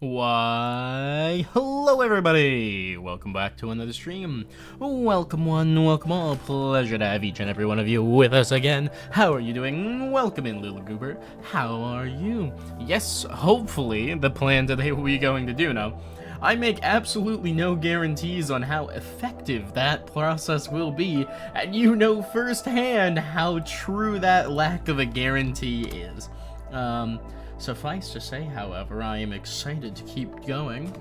Why, hello everybody! Welcome back to another stream. Welcome one, welcome all. Pleasure to have each and every one of you with us again. How are you doing? Welcome in, little goober. How are you? Yes, hopefully the plan today will be going to Duna. I make absolutely no guarantees on how effective that process will be, and you know firsthand how true that lack of a guarantee is. Suffice to say, however, I am excited to keep going.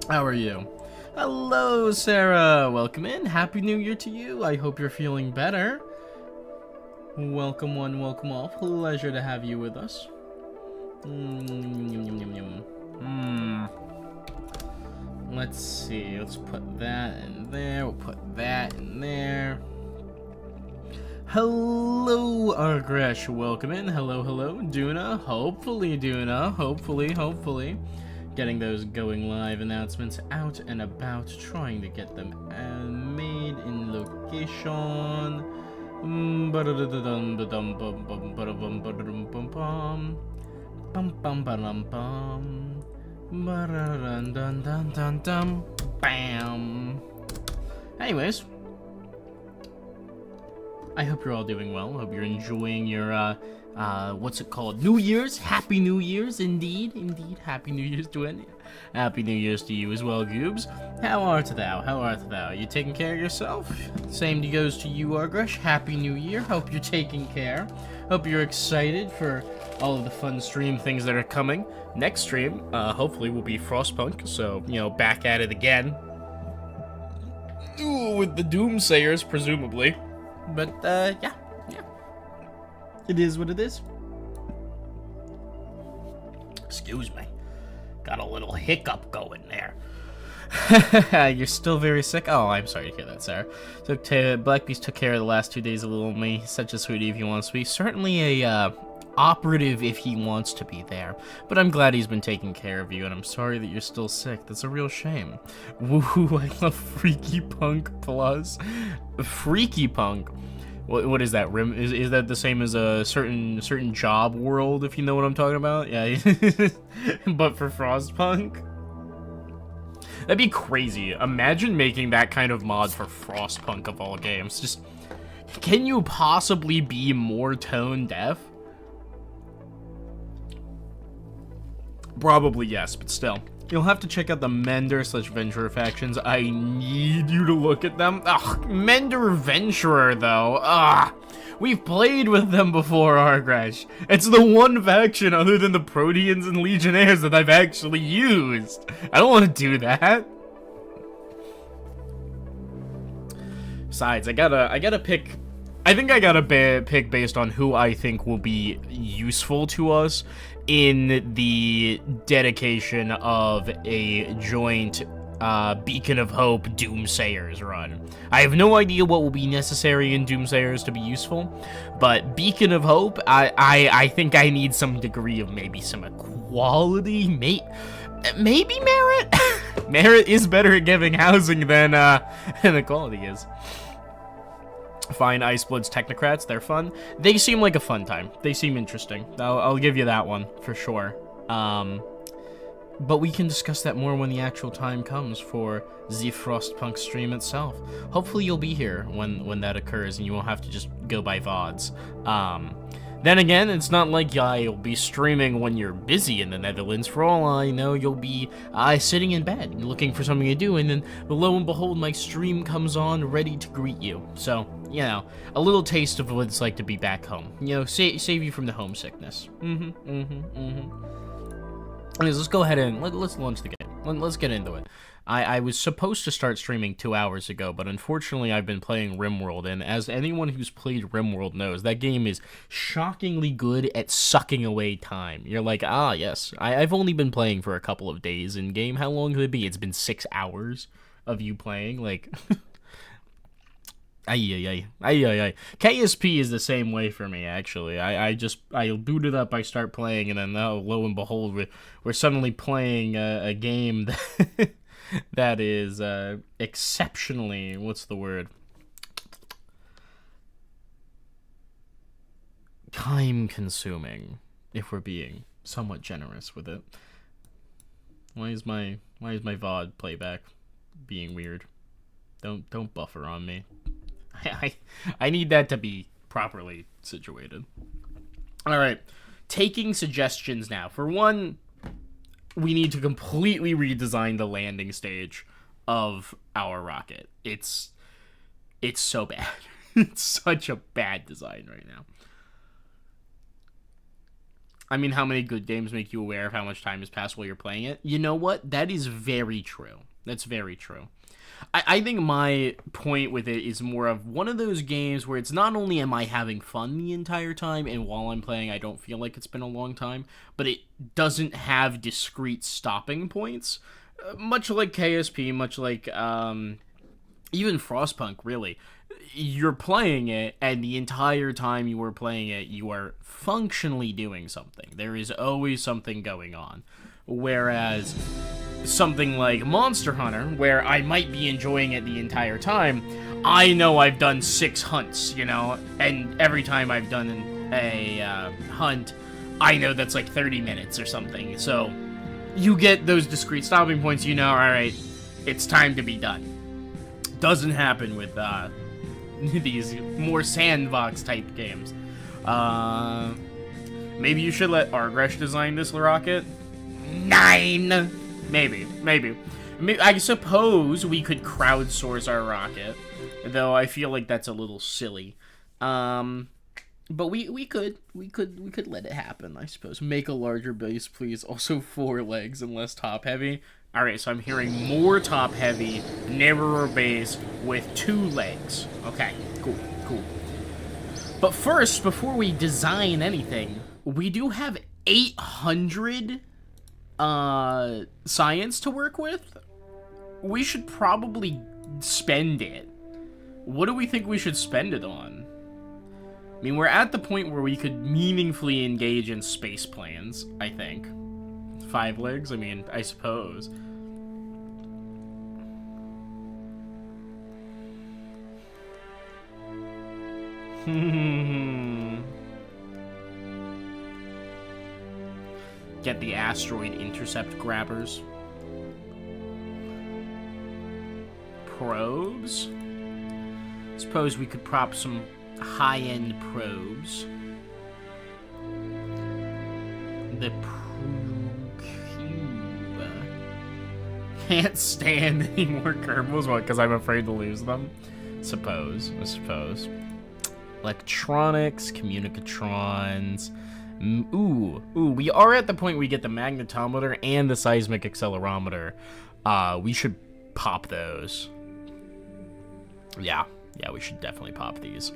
How are you? Hello, Sarah! Welcome in. Happy New Year to you. I hope you're feeling better. Welcome one, welcome all. Pleasure to have you with us. Let's see. Let's put that in there. We'll put that in there. Hello, Argresh, welcome in. Hello, Duna. Hopefully, Duna. Hopefully. Getting those going live announcements out and about, trying to get them made in location. Bam. Anyways, I hope you're all doing well. I hope you're enjoying your, what's it called? New Year's? Happy New Year's, indeed. Happy New Year's to it. Happy New Year's to you as well, Goobs. How art thou? You taking care of yourself? Same goes to you, Argresh. Happy New Year. Hope you're taking care. Hope you're excited for all of the fun stream things that are coming. Next stream, hopefully, will be Frostpunk, so, you know, back at it again. Ooh, with the Doomsayers, presumably. But, yeah. It is what it is. Excuse me. Got a little hiccup going there. You're still very sick? Oh, I'm sorry to hear that, Sarah. Blackbeast took care of the last 2 days of little me. Such a sweetie if he wants to be. Certainly a, operative if he wants to be there. But I'm glad he's been taking care of you, and I'm sorry that you're still sick. That's a real shame. Woohoo, I love Freaky Punk Plus. Freaky Punk? What is that? Is that the same as a certain job world, if you know what I'm talking about? Yeah. But for Frostpunk? That'd be crazy. Imagine making that kind of mod for Frostpunk of all games. Just, can you possibly be more tone deaf? Probably yes, but still. You'll have to check out the Mender/Venturer factions. I need you to look at them. Ugh, Mender/Venturer, though. Ugh. We've played with them before, Argresh. It's the one faction other than the Proteans and Legionnaires that I've actually used. I don't want to do that. Besides, I gotta pick. I think I gotta pick based on who I think will be useful to us in the dedication of a joint Beacon of Hope Doomsayers run. I have no idea what will be necessary in Doomsayers to be useful, but Beacon of Hope, I think I need some degree of maybe some equality, maybe merit? Merit is better at giving housing than equality is. Fine, Icebloods Technocrats, they're fun. They seem like a fun time. They seem interesting. I'll give you that one, for sure. But we can discuss that more when the actual time comes for the Frostpunk stream itself. Hopefully you'll be here when that occurs and you won't have to just go by VODs. Then again, it's not like you'll be streaming when you're busy in the Netherlands. For all I know, you'll be sitting in bed looking for something to do, and then lo and behold, my stream comes on ready to greet you. So, you know, a little taste of what it's like to be back home. You know, save you from the homesickness. Anyways, let's go ahead and let's launch the game. Let's get into it. I was supposed to start streaming 2 hours ago, but unfortunately I've been playing RimWorld, and as anyone who's played RimWorld knows, that game is shockingly good at sucking away time. You're like, ah, yes, I've only been playing for a couple of days in game. How long could it be? It's been 6 hours of you playing, like... KSP is the same way for me, actually. I'll boot it up, I start playing, and then lo and behold, we're suddenly playing a game that... that is exceptionally, what's the word? Time consuming, if we're being somewhat generous with it. Why is my VOD playback being weird? Don't buffer on me. I need that to be properly situated. All right, taking suggestions now. For one, we need to completely redesign the landing stage of our rocket. It's so bad. It's such a bad design right now. I mean, how many good games make you aware of how much time has passed while you're playing it? You know what? That is very true. That's very true. I think my point with it is more of one of those games where it's not only am I having fun the entire time, and while I'm playing I don't feel like it's been a long time, but it doesn't have discrete stopping points. Much like KSP, much like even Frostpunk, really. You're playing it, and the entire time you are playing it, you are functionally doing something. There is always something going on. Whereas something like Monster Hunter, where I might be enjoying it the entire time, I know I've done 6 hunts, you know, and every time I've done a hunt, I know that's like 30 minutes or something. So you get those discrete stopping points, you know, alright, it's time to be done. Doesn't happen with these more sandbox type games. Maybe you should let Argresh design this rocket? 9! Maybe. I suppose we could crowdsource our rocket, though I feel like that's a little silly. But we could let it happen, I suppose. Make a larger base, please. Also 4 legs and less top heavy. Alright, so I'm hearing more top heavy, narrower base with 2 legs. Okay, cool. But first, before we design anything, we do have 800 science to work with. We should probably spend it. What do we think we should spend it on? I mean, we're at the point where we could meaningfully engage in space plans, I think. 5 legs? I mean, I suppose. Get the asteroid intercept grabbers. Probes? Suppose we could prop some high-end probes. The cube. Can't stand any more Kerbals. What, because I'm afraid to lose them? I suppose. Electronics, communicatrons. Ooh, we are at the point we get the magnetometer and the seismic accelerometer. We should pop those. Yeah, we should definitely pop these.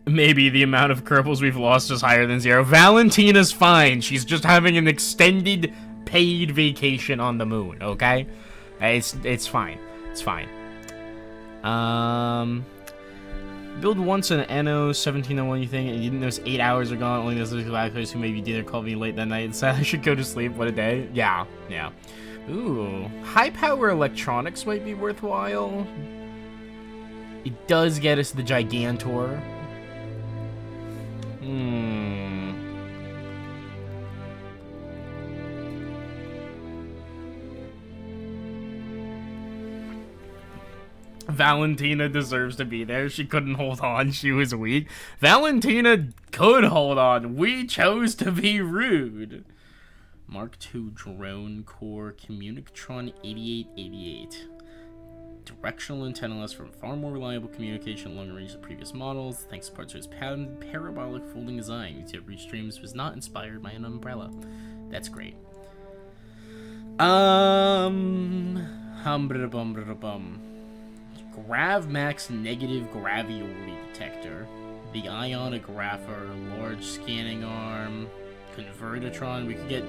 Maybe the amount of Kerbals we've lost is higher than 0. Valentina's fine. She's just having an extended paid vacation on the moon, okay? It's fine. It's fine. Build once an NO 1701, you think, and you didn't notice 8 hours are gone, only those black players who maybe did or called me late that night and said I should go to sleep. What a day. Yeah. Ooh, high power electronics might be worthwhile. It does get us the Gigantor. Valentina deserves to be there. She couldn't hold on. She was weak. Valentina could hold on. We chose to be rude. Mark II Drone Core Communicatron 8888. Directional antennas from far more reliable communication longer range than previous models. Thanks to parts of its patented parabolic folding design. YouTube reach streams was not inspired by an umbrella. That's great. GravMax negative gravioli detector. The ionographer, large scanning arm, convertatron. We could get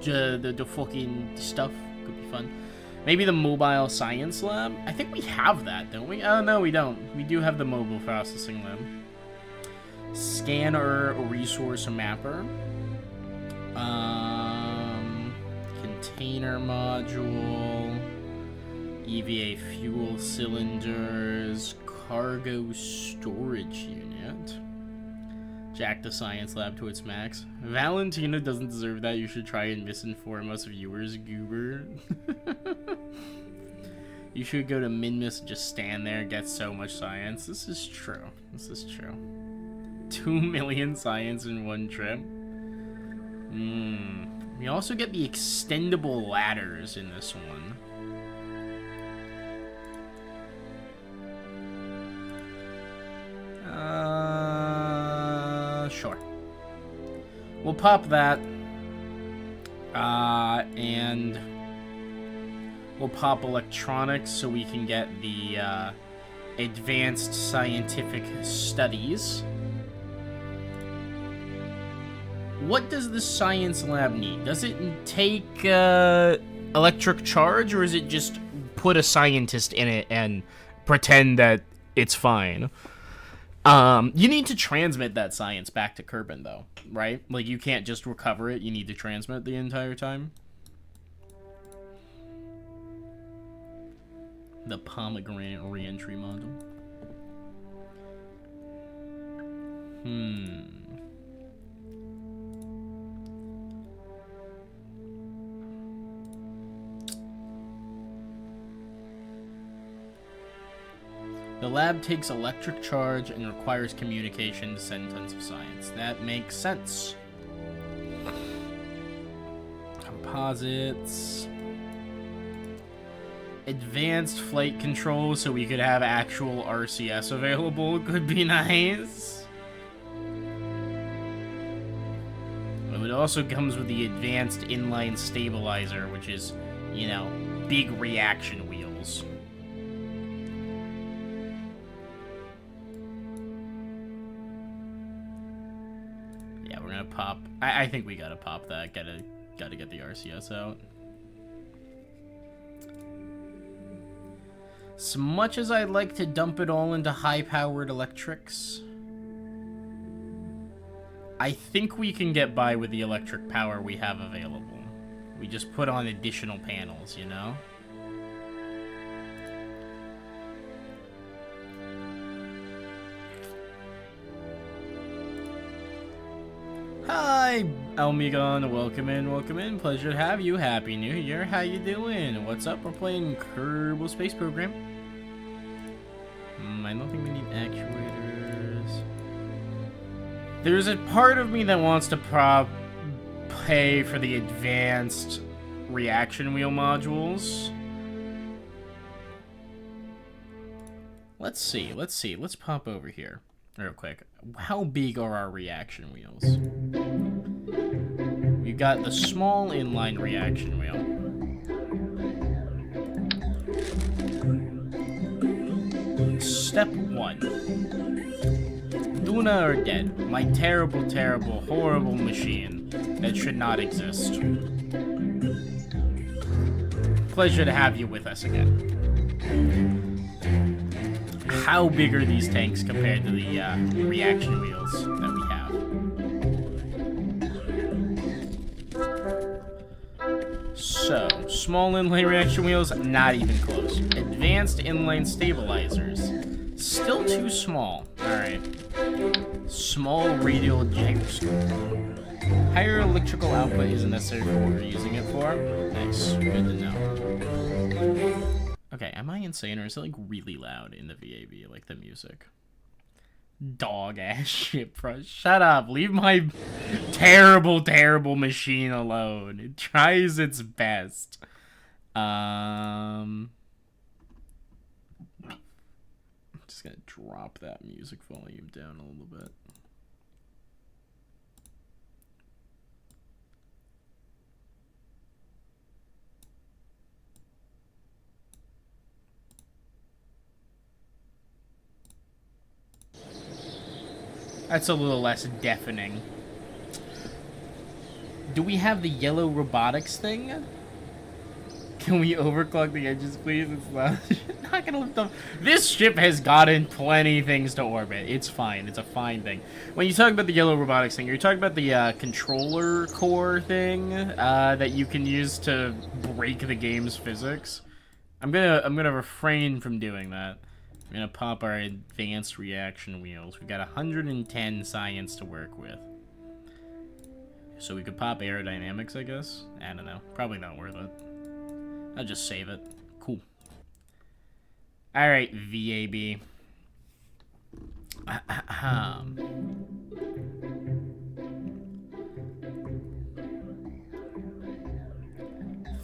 the fucking stuff. Could be fun. Maybe the mobile science lab. I think we have that, don't we? Oh no, we don't. We do have the mobile processing lab. Scanner resource mapper. Container module. EVA fuel cylinders, cargo storage unit. Jack the science lab to its max. Valentina doesn't deserve that. You should try and misinform us viewers, goober. You should go to Minmus and just stand there and get so much science. This is true. This is true. 2 million science in one trip. We also get the extendable ladders in this one. Sure. We'll pop that. And we'll pop electronics so we can get the advanced scientific studies. What does the science lab need? Does it take electric charge, or is it just put a scientist in it and pretend that it's fine? You need to transmit that science back to Kerbin, though, right? Like, you can't just recover it. You need to transmit the entire time. The pomegranate re-entry module. The lab takes electric charge and requires communication to send tons of science. That makes sense. Composites. Advanced flight control so we could have actual RCS available could be nice. It also comes with the advanced inline stabilizer, which is, you know, big reaction wheels. Yeah, we're gonna pop. I think we gotta pop that. Gotta get the RCS out. As much as I'd like to dump it all into high-powered electrics, I think we can get by with the electric power we have available. We just put on additional panels, you know? Hi, Elmigon, welcome in. Pleasure to have you. Happy New Year. How you doing? What's up? We're playing Kerbal Space Program. I don't think we need actuators. There's a part of me that wants to pay for the advanced reaction wheel modules. Let's see. Let's pop over here real quick. How big are our reaction wheels? We've got the small inline reaction wheel. Step 1. Duna are dead. My terrible, terrible, horrible machine that should not exist. Pleasure to have you with us again. How big are these tanks compared to the reaction wheels that we have? So, small inline reaction wheels, not even close. Advanced inline stabilizers, still too small. Alright. Small radial gyroscope. Higher electrical output isn't necessary for what we're using it for. Nice, good to know. Okay, am I insane, or is it like really loud in the VAB, like the music? Dog ass shit, bro. Shut up. Leave my terrible, terrible machine alone. It tries its best. I'm just gonna drop that music volume down a little bit. That's a little less deafening. Do we have the yellow robotics thing? Can we overclock the edges, please? It's loud. Not gonna lift up. This ship has gotten plenty things to orbit. It's fine. It's a fine thing. When you talk about the yellow robotics thing, you're talking about the controller core thing that you can use to break the game's physics. I'm gonna refrain from doing that. We're gonna pop our advanced reaction wheels. We got 110 science to work with. So we could pop aerodynamics, I guess? I don't know. Probably not worth it. I'll just save it. Cool. Alright, VAB.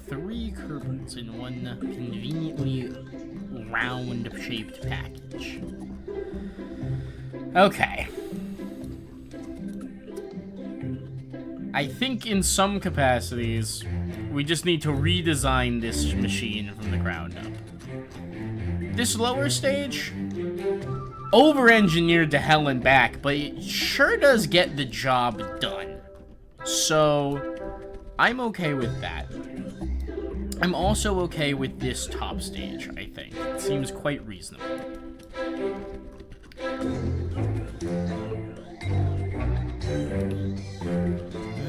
Three Kerbals in one conveniently round-shaped package. Okay. I think in some capacities, we just need to redesign this machine from the ground up. This lower stage, over-engineered to hell and back, but it sure does get the job done. So, I'm okay with that. I'm also okay with this top stage, I think. It seems quite reasonable.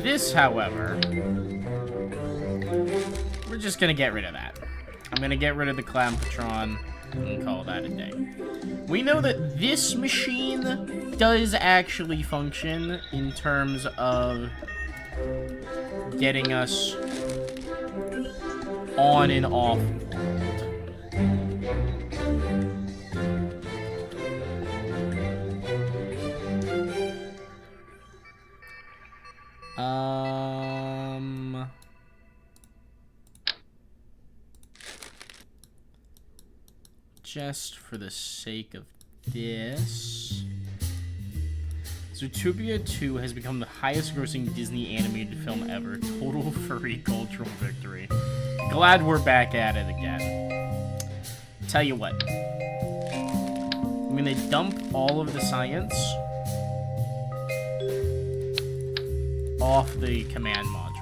This, however, we're just gonna get rid of that. I'm gonna get rid of the Clampatron and call that a day. We know that this machine does actually function in terms of getting us on and off just for the sake of this, Zootopia 2 has become the highest grossing Disney animated film ever. Total furry cultural victory. Glad we're back at it again. Tell you what. I'm gonna dump all of the science off the command module.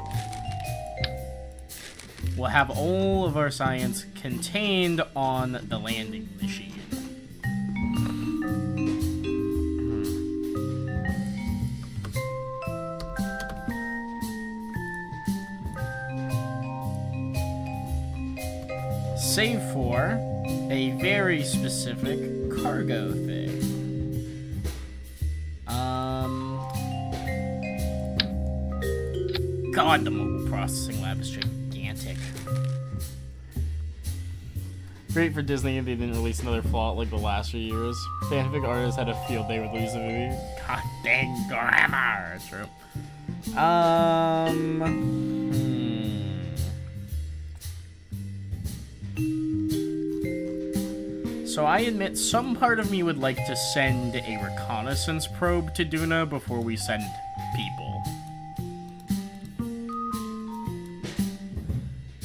We'll have all of our science contained on the landing machine. Save for a very specific cargo thing. God, the mobile processing lab is gigantic. Great for Disney if they didn't release another plot like the last few years. Fanfic artists had a field day with Lisa movie. God dang grammar. True. So I admit some part of me would like to send a reconnaissance probe to Duna before we send people.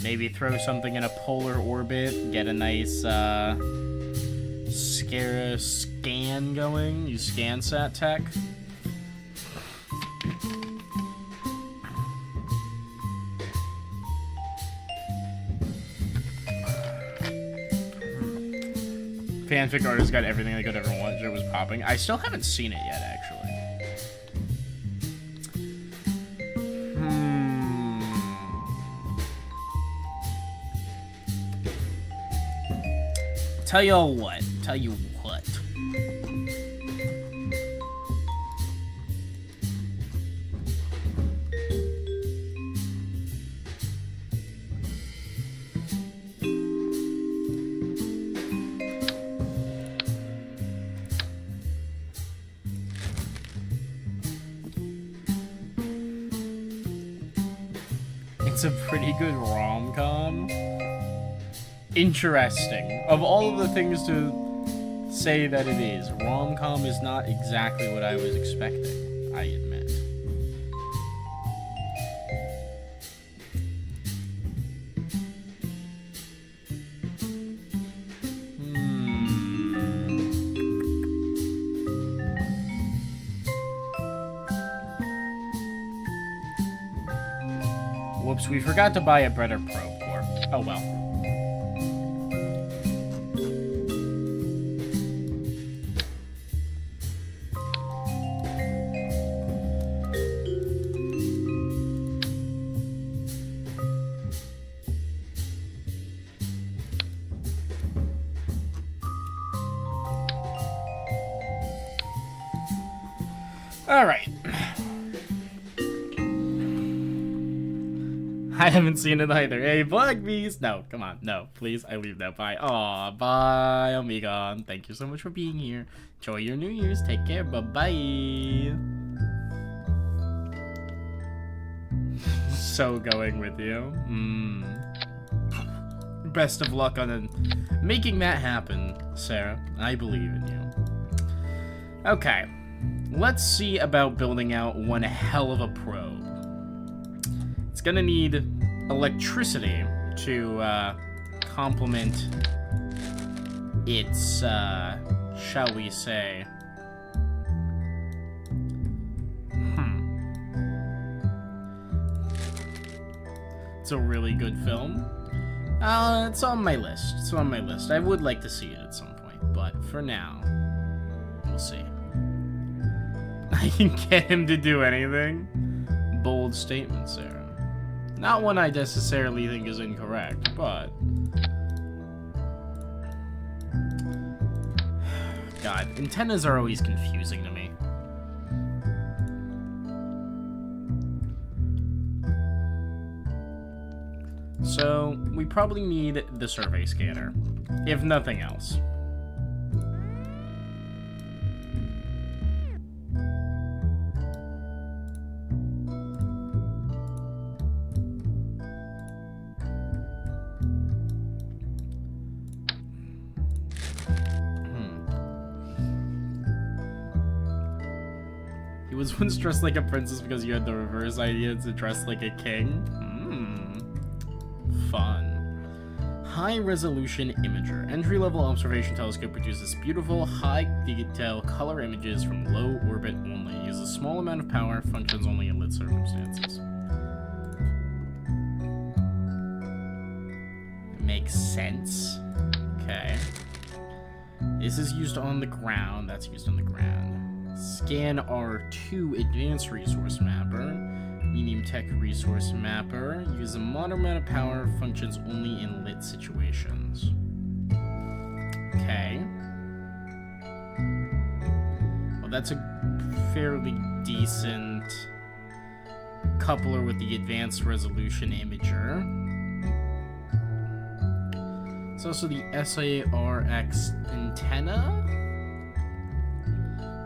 Maybe throw something in a polar orbit, get a nice scan going, use ScanSat tech. Fanfic artist got everything they could ever want. It was popping. I still haven't seen it yet, actually. Tell you what. It's a pretty good rom-com. Interesting. Of all of the things to say that it is, rom-com is not exactly what I was expecting, I admit. Whoops, we forgot to buy a better probe core. Oh well. Alright. I haven't seen it either. Hey, Black Beast! No, come on. No, please. I leave now. Bye. Aw, bye, Omegon. Thank you so much for being here. Enjoy your New Year's. Take care. Bye-bye. So going with you. Best of luck on making that happen, Sarah. I believe in you. Okay. Let's see about building out one hell of a probe. It's gonna need electricity to complement its, shall we say, it's a really good film. It's on my list. It's on my list. I would like to see it at some point, but for now, we'll see. I can get him to do anything. Bold statement, Sarah. Not one I necessarily think is incorrect, but... God, antennas are always confusing to me. So, we probably need the survey scanner, if nothing else. He was once dressed like a princess because you had the reverse idea to dress like a king. Fun. High-resolution imager. Entry-level observation telescope produces beautiful, high-detail color images from low orbit only. Uses a small amount of power, functions only in lit circumstances. Makes sense. Okay. This is used on the ground. That's used on the ground. Scan R2 Advanced Resource Mapper. Medium Tech Resource Mapper. Use a moderate amount of power. Functions only in lit situations. Okay. Well, that's a fairly decent coupler with the Advanced Resolution Imager. It's also the SARX antenna.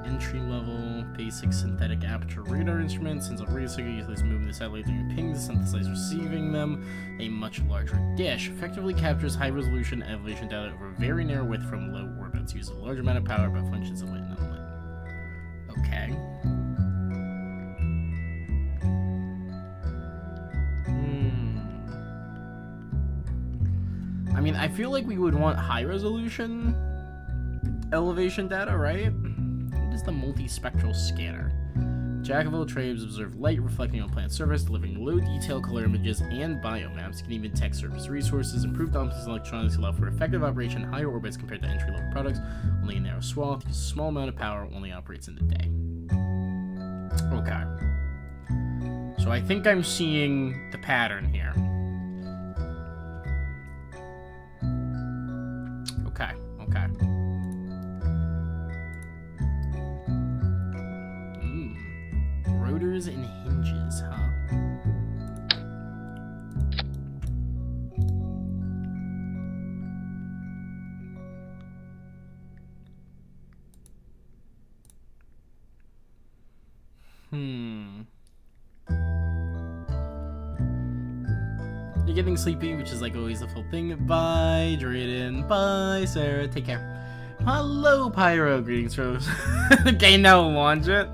Entry-level basic synthetic aperture radar instrument. Sends out radio signal, usually moving the satellite during ping to synthesize receiving them. A much larger dish effectively captures high-resolution elevation data over a very narrow width from low orbits. Uses a large amount of power, but functions in lit and unlit. Okay. I mean, I feel like we would want high-resolution elevation data, right? What is the multispectral scanner? Jack of all trades, observe light reflecting on plant surface, delivering low-detail color images and biomaps, can even tech surface resources. Improved optics electronics allow for effective operation in higher orbits compared to entry-level products. Only a narrow swath, uses a small amount of power, only operates in the day. Okay. So I think I'm seeing the pattern here. Okay, okay. Rotors and hinges, huh? You're getting sleepy, which is like always the full thing. Bye, Drayden. Bye, Sarah. Take care. Hello, Pyro. Greetings, Rose. Okay, now launch it.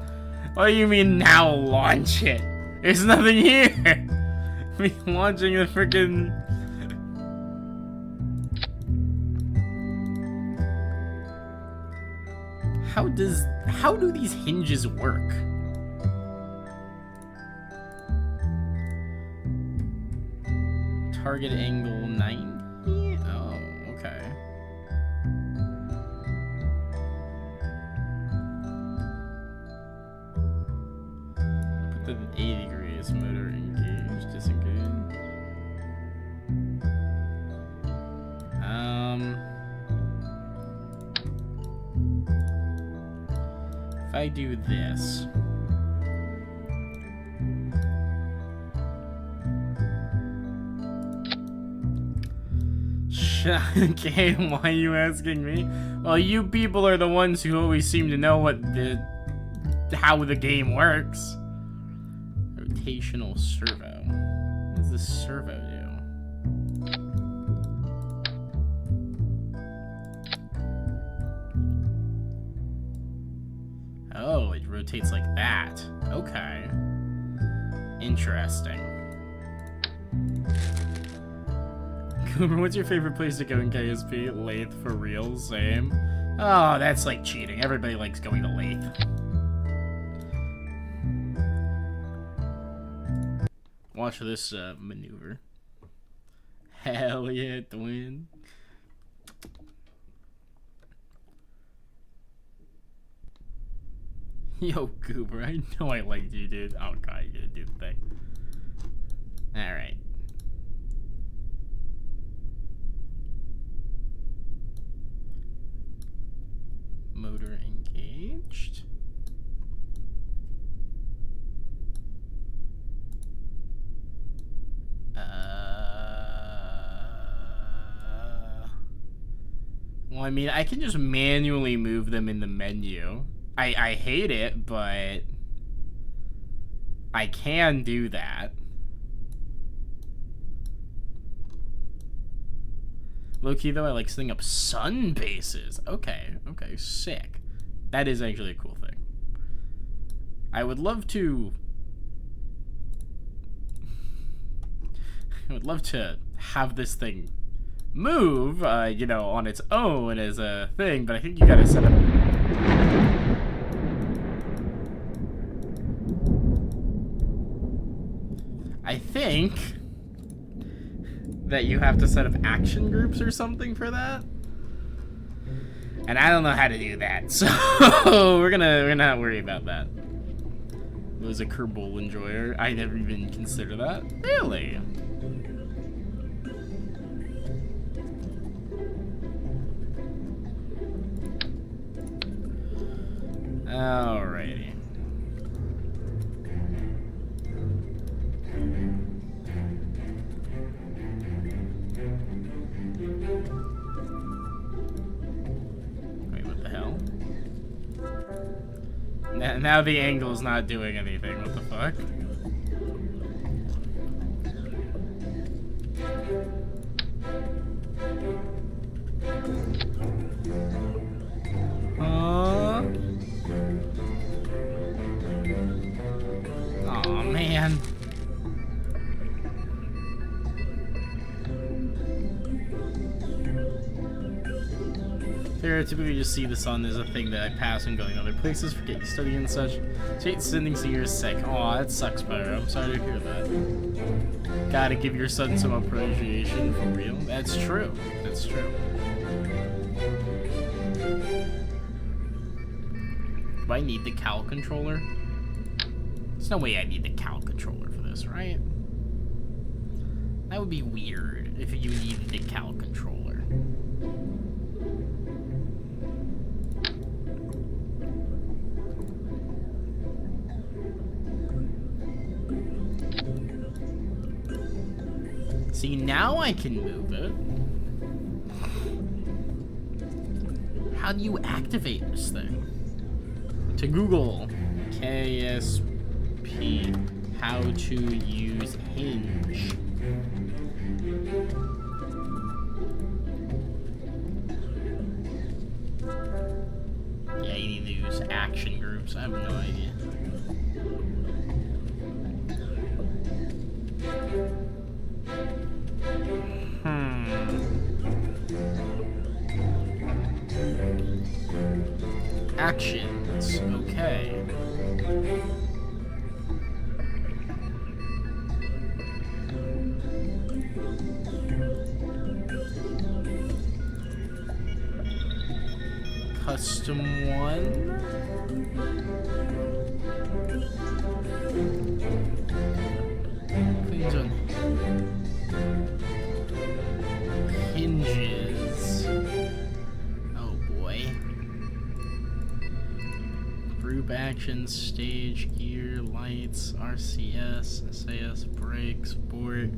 What do you mean now launch it? There's nothing here. Me launching the freaking. How do these hinges work? Target angle 90? Oh, okay. Put that at 80 degrees. Motor engaged, disengaged. If I do this. Okay, why are you asking me? Well, you people are the ones who always seem to know how the game works. Rotational servo. What does this servo do? Oh, it rotates like that. Okay. Interesting. Cooper, what's your favorite place to go in KSP? Lathe for real? Same. Oh, that's like cheating. Everybody likes going to Lathe. Watch this maneuver. Hell yeah, twin. Yo, Goober, I know I liked you, dude. Oh god, you're gonna do the thing. Alright. Motor engaged. Well, I mean, I can just manually move them in the menu. I hate it, but I can do that. Low-key, though, I like setting up sun bases. Okay, sick. That is actually a cool thing. I would love to... I would love to have this thing move, you know, on its own as a thing, but I think you gotta set up... I think that you have to set up action groups or something for that. And I don't know how to do that, so we're gonna not worry about that. It was a Kerbal enjoyer. I never even considered that. Really? Alrighty. Wait, what the hell? Now the angle's not doing anything. What the fuck? Aw, man. Here, I typically just see the sun as a thing that I pass when going other places, forget you study and such. Straight sending seniors sick. Aw, that sucks, Pyro. I'm sorry to hear that. Gotta give your son some appreciation for real. That's true. That's true. Do I need the Cal controller? There's no way I need the Cal controller for this, right? That would be weird if you needed the Cal controller. See, now I can move it. How do you activate this thing? To Google KSP how to use hinge. Yeah, you need to use action groups. I have no idea. Actions, okay. Custom one. Cleans on hinges. Oh boy. Group actions, stage, gear, lights, RCS, SAS, brakes, sport.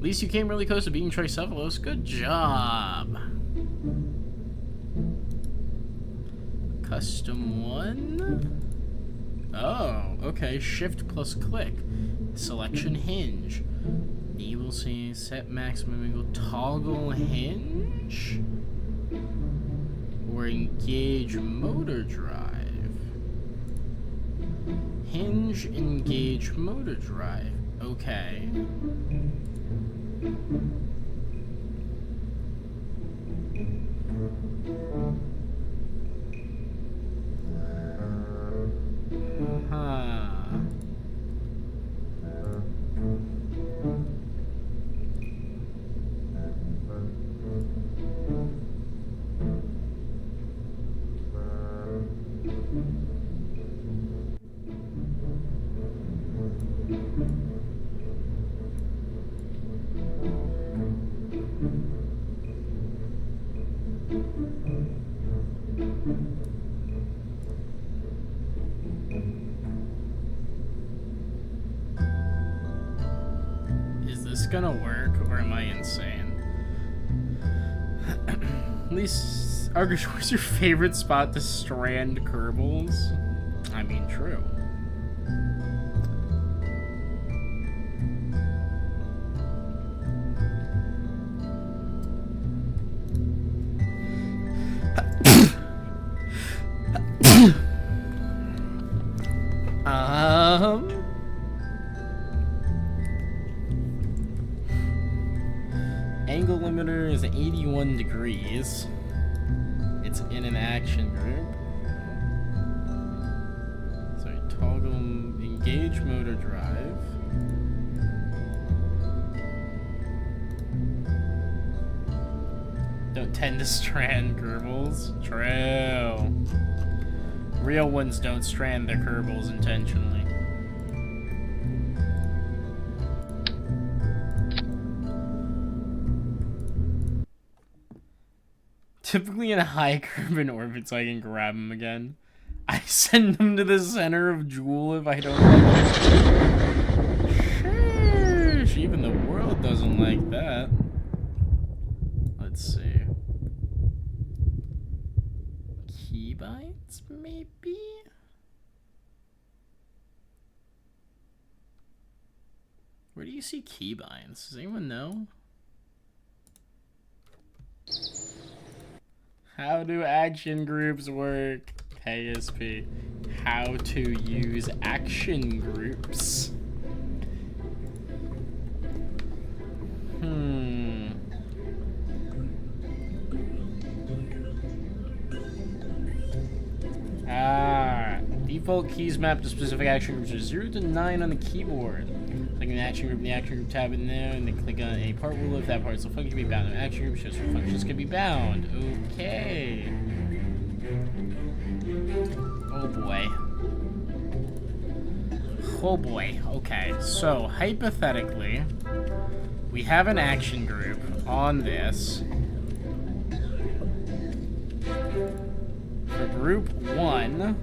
least you came really close to being Tricephalos. Good job. Custom 1? Oh, okay. Shift plus click. Selection hinge. Enable set maximum angle. Toggle hinge? Or engage motor drive? Hinge, engage motor drive. Okay. Huh. Is this gonna work, or am I insane? At least, Argus, where's your favorite spot to strand Kerbals? I mean, true. Angle limiter is 81 degrees. It's in an action group. Sorry, toggle engage motor drive. Don't tend to strand Kerbals. True. Real ones don't strand their Kerbals intentionally. Typically in a high Kerbin orbit so I can grab him again. I send him to the center of Jewel if I don't like it. Sheesh, even the world doesn't like that. Let's see. Keybinds, maybe? Where do you see keybinds? Does anyone know? How do action groups work? KSP. How to use action groups. Default keys map to specific action groups are 0 to 9 on the keyboard. Click an action group in the action group tab in there, and then click on a part rule if that part is a function can be bound. An action group shows for functions can be bound. Okay. Oh boy. Oh boy. Okay. So, hypothetically, we have an action group on this. For group 1,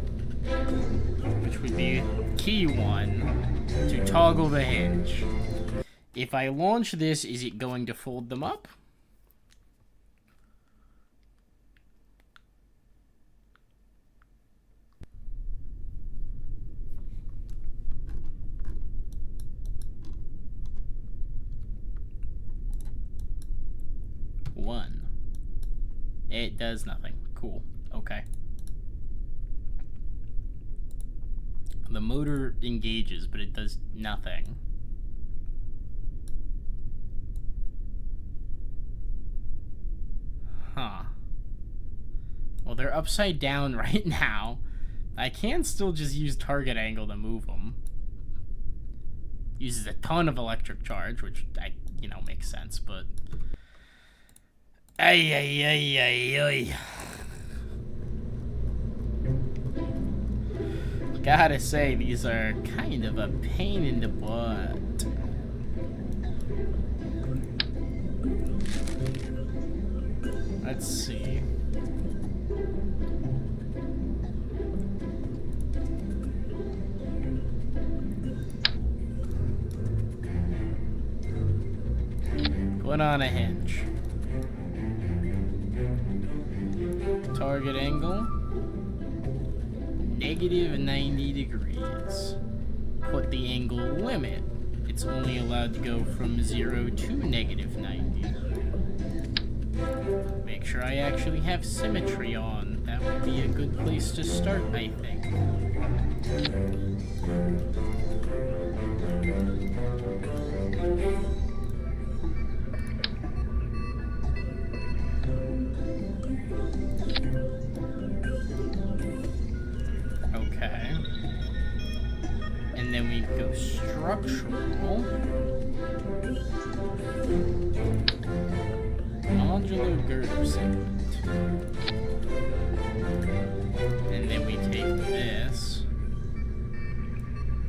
which would be key 1, to toggle the hinge. If I launch this, is it going to fold them up? One. It does nothing. Cool. Okay. The motor engages, but it does nothing. Huh. Well, they're upside down right now. I can still just use target angle to move them. Uses a ton of electric charge, which, makes sense, but... Ay, ay, ay, ay, ay. Gotta say, these are kind of a pain in the butt. Let's see. Put on a hinge. Target angle, -90 degrees. Put the angle limit. It's only allowed to go from 0 to -90. Make sure I actually have symmetry on. That would be a good place to start, I think. Okay. And then we go structural. Modular girder segment. And then we take this,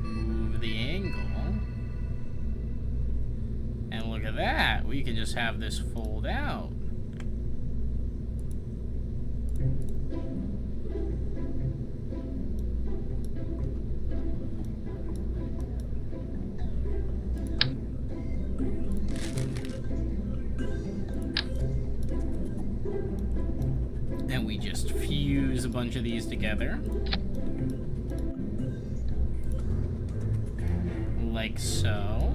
move the angle, and look at that. We can just have this fold out. And we just fuse a bunch of these together. Like so.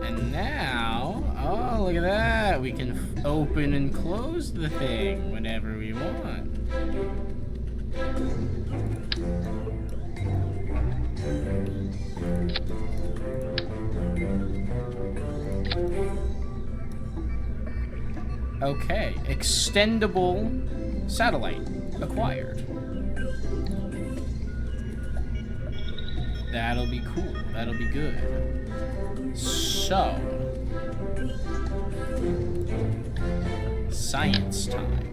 And now, oh, look at that. We can open and close the thing whenever we want. Okay, extendable satellite acquired. That'll be cool. That'll be good. So, science time.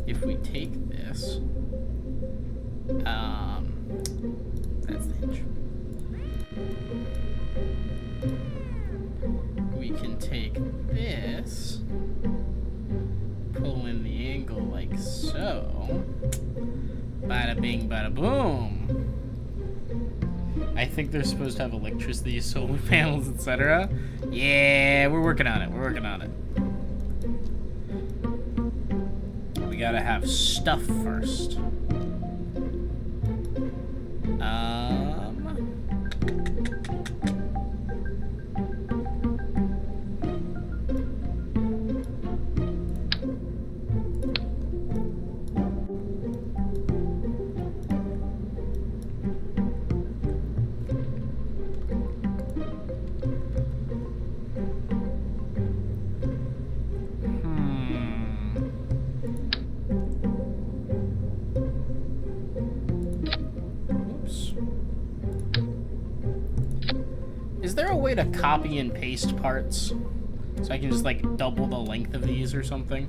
If we take this, that's the hinge. We can take this, pull in the angle like so. Bada bing, bada boom. I think they're supposed to have electricity, solar panels, etc. Yeah, we're working on it. We're working on it. We gotta have stuff first. Is there a way to copy and paste parts? So I can just like double the length of these or something?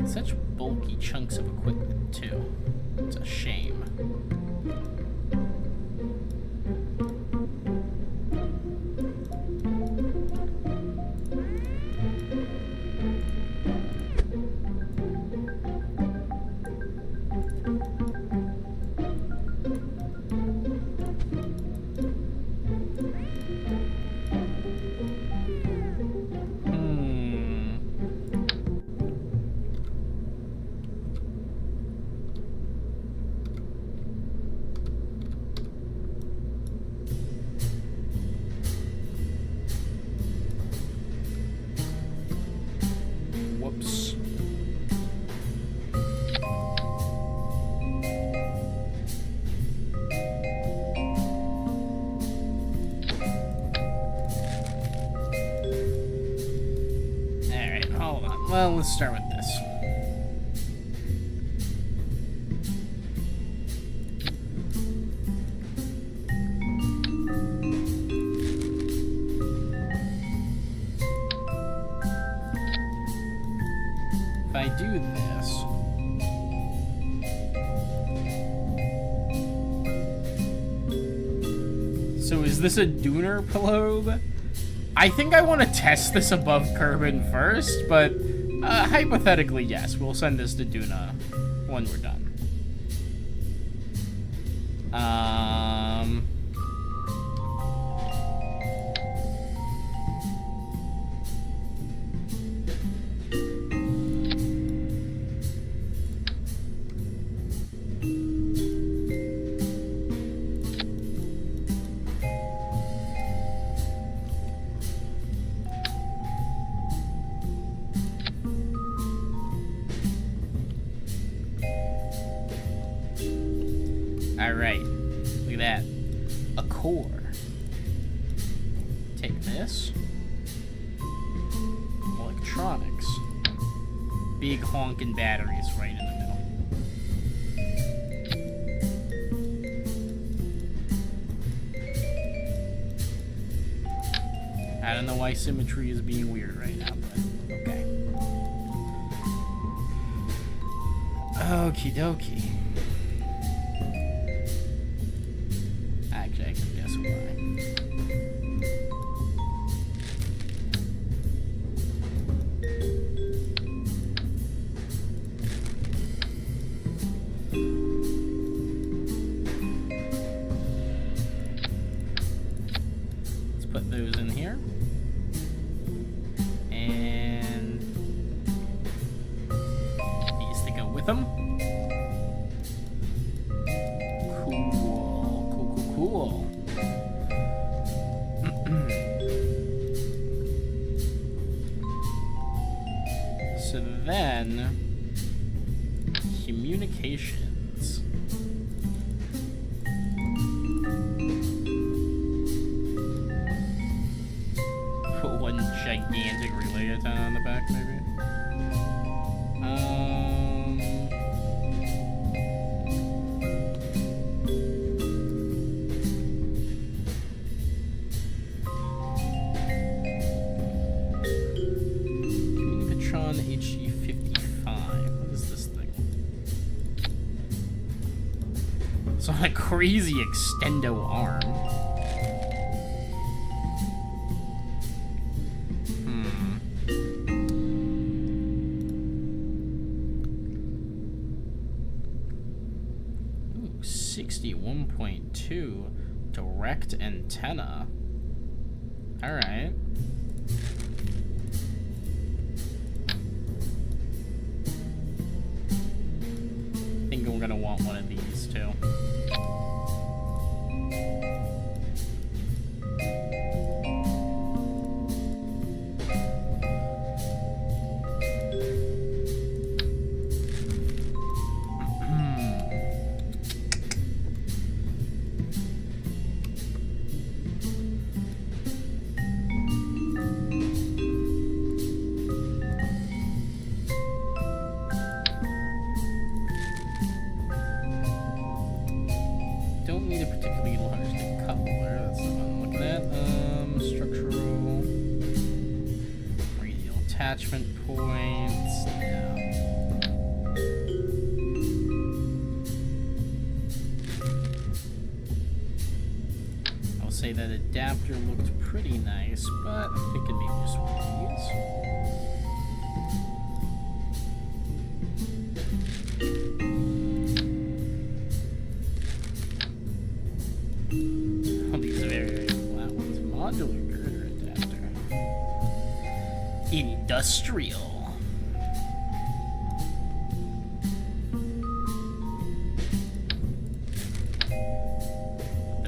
Such bulky chunks of equipment, too. It's a shame. Well, let's start with this. If I do this... So is this a Duna probe? I think I want to test this above Kerbin first, but hypothetically, yes. We'll send this to Duna when we're done. Alright, look at that. A core. Take this. Electronics. Big honking batteries right in the middle. I don't know why symmetry is being weird right now, but okay. Okie dokie. Actually, I can guess why. Let's put those in here. And these to go with them. Cool. So then, communications. Put one gigantic relay antenna on the back, maybe? It's on a crazy extendo arm. Ooh, 61.2 direct antenna. Alright. I think we're gonna want one of these too. Don't need a particularly large coupler. That's the one I'm looking at. Structural, radial attachment points. Yeah. I'll say that adapter looked pretty nice, but I think it'd be useful to use. Modular girder adapter. Industrial.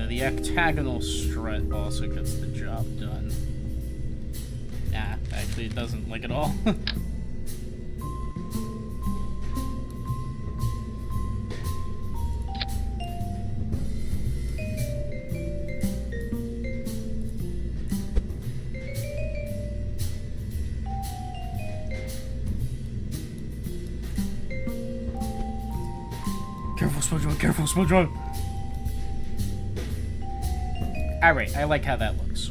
The octagonal strut also gets the job done. Nah, actually it doesn't, like, at all. SpongeBob, careful, SpongeBob. Alright, I like how that looks.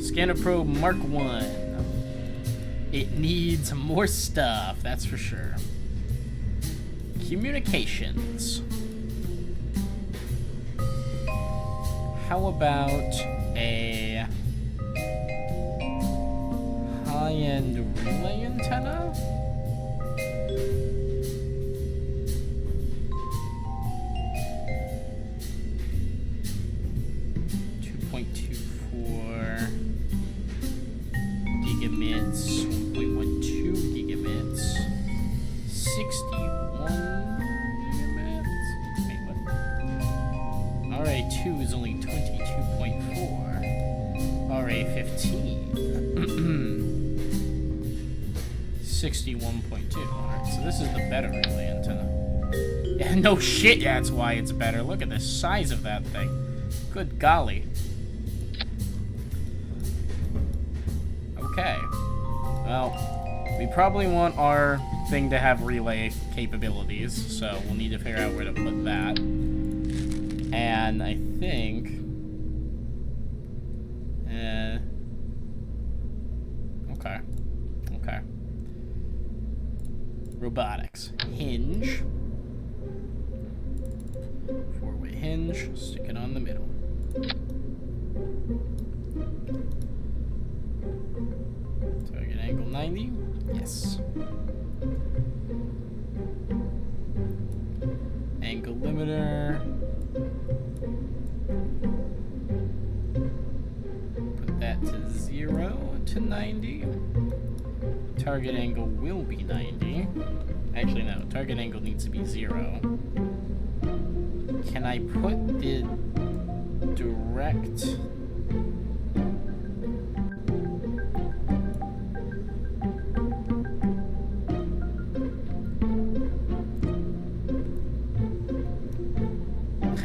Scanner Pro Mark 1. It needs more stuff, that's for sure. Communications. How about a high-end relay antenna? Gigamitts, 1.12 gigamitts, 61 gigamitts. Wait, what? RA2 is only 22.4. RA15, 61.2. Alright, so this is the better relay antenna. Yeah, no shit, that's why it's better. Look at the size of that thing. Good golly. Okay. Well, we probably want our thing to have relay capabilities, so we'll need to figure out where to put that. And I think... okay. Okay. Robotics. Hinge. 4-way hinge. Stick it on the middle. Target angle 90. Yes. Angle limiter. Put that to 0 to 90. Target angle will be 90. Actually, no. Target angle needs to be 0. Can I put the direct...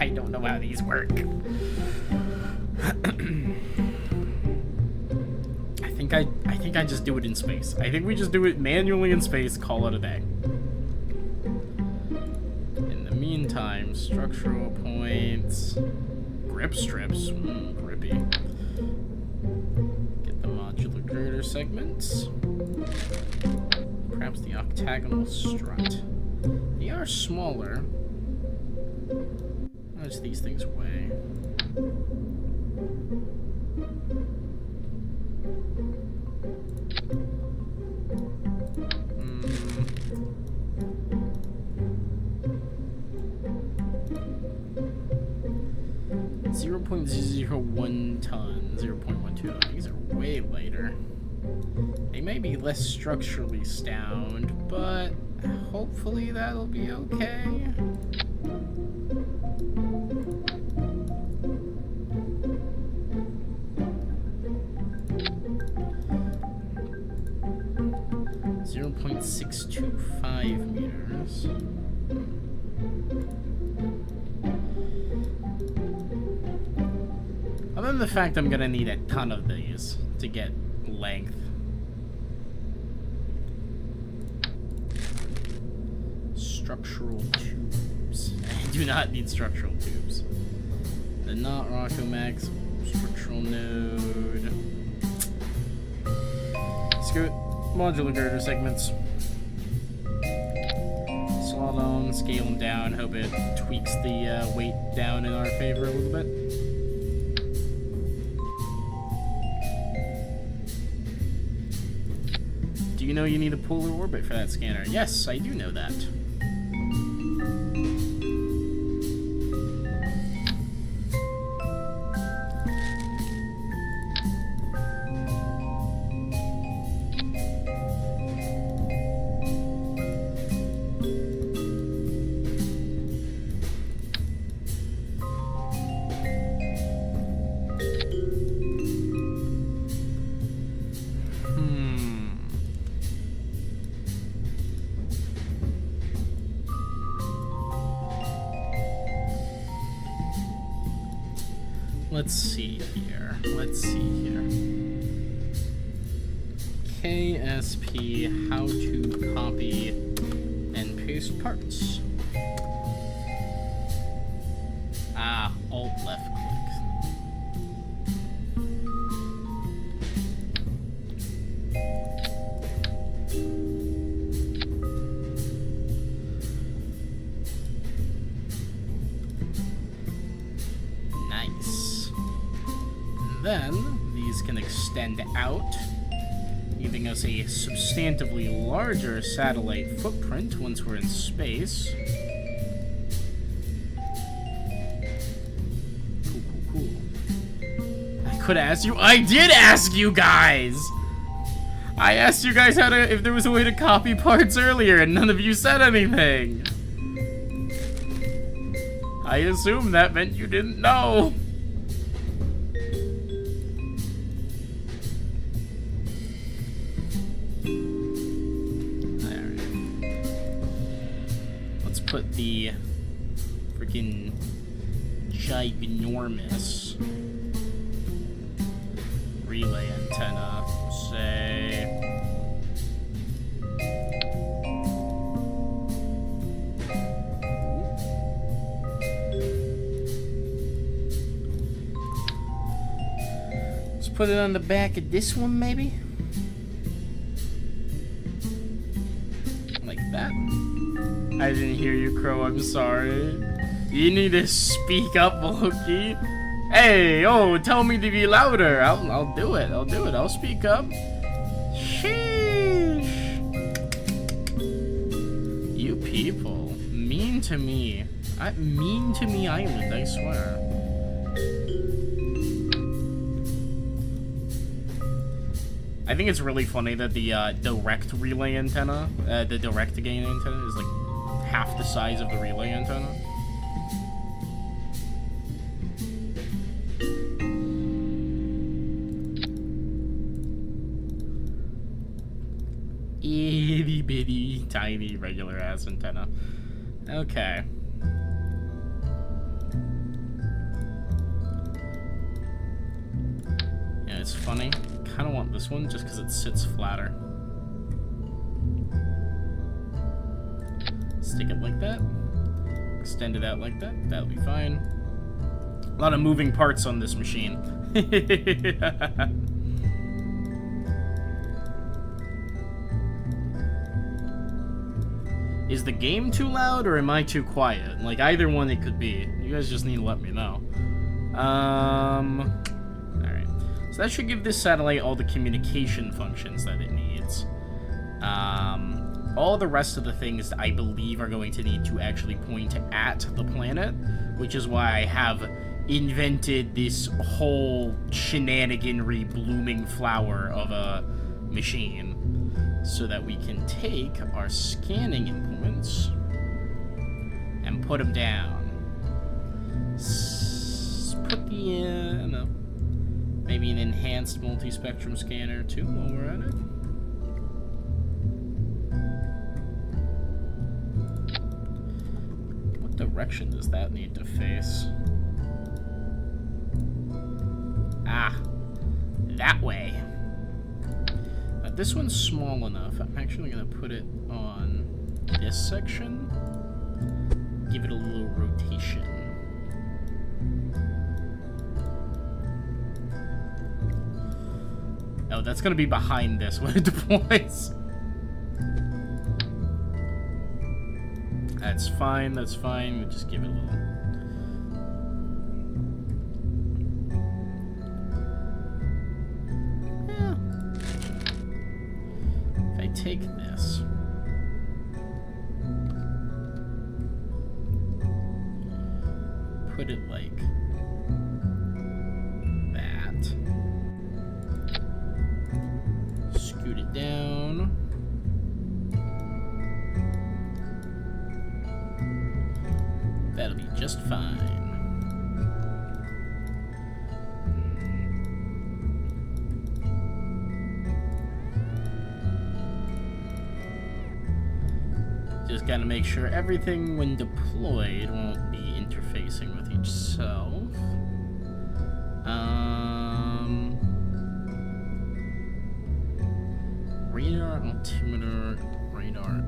I don't know how these work. I think I just do it in space. I think we just do it manually in space, call it a day. In the meantime, structural points, grip strips, grippy. Get the modular girder segments. Perhaps the octagonal strut. They are smaller. How much these things weigh? .01 ton, 0.12. These are way lighter. They may be less structurally sound, but hopefully that'll be okay. 0.625 meters. Other than the fact I'm gonna need a ton of these to get length. Structural tubes. I do not need structural tubes. The not Rockomax structural node. Scoot. Modular girder segments. Slot on, scale them down, hope it tweaks the weight down in our favor a little bit. Do you know you need a polar orbit for that scanner? Yes, I do know that. let's see here. KSP, how to copy and paste parts. Alt left click. Nice. Then these can extend out, giving us a substantively larger satellite footprint once we're in space. Cool. I could ask you. I did ask you guys! I asked you guys if there was a way to copy parts earlier, and none of you said anything. I assumed that meant you didn't know. Put the freaking ginormous relay antenna, say, let's put it on the back of this one, maybe, like that. I didn't hear you, Crow. I'm sorry. You need to speak up, Loki. Hey, oh, tell me to be louder. I'll do it. I'll speak up. Sheesh. You people. Mean to me. Mean to me island, I swear. I think it's really funny that the direct relay antenna, the direct gain antenna is like half the size of the relay antenna. Itty bitty tiny regular ass antenna. Okay. Yeah, it's funny. I kind of want this one just because it sits flatter. Stick it like that. Extend it out like that. That'll be fine. A lot of moving parts on this machine. Is the game too loud or am I too quiet? Like, either one it could be. You guys just need to let me know. Alright. So that should give this satellite all the communication functions that it needs. All the rest of the things I believe are going to need to actually point at the planet, which is why I have invented this whole shenaniganry blooming flower of a machine, so that we can take our scanning implements and put them down. Put the maybe an enhanced multi-spectrum scanner too while we're at it. What direction does that need to face? Ah, that way. This one's small enough. I'm actually going to put it on this section. Give it a little rotation. Oh, that's going to be behind this when it deploys. That's fine, that's fine. We'll just give it a little... Take this. Put it like that. Scoot it down. That'll be just fine. Just gotta make sure everything, when deployed, won't be interfacing with each self. Radar, altimeter, radar,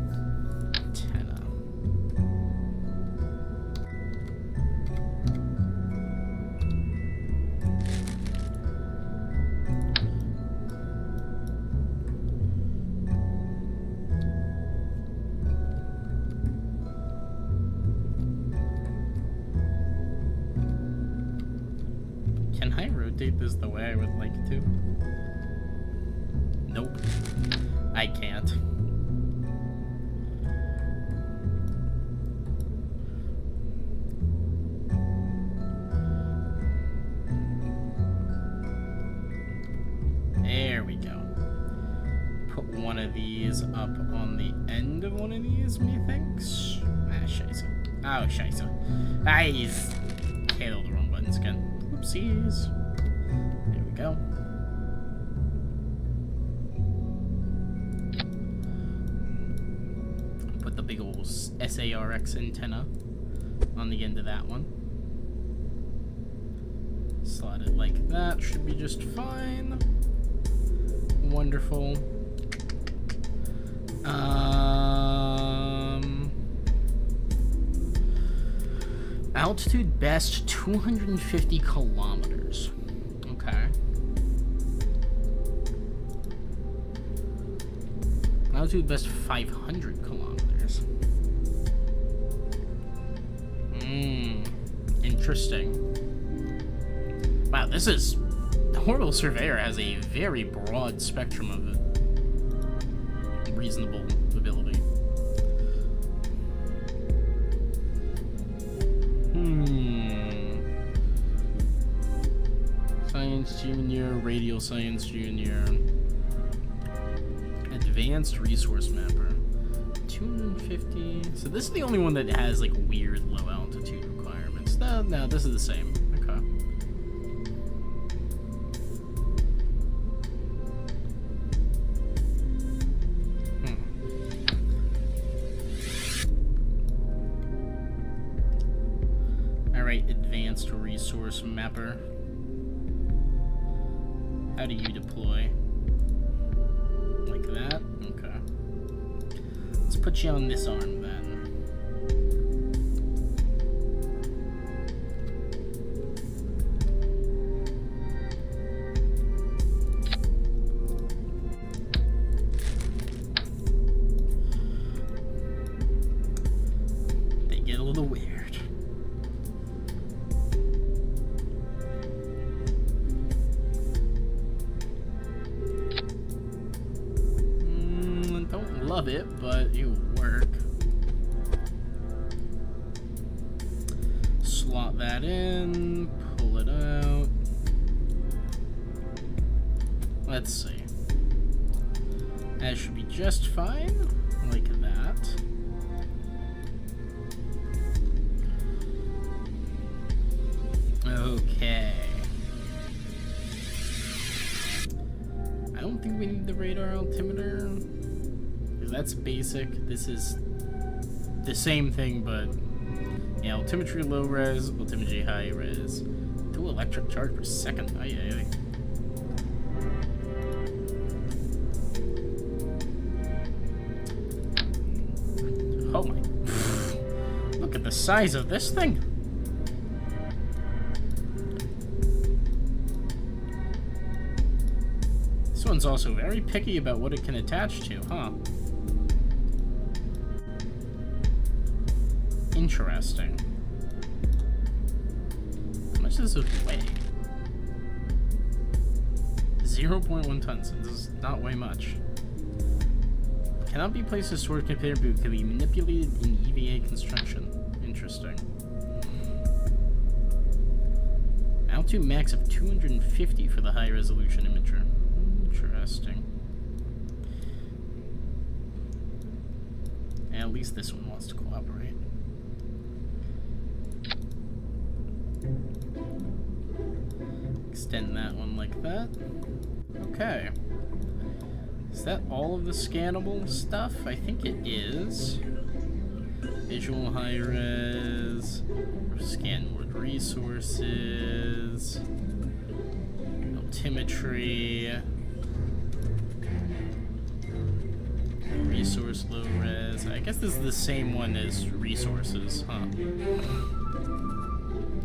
antenna. Can I rotate this the way I would like to? Nope. I can't. There we go. Put one of these up on the end of one of these, methinks. Ah, scheisse. Oh, scheisse. Ah, he's hit all the wrong buttons again. Oopsies. There we go. Put the big old SARX antenna on the end of that one. Slot it like that. Should be just fine. Wonderful. Altitude best 250 kilometers. Okay. Altitude best 500 kilometers. Interesting. Wow, this is... The Orbital Surveyor has a very broad spectrum of reasonable ability. Science Junior, Radial Science Junior, Advanced Resource Mapper, 250. So this is the only one that has like weird low altitude requirements. No, this is the same. Okay. Alright, Advanced Resource Mapper. How do you deploy? Like that? Okay. Let's put you on this arm then. They get a little weird. Love it, but it will work. Slot that in, pull it out. Let's see. That should be just fine, like that. Okay. I don't think we need the radar altimeter. That's basic. This is the same thing, but yeah, altimetry low res, altimetry high res. 2 electric charge per second. Aye, aye, aye. Oh my. Look at the size of this thing. This one's also very picky about what it can attach to, huh? Interesting. How much does this weigh? 0.1 tons. This does not weigh much. Cannot be placed in storage container, but can be manipulated in EVA construction. Interesting. Altitude max of 250 for the high resolution imager. Interesting. And at least this one wants to cooperate. Extend that one like that. Okay. Is that all of the scannable stuff? I think it is. Visual high res. Scan more resources. Altimetry. Resource low res. I guess this is the same one as resources, huh?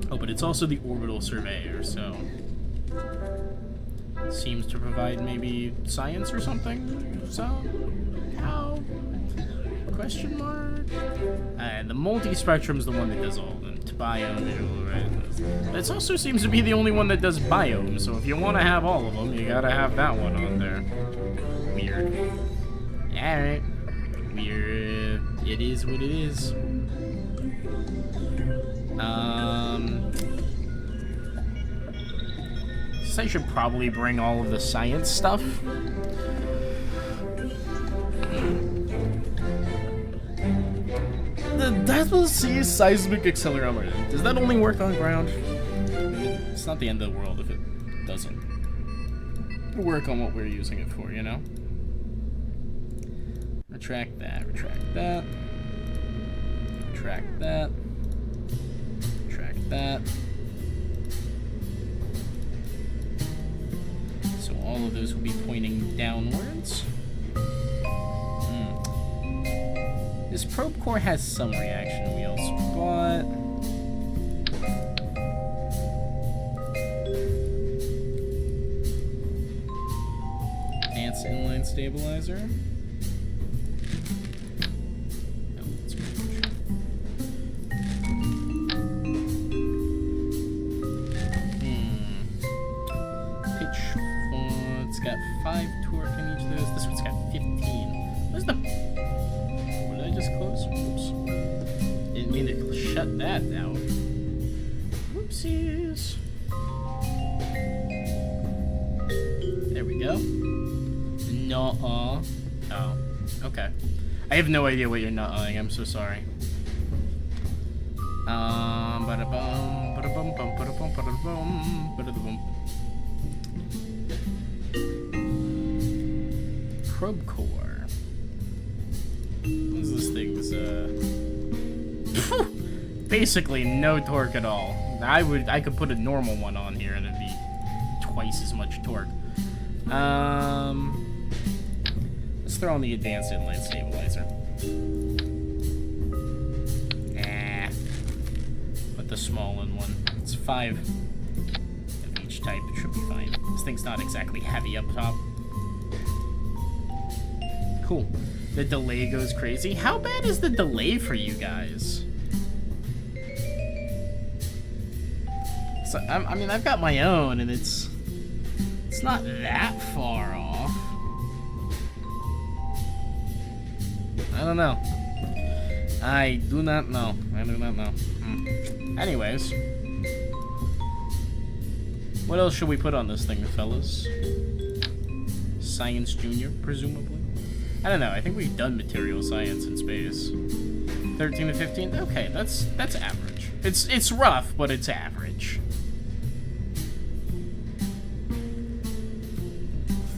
Oh, but it's also the orbital surveyor, so seems to provide maybe science or something. So how? Question mark. And the multi-spectrum is the one that does all of them. Biome, visual, right? It also seems to be the only one that does biome. So if you want to have all of them, you gotta have that one on there. Weird. Alright. Weird. It is what it is. Guess I should probably bring all of the science stuff. The Dazzle Sea seismic accelerometer. Does that only work on ground? It's not the end of the world if it doesn't work on what we're using it for, you know? Retract that, retract that. Retract that. Retract that. So all of those will be pointing downwards. This probe core has some reaction wheels, but advanced inline stabilizer. Oh, that's good. Pitch. It's got 5 torque in each of those. This one's got 15. Where's the? Just close. Oops. Didn't mean to shut that down. Whoopsies. There we go. Nuh-uh. Oh. Okay. I have no idea what you're nuh-uhing. I'm so sorry. Ba-da-bum, ba-da-bum, bum, ba-da-bum, ba-da-bum, ba-da-bum. Probe core. Basically no torque at all. I could put a normal one on here and it'd be twice as much torque. Let's throw on the advanced inline stabilizer. Put the small in one. It's 5 of each type. It should be fine. This thing's not exactly heavy up top. Cool. The delay goes crazy. How bad is the delay for you guys? So, I mean, I've got my own, and it's not that far off. I don't know. I do not know. I do not know. Anyways. What else should we put on this thing, fellas? Science Junior, presumably? I don't know. I think we've done material science in space. 13 to 15? Okay, that's average. It's rough, but it's average.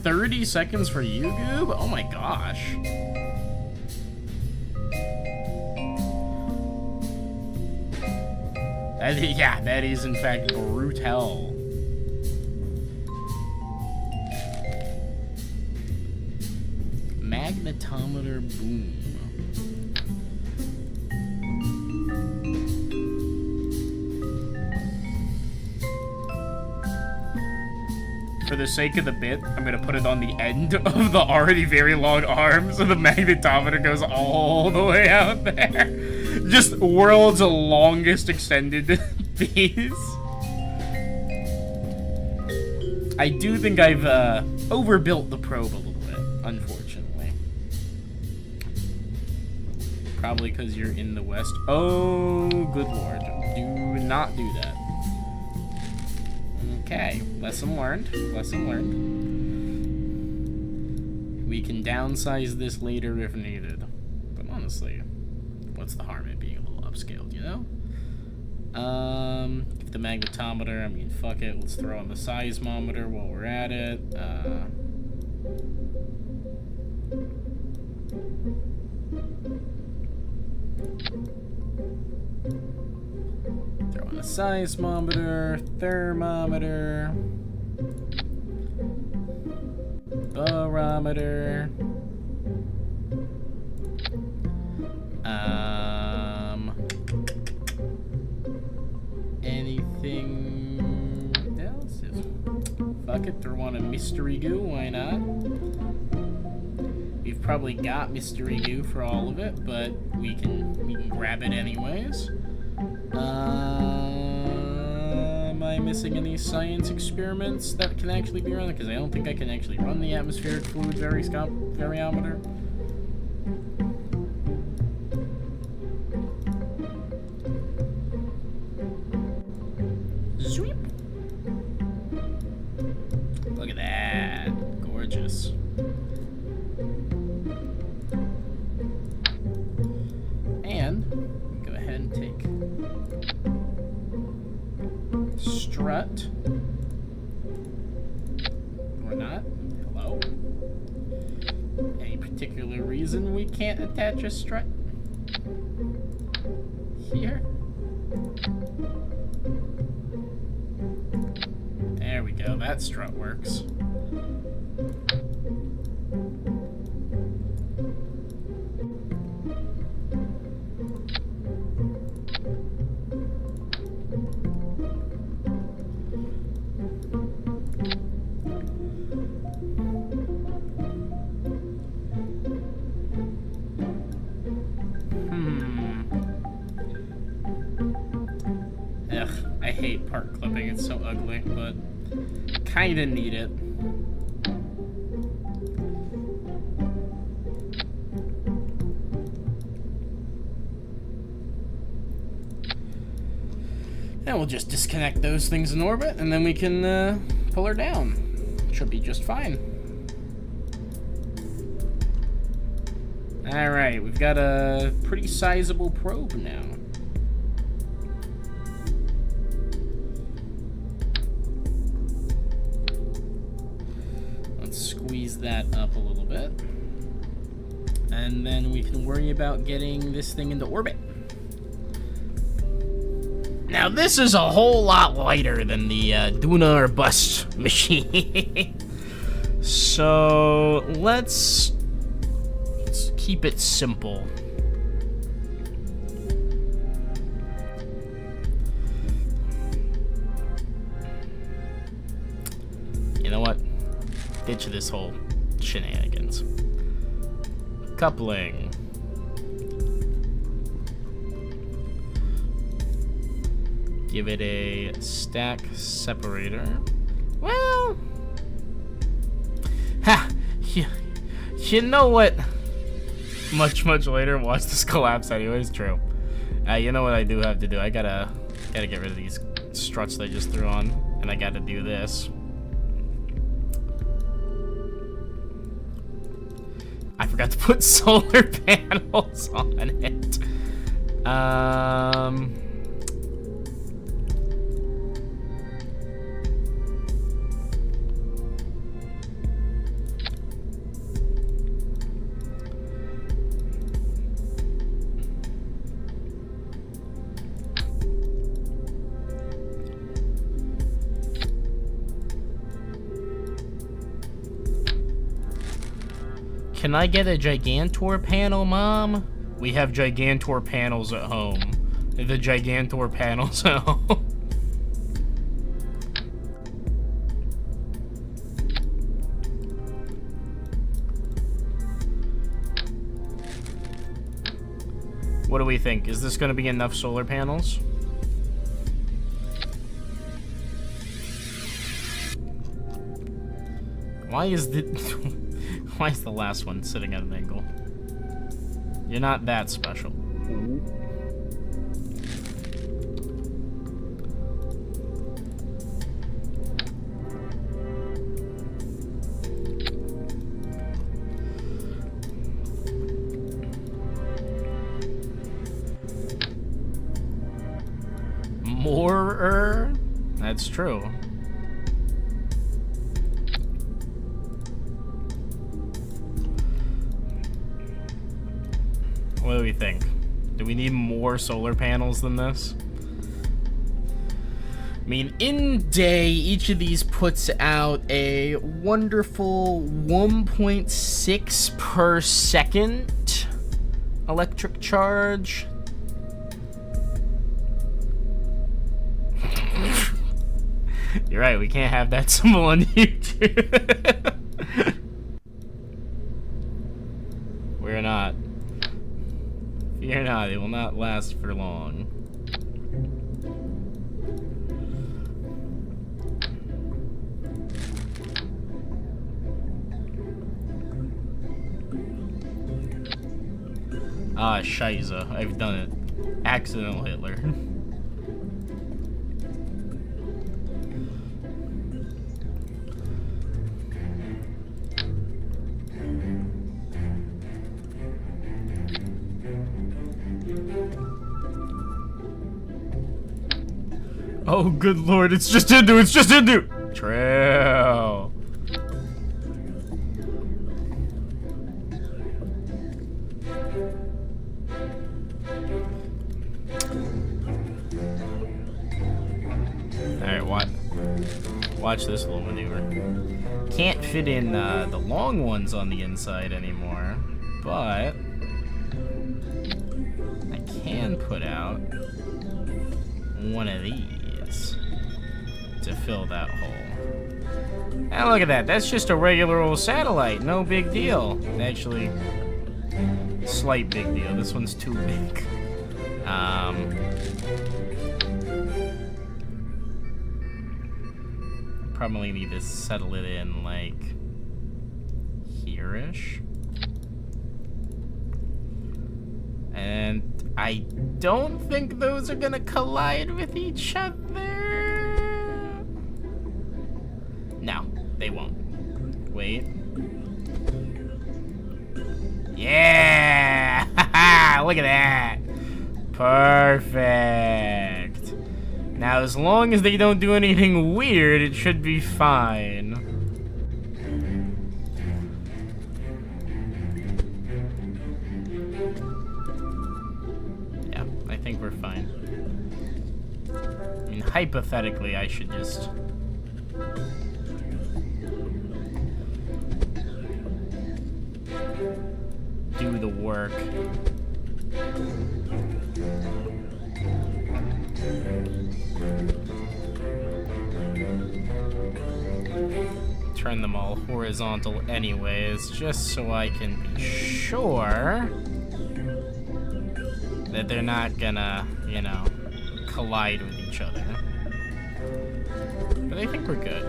30 seconds for you, Goob? Oh my gosh. Yeah, that is in fact brutal. Magnetometer boom. For the sake of the bit, I'm gonna put it on the end of the already very long arm so the magnetometer goes all the way out there. Just world's longest extended piece. I do think I've overbuilt the probe a little bit, unfortunately. Probably because you're in the west. Oh, good lord. Do not do that. Okay, lesson learned. Lesson learned. We can downsize this later if needed. But honestly, what's the harm in being a little upscaled, you know? If the magnetometer, I mean, fuck it. Let's throw on the seismometer while we're at it. Throw on a seismometer, thermometer. accelerometer. Anything else? Fuck it, throw on a mystery goo, why not? We've probably got mystery goo for all of it, but we can grab it anyways. Am I missing any science experiments that can actually be run? Because I don't think I can actually run the atmospheric fluid variometer. Sweep. Look at that. Gorgeous. And go ahead and take strut. Or not. Hello. Any particular reason we can't attach a strut here? There we go, that strut works. I hate part clipping, it's so ugly, but kinda need it. And we'll just disconnect those things in orbit, and then we can pull her down. Should be just fine. Alright, we've got a pretty sizable probe now. Squeeze that up a little bit, and then we can worry about getting this thing into orbit. Now this is a whole lot lighter than the Duna or bust machine. So let's keep it simple. You know what? Ditch this whole shenanigans. Coupling. Give it a stack separator. Well, ha! You know what? Much later, watch this collapse anyways. True. You know what I do have to do? I gotta get rid of these struts they just threw on, and I gotta do this. I forgot to put solar panels on it. Can I get a Gigantor panel, Mom? We have Gigantor panels at home. The Gigantor panels at home. What do we think? Is this going to be enough solar panels? Why is why is the last one sitting at an angle? You're not that special. More? That's true. What do we think? Do we need more solar panels than this? I mean, in day, each of these puts out a wonderful 1.6 per second electric charge. You're right, we can't have that symbol on YouTube. We're not. Fear not, it will not last for long. Ah, Shiza. I've done it. Accidental Hitler. Oh, good lord, it's just Hindu, it's just Hindu! Trail. Alright, watch this little maneuver. Can't fit in the long ones on the inside anymore, but I can put out one of these to fill that hole. And look at that, that's just a regular old satellite, no big deal. Actually, slight big deal, this one's too big. Probably need to settle it in like here-ish. And I don't think those are gonna collide with each other. No, they won't. Wait. Yeah! Look at that! Perfect. Now, as long as they don't do anything weird, it should be fine. Yeah, I think we're fine. I mean, hypothetically, I should just... do the work. Turn them all horizontal anyways, just so I can be sure that they're not gonna, you know, collide with each other. But I think we're good.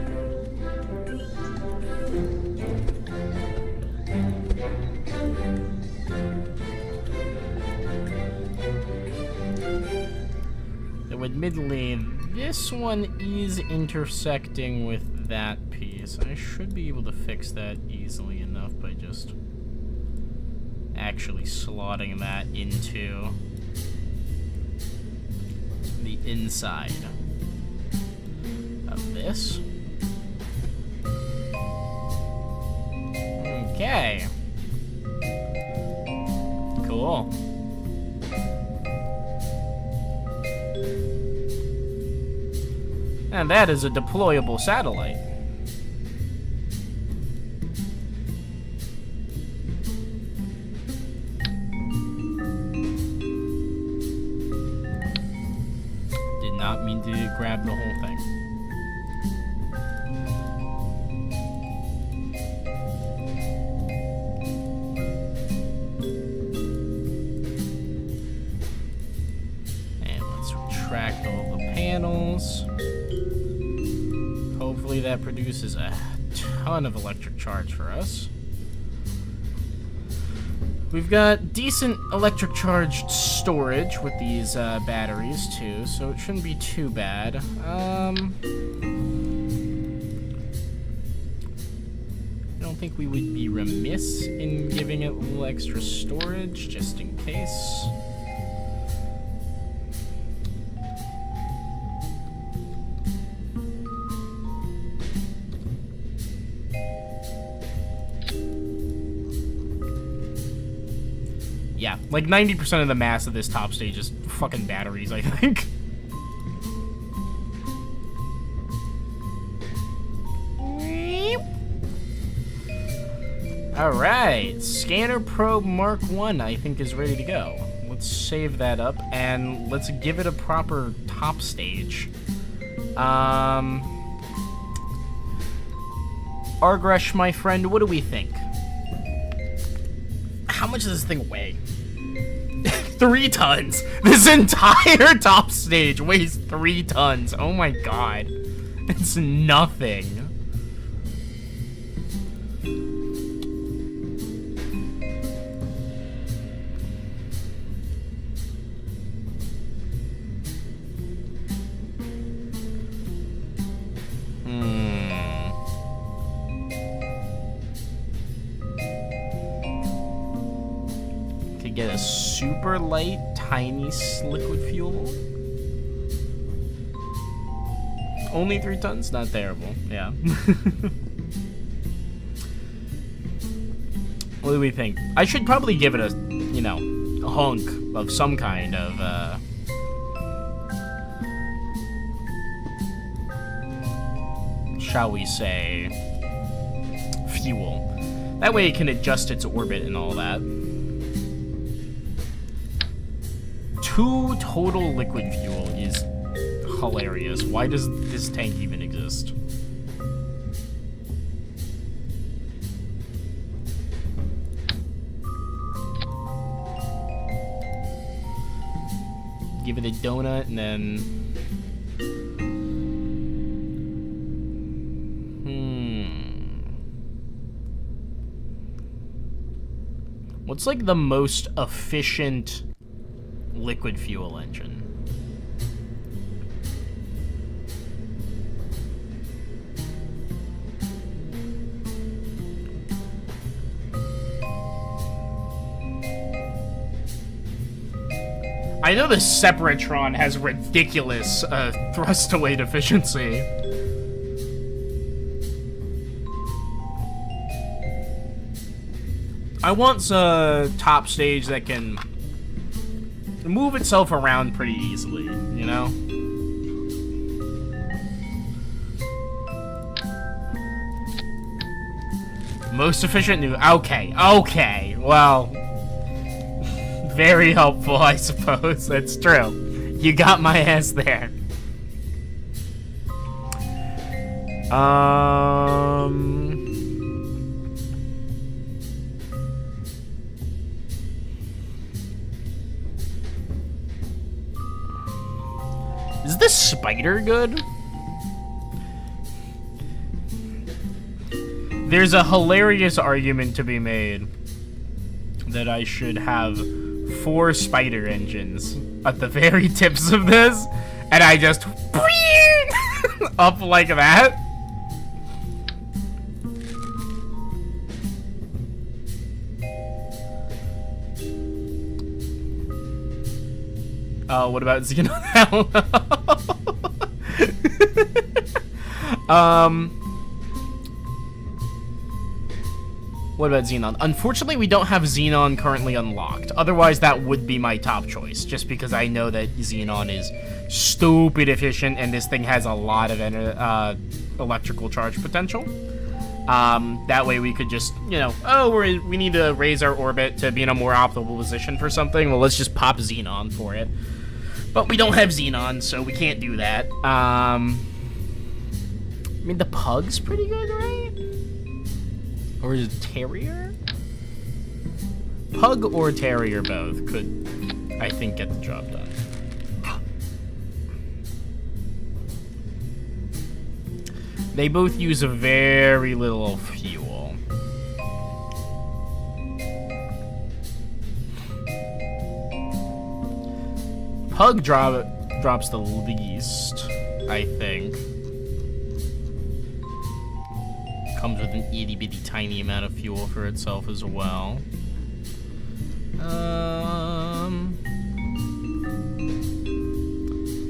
Though admittedly, this one is intersecting with that piece. I should be able to fix that easily enough by just actually slotting that into the inside of this. Okay. Cool. And that is a deployable satellite. Did not mean to grab the whole thing. And let's retract all the panels. Hopefully that produces a ton of electric charge for us. We've got decent electric charged storage with these batteries too, so it shouldn't be too bad. I don't think we would be remiss in giving it a little extra storage, just in case. Yeah, like 90% of the mass of this top stage is fucking batteries, I think. Alright, Scanner Probe Mark 1 I think is ready to go. Let's save that up and let's give it a proper top stage. Argresh, my friend, what do we think? How much does this thing weigh? 3 tons! This entire top stage weighs 3 tons. Oh my god. It's nothing. Get a super light, tiny liquid fuel. Only 3 tons? Not terrible. Yeah. What do we think? I should probably give it a, you know, a hunk of some kind of, shall we say, fuel. That way it can adjust its orbit and all that. 2 total liquid fuel is hilarious. Why does this tank even exist? Give it a donut and then... What's like the most efficient liquid fuel engine? I know the Separatron has ridiculous thrust to weight efficiency. I want a top stage that can move itself around pretty easily, you know? Most efficient new... Okay, well... Very helpful, I suppose. That's true. You got my ass there. Is this spider good? There's a hilarious argument to be made that I should have 4 spider engines at the very tips of this, and I just up like that. What about Xenon? What about Xenon? Unfortunately, we don't have Xenon currently unlocked. Otherwise, that would be my top choice, just because I know that Xenon is stupid efficient, and this thing has a lot of electrical charge potential. That way we could just, you know, oh, we need to raise our orbit to be in a more optimal position for something. Well, let's just pop Xenon for it. But we don't have Xenon, so we can't do that. I mean, the Pug's pretty good, right? Or is it Terrier? Pug or Terrier both could, I think, get the job done. They both use a very little fuel. Pug drops the least, I think. Comes with an itty bitty tiny amount of fuel for itself as well.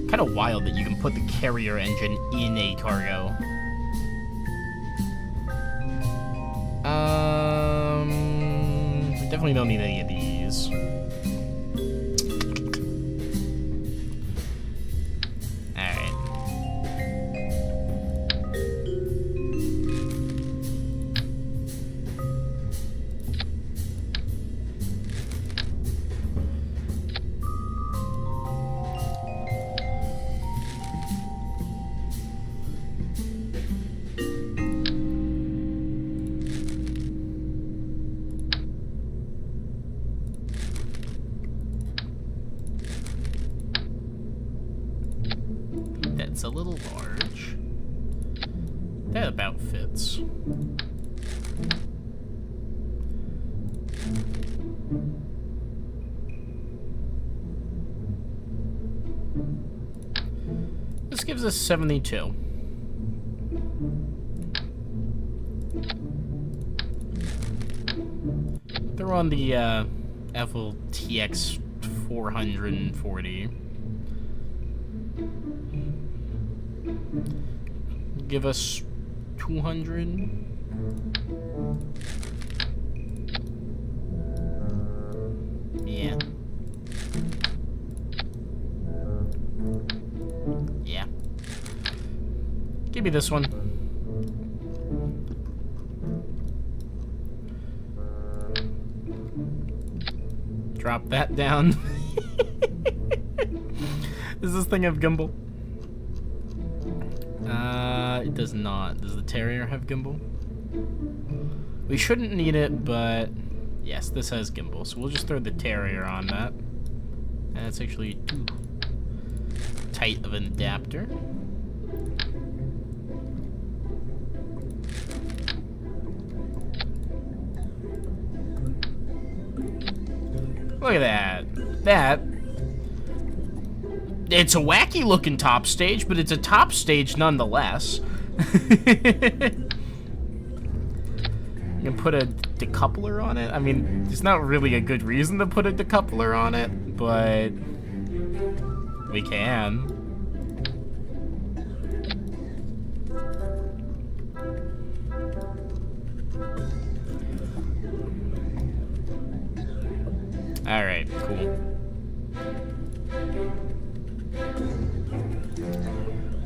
Kind of wild that you can put the carrier engine in a cargo. We definitely don't need any of these. That about fits. This gives us 72. They're on the FLTX 440. Give us 200. Yeah. Yeah. Give me this one. Drop that down. Does this thing have gimbal? It does not. Does the Terrier have gimbal? We shouldn't need it, but yes, this has gimbal, so we'll just throw the Terrier on that. And that's actually too tight of an adapter. Look at that. It's a wacky looking top stage, but it's a top stage nonetheless. You can put a decoupler on it. I mean, there's not really a good reason to put a decoupler on it, but we can. Alright, cool.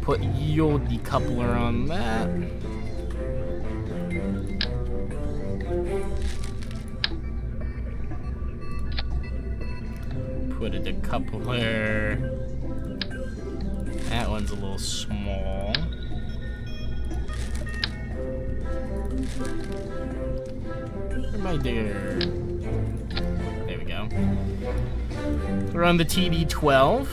Put your decoupler on that. Put a decoupler. That one's a little small. Where am I there? There we go. We're on the TD12.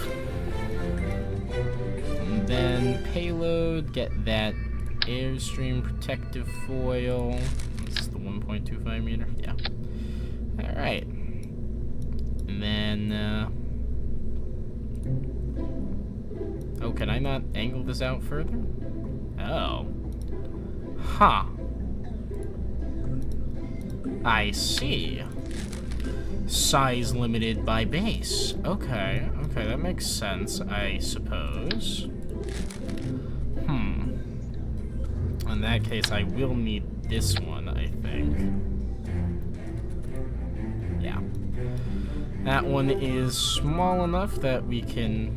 And then payload, get that Airstream protective foil. This is the 1.25 meter. Yeah. Alright. And then, oh, can I not angle this out further? Oh. Huh. I see. Size limited by base. Okay, okay, that makes sense, I suppose. In that case, I will need this one, I think. Yeah. That one is small enough that we can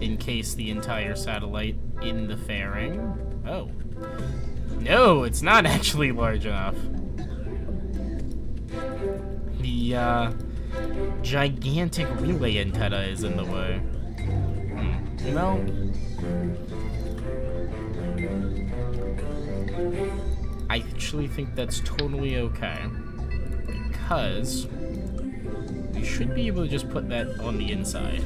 encase the entire satellite in the fairing. Oh. No, it's not actually large enough. The gigantic relay antenna is in the way. You know, I actually think that's totally okay, because we should be able to just put that on the inside.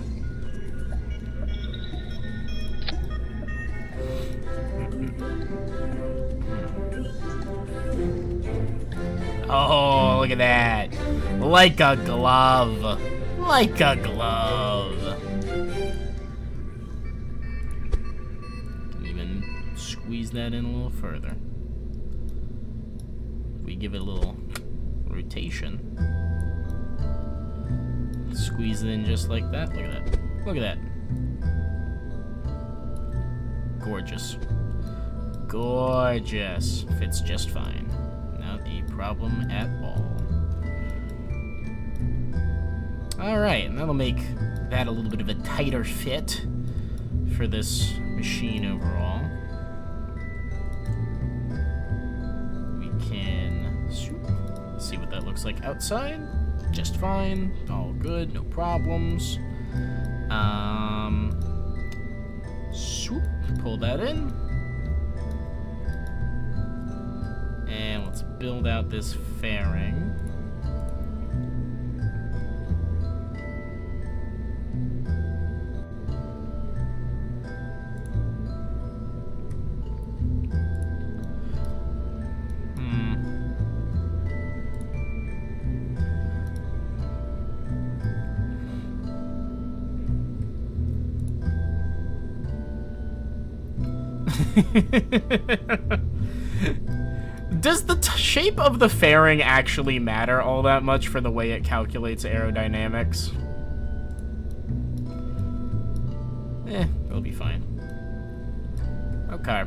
Oh, look at that. Like a glove. Like a glove. Can even squeeze that in a little further. We give it a little rotation. Squeeze it in just like that. Look at that. Look at that. Gorgeous. Gorgeous. Fits just fine. Not a problem at all. Alright, and that'll make that a little bit of a tighter fit for this machine overall. We can see what that looks like outside. Just fine. All good, no problems. Swoop, pull that in. And let's build out this fairing. Does the shape of the fairing actually matter all that much for the way it calculates aerodynamics? It'll be fine. Okay.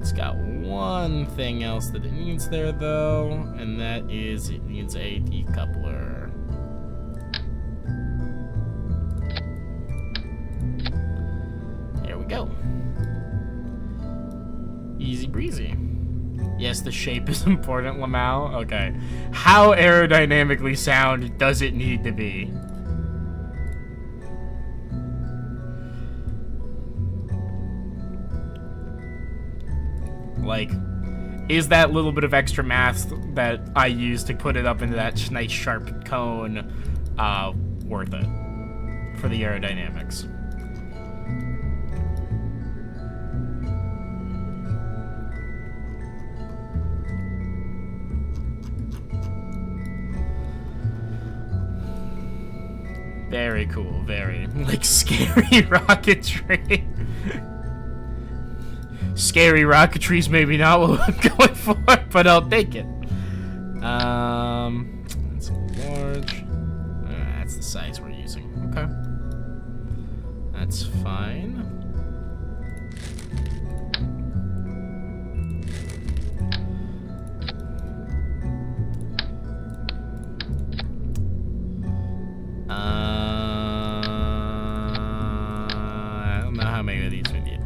It's got one thing else that it needs there, though, and that is it needs a decoupler. There we go. Easy breezy. Yes, the shape is important, Lamau. Okay. How aerodynamically sound does it need to be? Like, is that little bit of extra math that I used to put it up into that nice sharp cone worth it for the aerodynamics? Very cool, very, like, scary rocketry. Scary rocketry's maybe not what I'm going for, but I'll take it. That's large. That's the size we're using. Okay. That's fine. I don't know how many of these we need.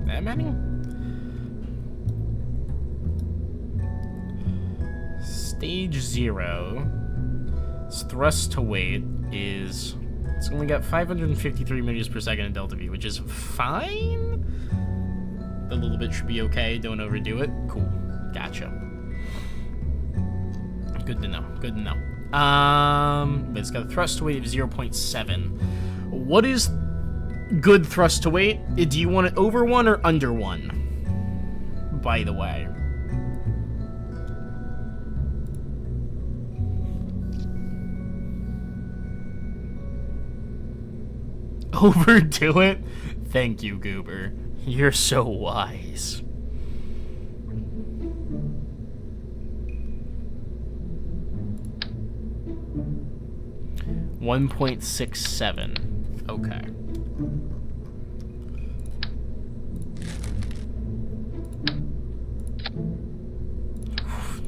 That many? Stage 0. Its thrust to weight is... It's only got 553 meters per second in delta V, which is fine. A little bit should be okay. Don't overdo it. Cool. Gotcha. Good to know. Good to know. But it's got a thrust to weight of 0.7. What is good thrust to weight? Do you want it over 1 or under 1? By the way. Overdo it? Thank you, Goober. You're so wise. $1.67. Okay.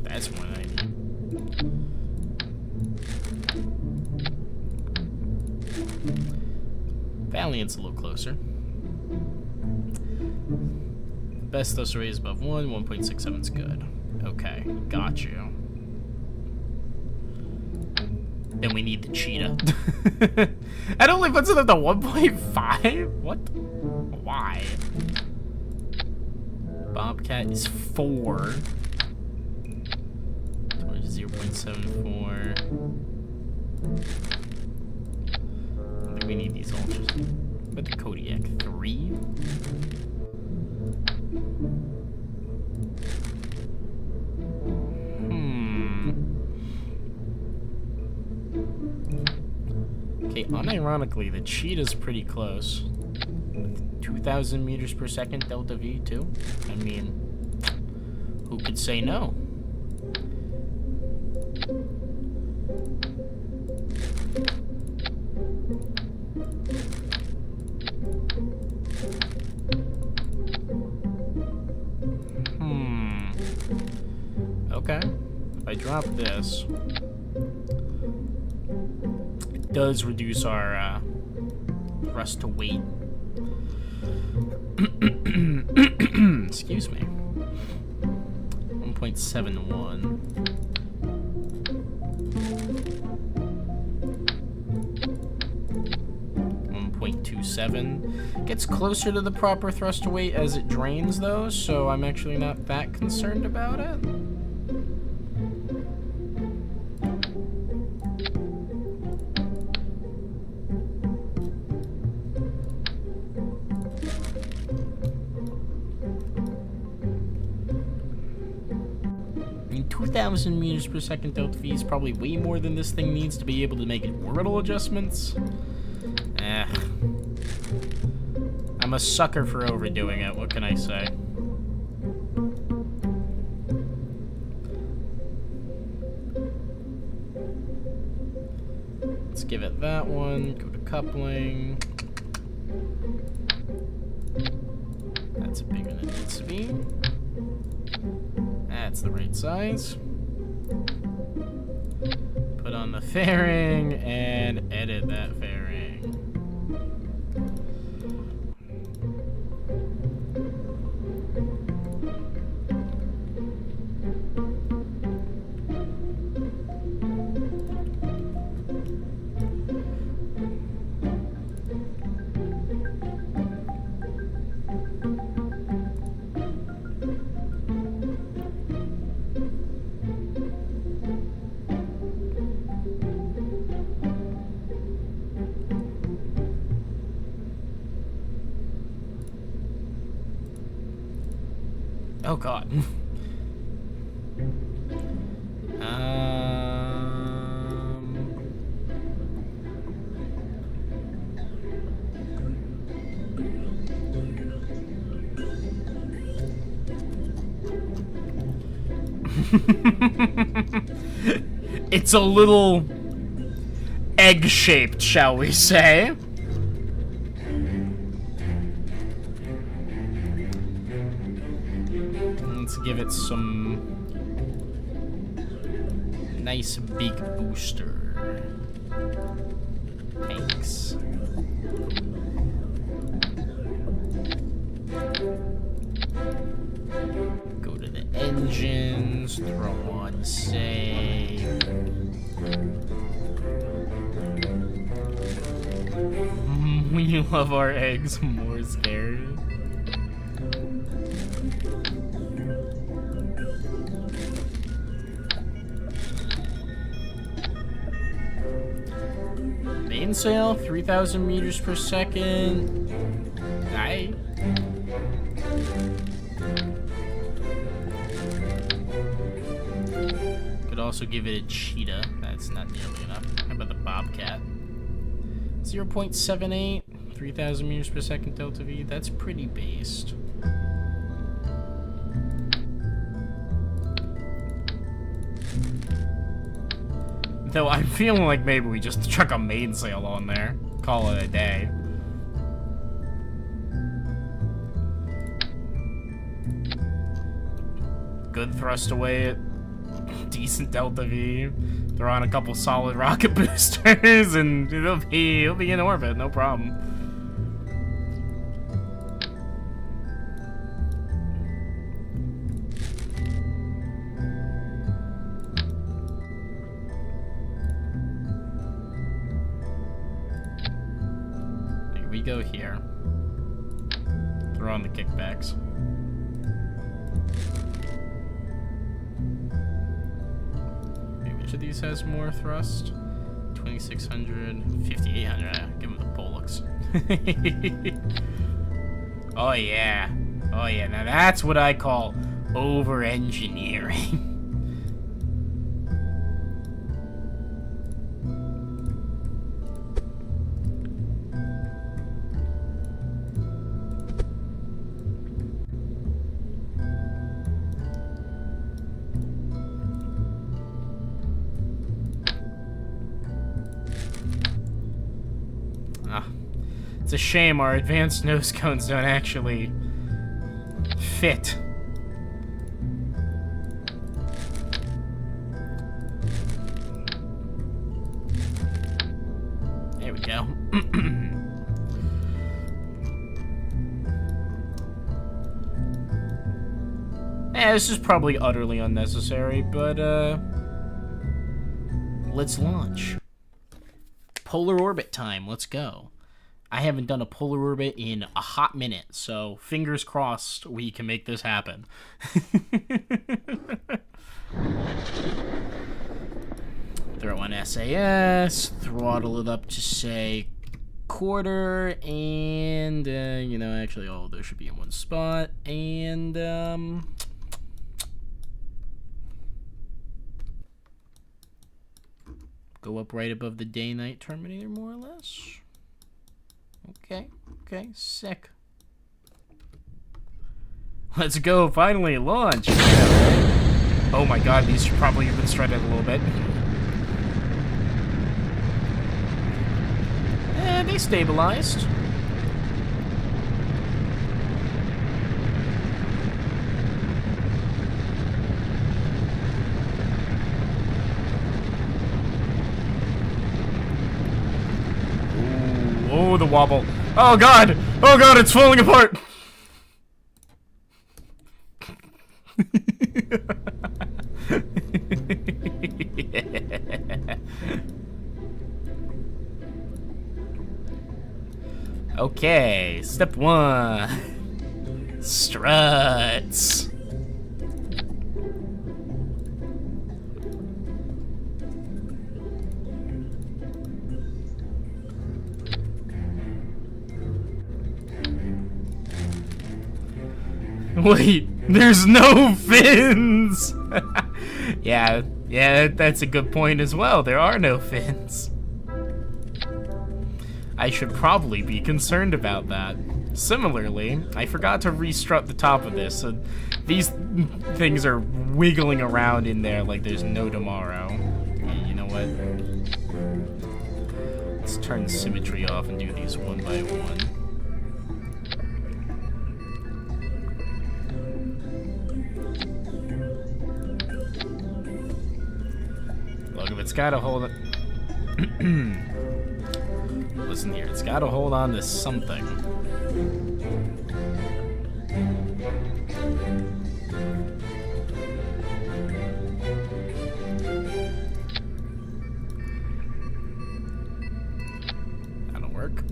That's more than I need. Valiant's a little closer. Best thrust rate is above 1. 1.67 is good. Okay, got you. Then we need the cheetah. It only puts it up to 1.5? What? Why? Bobcat is 4. Towards 0.74. I think we need these ultras. But the Kodiak 3? Okay, unironically, the cheetah's pretty close. 2,000 meters per second delta V, too. I mean, who could say no? Okay. If I drop this... does reduce our thrust to weight. Excuse me. 1.71. 1.27. Gets closer to the proper thrust to weight as it drains, though, so I'm actually not that concerned about it. 2,000 meters per second delta V is probably way more than this thing needs to be able to make orbital adjustments. I'm a sucker for overdoing it, what can I say? Let's give it that one, go to coupling. That's bigger than it needs to be. That's the right size. Put on the fairing and edit that fairing. Oh god. It's a little egg-shaped, shall we say. Let's give it some nice big booster. Thanks. Go to the engines, throw on save. We love our eggs more scary. Mainsail, 3,000 meters per second. Aye. Could also give it a cheetah. That's not nearly enough. How about the bobcat? 0.78, 3,000 meters per second delta V. That's pretty based. Though I'm feeling like maybe we just chuck a mainsail on there. Call it a day. Good thrust away at decent delta V. Throw on a couple solid rocket boosters and it'll be in orbit, no problem. We go here. Throw on the kickbacks. Wait, which of these has more thrust? 2,600, 5,800. Give him the Pollux. Oh yeah. Oh yeah. Now that's what I call over-engineering. It's a shame our advanced nose cones don't actually fit. There we go. This is probably utterly unnecessary, but let's launch. Polar orbit time, let's go. I haven't done a polar orbit in a hot minute, so fingers crossed we can make this happen. Throw on SAS, throttle it up to, say, quarter, and, you know, actually all of those should be in one spot, and, Go up right above the day-night terminator, more or less. Okay, sick. Let's go, finally, launch! Oh my god, these should probably have been shredded a little bit. They stabilized. Oh, the wobble. Oh god! Oh god, it's falling apart! Okay, step 1. Struts. Wait, there's no fins! yeah, that's a good point as well. There are no fins. I should probably be concerned about that. Similarly, I forgot to restrut the top of this, so these things are wiggling around in there like there's no tomorrow. Yeah, you know what? Let's turn symmetry off and do these one by one. Look, if it's gotta hold it. Listen here, it's gotta hold on to something. That'll work.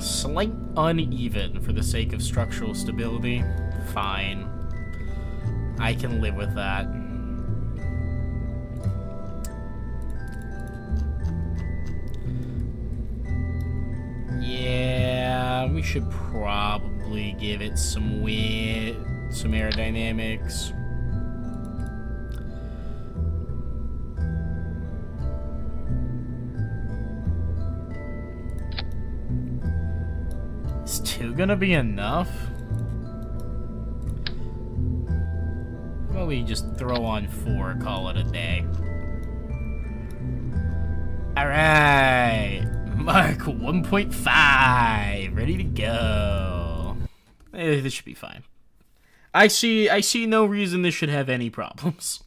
Slight uneven for the sake of structural stability. Fine. I can live with that. Yeah, we should probably give it some wind, some aerodynamics. Is 2 gonna be enough? How about we just throw on 4, call it a day? Alright, Mark 1.5, ready to go. This should be fine. I see no reason this should have any problems.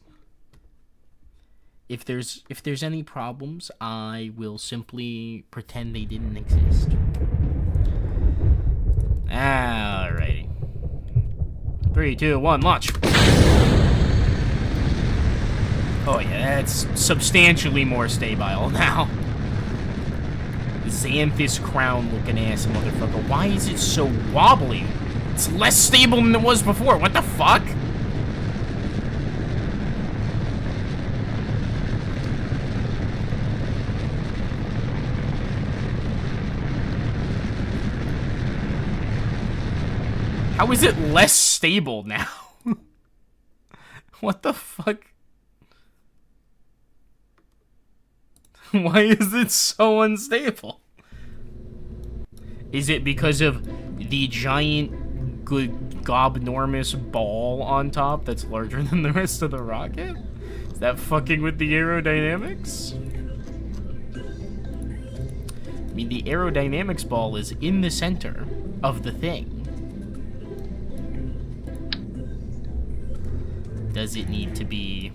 If there's any problems, I will simply pretend they didn't exist. Alrighty. 3, 2, 1, launch. Oh yeah, that's substantially more stable now. Xanthus crown looking ass motherfucker. Why is it so wobbly? It's less stable than it was before. What the fuck? How is it less stable now? What the fuck? Why is it so unstable? Is it because of the giant, gobnormous ball on top that's larger than the rest of the rocket? Is that fucking with the aerodynamics? I mean, the aerodynamics ball is in the center of the thing. Does it need to be...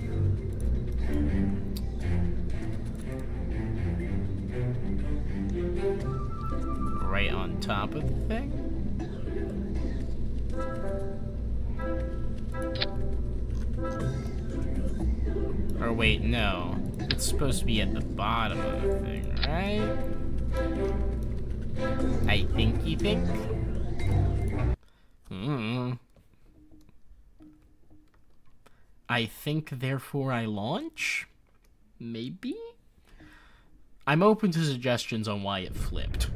right on top of the thing? Or wait, no. It's supposed to be at the bottom of the thing, right? I think you think? I think, therefore, I launch? Maybe? I'm open to suggestions on why it flipped.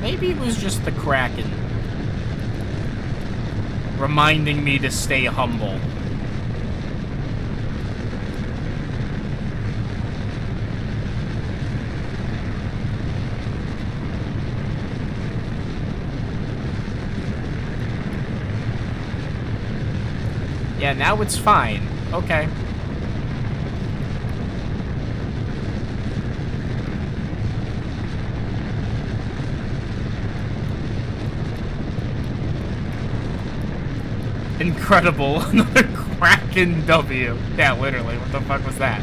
Maybe it was just the Kraken reminding me to stay humble. Yeah, now it's fine. Okay. Incredible. Another Kraken W. Yeah, literally. What the fuck was that?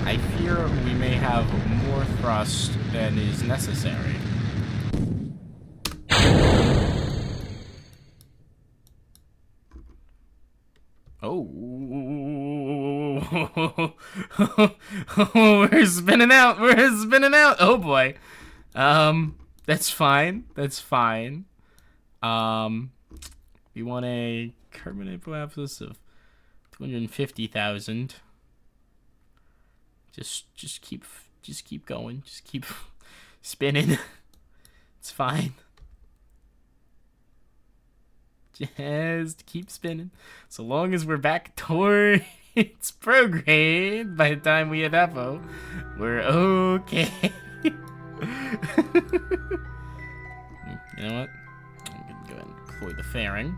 I fear we may have more thrust than is necessary. Oh. We're spinning out. We're spinning out. Oh boy. That's fine. That's fine. We want a carbon apoapsis of 250,000. Just keep going. Just keep spinning. It's fine. Just keep spinning. So long as we're back towards prograde by the time we hit Epo, we're okay. You know what? I'm gonna go ahead and deploy the fairing.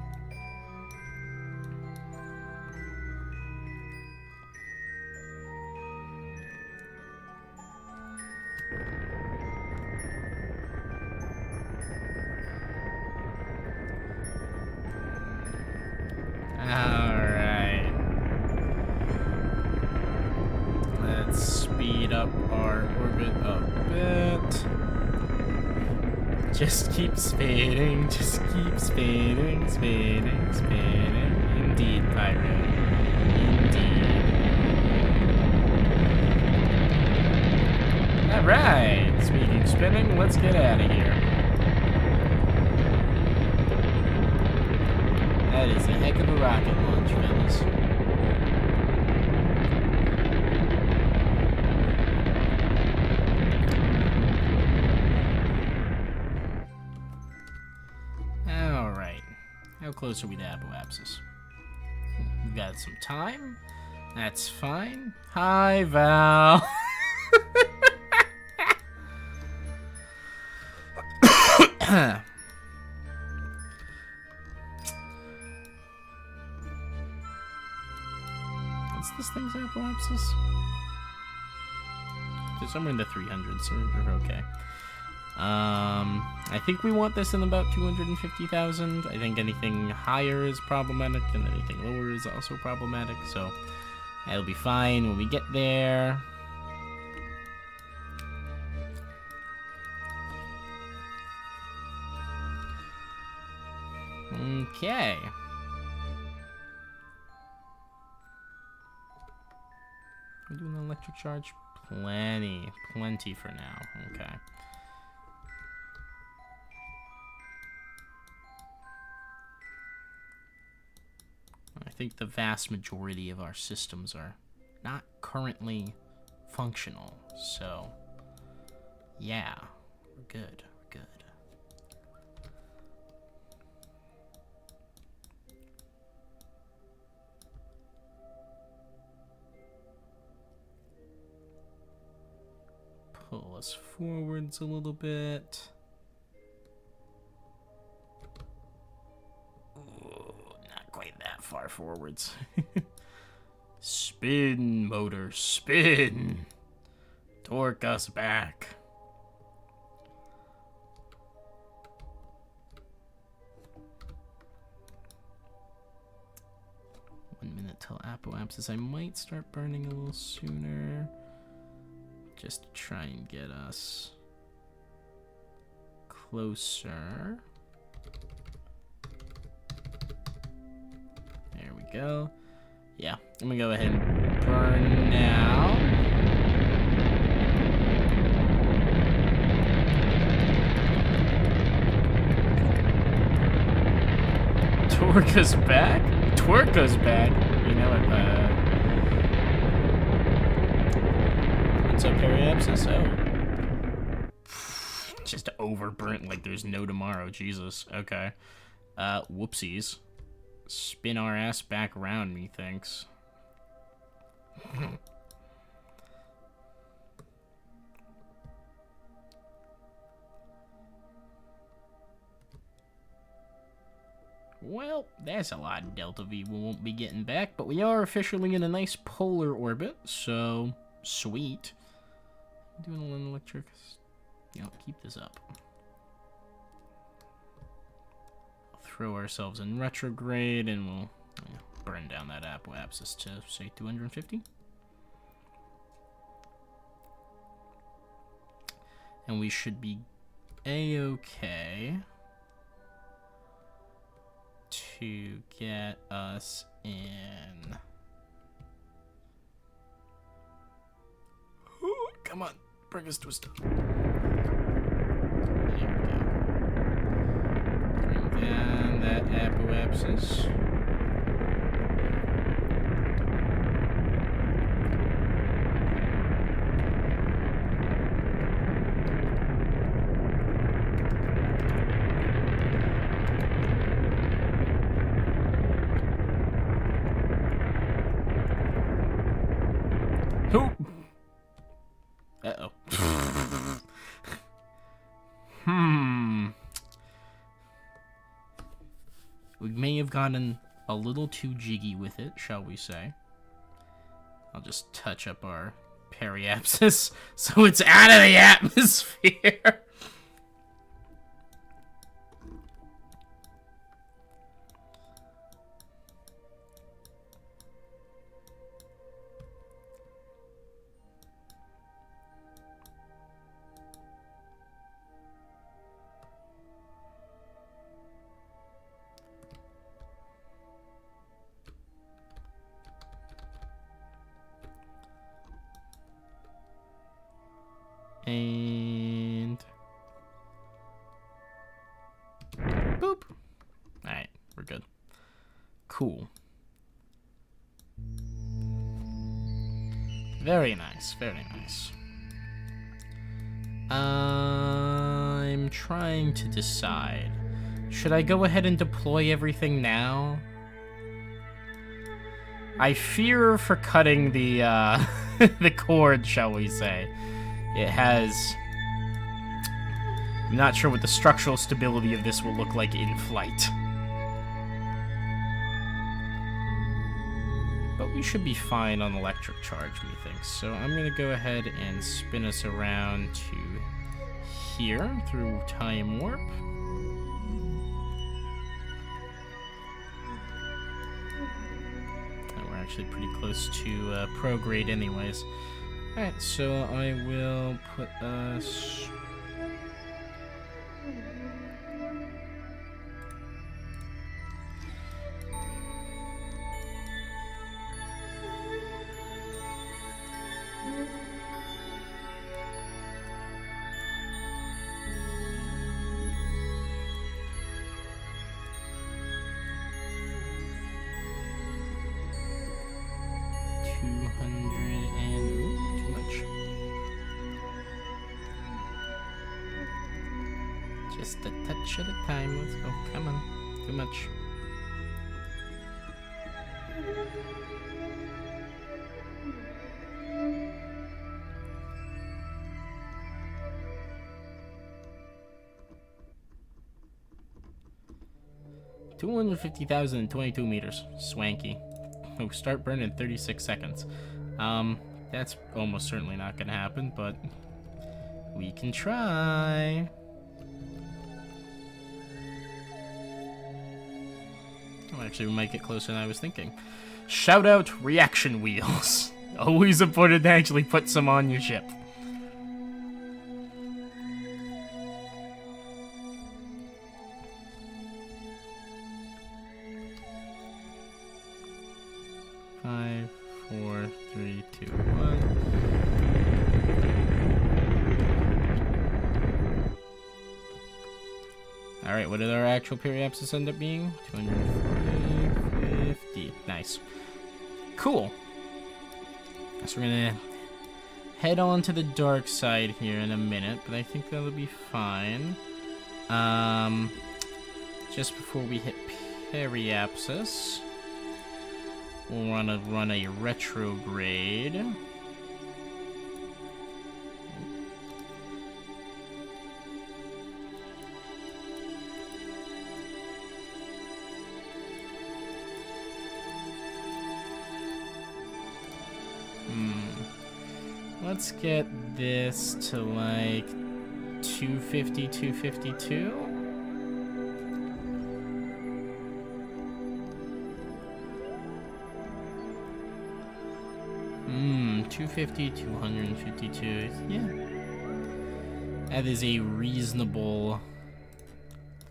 Alright. Let's speed up our orbit a bit. Just keep spinning, just keep spinning, spinning, spinning. Indeed, Pyro. Indeed. Alright. Speaking of spinning, let's get out of here. That is a heck of a rocket launch, fellas. Alright. How close are we to apoapsis? We've got some time. That's fine. Hi, Val. This thing's apoapsis? So somewhere in the 300s, so we're okay. I think we want this in about 250,000. I think anything higher is problematic, and anything lower is also problematic, so that'll be fine when we get there. Okay. We're doing an electric charge? Plenty for now. Okay. I think the vast majority of our systems are not currently functional, so yeah, we're good. We're good. Pull us forwards a little bit. Ooh, not quite that far forwards. Spin, motor, spin. Torque us back. tell Apoapsis I might start burning a little sooner. Just to try and get us closer. There we go. Yeah, I'm gonna go ahead and burn now. Twerka's back? Twerka's back? You know what, what's up, Periapsis? Oh. Just overburnt like there's no tomorrow, Jesus. Okay. Whoopsies. Spin our ass back around, methinks. Well, that's a lot of Delta V we won't be getting back, but we are officially in a nice polar orbit, so sweet. Doing a little electric. You know, keep this up. Throw ourselves in retrograde, and we'll burn down that Apoapsis to, say, 250. And we should be A-okay to get us in. Ooh, come on, bring us to a stop. There we go. Bring down that Apoapsis. Uh-oh. We may have gotten a little too jiggy with it, shall we say. I'll just touch up our periapsis so it's out of the atmosphere. And boop. Alright, we're good. Cool. Very nice, very nice. I'm trying to decide. Should I go ahead and deploy everything now? I fear for cutting the the cord, shall we say. It has... I'm not sure what the structural stability of this will look like in flight. But we should be fine on electric charge, methinks. So I'm going to go ahead and spin us around to here through time warp. And we're actually pretty close to prograde anyways. Alright, so I will put us... Just a touch at a time. Let's go. Come on. Too much. $250,022 meters. Swanky. Oh, start burn in 36 seconds. That's almost certainly not gonna happen, but we can try. Oh, Actually, we might get closer than I was thinking. Shout out reaction wheels. Always important to actually put some on your ship. Five, 4, 3, 2, 1. Alright, what did our actual periapsis end up being? 240, 50. Nice. Cool. So we're gonna head on to the dark side here in a minute, but I think that'll be fine. Just before we hit periapsis, we'll wanna run a retrograde. Let's get this to like 250, 252. 250, 252. Yeah. That is a reasonable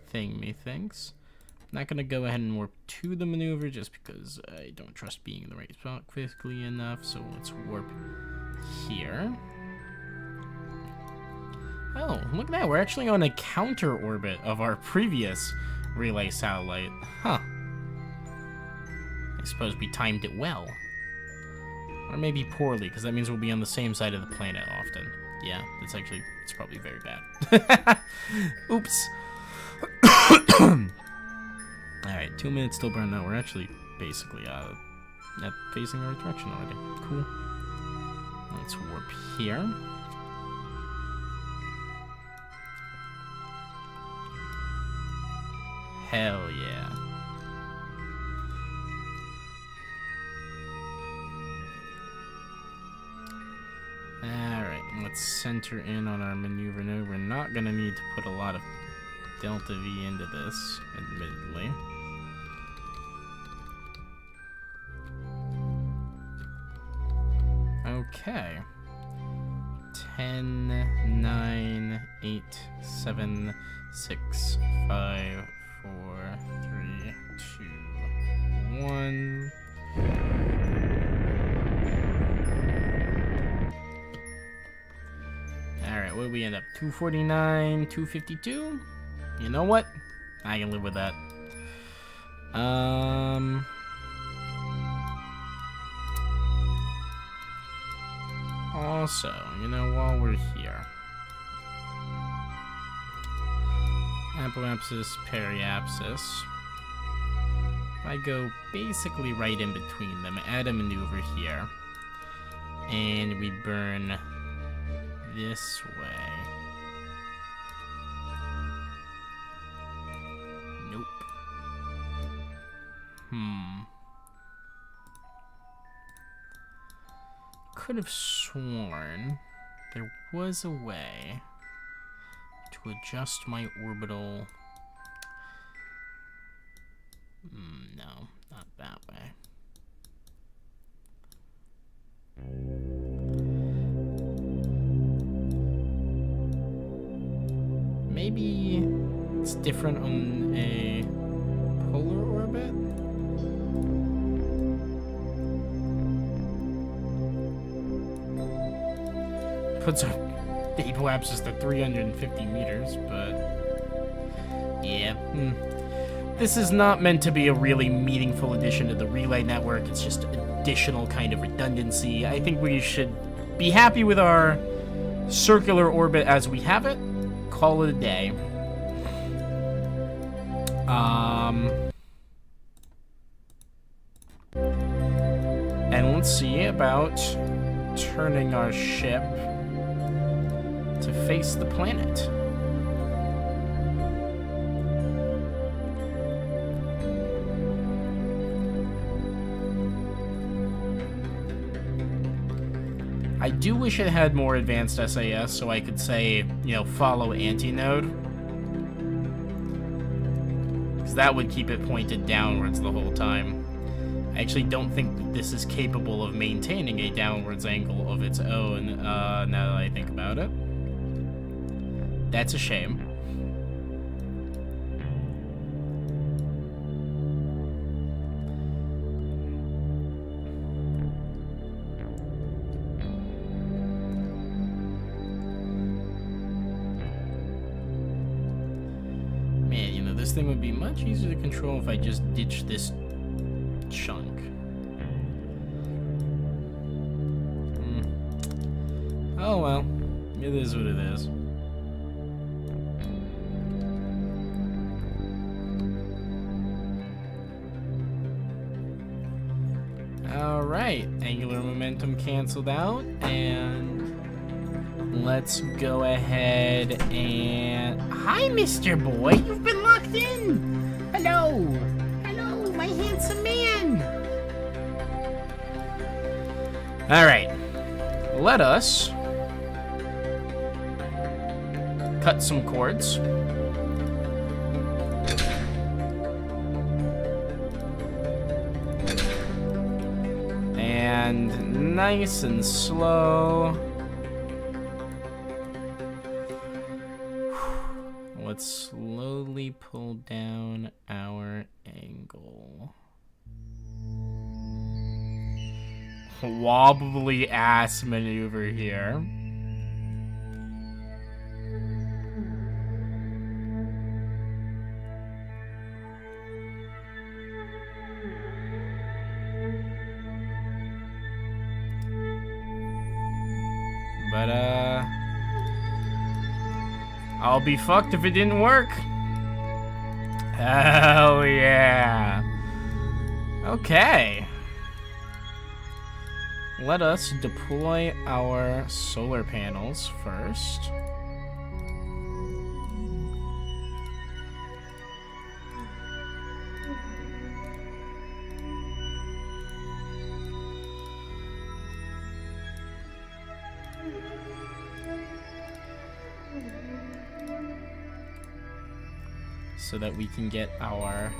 thing, methinks. I'm not gonna go ahead and warp to the maneuver just because I don't trust being in the right spot quickly enough, so let's warp here. Oh, look at that. We're actually on a counter orbit of our previous relay satellite. Huh. I suppose we timed it well. Or maybe poorly, because that means we'll be on the same side of the planet often. Yeah, it's probably very bad. Oops. Alright, 2 minutes still burn out. We're actually basically facing our direction already. Cool. Let's warp here. Hell yeah. Alright, let's center in on our maneuver node. We're not gonna need to put a lot of delta V into this, admittedly. Okay. 10, 9, 8, 7, 6, 5, 4, 3, 2, 1. Alright, what did we end up? 249, 252? You know what? I can live with that. Also, you know, while we're here, apoapsis, periapsis, if I go basically right in between them, add a maneuver here, and we burn this way. Nope. Could have sworn there was a way to adjust my orbital. No, not that way. Maybe it's different on a polar orbit? Puts our apoapsis to 350 meters, but yeah. This is not meant to be a really meaningful addition to the relay network. It's just additional kind of redundancy. I think we should be happy with our circular orbit as we have it. Call it a day. And let's see about turning our ship to face the planet. I do wish it had more advanced SAS so I could say, you know, follow antinode. Because because that would keep it pointed downwards the whole time. I actually don't think that this is capable of maintaining a downwards angle of its own, now that I think about it. That's a shame. Man, you know, this thing would be much easier to control if I just ditched this chunk. Oh well, it is what it is. Alright, angular momentum canceled out, and let's go ahead and... Hi, Mr. Boy, you've been locked in! Hello! Hello, my handsome man! Alright, let us cut some cords. And nice and slow. Let's slowly pull down our angle. Wobbly ass maneuver here. But, I'll be fucked if it didn't work. Hell yeah. Okay. Let us deploy our solar panels first. So that we can get our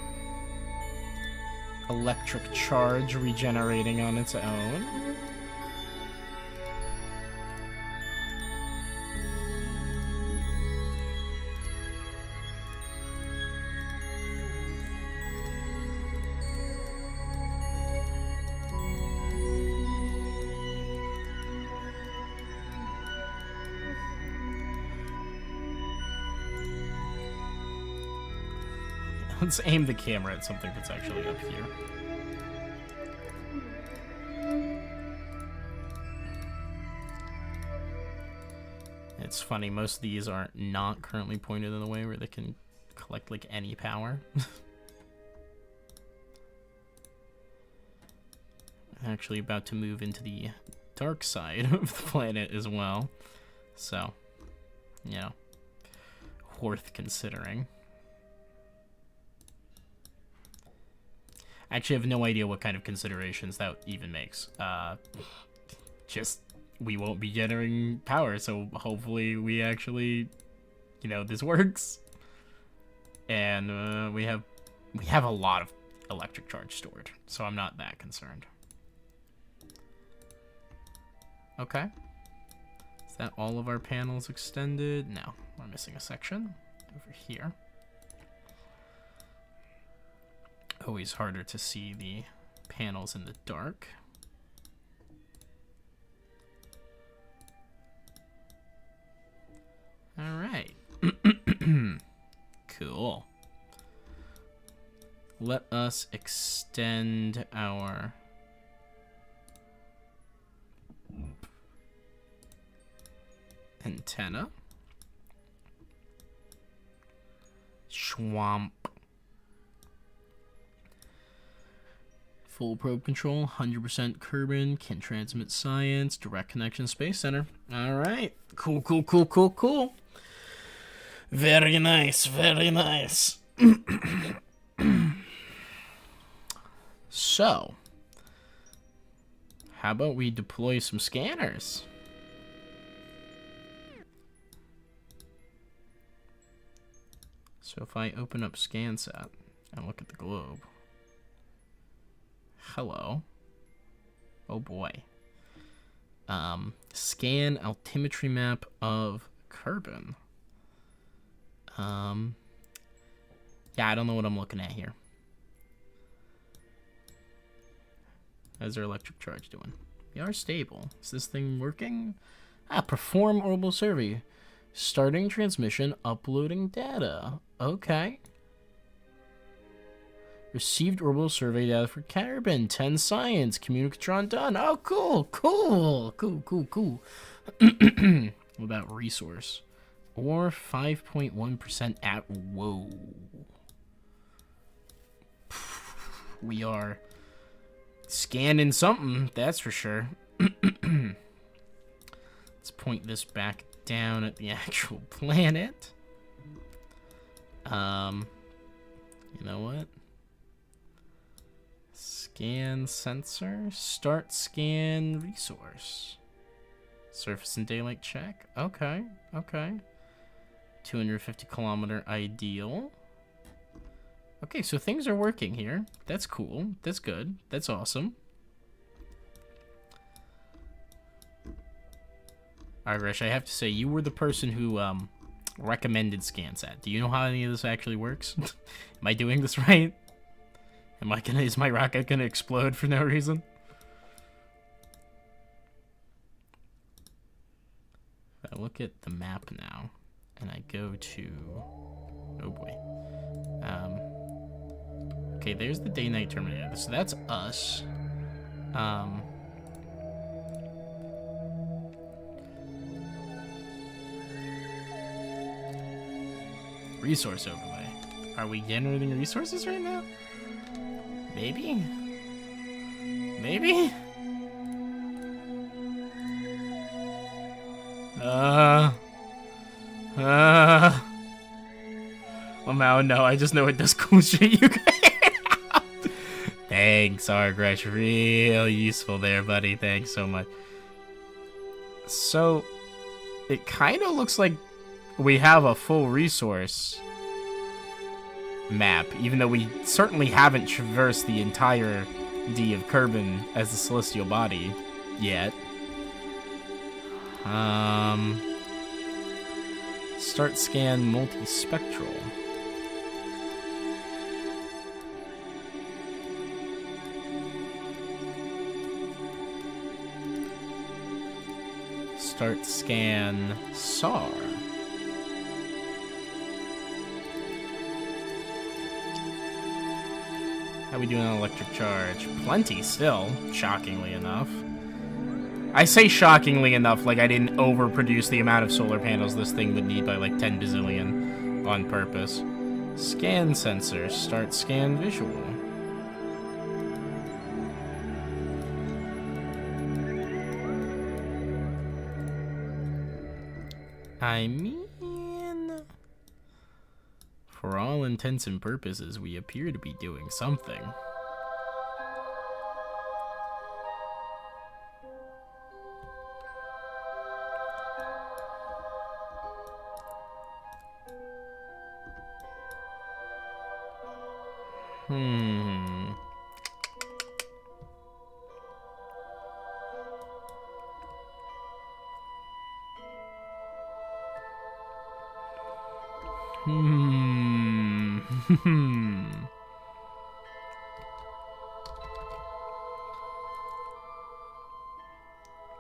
electric charge regenerating on its own. Let's aim the camera at something that's actually up here. It's funny, most of these are not currently pointed in a way where they can collect, like, any power. Actually about to move into the dark side of the planet as well. So, you know, worth considering. Actually, I have no idea what kind of considerations that even makes. Just, we won't be generating power, so hopefully we actually, you know, this works. And we have a lot of electric charge stored, so I'm not that concerned. Okay. Is that all of our panels extended? No, we're missing a section over here. Always harder to see the panels in the dark. All right. Cool. Let us extend our antenna. Swamp. Full probe control, 100% Kerbin, can transmit science, direct connection space center. Alright. Cool, cool, cool, cool, cool. Very nice, very nice. So, how about we deploy some scanners? So if I open up ScanSat, And look at the globe. Hello. Oh boy. Scan altimetry map of Kerbin. Yeah, I don't know what I'm looking at here. How's our electric charge doing? We are stable. Is this thing working? Perform orbital survey. Starting transmission, uploading data. Okay. Received orbital survey data for Kerbin. 10 science. Communicatron done. Oh, cool. Cool. What about resource? Or 5.1% at... Whoa. We are scanning something, that's for sure. Let's point this back down at the actual planet. You know what? Scan sensor. Start scan resource. Surface and daylight check. Okay. 250 kilometer ideal. Okay, so things are working here. That's cool. That's good. That's awesome. Alright, Resh, I have to say, you were the person who recommended ScanSat. Do you know how any of this actually works? Am I doing this right? Is my rocket gonna explode for no reason? If I look at the map now, and I go to... Oh boy. Okay, there's the day-night terminator. So that's us. Resource overlay. Are we generating resources right now? Maybe? Well, no, I just know it does cool shit, you guys. Thanks, Argresh. Real useful there, buddy. Thanks so much. So, it kind of looks like we have a full resource map, even though we certainly haven't traversed the entire D of Kerbin as the celestial body yet. Start scan multispectral. Start scan SAR. How we doing on electric charge? Plenty still, shockingly enough. I say shockingly enough like I didn't overproduce the amount of solar panels this thing would need by like 10 bazillion on purpose. Scan sensor, start scan visual. I mean, for all intents and purposes, we appear to be doing something.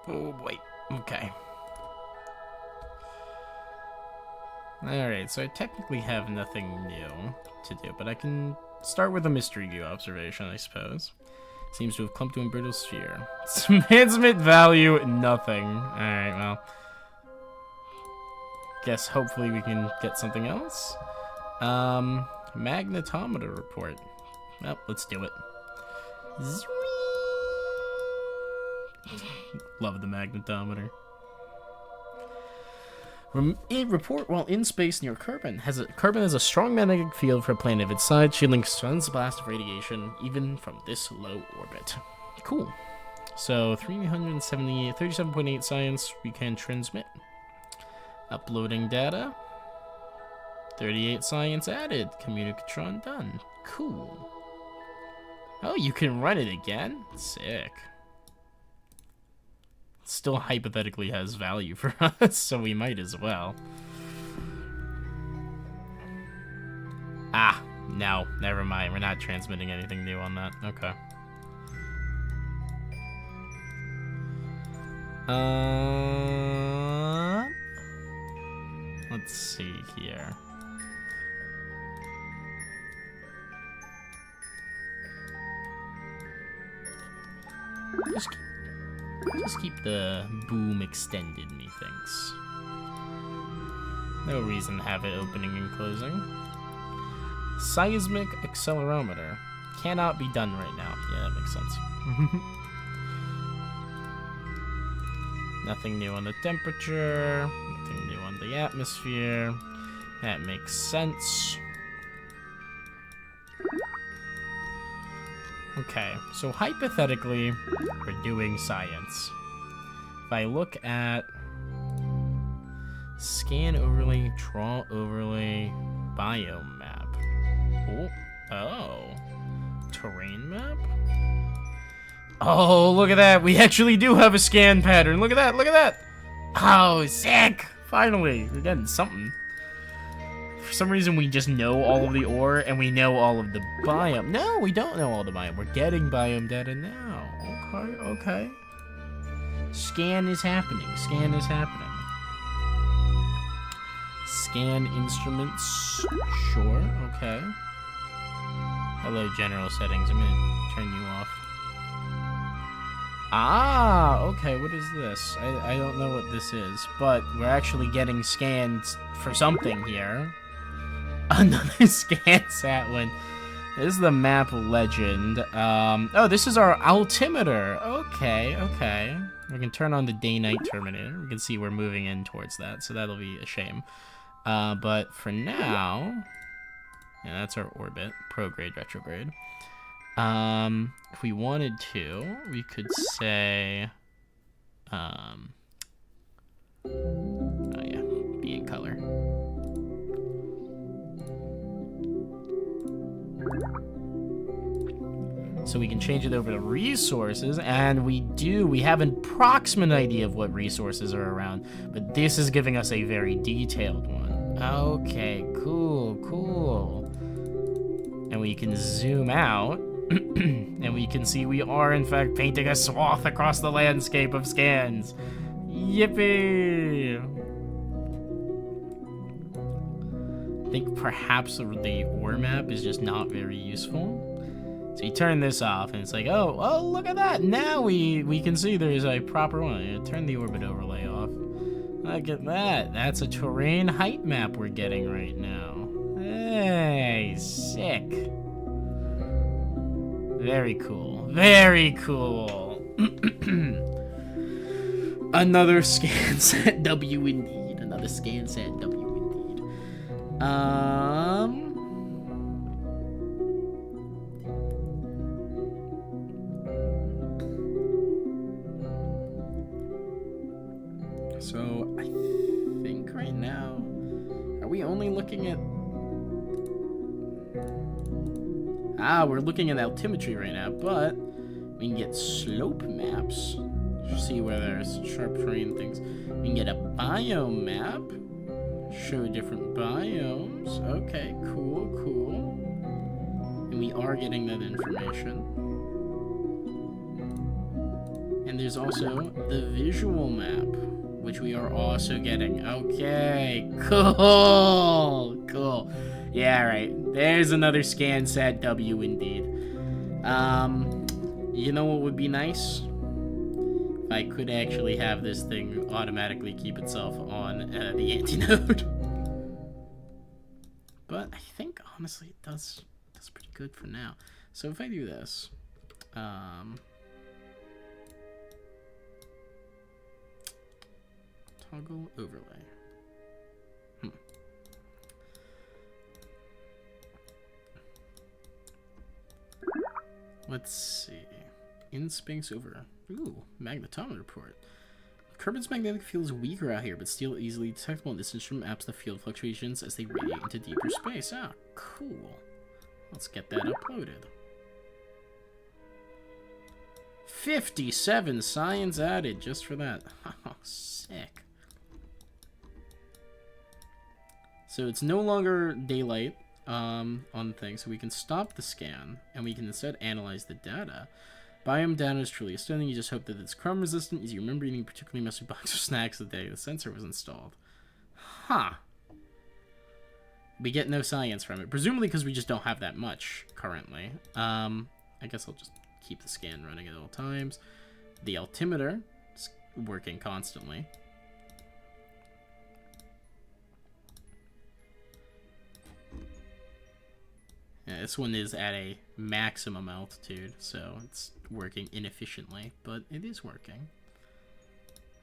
Oh boy. Okay. Alright, so I technically have nothing new to do, but I can start with a mystery view observation, I suppose. Seems to have clumped to a brittle sphere. Transmit value, nothing. Alright, well. Guess hopefully we can get something else. Magnetometer report. Well, let's do it. Love the magnetometer. Report while in space near Kerbin. Kerbin has a strong magnetic field for a planet of its size, shielding sun's blast of radiation even from this low orbit. Cool. So 37.8 science we can transmit. Uploading data. 38 science added. Communicatron done. Cool. Oh, you can run it again? Sick. Still hypothetically has value for us, so we might as well. Ah, no, never mind. We're not transmitting anything new on that. Okay. Let's see here. Just keep the boom extended, methinks. No reason to have it opening and closing. Seismic accelerometer. Cannot be done right now. Yeah, that makes sense. Nothing new on the temperature. Nothing new on the atmosphere. That makes sense. Okay, so hypothetically, we're doing science. If I look at scan overlay, draw overlay, biome map. Oh, terrain map? Oh, look at that. We actually do have a scan pattern. Look at that, look at that. Oh, sick. Finally, we're getting something. For some reason, we just know all of the ore, and we know all of the biome. No, we don't know all the biome. We're getting biome data now. Okay, okay. Scan is happening. Scan is happening. Scan instruments. Sure, okay. Hello, general settings. I'm gonna turn you off. Ah, okay, what is this? I don't know what this is, but we're actually getting scans for something here. Another scan sat one. This is the map legend. Oh, this is our altimeter. Okay, okay. We can turn on the day-night terminator. We can see we're moving in towards that, so that'll be a shame. But for now, yeah, that's our orbit. Prograde, retrograde. If we wanted to, we could say, oh yeah, be in color. So we can change it over to resources, and we have an approximate idea of what resources are around, but this is giving us a very detailed one. Okay, cool, cool. And we can zoom out, and we can see we are, in fact, painting a swath across the landscape of scans. Yippee! I think perhaps the ore map is just not very useful. So you turn this off, and it's like, oh, look at that! Now we can see there's a proper one. Turn the orbit overlay off. Look at that. That's a terrain height map we're getting right now. Hey, sick. Very cool. Very cool. Another scan set W indeed. Another scan set W indeed. So I think right now, are we only looking at? We're looking at altimetry right now, but we can get slope maps. See where there's sharp terrain things. We can get a biome map. Show different biomes. Okay, cool, cool. And we are getting that information. And there's also the visual map, which we are also getting. Okay, cool, cool. Yeah, right. There's another scan set W indeed. You know what would be nice? If I could actually have this thing automatically keep itself on the anti-node. But I think, honestly, it does pretty good for now. So if I do this, toggle overlay. Let's see. In space over. Ooh, magnetometer report. Kerbin's magnetic field is weaker out here, but still easily detectable. This instrument maps the field fluctuations as they radiate into deeper space. Ah, cool. Let's get that uploaded. 57 science added just for that. Oh, sick. So it's no longer daylight on the thing, so we can stop the scan, and we can instead analyze the data. Biome data is truly stunning. You just hope that it's crumb resistant, as you remember eating a particularly messy box of snacks the day the sensor was installed. Huh. We get no science from it, presumably because we just don't have that much currently. I guess I'll just keep the scan running at all times. The altimeter is working constantly. Yeah, this one is at a maximum altitude, so it's working inefficiently, but it is working.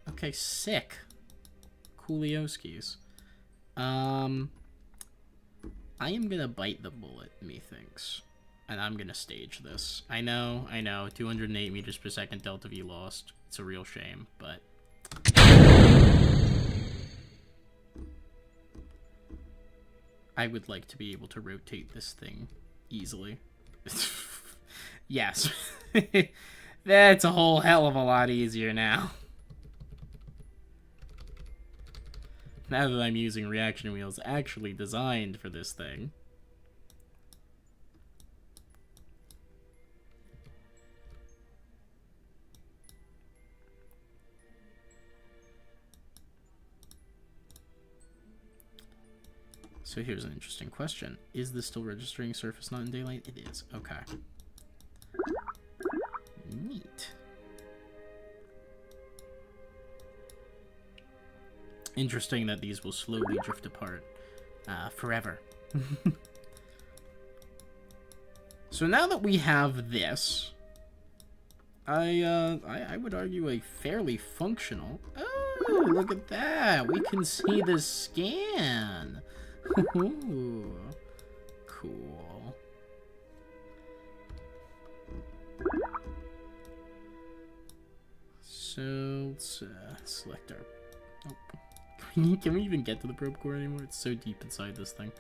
Okay, sick. Coolioskis. I am gonna bite the bullet, methinks. And I'm gonna stage this. I know, 208 meters per second delta V lost. It's a real shame, but... I would like to be able to rotate this thing easily. Yes. That's a whole hell of a lot easier now. Now that I'm using reaction wheels actually designed for this thing. So here's an interesting question. Is this still registering surface not in daylight? It is. Okay. Neat. Interesting that these will slowly drift apart forever. So now that we have this, I would argue a fairly functional... Oh, look at that! We can see the scan! Ooh, cool. So let's select our... Oh. Can we even get to the probe core anymore? It's so deep inside this thing.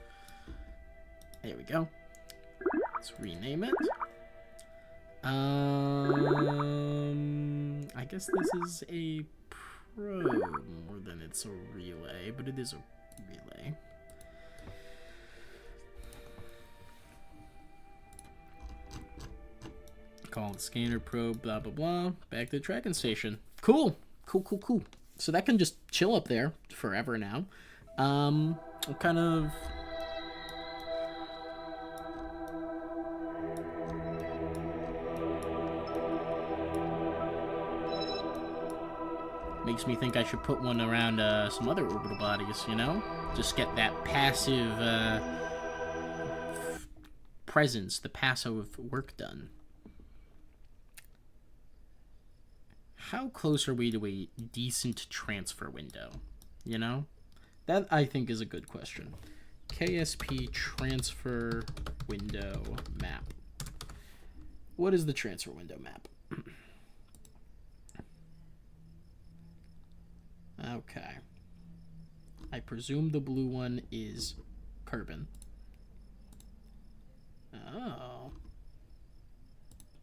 There we go. Let's rename it. I guess this is a probe more than it's a relay, but it is a relay. Call the scanner probe, blah, blah, blah. Back to the tracking station. Cool. Cool. So that can just chill up there forever now. What kind of... Makes me think I should put one around some other orbital bodies, you know? Just get that passive presence, the passive work done. How close are we to a decent transfer window? You know? That, I think, is a good question. KSP transfer window map. What is the transfer window map? Okay. I presume the blue one is Kerbin. Oh.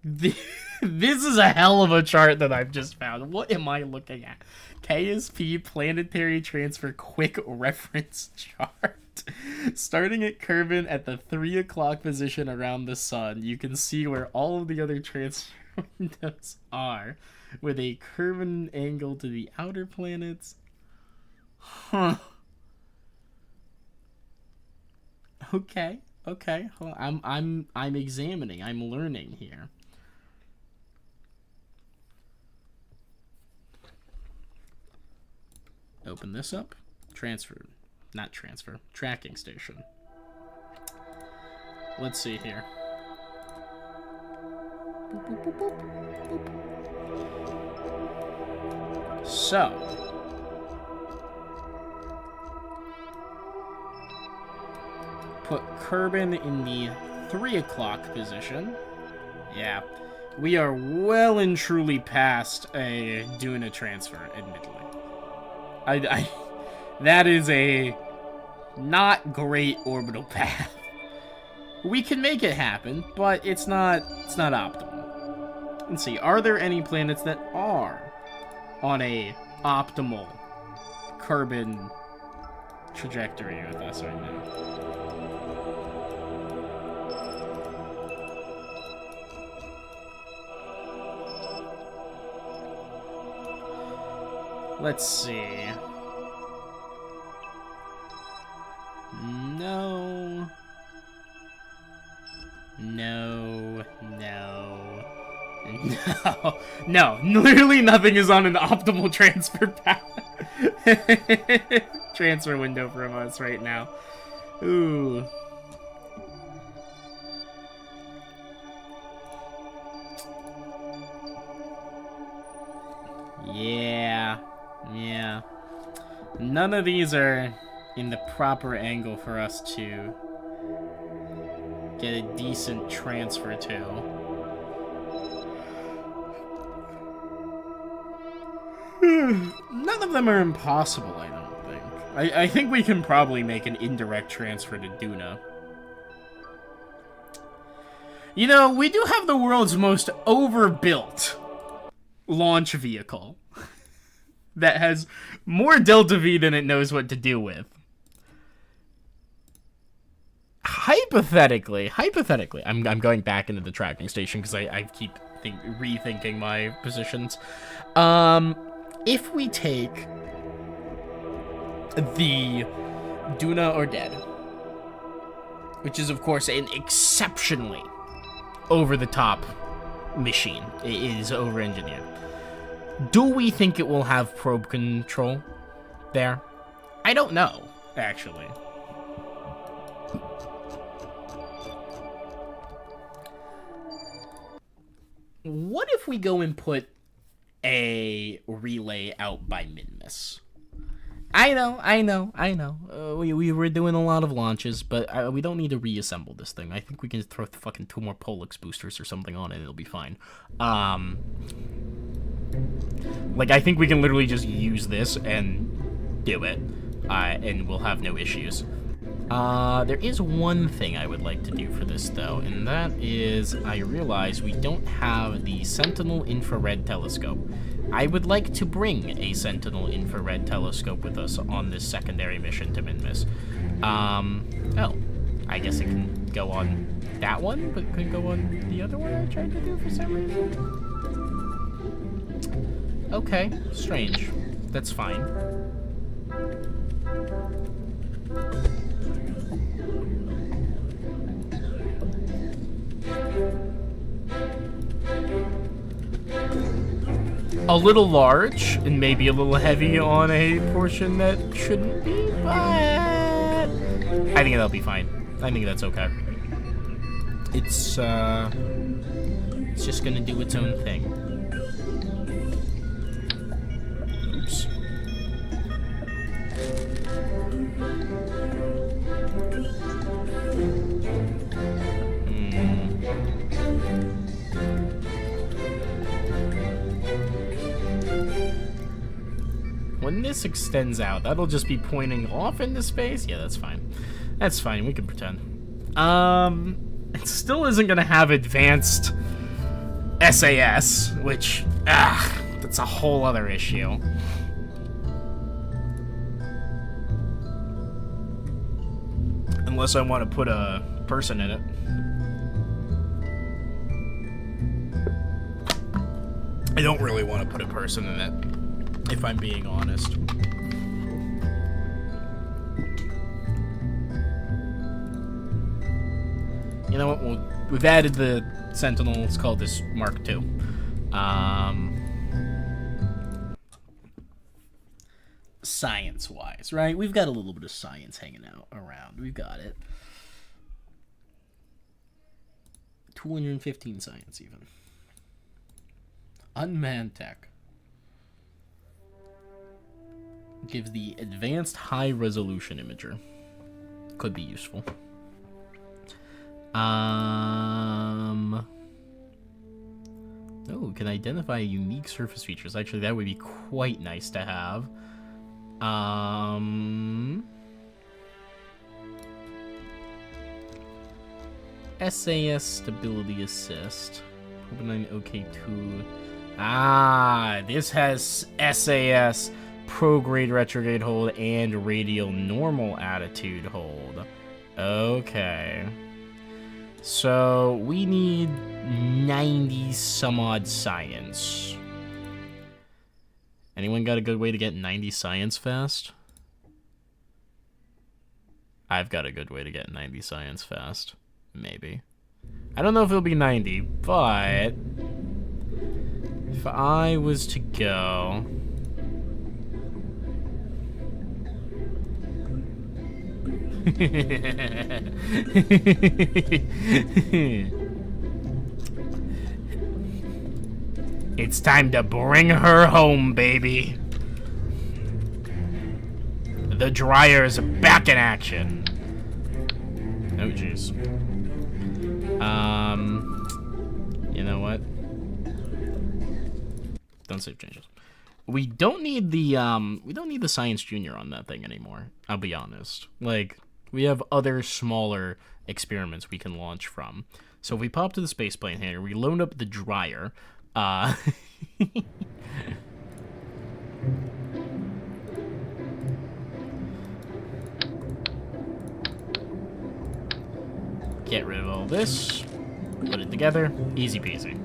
This is a hell of a chart that I've just found. What am I looking at? KSP Planetary Transfer Quick Reference Chart. Starting at Kerbin at the 3 o'clock position around the sun, you can see where all of the other transfer windows are, with a Kerbin angle to the outer planets. Huh. Okay. Well, I'm examining. I'm learning here. Open this up. Tracking station. Let's see here. Boop, boop, boop, boop, boop. So, put Kerbin in the 3 o'clock position. Yeah, we are well and truly past a Duna transfer, admittedly. That is a not great orbital path. We can make it happen, but it's not optimal. Let's see, are there any planets that are on a optimal carbon trajectory with us right now? Let's see. No. No. No. No. No. Literally nothing is on an optimal transfer path. Transfer window from us right now. Ooh. Yeah. Yeah. None of these are in the proper angle for us to get a decent transfer to. None of them are impossible, I don't think. I think we can probably make an indirect transfer to Duna. You know, we do have the world's most overbuilt launch vehicle that has more Delta V than it knows what to do with. Hypothetically, I'm going back into the tracking station because I keep rethinking my positions. If we take the Duna or Dead, which is of course an exceptionally over-the-top machine, it is over-engineered. Do we think it will have probe control there? I don't know, actually. What if we go and put a relay out by Minmus? I know. We were doing a lot of launches, but we don't need to reassemble this thing. I think we can throw fucking 2 more Pollux boosters or something on it. It'll be fine. Like, I think we can literally just use this and do it, and we'll have no issues. There is one thing I would like to do for this, though, and that is I realize we don't have the Sentinel Infrared Telescope. I would like to bring a Sentinel Infrared Telescope with us on this secondary mission to Minmus. Oh, I guess it can go on that one, but couldn't go on the other one I tried to do for some reason? Okay, strange. That's fine. A little large, and maybe a little heavy on a portion that shouldn't be, but I think that'll be fine. I think that's okay. It's just gonna do its own thing. Oops. When this extends out, that'll just be pointing off into space? Yeah, that's fine. That's fine, we can pretend. It still isn't gonna have advanced SAS, which, that's a whole other issue. Unless I want to put a person in it. I don't really want to put a person in it, if I'm being honest. You know what? We've added the Sentinel. Let's call this Mark II. Science-wise, right? We've got a little bit of science hanging out around. We've got it. 215 science, even. Unmanned tech. Gives the advanced high-resolution imager. Could be useful. Oh, can identify unique surface features. Actually, that would be quite nice to have. SAS Stability Assist. Open an OK2. Ah, this has SAS Prograde Retrograde Hold and Radial Normal Attitude Hold. Okay. So we need 90 some odd science. Anyone got a good way to get 90 science fast? I've got a good way to get 90 science fast. Maybe. I don't know if it'll be 90, but if I was to go... It's time to bring her home, baby. The dryer is back in action. Oh, jeez. You know what? Don't save changes. We don't need the Science Junior on that thing anymore. I'll be honest. Like, we have other smaller experiments we can launch from. So if we pop to the space plane here, we load up the dryer. Get rid of all this. Put it together. Easy peasy.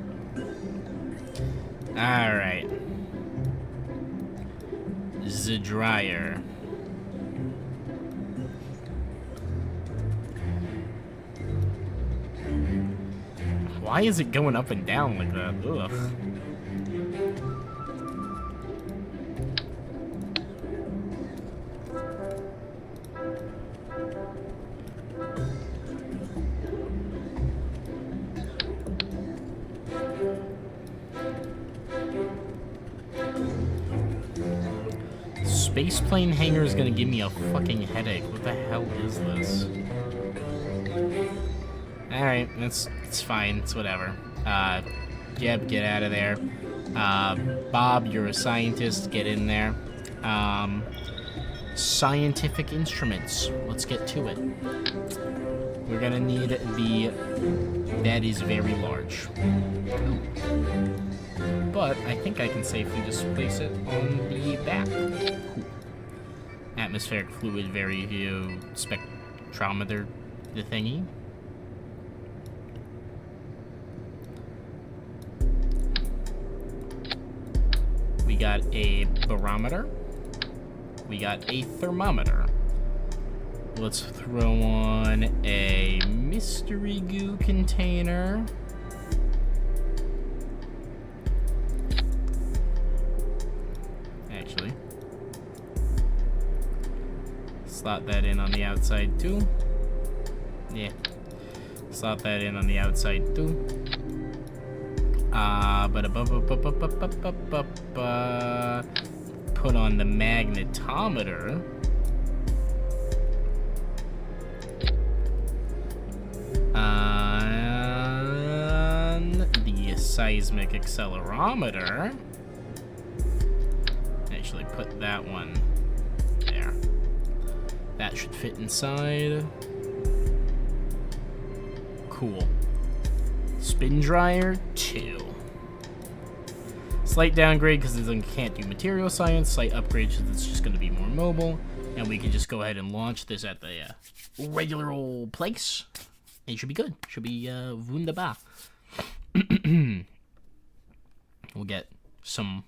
Alright. The dryer. Why is it going up and down like that? Ugh. Space plane hangar is gonna give me a fucking headache. What the hell is this? Alright, it's fine. It's whatever. Jeb, get out of there. Bob, you're a scientist. Get in there. Scientific instruments. Let's get to it. We're gonna need the... That is very large. But I think I can safely just place it on the back. Cool. Atmospheric fluid spectrometer, the thingy. We got a barometer. We got a thermometer. Let's throw on a mystery goo container. Actually, slot that in on the outside too. Yeah, slot that in on the outside too. Put on the magnetometer. The seismic accelerometer. Actually, put that one there. That should fit inside. Cool. Spin dryer 2. Slight downgrade because it can't do material science. Slight upgrade because it's just going to be more mobile. And we can just go ahead and launch this at the regular old place. It should be good. Should be wunderbar. We'll get some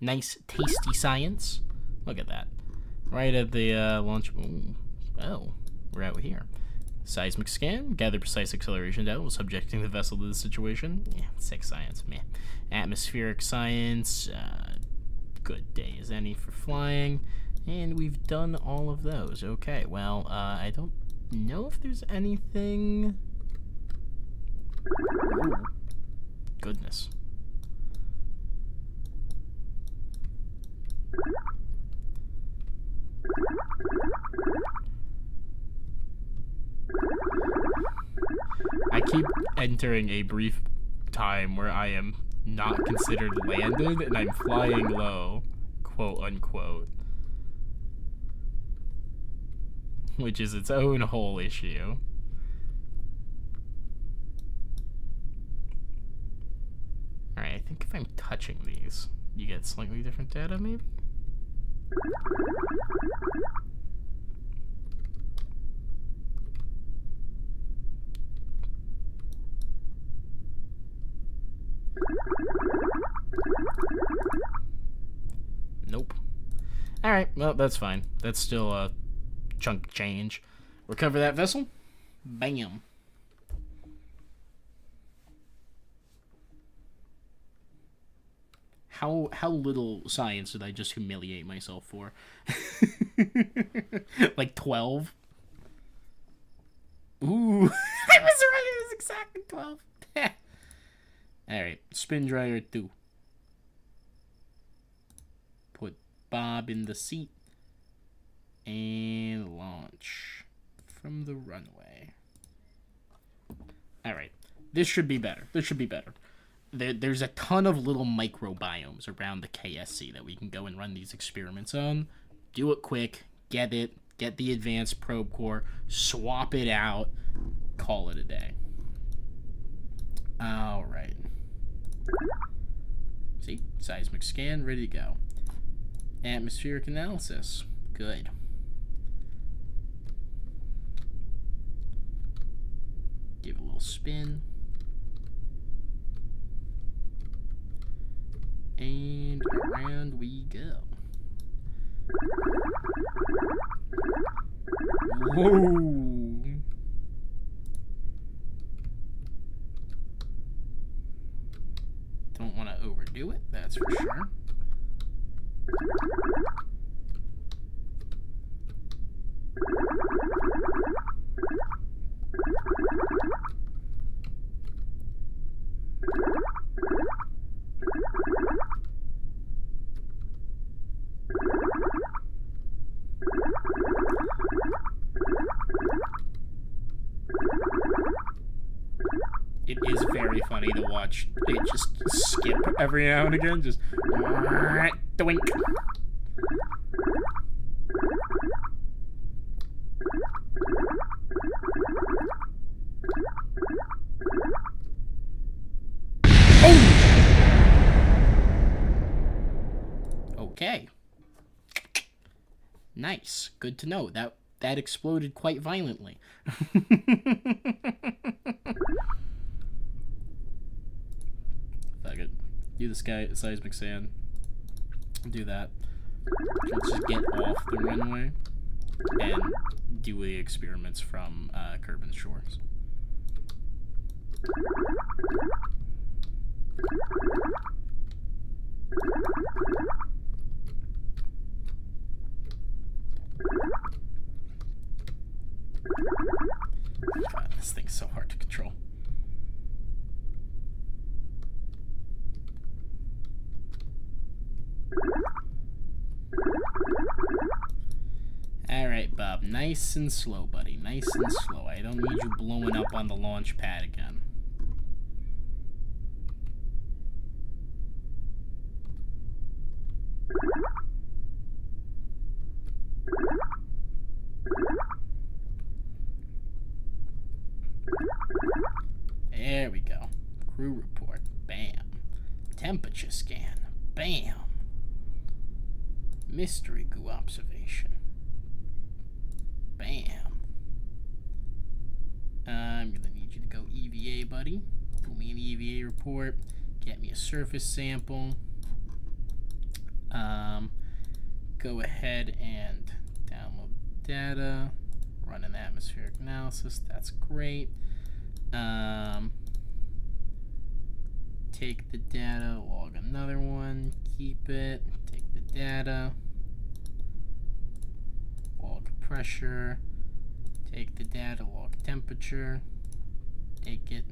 nice, tasty science. Look at that. Right at the launch. Ooh. Oh, we're out here. Seismic scan. Gather precise acceleration data while subjecting the vessel to the situation. Yeah, sick science, man. Atmospheric science. Good day as any for flying. And we've done all of those. Okay, well, I don't know if there's anything... Ooh. Goodness. I keep entering a brief time where I am not considered landed and I'm flying low, quote unquote. Which is its own whole issue. think if I'm touching these, you get slightly different data, maybe? Nope. Alright, well, that's fine. That's still a chunk of change. Recover that vessel. Bam. How little science did I just humiliate myself for? Like 12? Ooh. I was right. It was exactly 12. Alright. Spin dryer 2. Put Bob in the seat. And launch from the runway. Alright. This should be better. This should be better. There's a ton of little microbiomes around the KSC that we can go and run these experiments on. Do it quick. Get the advanced probe core. Swap it out. Call it a day. Alright. See? Seismic scan. Ready to go. Atmospheric analysis. Good. Give it a little spin. And around we go. Whoa! Don't want to overdo it, that's for sure. It is very funny to watch it just skip every now and again, just doink. Okay. Nice. Good to know. That exploded quite violently. Fuck it. Do this guy seismic sand. Do that. Let's just get off the runway and do the experiments from Kerbin's Shores. God, this thing's so hard to control. Alright, Bob. Nice and slow, buddy. Nice and slow. I don't need you blowing up on the launch pad again. There we go. Crew report. Bam. Temperature scan. Bam. Mystery goo observation. Bam. I'm gonna need you to go EVA, buddy. Do me an EVA report. Get me a surface sample. Go ahead and download data. Run an atmospheric analysis. That's great. Take the data, log another one, keep it, take the data, log pressure, take the data, log temperature, take it.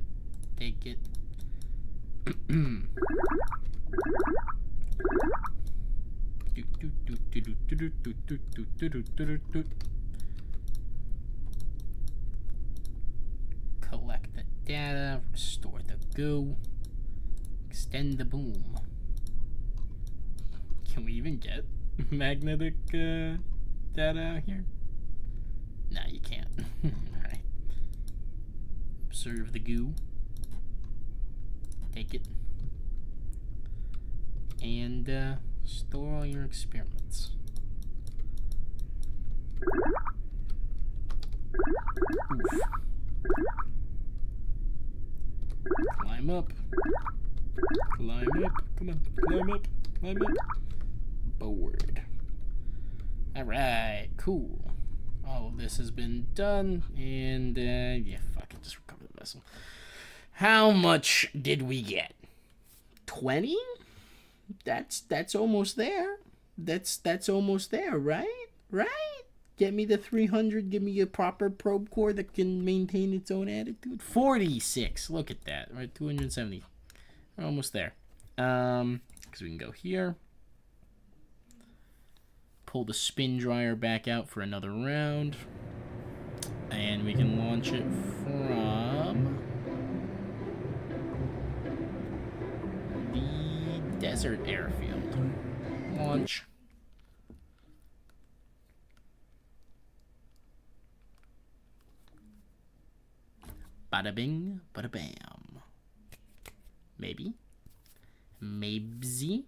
Collect the data, restore the goo, extend the boom. Can we even get magnetic data out here? No, you can't. Alright. Observe the goo. Take it. and store all your experiments. Oof. Climb up. Climb up. Come on. Climb up. Climb up. Board. Alright, cool. All of this has been done, and yeah, fuck it, just recover the vessel. How much did we get? 20? That's almost there. That's almost there, right? Right? Get me the 300, give me a proper probe core that can maintain its own attitude. 46, look at that, right? 270. We're almost there. Because we can go here. Pull the spin dryer back out for another round. And we can launch it from the desert airfield. Launch. Bada bing, bada bam. Maybe. Maybe.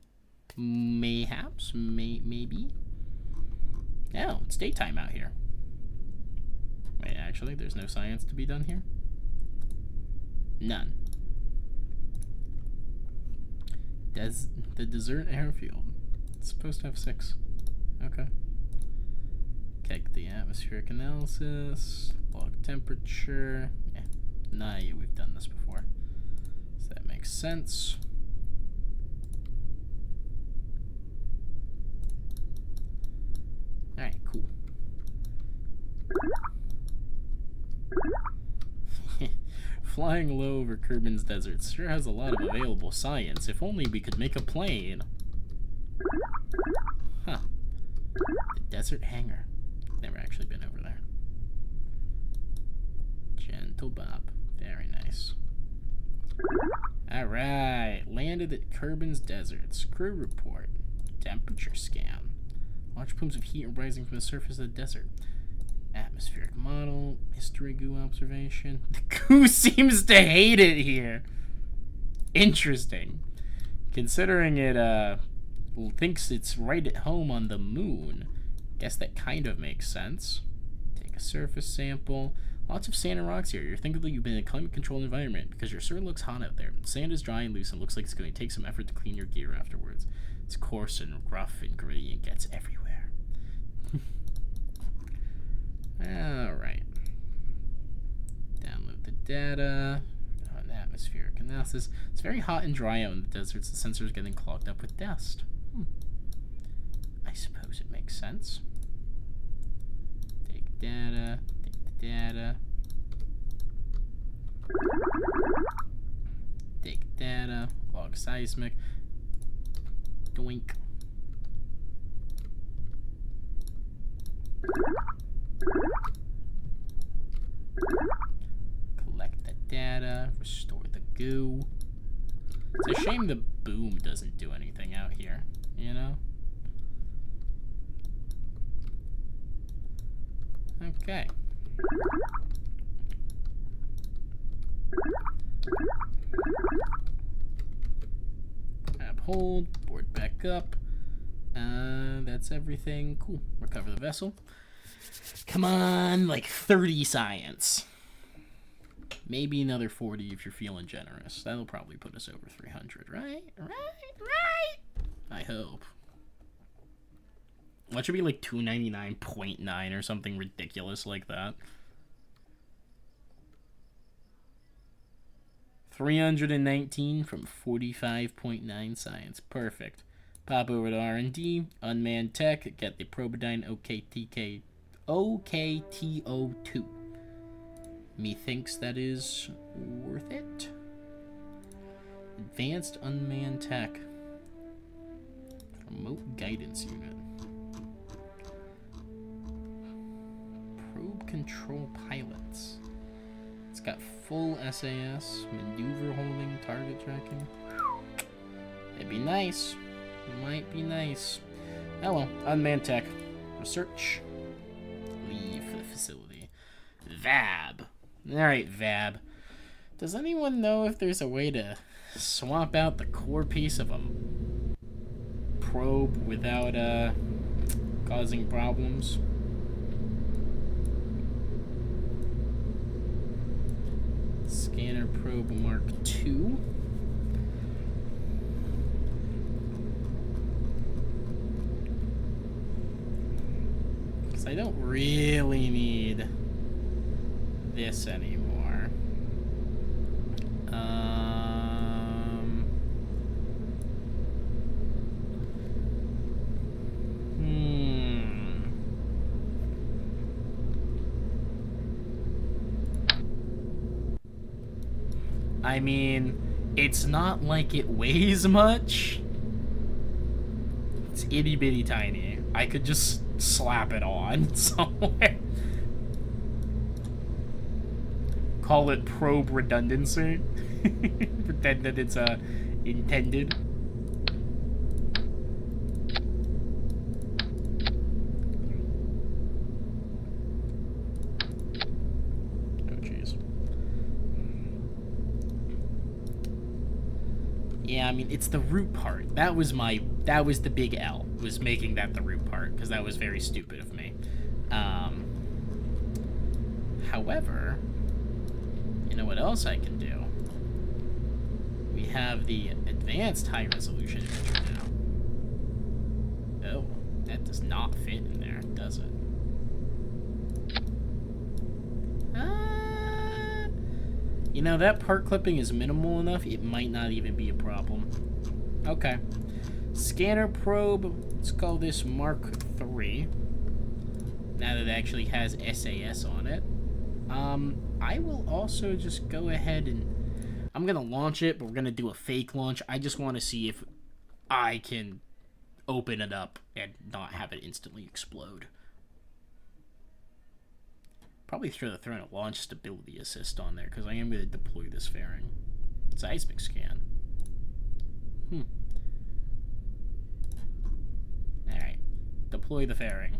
Mayhaps. Maybe. Oh, it's daytime out here. Wait, actually, there's no science to be done here? None. The desert airfield. It's supposed to have 6. Okay. Check the atmospheric analysis. Log temperature. Yeah. Nah, yeah, we've done this before. So that makes sense. Alright, cool. Flying low over Kerbin's Desert sure has a lot of available science. If only we could make a plane. Huh. The desert hangar. Never actually been over there. Gentle Bob. Very nice. Alright. Landed at Kerbin's Desert. Crew report. Temperature scan. Large plumes of heat are rising from the surface of the desert. Atmospheric model. History goo observation. The goo seems to hate it here. Interesting. Considering it thinks it's right at home on the moon. Guess that kind of makes sense. Take a surface sample. Lots of sand and rocks here. You're thinking that you've been in a climate-controlled environment because your sure looks hot out there. The sand is dry and loose and looks like it's going to take some effort to clean your gear afterwards. It's coarse and rough and gritty and gets everywhere. Alright. Download the data. An atmospheric analysis. It's very hot and dry out in the deserts. The sensor is getting clogged up with dust. I suppose it makes sense. Take data. Take the data. Take data. Log seismic. Doink. Collect the data. Restore the goo. It's a shame the boom doesn't do anything out here, you know? Okay. Grab hold, board back up. That's everything. Cool. Recover the vessel. Come on, like 30 science. Maybe another 40 if you're feeling generous. That'll probably put us over 300, right? Right? I hope. That should be like 299.9 or something ridiculous like that. 319 from 45.9 science. Perfect. Pop over to R&D, unmanned tech, get the Probodyne OKTO2. Methinks that is worth it. Advanced unmanned tech. Remote guidance unit. Probe control pilots. It's got full SAS, maneuver holding, target tracking. It'd be nice. Might be nice. Oh well, unmanned tech. Research. Leave for the facility. VAB. Alright, VAB. Does anyone know if there's a way to swap out the core piece of probe without causing problems. Scanner probe Mark II. Because I don't really need this anymore. I mean, it's not like it weighs much. It's itty bitty tiny. I could just slap it on somewhere. Call it probe redundancy. Pretend that it's intended. Yeah, I mean, it's the root part. That was the big L, was making that the root part, because that was very stupid of me. However, you know what else I can do? We have the advanced high resolution image now. Oh, that does not fit in there, does it? You know, that part clipping is minimal enough, it might not even be a problem. Okay. Scanner probe, let's call this Mark III. Now that it actually has SAS on it. I will also just go ahead and... I'm going to launch it, but we're going to do a fake launch. I just want to see if I can open it up and not have it instantly explode. Probably throw a launch stability assist on there, because I am going to deploy this fairing. Seismic scan. Alright. Deploy the fairing.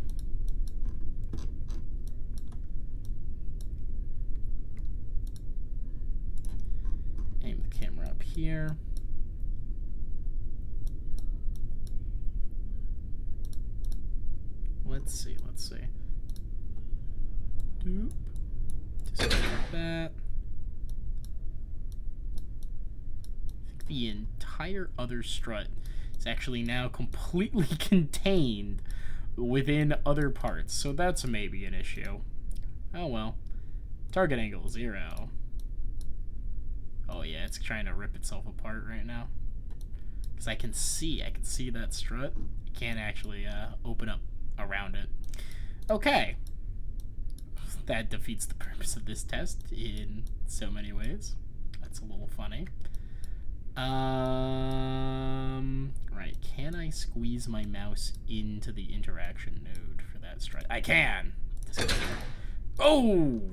Aim the camera up here. Let's see. Just like that. I think the entire other strut is actually now completely contained within other parts, so that's maybe an issue. Oh well. Target angle 0. Oh yeah, it's trying to rip itself apart right now. Because I can see that strut. I can't actually open up around it. Okay. That defeats the purpose of this test in so many ways. That's a little funny. Right, can I squeeze my mouse into the interaction node for that strut? I can! Oh!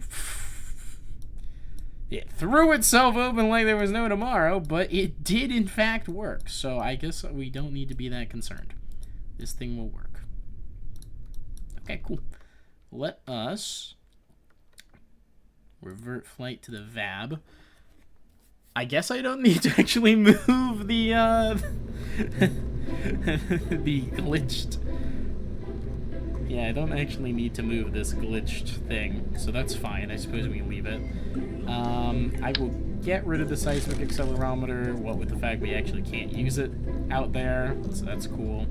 It threw itself open like there was no tomorrow, but it did in fact work, so I guess we don't need to be that concerned. This thing will work. Okay, cool. Let us revert flight to the VAB. I guess I don't need to actually move the the glitched. Yeah, I don't actually need to move this glitched thing, so that's fine. I suppose we can leave it. I will get rid of the seismic accelerometer, what with the fact we actually can't use it out there, so that's cool.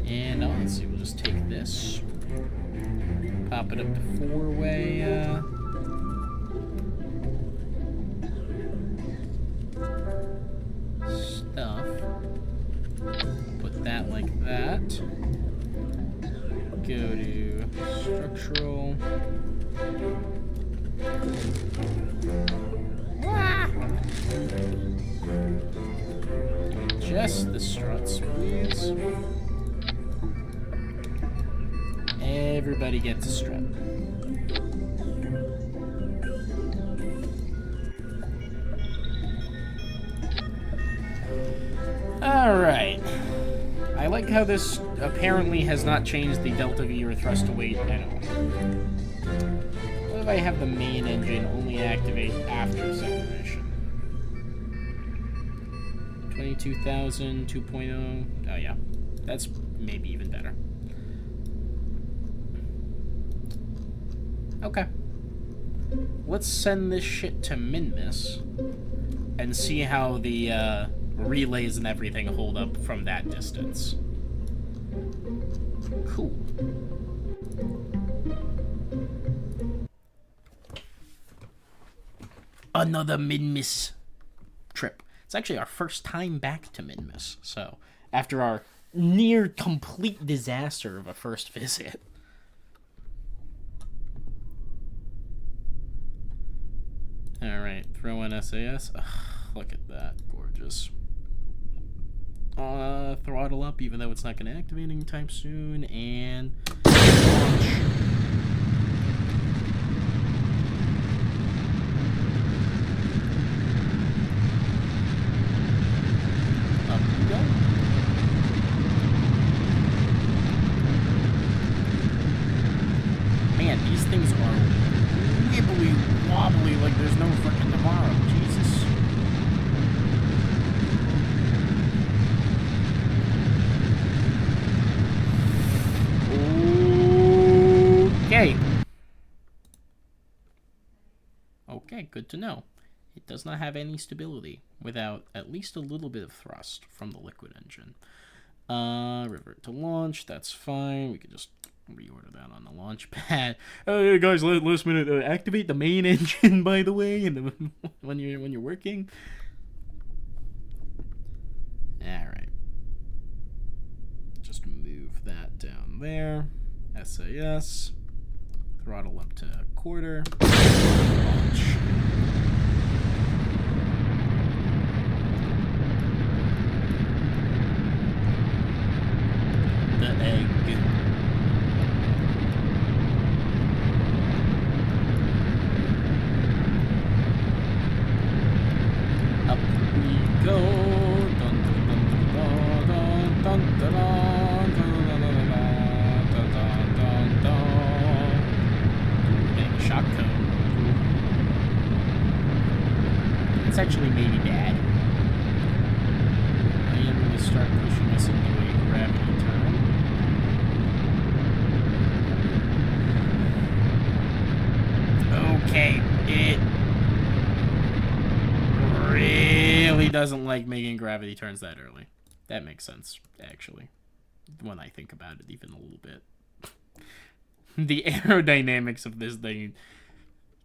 And let's see, we'll just take this, pop it up to 4-way. Stuff. Put that like that. Go to structural. Just the struts, please. Everybody gets a strut. Alright. I like how this apparently has not changed the delta V or thrust to weight at all. What if I have the main engine only activate after separation? 22,000, 2.0. Oh yeah, that's maybe even better. Okay. Let's send this shit to Minmus and see how the relays and everything hold up from that distance. Cool. Another Minmus trip. It's actually our first time back to Minmus, so after our near complete disaster of a first visit. Alright, throw in SAS. Ugh, look at that. Gorgeous. Throttle up, even though it's not going to activate anytime soon, and launch. Up we go. Man, these things are wibbly wobbly like there's no fucking tomorrow. Jesus. Okay. Okay, good to know. It does not have any stability without at least a little bit of thrust from the liquid engine. Revert to launch, that's fine. We could just reorder that on the launch pad. Hey guys, last minute, activate the main engine, by the way, and when you're working. All right, just move that down there. SAS, throttle up to a quarter. Launch. The egg. Up we go. Dun, dun, dun, dun, dun, dun, dun, dun, dun, dun. Getting a shock cone. It's actually maybe bad. I am going to start pushing us into a gravity turn. Okay, it really doesn't like making gravity turns that early. That makes sense, actually, when I think about it even a little bit. The aerodynamics of this thing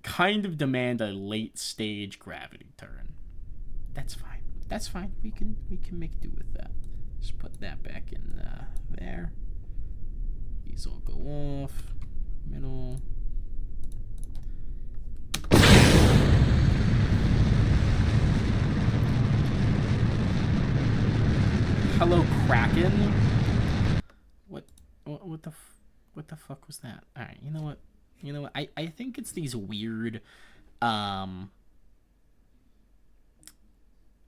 kind of demand a late stage gravity turn. That's fine. That's fine. We can make do with that. Just put that back in there. These all go off. Middle. Hello, Kraken. What the fuck was that? All right, you know what? I think it's these weird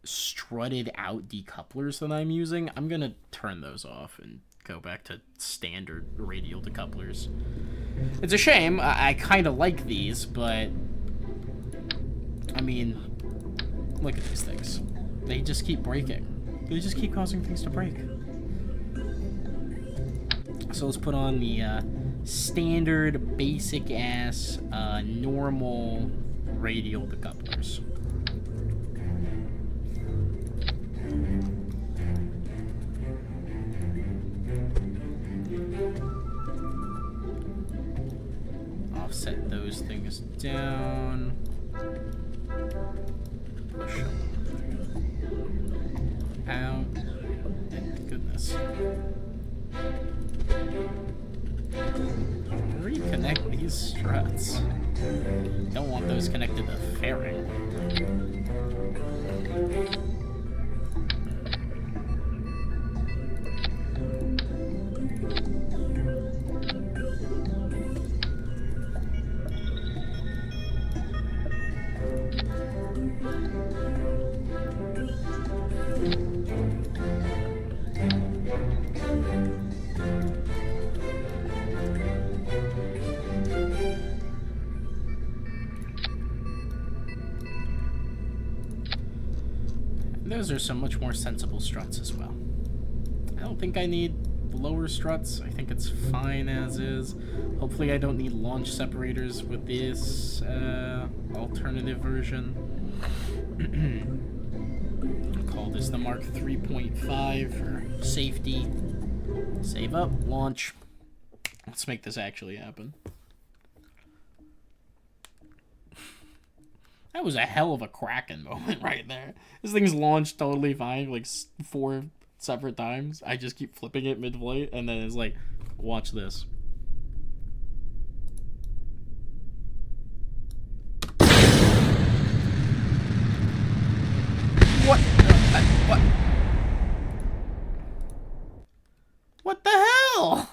strutted out decouplers that I'm using. I'm gonna turn those off and go back to standard radial decouplers. It's a shame. I kind of like these, but I mean, look at these things. They just keep breaking. They just keep causing things to break. So let's put on the standard, basic-ass, normal radial decouplers. Offset those things down. Push them out. And goodness. Reconnect these struts. Don't want those connected to fairing. Those are some much more sensible struts as well. I don't think I need lower struts. I think it's fine as is. Hopefully I don't need launch separators with this alternative version. I'll call this the Mark 3.5 for safety. Save up, launch. Let's make this actually happen. That was a hell of a Kraken moment right there. This thing's launched totally fine, like 4 separate times. I just keep flipping it mid-flight, and then it's like, watch this. What? What? What the hell?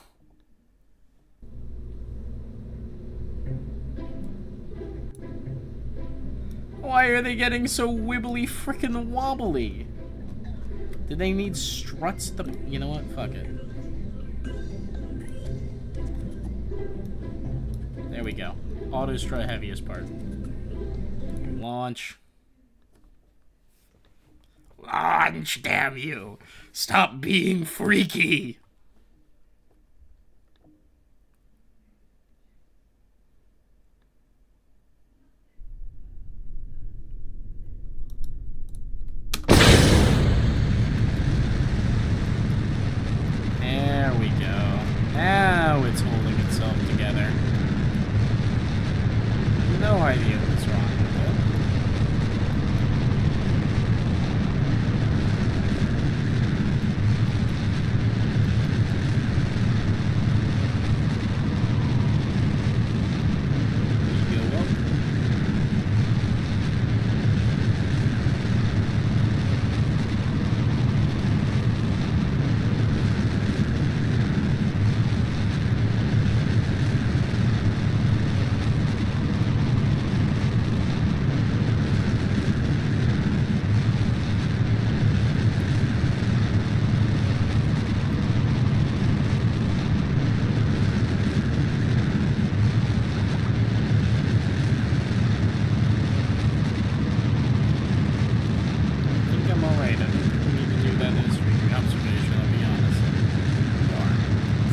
Why are they getting so wibbly frickin' wobbly? Do they need struts? You know what? Fuck it. There we go. Auto strut heaviest part. Launch. Launch, damn you! Stop being freaky! There we go. Now it's holding itself together. No idea what's wrong with it. Go up.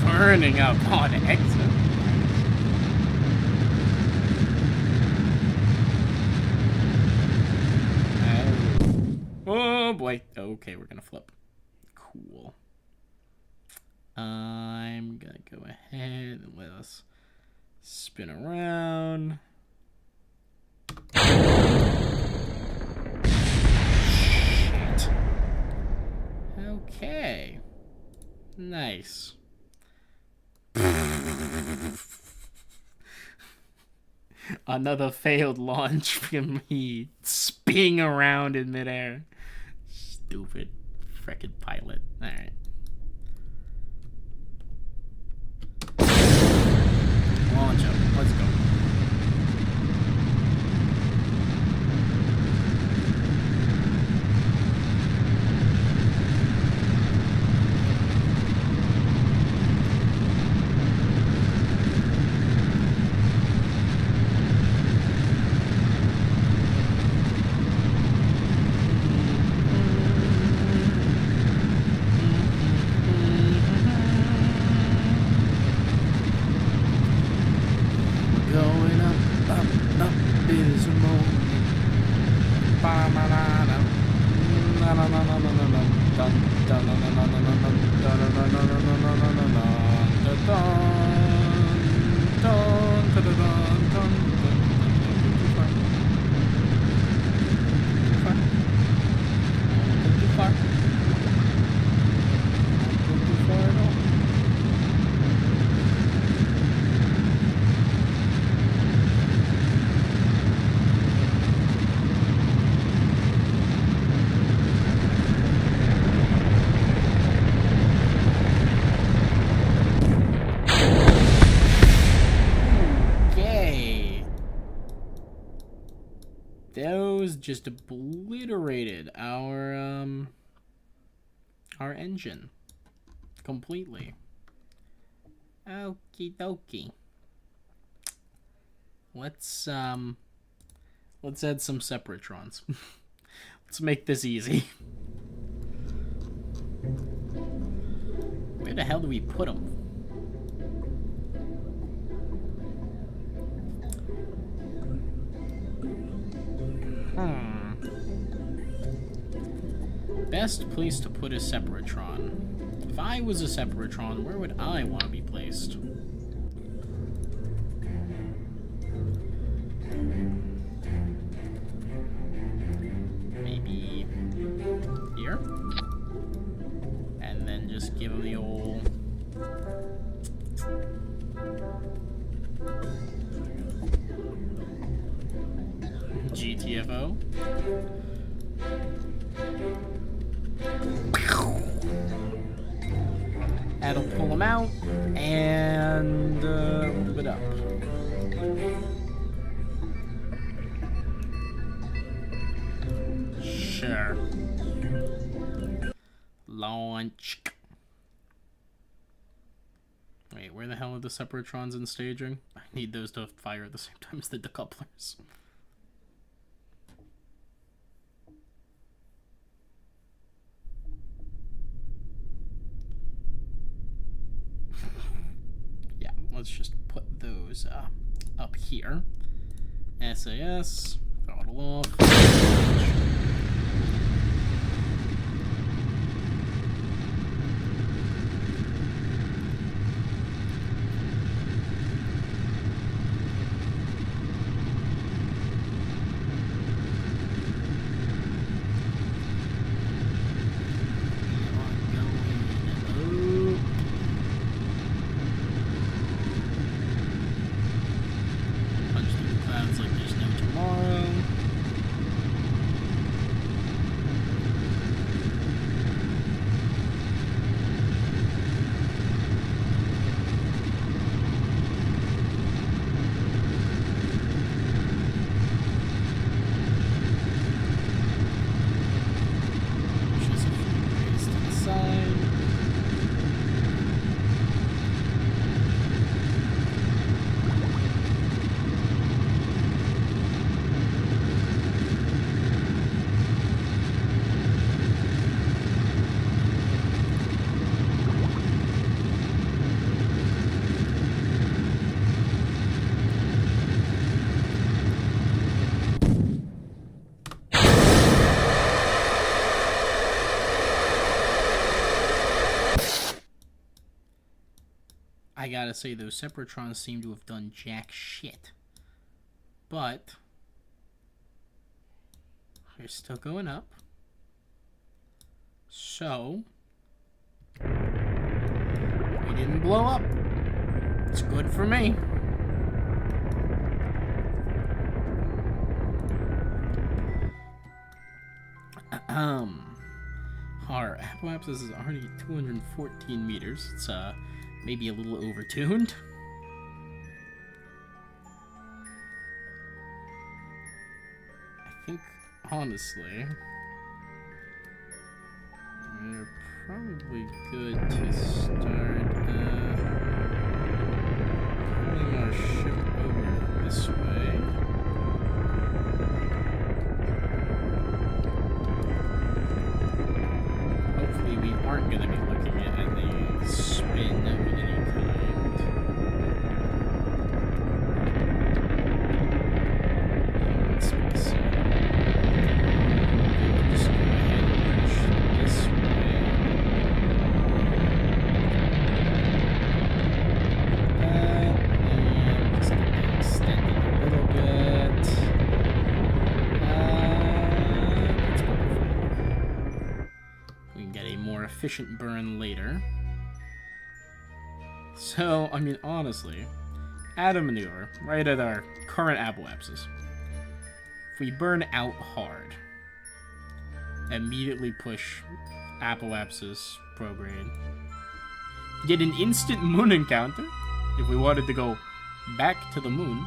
Turning up on exit. Oh boy. Okay, we're gonna flip. Cool. I'm gonna go ahead and let us spin around. Shit. Okay. Nice. Another failed launch from me spinning around in midair. Stupid frickin' pilot. Alright. Launch up. Let's go. Those just obliterated our engine completely. Okie dokie. Let's add some separatrons. Let's make this easy. Where the hell do we put them? Best place to put a Separatron. If I was a Separatron, where would I want to be placed? Maybe here? And then just give him the old... GTFO. That'll pull him out and move it up. Sure. Launch. Wait, where the hell are the Separatrons in staging? I need those to fire at the same time as the decouplers. Yeah, let's just put those up here. SAS, throttle off. I gotta say, those Separatrons seem to have done jack shit. But they're still going up. So we didn't blow up. It's good for me. Our apoapsis is already 214 meters. It's maybe a little overtuned. I think, honestly, we're probably good to start pulling our ship over this way. Hopefully we aren't going to be looking at any spin of any kind. Let's see. Just go ahead and push this way. And just get that extended a little bit. That's perfect. We can get a more efficient burn later. So, I mean, honestly, add a maneuver right at our current apoapsis. If we burn out hard, immediately push apoapsis prograde, get an instant moon encounter if we wanted to go back to the moon.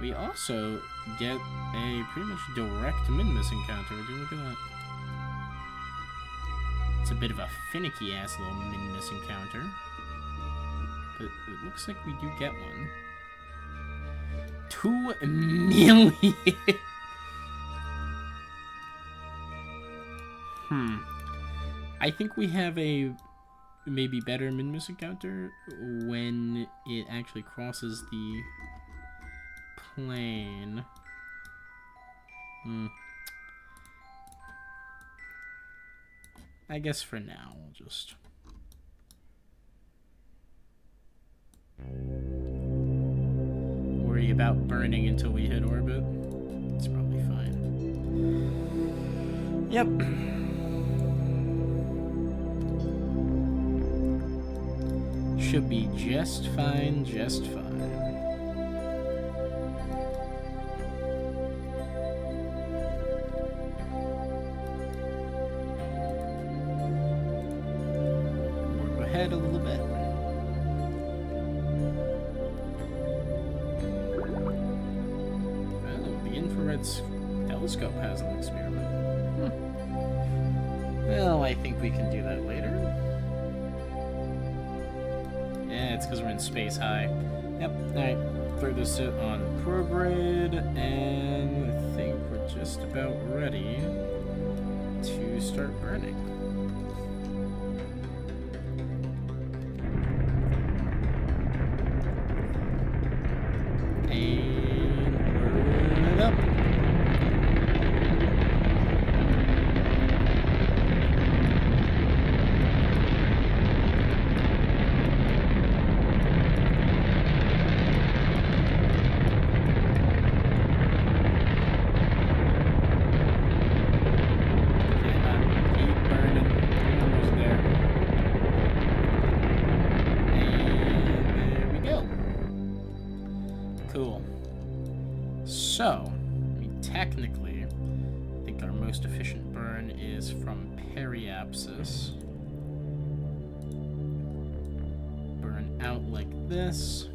We also get a pretty much direct min-miss encounter. Would you look at that? It's a bit of a finicky ass little min-miss encounter, but it looks like we do get one. 2 million. I think we have a maybe better min-miss encounter when it actually crosses the plane. I guess for now we'll just worry about burning until we hit orbit. It's probably fine. Yep. Should be just fine, just fine. Warp ahead a little bit. Oh, the infrared telescope has an experiment. Well, I think we can do that later. Yeah, it's because we're in space high. Yep, alright. Throw this on prograde, and I think we're just about ready to start burning. And burn it up. So, I mean, technically, I think our most efficient burn is from periapsis. Burn out like this.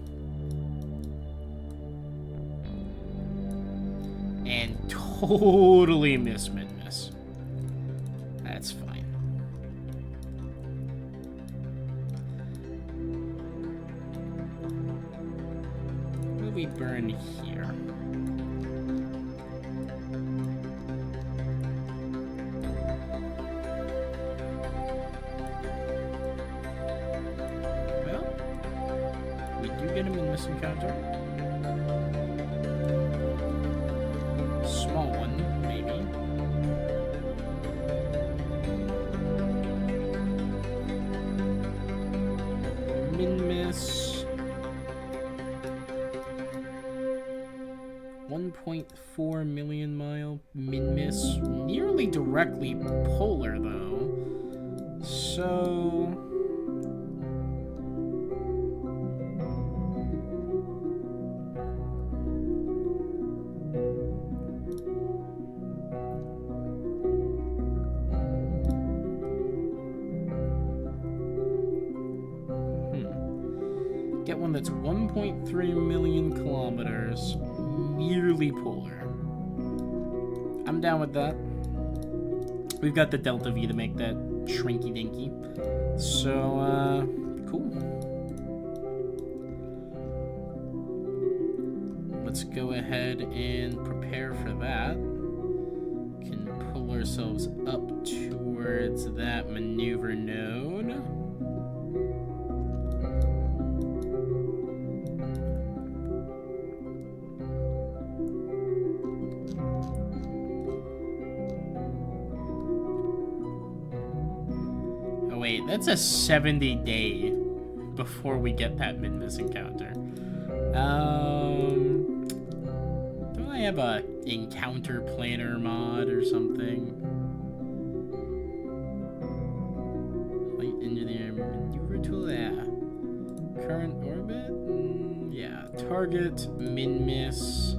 And totally miss min-miss. That's fine. What do we burn here? Encounter. Small one, maybe. Min-miss. 1.4 million mile min-miss. Nearly directly polar, though. So... get one that's 1.3 million kilometers, nearly polar. I'm down with that. We've got the delta V to make that shrinky dinky. So, cool. Let's go ahead and prepare for that. Can pull ourselves up towards that maneuver node. Wait, that's a 70-day before we get that min-miss encounter. Do I have a encounter planner mod or something? Light engineer maneuver tool, yeah. Current orbit, yeah. Target, min-miss.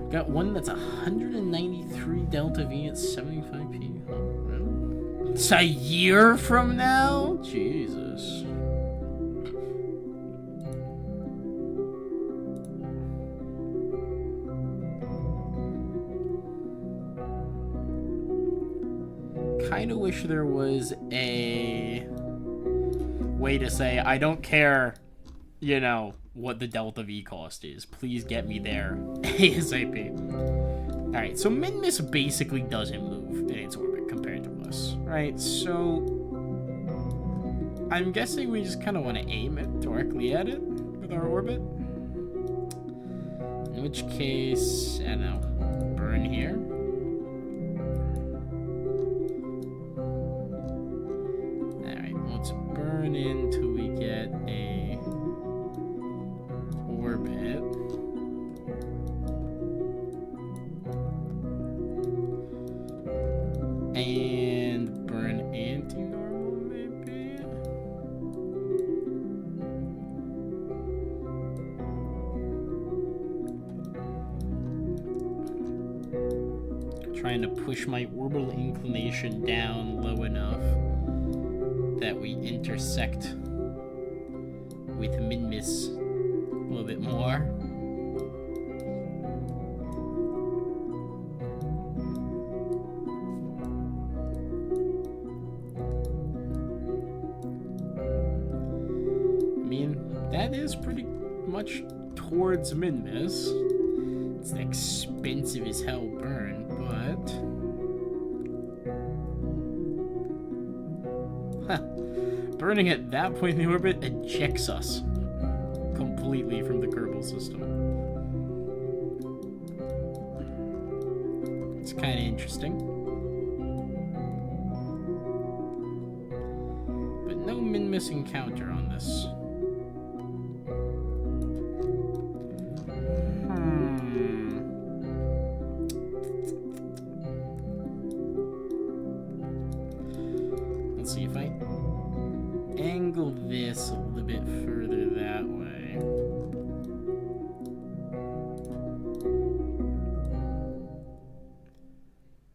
Got one that's 193 delta V at 75p. Oh, really? It's a year from now? Jesus. Kinda wish there was a way to say, I don't care you know, what the delta V cost is. Please get me there ASAP. Alright, so Minmus basically doesn't move in its orbit compared to us, right? So I'm guessing we just kind of want to aim it directly at it with our orbit. In which case, I don't know, burn here. Let's burn until we get a orbit. And burn anti-normal, maybe? Trying to push my orbital inclination down low enough that we intersect with Minmus a little bit more. I mean, that is pretty much towards Minmus. It's an expensive as hell burn, but... burning at that point in the orbit ejects us completely from the Kerbal system. It's kind of interesting. But no Minmus encounter on this. Let's see if I angle this a little bit further that way.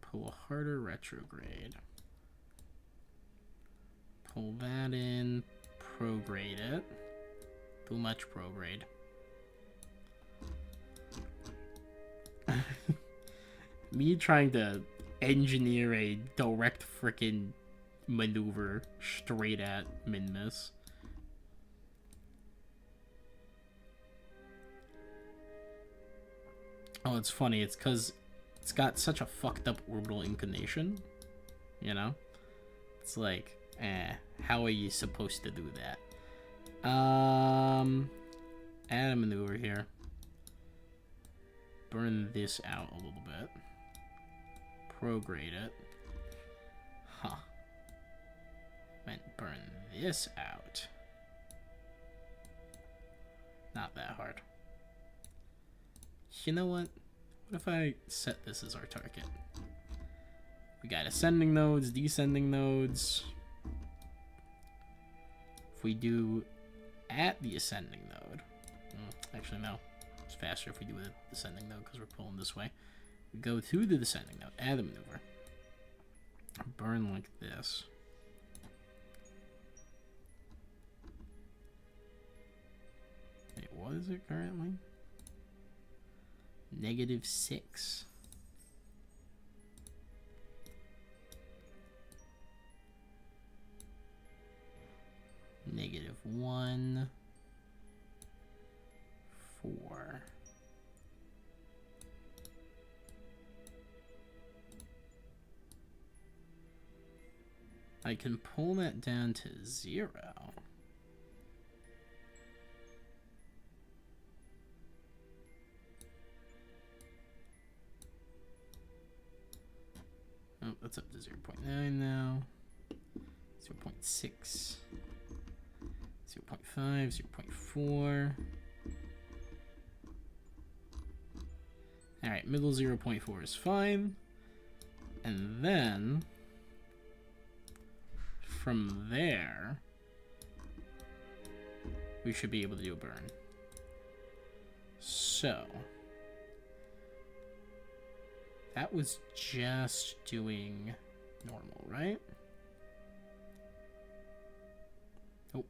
Pull a harder retrograde. Pull that in, prograde it. Too much prograde. Me trying to engineer a direct frickin' maneuver straight at Minmus. Oh, it's funny. It's because it's got such a fucked up orbital inclination. You know? It's like, how are you supposed to do that? Add a maneuver here. Burn this out a little bit. Prograde it. Huh. Meant burn this out. Not that hard. You know what? What if I set this as our target? We got ascending nodes, descending nodes. If we do at the ascending node, actually no, it's faster if we do the descending node because we're pulling this way. We go to the descending node, add a maneuver, burn like this. Wait, what is it currently? -6. -1. 4. I can pull that down to 0. Oh, that's up to 0.9 now. 0.6. 0.5, 0.4. Alright, middle 0.4 is fine. And then, from there, we should be able to do a burn. So, that was just doing normal, right? Oh.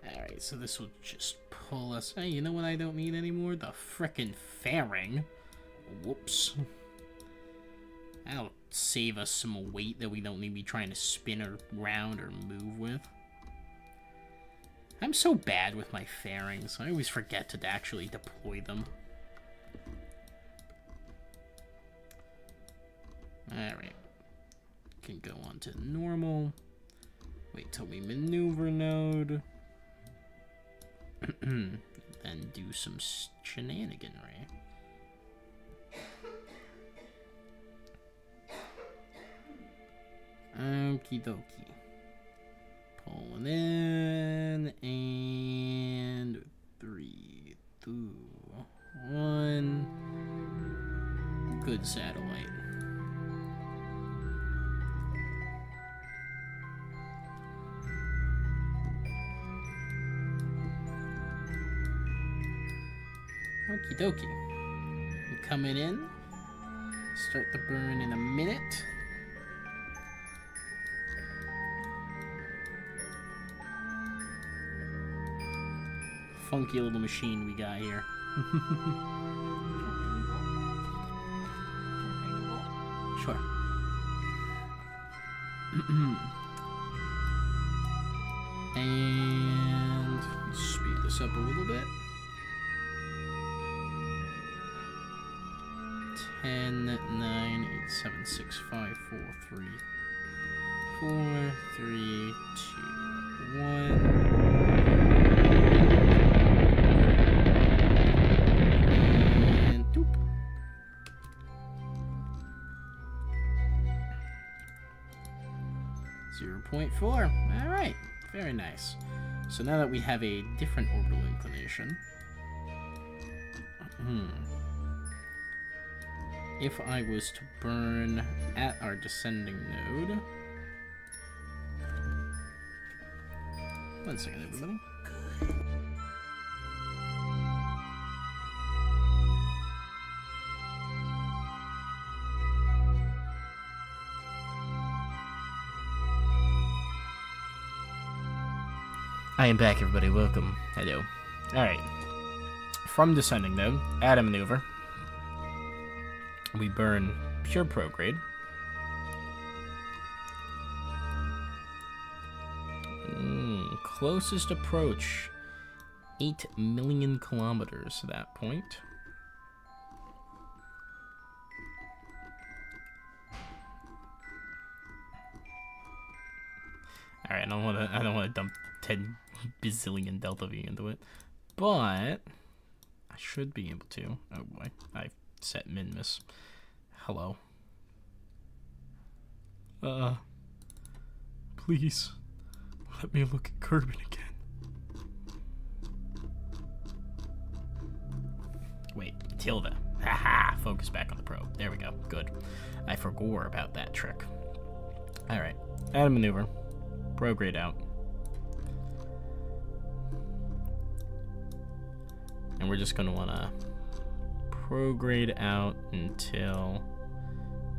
Alright, so this will just pull us... Hey, you know what I don't need anymore? The frickin' fairing. Whoops. That'll save us some weight that we don't need to be trying to spin around or move with. I'm so bad with my fairings. I always forget to actually deploy them. Alright. Can go on to normal. Wait till we maneuver node. Then do some shenaniganry. Okie dokie. Pulling in, and 3, 2, 1. Good satellite. Okie dokie. I'm coming in. Start the burn in a minute. Funky little machine we got here. Sure. And speed this up a little bit. 10, 9, 8, 7, 6, 5, 4, 3, 4, 3, 2, 1. And doop. .4. Alright, very nice. So now that we have a different orbital inclination, if I was to burn at our descending node... One second, everybody. I am back, everybody. Welcome. Hello. Alright. From descending node, add a maneuver. We burn pure prograde. Closest approach, 8 million kilometers to that point. Alright, I don't wanna dump 10 bazillion Delta V into it. But I should be able to. Oh boy. I've set min-miss. Hello. Please. Let me look at Kerbin again. Wait, tilde. Haha, focus back on the probe. There we go. Good. I forgot about that trick. Alright. Add a maneuver. Prograde out. And we're just gonna wanna prograde out until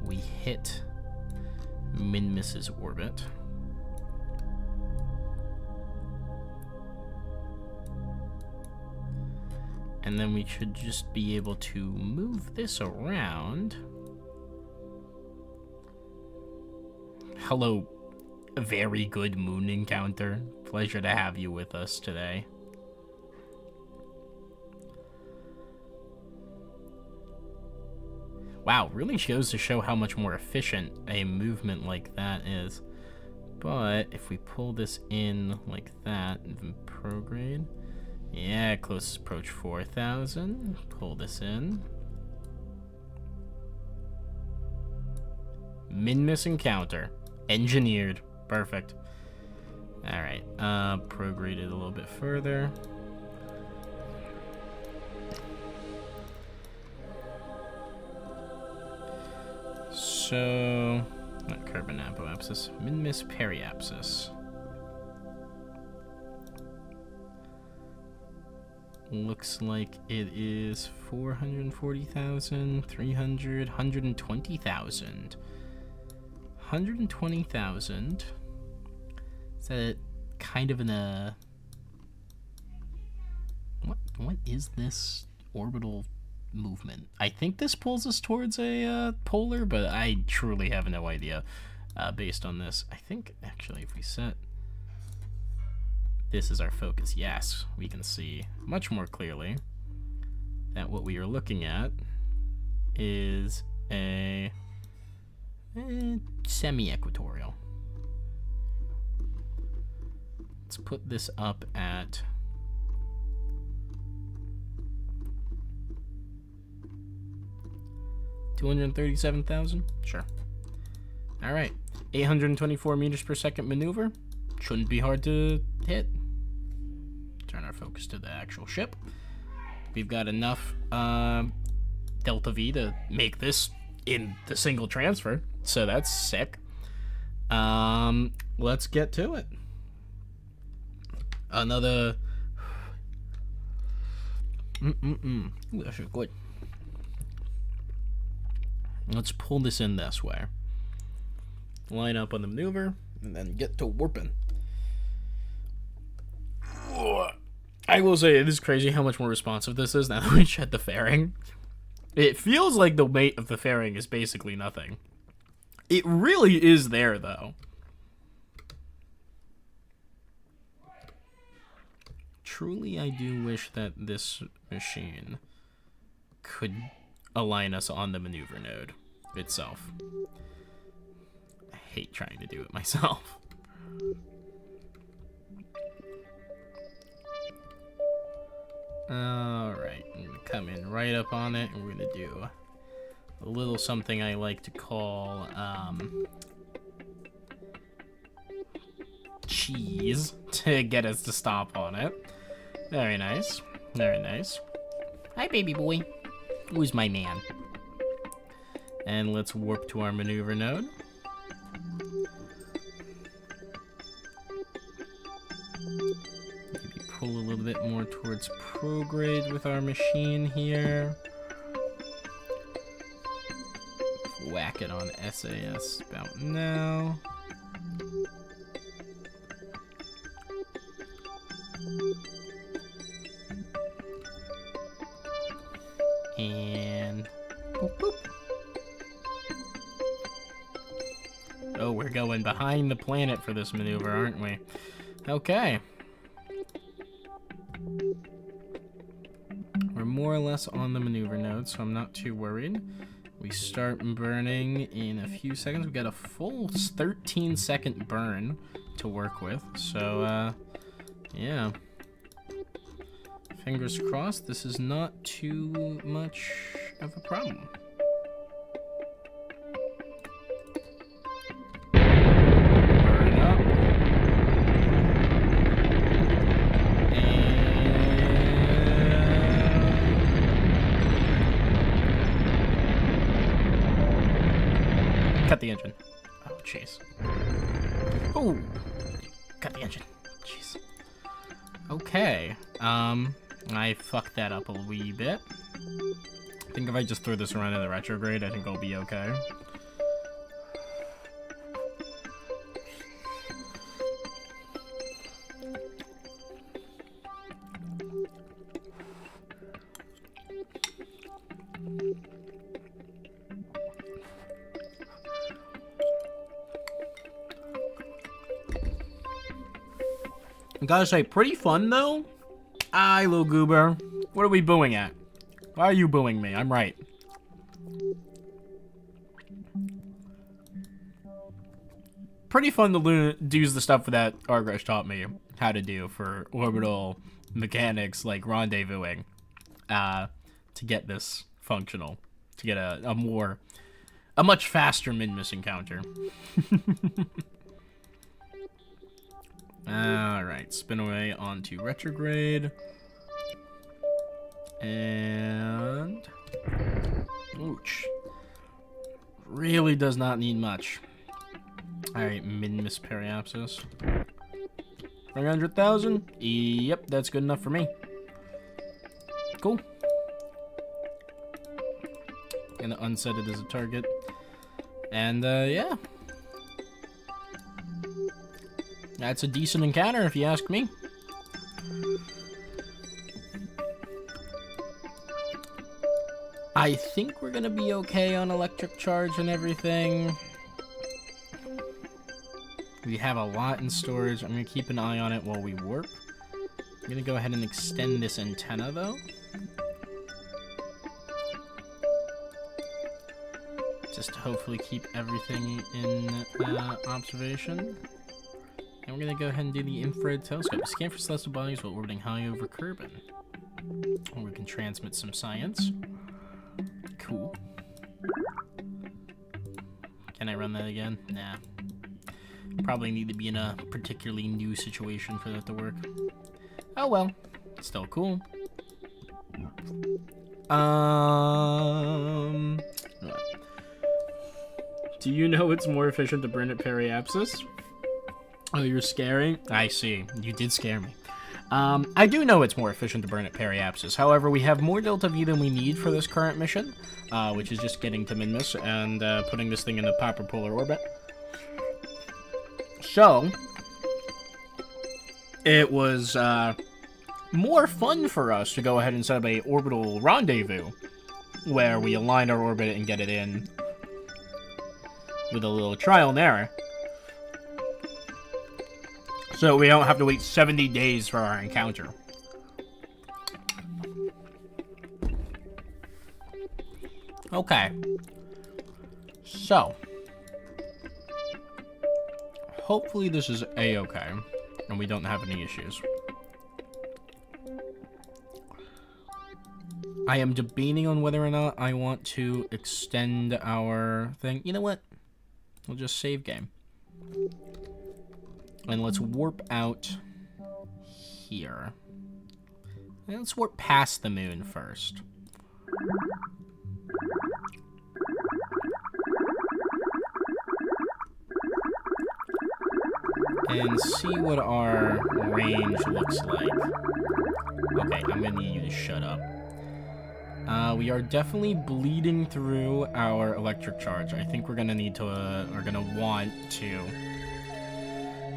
we hit min-miss's orbit. And then we should just be able to move this around. Hello, a very good moon encounter. Pleasure to have you with us today. Wow, really goes to show how much more efficient a movement like that is. But if we pull this in like that and then prograde, yeah, closest approach 4,000. Pull this in. Min-miss encounter. Engineered. Perfect. Alright, prograde it a little bit further. So, not Kerbin apoapsis, min-miss periapsis. Looks like it is 440,000, 300, 120,000. 120,000. Is that kind of in a... What is this orbital movement. I think this pulls us towards a polar, but I truly have no idea based on this. I think, actually, if we set this as our focus, yes, we can see much more clearly that what we are looking at is a semi-equatorial. Let's put this up at 237,000. Sure. All right, 824 meters per second maneuver. Shouldn't be hard to hit. Turn our focus to the actual ship. We've got enough delta V to make this in the single transfer, so that's sick. Let's get to it. Another. Ooh, that's good. Let's pull this in this way. Line up on the maneuver, and then get to warping. I will say, it is crazy how much more responsive this is now that we shed the fairing. It feels like the weight of the fairing is basically nothing. It really is there, though. Truly, I do wish that this machine could align us on the maneuver node itself. I hate trying to do it myself. Alright, I'm gonna come in right up on it, and we're gonna do a little something I like to call cheese to get us to stop on it. Very nice. Very nice. Hi, baby boy. Who's my man? And let's warp to our maneuver node. Maybe pull a little bit more towards prograde with our machine here. Whack it on SAS about now. And boop, boop. Oh, we're going behind the planet for this maneuver, aren't we? Okay. We're more or less on the maneuver node, so I'm not too worried. We start burning in a few seconds. We've got a full 13-second burn to work with, so yeah. Fingers crossed this is not too much of a problem. Burn up. And cut the engine. Oh, jeez. Oh! Cut the engine. Jeez. Okay. I fucked that up a wee bit. I think if I just throw this around in the retrograde, I think I'll be okay. I gotta say, pretty fun though. Hi, little goober. What are we booing at? Why are you booing me? I'm right. Pretty fun to do the stuff that Argresh taught me how to do for orbital mechanics, like rendezvousing, to get this functional, to get a much faster min-miss encounter. Alright, spin away onto retrograde. And ooch. Really does not need much. Alright, min-miss periapsis. 300,000? Yep, that's good enough for me. Cool. Gonna unset it as a target. And yeah. That's a decent encounter, if you ask me. I think we're gonna be okay on electric charge and everything. We have a lot in storage. I'm gonna keep an eye on it while we warp. I'm gonna go ahead and extend this antenna, though. Just to hopefully keep everything in observation. And we're gonna go ahead and do the infrared telescope. Scan for celestial bodies while orbiting high over Kerbin. Or we can transmit some science. Cool. Can I run that again? Nah. Probably need to be in a particularly new situation for that to work. Oh well. Still cool. Do you know it's more efficient to burn at periapsis? Oh, you're scary? I see. You did scare me. I do know it's more efficient to burn at periapsis. However, we have more Delta V than we need for this current mission, which is just getting to Minmus and putting this thing in the proper polar orbit. So, it was more fun for us to go ahead and set up a orbital rendezvous, where we align our orbit and get it in with a little trial and error. So we don't have to wait 70 days for our encounter. Okay. So. Hopefully this is a-okay, and we don't have any issues. I am debating on whether or not I want to extend our thing. You know what? We'll just save game. And let's warp out here. And let's warp past the moon first. And see what our range looks like. Okay, I'm gonna need you to shut up. We are definitely bleeding through our electric charge. I think we're gonna need to, are gonna want to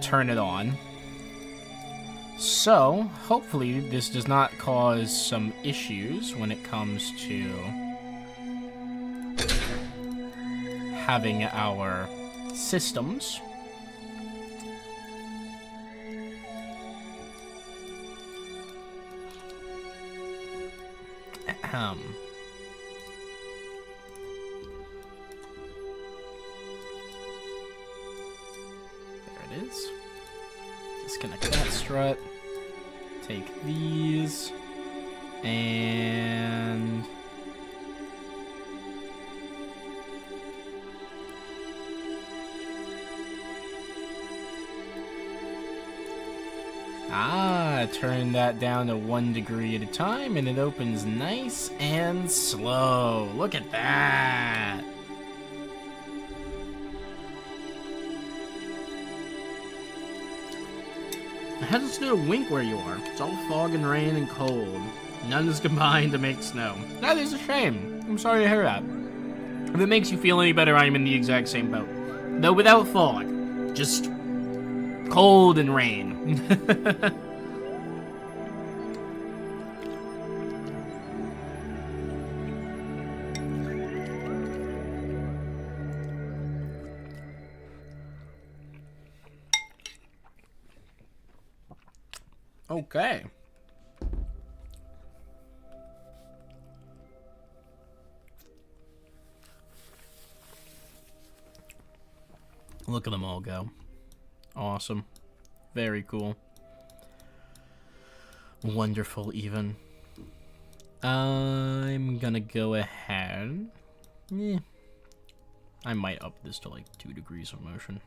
turn it on. So, hopefully this does not cause some issues when it comes to having our systems. There it is. Disconnect that strut. Take these. And... turn that down to 1 degree at a time, and it opens nice and slow. Look at that! It hasn't snowed a wink where you are. It's all fog and rain and cold. None is combined to make snow. That is a shame. I'm sorry to hear that. If it makes you feel any better, I am in the exact same boat. Though without fog. Just cold and rain. Okay. Look at them all go. Awesome. Very cool. Wonderful, even. I'm gonna go ahead. I might up this to like 2 degrees of motion.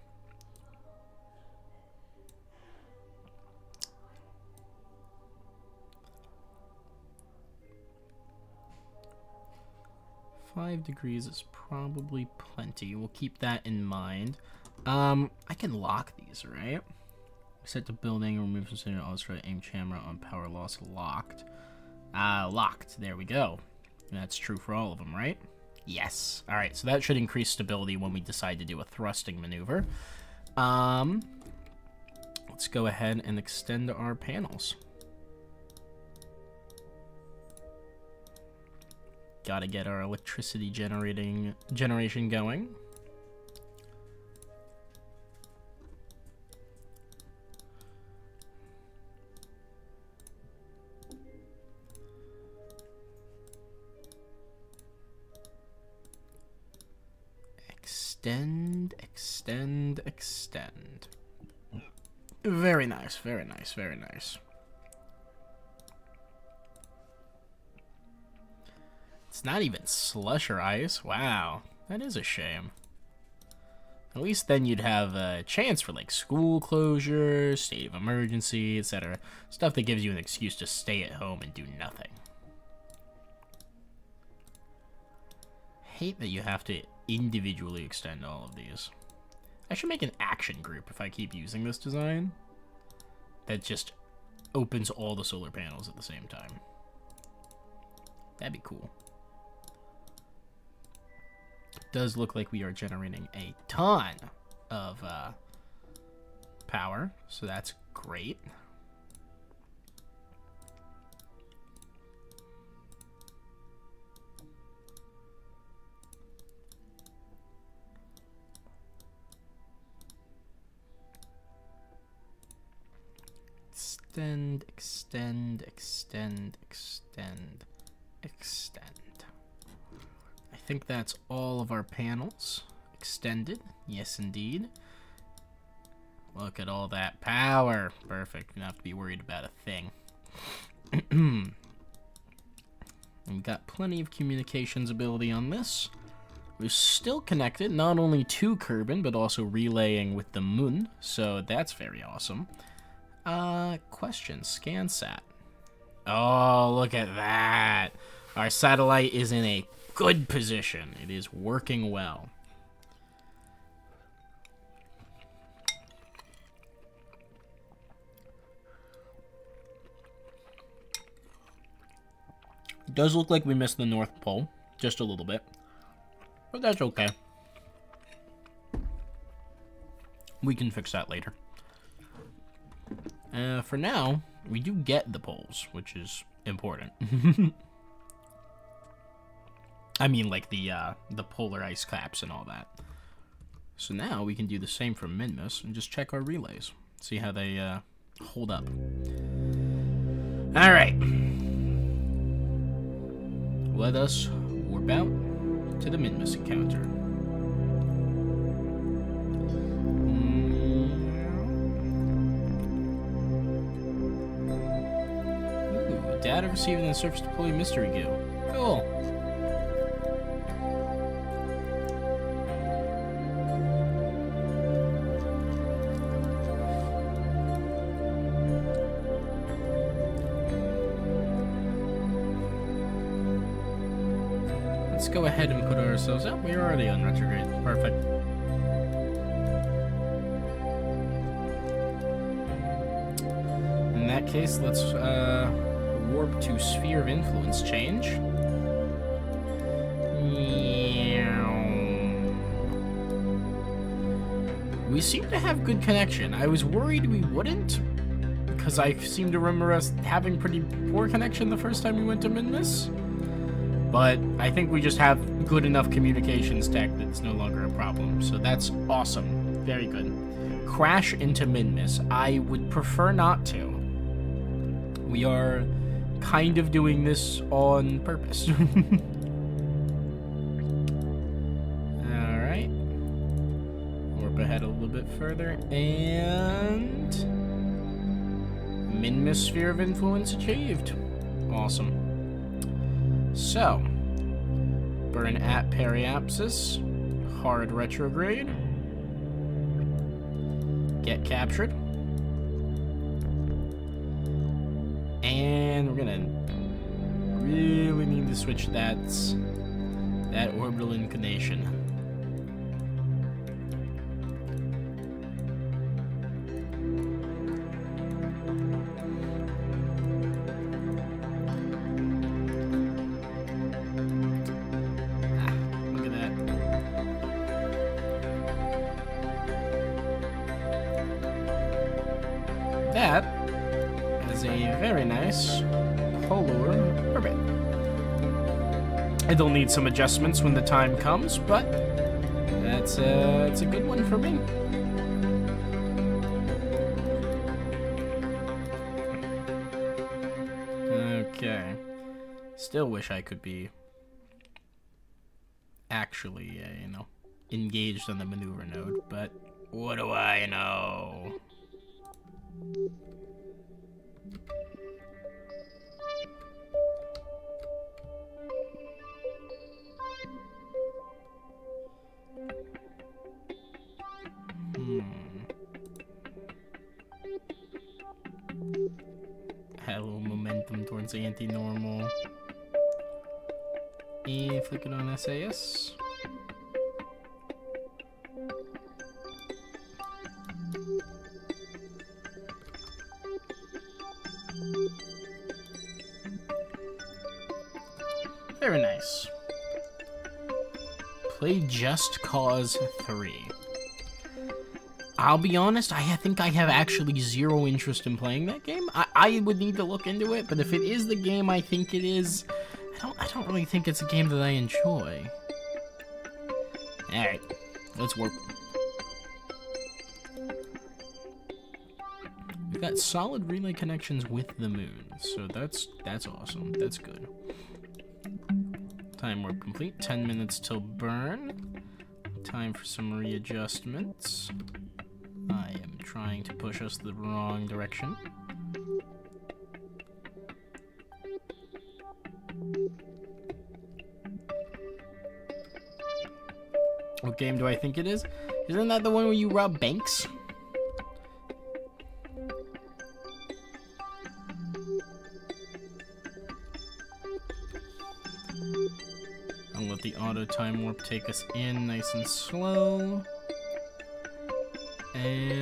$5 degrees is probably plenty. We'll keep that in mind. I can lock these, right? Set to building, remove from center, illustrate, aim camera on power loss, locked. Locked. There we go. And that's true for all of them, right? Yes. All right, so that should increase stability when we decide to do a thrusting maneuver. Let's go ahead and extend our panels. Gotta get our electricity generation going. Extend, extend, extend. Very nice, very nice, very nice. It's not even slush or ice. Wow, that is a shame. At least then you'd have a chance for like school closure, state of emergency, etc. Stuff that gives you an excuse to stay at home and do nothing. Hate that you have to individually extend all of these. I should make an action group if I keep using this design that just opens all the solar panels at the same time. That'd be cool. Does look like we are generating a ton of power, so that's great. Extend, extend, extend, extend, extend. I think that's all of our panels extended. Yes, indeed. Look at all that power. Perfect. You don't have to be worried about a thing. We've got plenty of communications ability on this. We're still connected, not only to Kerbin, but also relaying with the moon. So that's very awesome. Question. ScanSat. Oh, look at that. Our satellite is in a good position. It is working well. It does look like we missed the North Pole, just a little bit. But that's okay. We can fix that later. For now, we do get the poles, which is important. I mean, like the polar ice caps and all that. So now we can do the same for Minmus and just check our relays. See how they hold up. Alright. Let us warp out to the Minmus encounter. Ooh, data received in the surface deploy mystery goo. Cool. Let's go ahead and put ourselves out. We're already on retrograde. Perfect. In that case, let's warp to Sphere of Influence change. We seem to have good connection. I was worried we wouldn't, because I seem to remember us having pretty poor connection the first time we went to Minmus. But I think we just have good enough communications tech that it's no longer a problem. So that's awesome. Very good. Crash into Minmus. I would prefer not to. We are kind of doing this on purpose. Alright. Warp ahead a little bit further. And Minmus Sphere of Influence achieved. Awesome. So, burn at periapsis, hard retrograde, get captured, and we're gonna really need to switch that orbital inclination. That is a very nice polar orbit. It'll need some adjustments when the time comes, but it's a good one for me. Okay. Still wish I could be actually, you know, engaged on the maneuver node, but what do I know? Had a little momentum towards anti-normal. And flick it on SAS. Very nice. Play Just Cause 3. I'll be honest, I think I have actually zero interest in playing that game. I would need to look into it, but if it is the game I think it is, I don't really think it's a game that I enjoy. Alright, let's work. We've got solid relay connections with the moon, so that's awesome. That's good. Time warp complete. 10 minutes till burn. Time for some readjustments. I am trying to push us the wrong direction. What game do I think it is? Isn't that the one where you rob banks? I'll let the auto time warp take us in nice and slow. And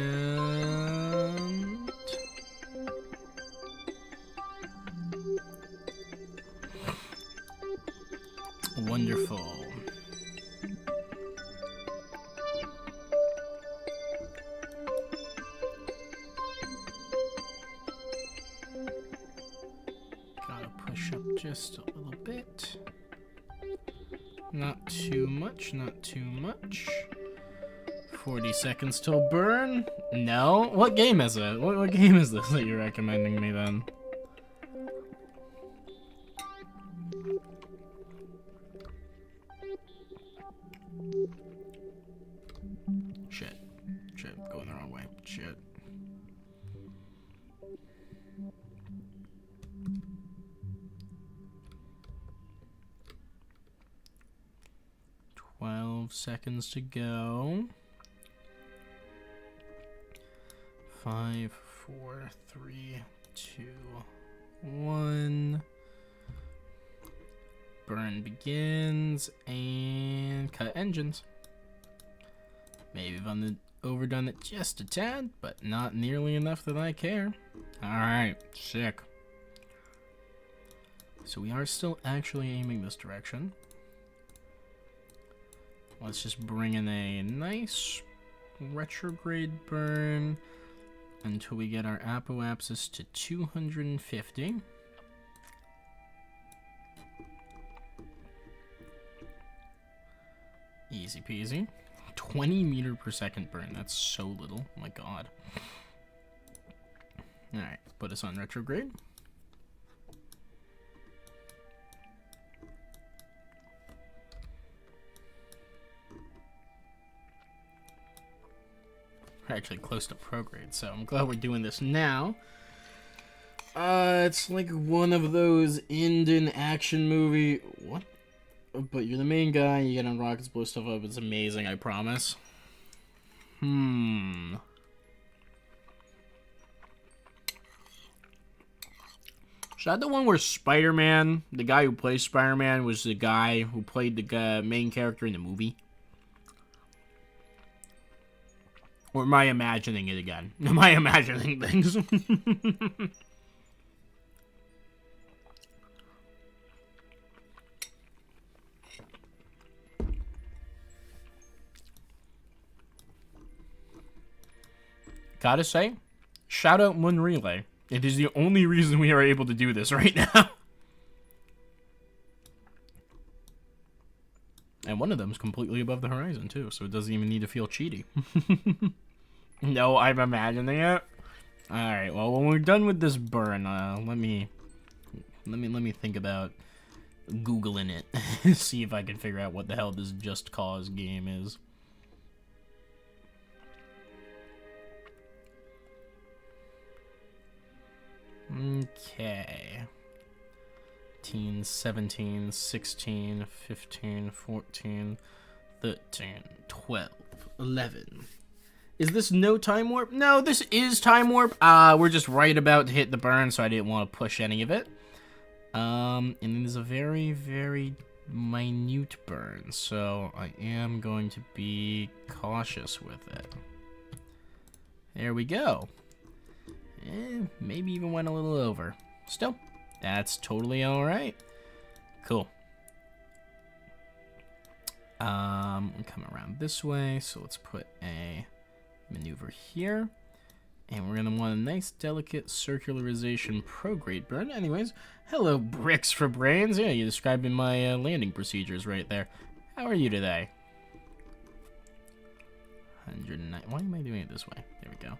wonderful. Gotta push up just a little bit. Not too much, not too much. 40 seconds till burn? No? What game is it? What game is this that you're recommending me then? Shit. Shit. Going the wrong way. Shit. Seconds to go. 5, 4, 3, 2, 1. Burn begins and cut engines. Maybe I've overdone it just a tad, but not nearly enough that I care. Alright, sick. So we are still actually aiming this direction. Let's just bring in a nice retrograde burn until we get our apoapsis to 250. Easy peasy. 20 meter per second burn. That's so little. Oh my god. Alright, put us on retrograde. We're actually close to prograde, so I'm glad we're doing this now. It's like one of those Indian action movie. What? But you're the main guy, you get on rockets, blow stuff up. It's amazing, I promise. Is that the one where Spider-Man, the guy who plays Spider-Man, was the guy who played the main character in the movie? Or am I imagining it again? Am I imagining things? Gotta say, shout out Moon Relay. It is the only reason we are able to do this right now. And one of them's completely above the horizon, too, so it doesn't even need to feel cheaty. No, I'm imagining it. Alright, well, when we're done with this burn, let me think about Googling it. See if I can figure out what the hell this Just Cause game is. Okay. 18, 17, 16, 15, 14, 13, 12, 11. Is this no time warp? No, this is time warp. We're just right about to hit the burn, so I didn't want to push any of it. And there's a very, very minute burn, so I am going to be cautious with it. There we go. Maybe even went a little over. Still, that's totally alright. Cool. We come around this way, so let's put a maneuver here. And we're gonna want a nice, delicate circularization prograde burn. Anyways, hello, bricks for brains. Yeah, you describing my landing procedures right there. How are you today? 109. Why am I doing it this way? There we go.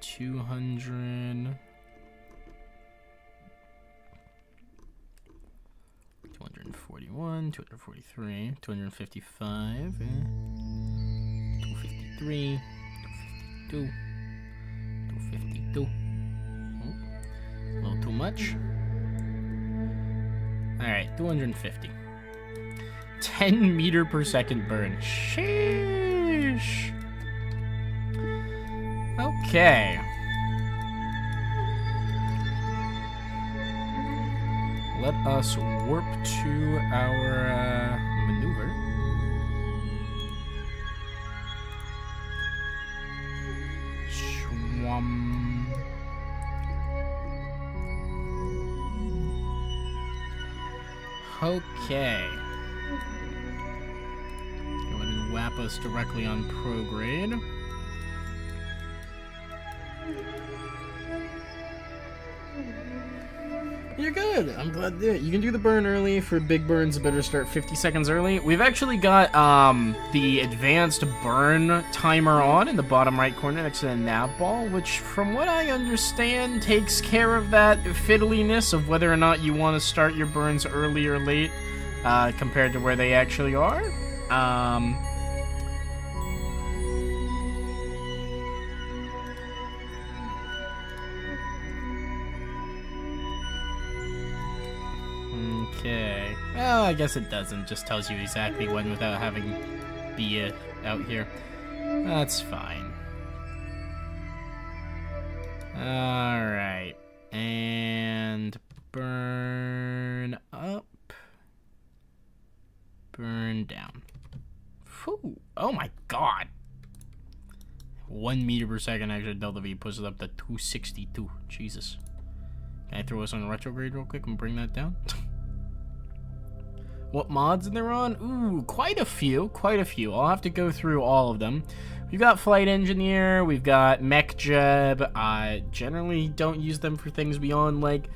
200. 241, 243, 255, 253, 252, 252. Oh, a little too much. Alright, 250. 10 meter per second burn. Sheesh. Okay. Let us warp to our maneuver. Schwam. Okay. Go ahead and whap us directly on prograde. You're good. I'm glad to do it. You can do the burn early. For big burns, better start 50 seconds early. We've actually got the advanced burn timer on in the bottom right corner next to the nav ball, which from what I understand takes care of that fiddliness of whether or not you want to start your burns early or late compared to where they actually are. Okay. Well, I guess it doesn't. Just tells you exactly when without having be out here. That's fine. Alright. And burn up. Burn down. Whew. Oh my god. 1 meter per second extra delta V pushes up to 262. Jesus. Can I throw us on retrograde real quick and bring that down? What mods they're on? Ooh, quite a few. I'll have to go through all of them. We've got Flight Engineer, we've got Mech Jeb. I generally don't use them for things beyond, like,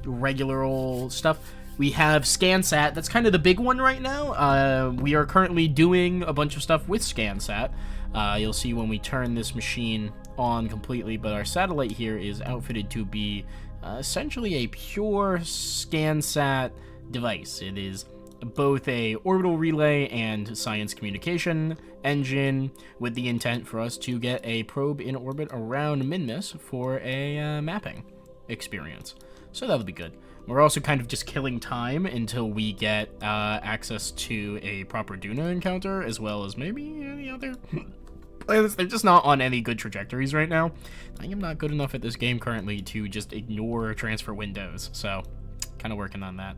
regular old stuff. We have ScanSat. That's kind of the big one right now. We are currently doing a bunch of stuff with ScanSat. You'll see when we turn this machine on completely, but our satellite here is outfitted to be essentially a pure ScanSat device. It is both a orbital relay and science communication engine with the intent for us to get a probe in orbit around Minmus for a mapping experience. So that'll be good. We're also kind of just killing time until we get access to a proper Duna encounter, as well as maybe any other planets. They're just not on any good trajectories right now. I am not good enough at this game currently to just ignore transfer windows, so kind of working on that.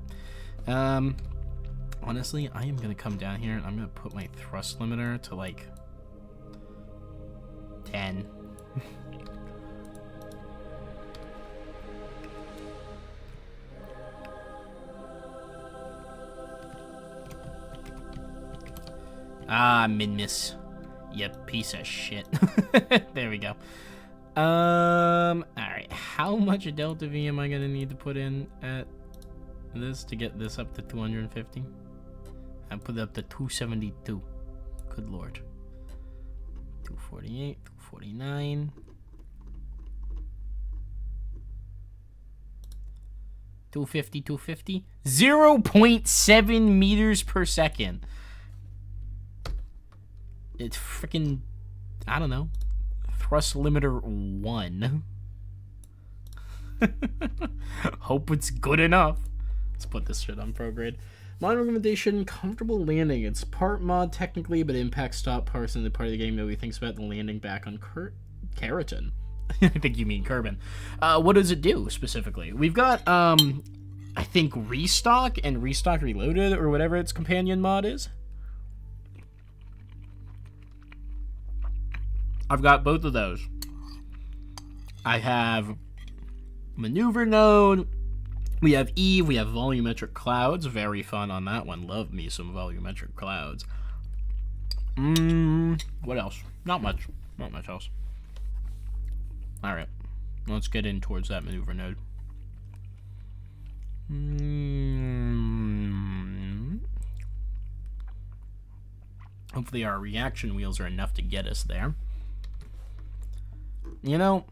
Honestly, I am gonna come down here and I'm gonna put my thrust limiter to like 10. Minmus. You piece of shit. There we go. Alright. How much Delta V am I gonna need to put in at this to get this up to 250? I put it up to 272. Good lord. 248, 249. 250, 250. 0.7 meters per second. It's freaking, I don't know. Thrust limiter 1. Hope it's good enough. Let's put this shit on prograde. Mod recommendation, comfortable landing. It's part mod technically, but impact stop parts in the part of the game that we thinks about the landing back on Keratin. I think you mean Kerbin. What does it do specifically? We've got, I think Restock and Restock Reloaded, or whatever its companion mod is. I've got both of those. I have Maneuver Node. We have Eve. We have Volumetric Clouds. Very fun on that one. Love me some Volumetric Clouds. What else? Not much. Not much else. Alright. Let's get in towards that Maneuver Node. Hopefully our reaction wheels are enough to get us there. You know,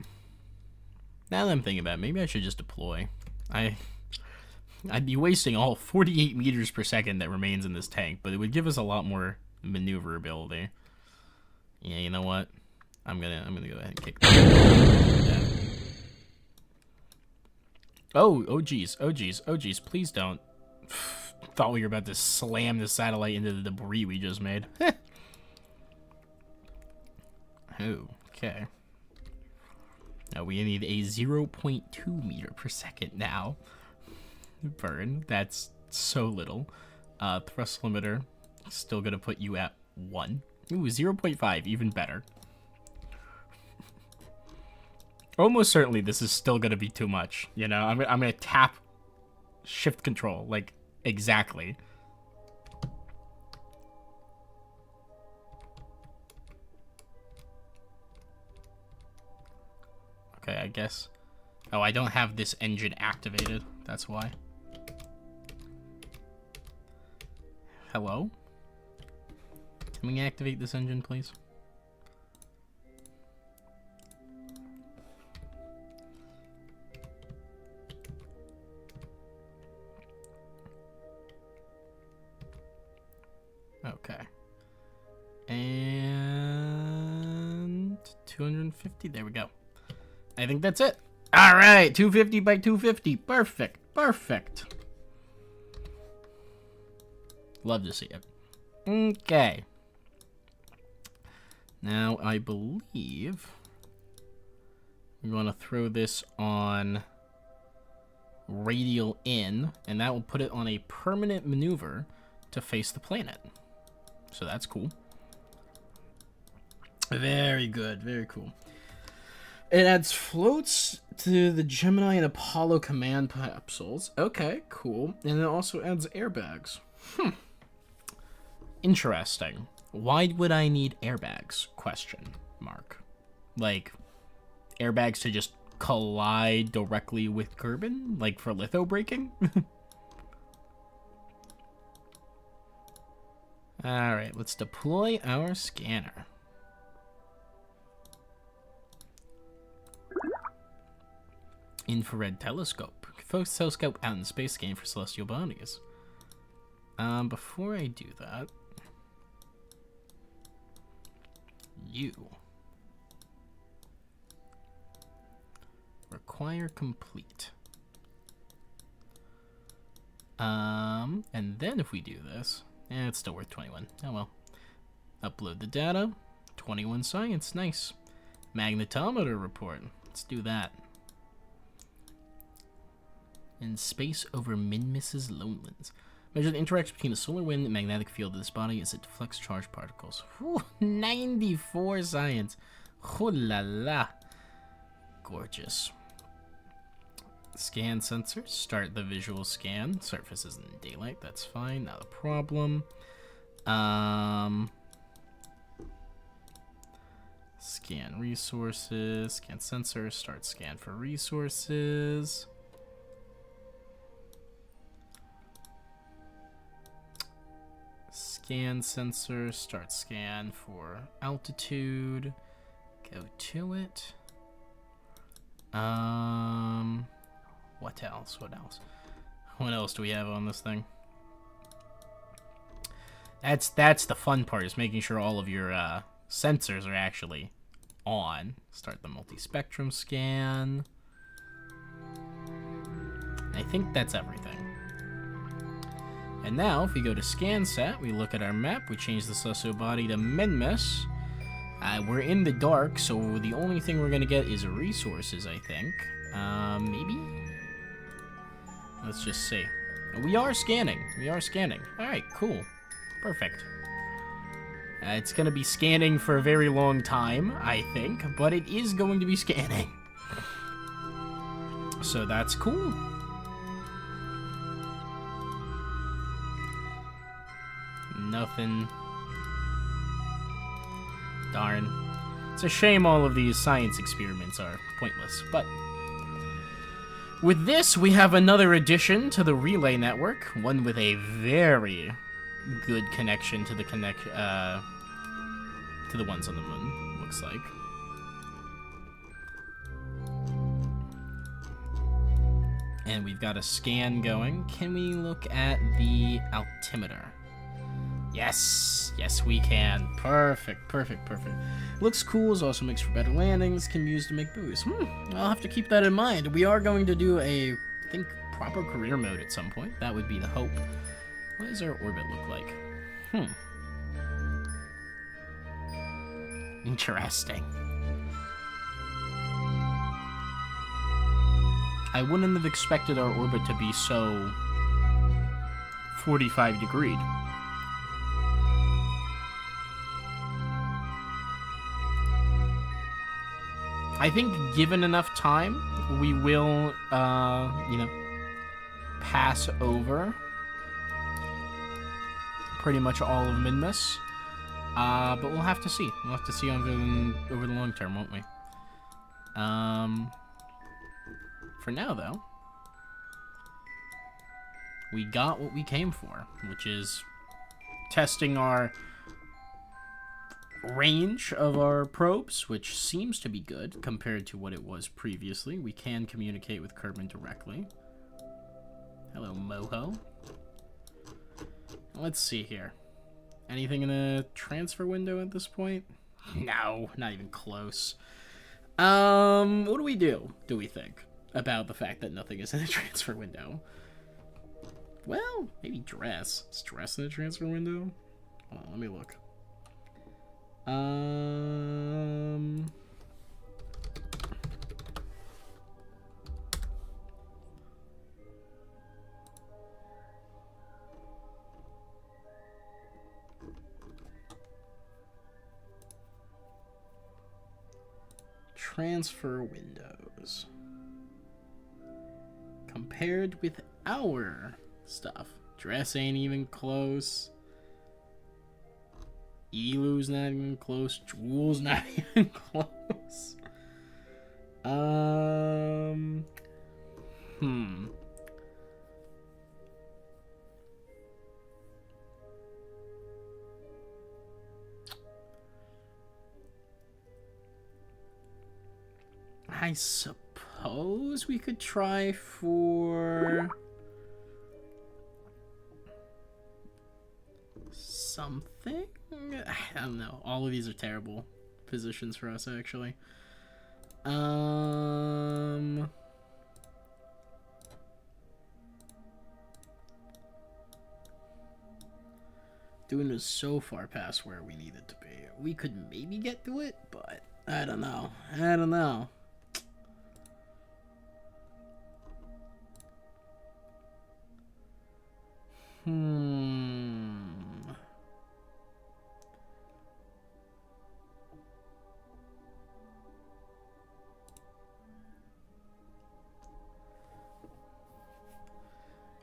now that I'm thinking about it, maybe I should just deploy. I'd be wasting all 48 meters per second that remains in this tank, but it would give us a lot more maneuverability. Yeah, you know what? I'm gonna go ahead and kick that. Oh geez, please don't. Thought we were about to slam the satellite into the debris we just made. Okay. Now we need a 0.2 meter per second now. Burn. That's so little. Thrust limiter. Still gonna put you at 1. Ooh, 0.5. Even better. Almost certainly this is still gonna be too much. You know, I'm gonna tap shift control. Like, exactly. Okay, I guess. Oh, I don't have this engine activated. That's why. Hello? Can we activate this engine, please? Okay. And 250. There we go. I think that's it. All right, 250 by 250. Perfect. Perfect. Love to see it. Okay. Now, I believe we want to throw this on radial in, and that will put it on a permanent maneuver to face the planet. So that's cool. Very good. Very cool. It adds floats to the Gemini and Apollo command capsules. Okay, cool. And it also adds airbags. Interesting. Why would I need airbags? Question mark. Like, airbags to just collide directly with Kerbin? Like for litho braking? Alright, let's deploy our scanner. Infrared telescope. Focus telescope out in space scanning for celestial bodies. Before I do that, you require complete. And then if we do this, it's still worth 21. Oh well. Upload the data. 21 science. Nice. Magnetometer report. Let's do that. In space over Minmus's lowlands. Measure the interaction between the solar wind and magnetic field of this body as it deflects charged particles. Whew, 94 science. Ooh la la. Gorgeous. Scan sensor. Start the visual scan. Surface is in daylight. That's fine. Not a problem. Scan resources. Scan sensor. Start scan for resources. Scan sensor, start scan for altitude. Go to it. What else? What else? What else do we have on this thing? That's the fun part, is making sure all of your sensors are actually on. Start the multi-spectrum scan. I think that's everything. And now, if we go to scan set, we look at our map, we change the Susso body to Minmus. We're in the dark, so the only thing we're gonna get is resources, I think. Maybe? Let's just see. We are scanning. We are scanning. Alright, cool. Perfect. It's gonna be scanning for a very long time, I think, but it is going to be scanning. So that's cool. Nothing. Darn. It's a shame all of these science experiments are pointless, but with this, we have another addition to the relay network, one with a very good connection to the ones on the moon, looks like. And we've got a scan going. Can we look at the altimeter? Yes, yes we can. Perfect, perfect, perfect. Looks cool, also makes for better landings, can be used to make boosts. I'll have to keep that in mind. We are going to do a, I think, proper career mode at some point. That would be the hope. What does our orbit look like? Interesting. I wouldn't have expected our orbit to be so 45 degreed. I think given enough time, we will, you know, pass over pretty much all of Minmus. But we'll have to see. We'll have to see over the long term, won't we? For now, though, we got what we came for, which is testing our range of our probes, which seems to be good compared to what it was previously. We can communicate with Kerbin directly. Hello, Moho. Let's see here. Anything in the transfer window at this point? No, not even close. What do we think about the fact that nothing is in the transfer window? Well, maybe dress. Is dress in the transfer window? Hold on, let me look. Transfer windows. Compared with our stuff. Dress ain't even close. Elu's not even close. Jewel's not even close. I suppose we could try for something? I don't know. All of these are terrible positions for us, actually. Duna is so far past where we need it to be. We could maybe get to it, but I don't know. I don't know.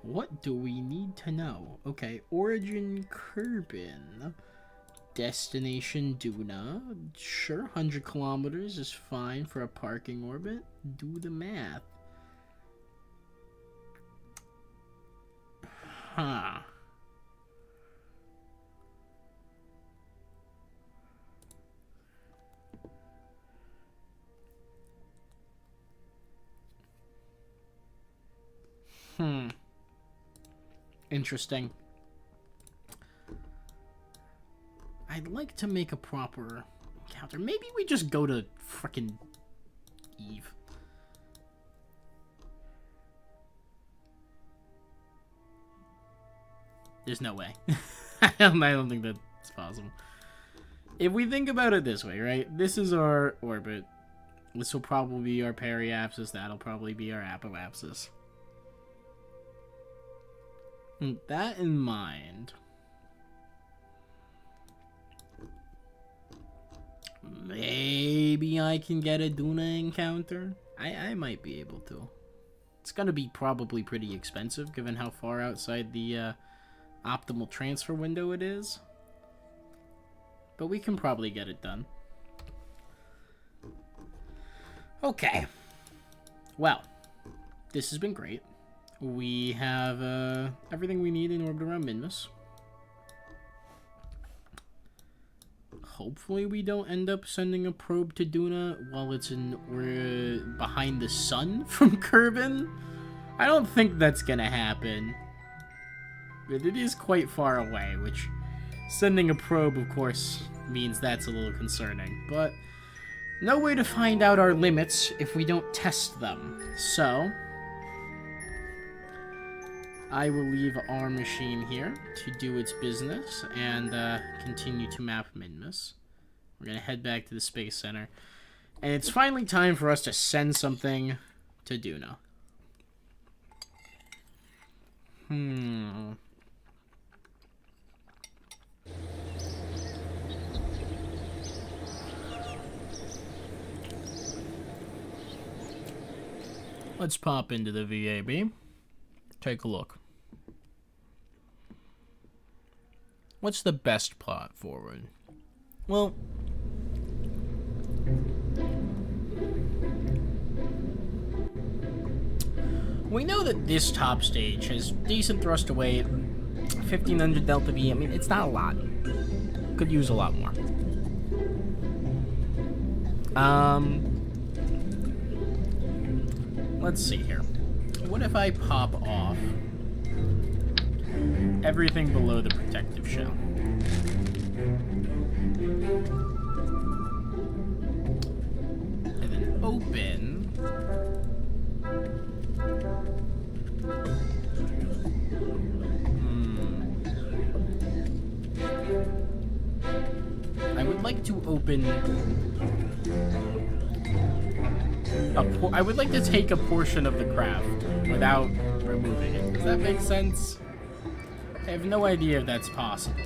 What do we need to know? Okay, origin Kerbin. Destination Duna. Sure, 100 kilometers is fine for a parking orbit. Do the math. Huh. Interesting. I'd like to make a proper encounter. Maybe we just go to frickin' Eve. There's no way. I don't think that's possible. If we think about it this way, right? This is our orbit. This will probably be our periapsis. That'll probably be our apoapsis. With that in mind, maybe I can get a Duna encounter. I might be able to. It's gonna be probably pretty expensive given how far outside the optimal transfer window it is. But we can probably get it done. Okay. Well, this has been great. We have everything we need in orbit around Minmus. Hopefully we don't end up sending a probe to Duna while it's we're behind the sun from Kerbin. I don't think that's gonna happen. But it is quite far away, which sending a probe, of course, means that's a little concerning. But no way to find out our limits if we don't test them. So I will leave our machine here to do its business and continue to map Minmus. We're going to head back to the Space Center. And it's finally time for us to send something to Duna. Let's pop into the VAB. Take a look. What's the best plot forward? Well, we know that this top stage has decent thrust weight, 1500 delta V. I mean, it's not a lot. Could use a lot more. Let's see here. What if I pop off everything below the protective shell? And then open I would like to open I would like to take a portion of the craft without removing it. Does that make sense? I have no idea if that's possible.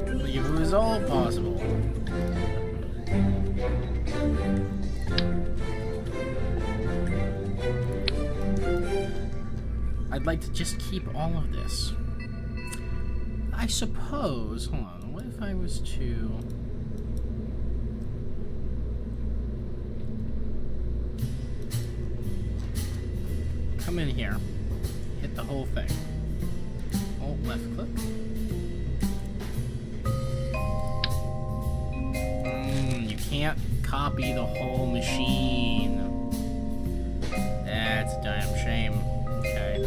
Like, if it was all possible. I'd like to just keep all of this. I suppose, hold on, what if I was to... come in here, hit the whole thing. Alt left click. You can't copy the whole machine. That's a damn shame. Okay.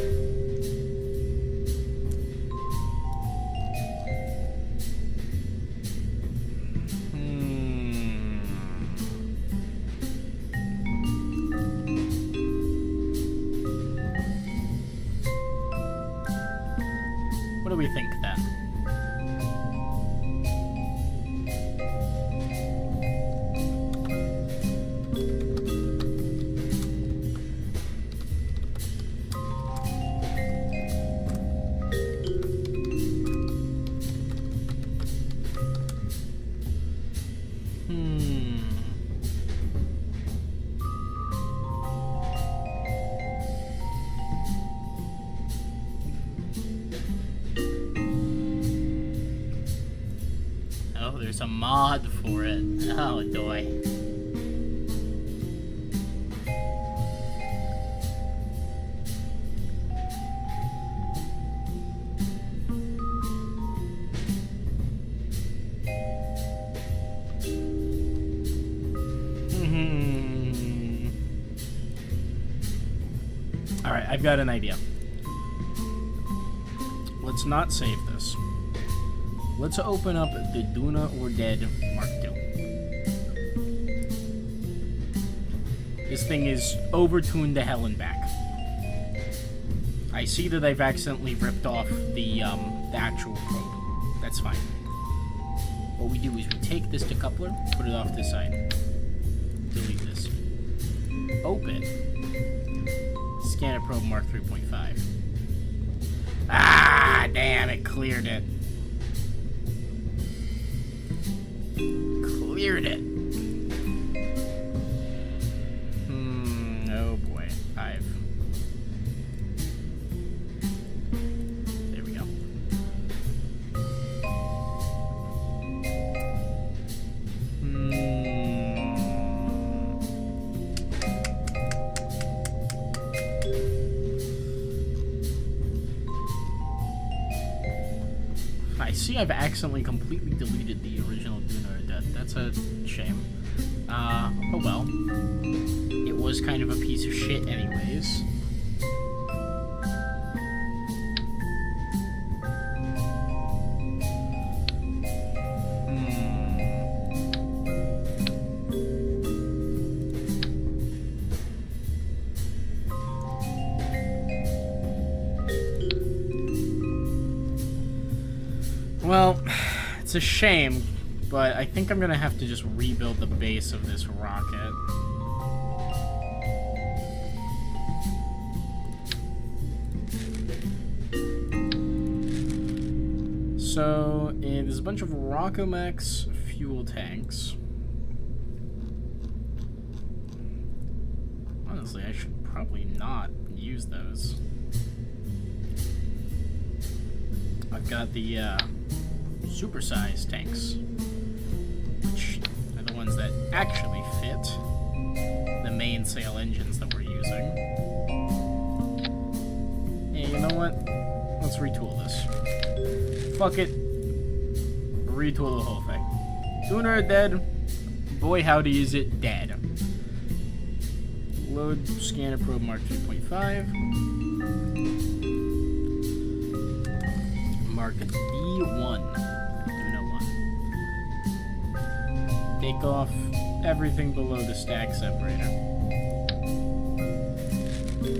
What do we think then? There's a mod for it. Oh, boy. Alright, I've got an idea. Let's not save this. Let's open up the Duna or Dead Mark II. This thing is overtuned to hell and back. I see that I've accidentally ripped off the actual probe. That's fine. What we do is we take this decoupler, put it off to the side. Delete this. Open. Scanner probe Mark 3.5. Ah, damn, it cleared it. Cleared it. Oh boy. Hive. There we go. I see I've accidentally completely deleted the original Duna or Dead. That's a shame. Oh well. It was kind of a piece of shit anyways. Well, it's a shame, but I think I'm gonna have to just rebuild the base of this rocket. So, there's a bunch of Rockomax fuel tanks. Honestly, I should probably not use those. I've got the, supersized tanks, which are the ones that actually fit the mainsail engines that we're using. Hey, you know what? Let's retool this. Fuck it. Retool the whole thing. Duna dead. Boy, howdy is it dead. Load scanner probe Mark 2.5. Mark D1. Take off everything below the stack separator.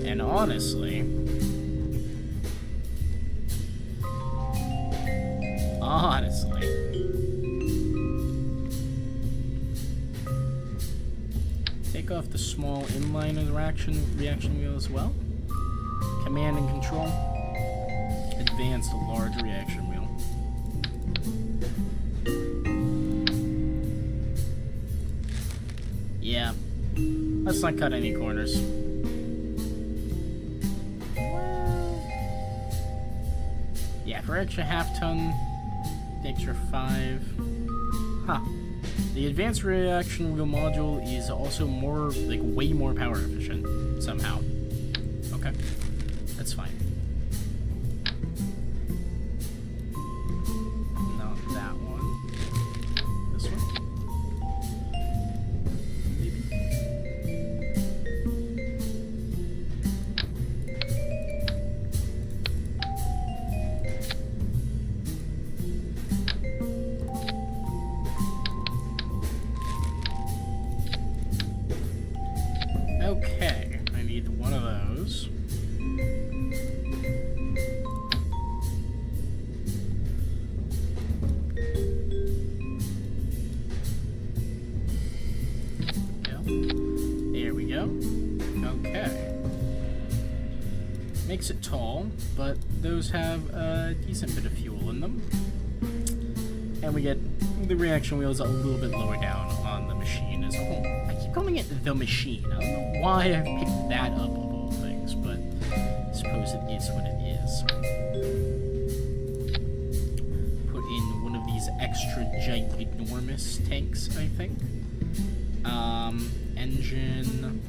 And honestly, take off the small inline of the reaction wheel as well. Command and control. Advanced large reaction wheel. Yeah, let's not cut any corners. Yeah, for extra half-ton, extra 5. Huh. The advanced reaction wheel module is also more, like, way more power efficient, somehow. Okay, that's fine. Not that one. This one. Okay, I need one of those. There we go. Okay. Makes it tall, but those have a decent bit of fuel in them. And we get the reaction wheels a little bit lower down on the machine as a whole. I keep calling it the machine. I don't know why I've picked that up of all things, but I suppose it is what it is. Put in one of these extra ginormous tanks, I think. Engine.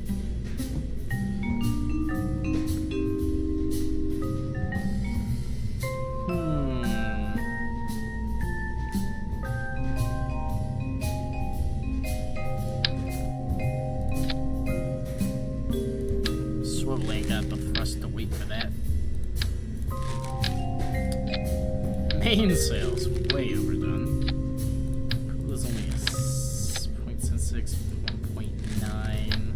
Mainsail's way overdone. There's only a 0.76, 1.9,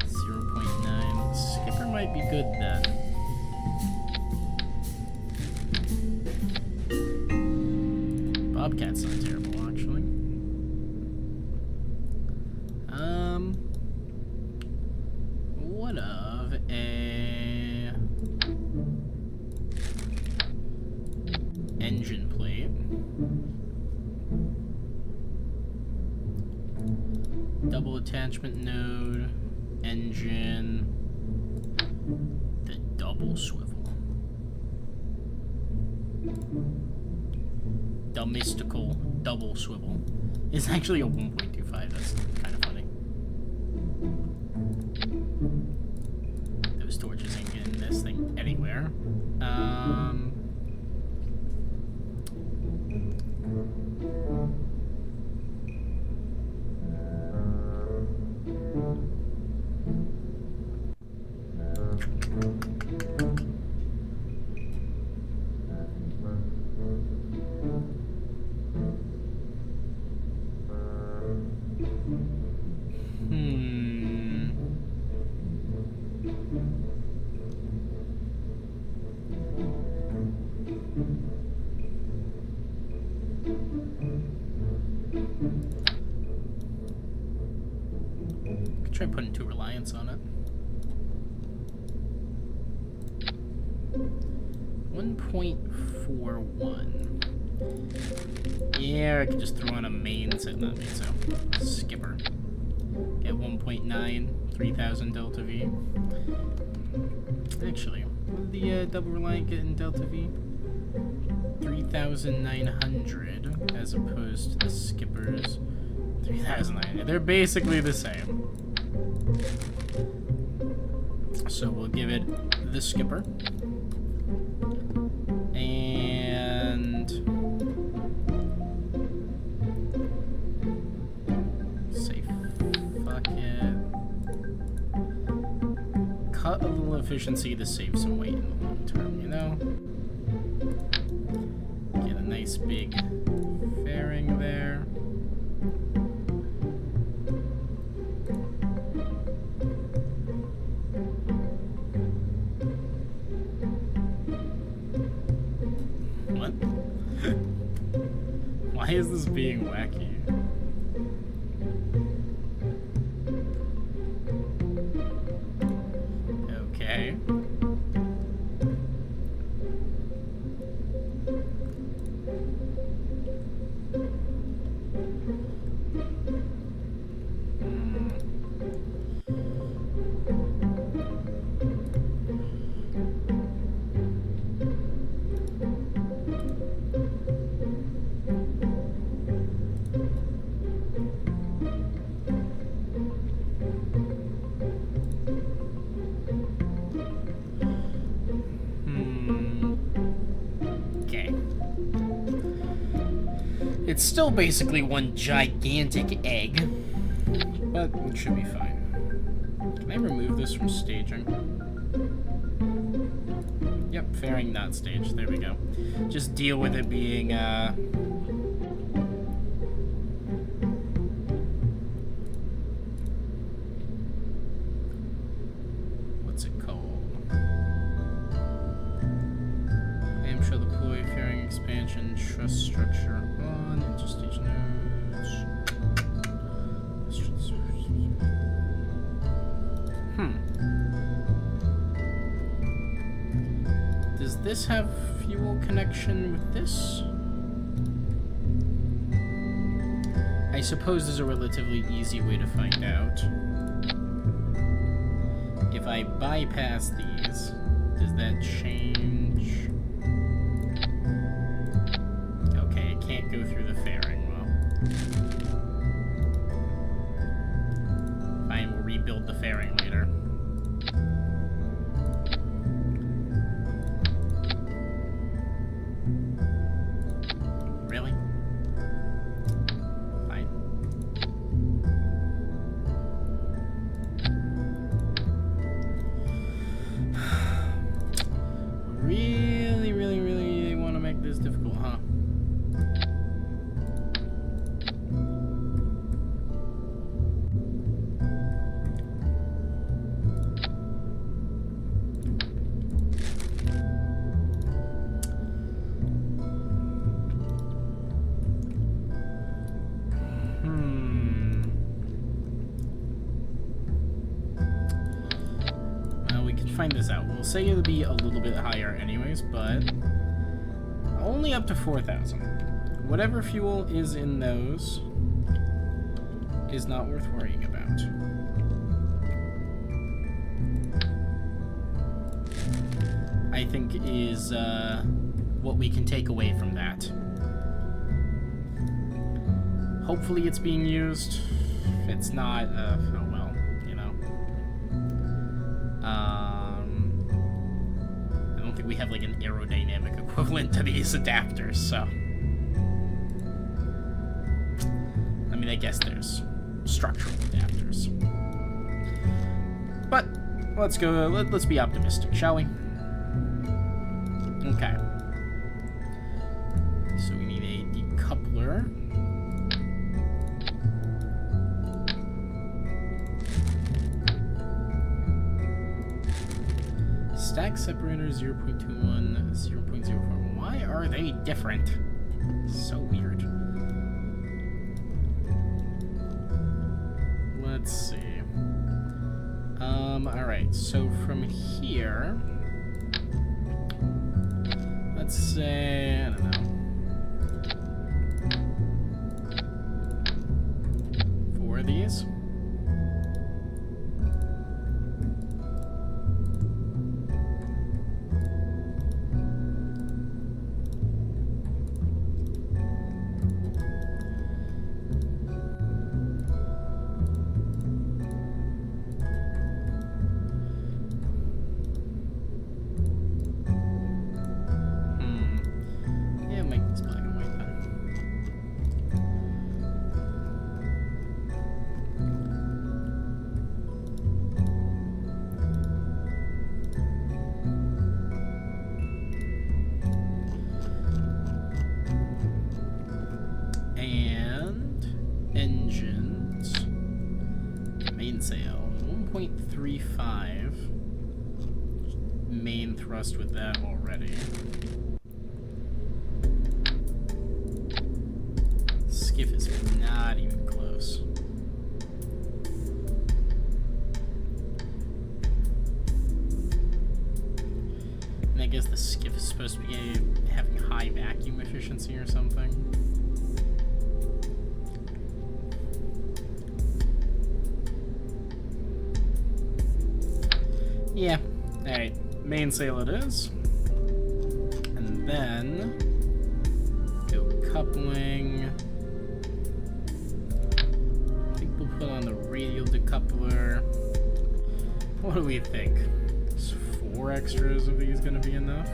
0.9. Skipper might be good then. Bobcat's not terrible, actually. What of a engine plate? Double attachment node, engine, the double swivel. The mystical double swivel is actually a 1.25. That's kind of funny. Those torches ain't getting this thing anywhere. Could try putting 2 reliance on it. 1.41. Yeah, I could just throw on a main set, not main, so skipper. Get 1.9, 3000 delta V. Actually, what did the double reliant get in delta V? 3,900 as opposed to the skipper's 3,900. They're basically the same. So we'll give it the skipper. And say fuck it. Cut a little efficiency to save some weight in the long term, you know? Get a nice big fairing there. What? Why is this being wacky? Okay. It's still basically one gigantic egg, but it should be fine. Can I remove this from staging? Yep, fairing not staged. There we go. Just deal with it being, what's it called? Clamshell deploy, fairing expansion, truss structure on, interstage nodes. Does this have fuel connection with this? I suppose there's a relatively easy way to find out. If I bypass these, does that change? Okay, it can't go through the fairing. Well, fine, we'll rebuild the fairing later. Really? Fine. Really want to find this out. We'll say it'll be a little bit higher anyways, but only up to 4,000. Whatever fuel is in those is not worth worrying about. I think is what we can take away from that. Hopefully it's being used. If it's not, oh well, you know. I don't think we have like an aerodynamic equivalent to these adapters, so. I mean, I guess there's structural adapters. But let's go, let's be optimistic, shall we? Okay. So we need a decoupler. Stack separator 0.21, 0.04. Why are they different? So weird. Let's see. Alright, so from here, let's say, I don't know, 4 of these. Sail 1.35 main thrust with that already. Skiff is not even close. And I guess the skiff is supposed to be having high vacuum efficiency or something. Yeah, alright, mainsail it is. And then go coupling. I think we'll put on the radial decoupler. What do we think? Is 4 extras of these gonna be enough?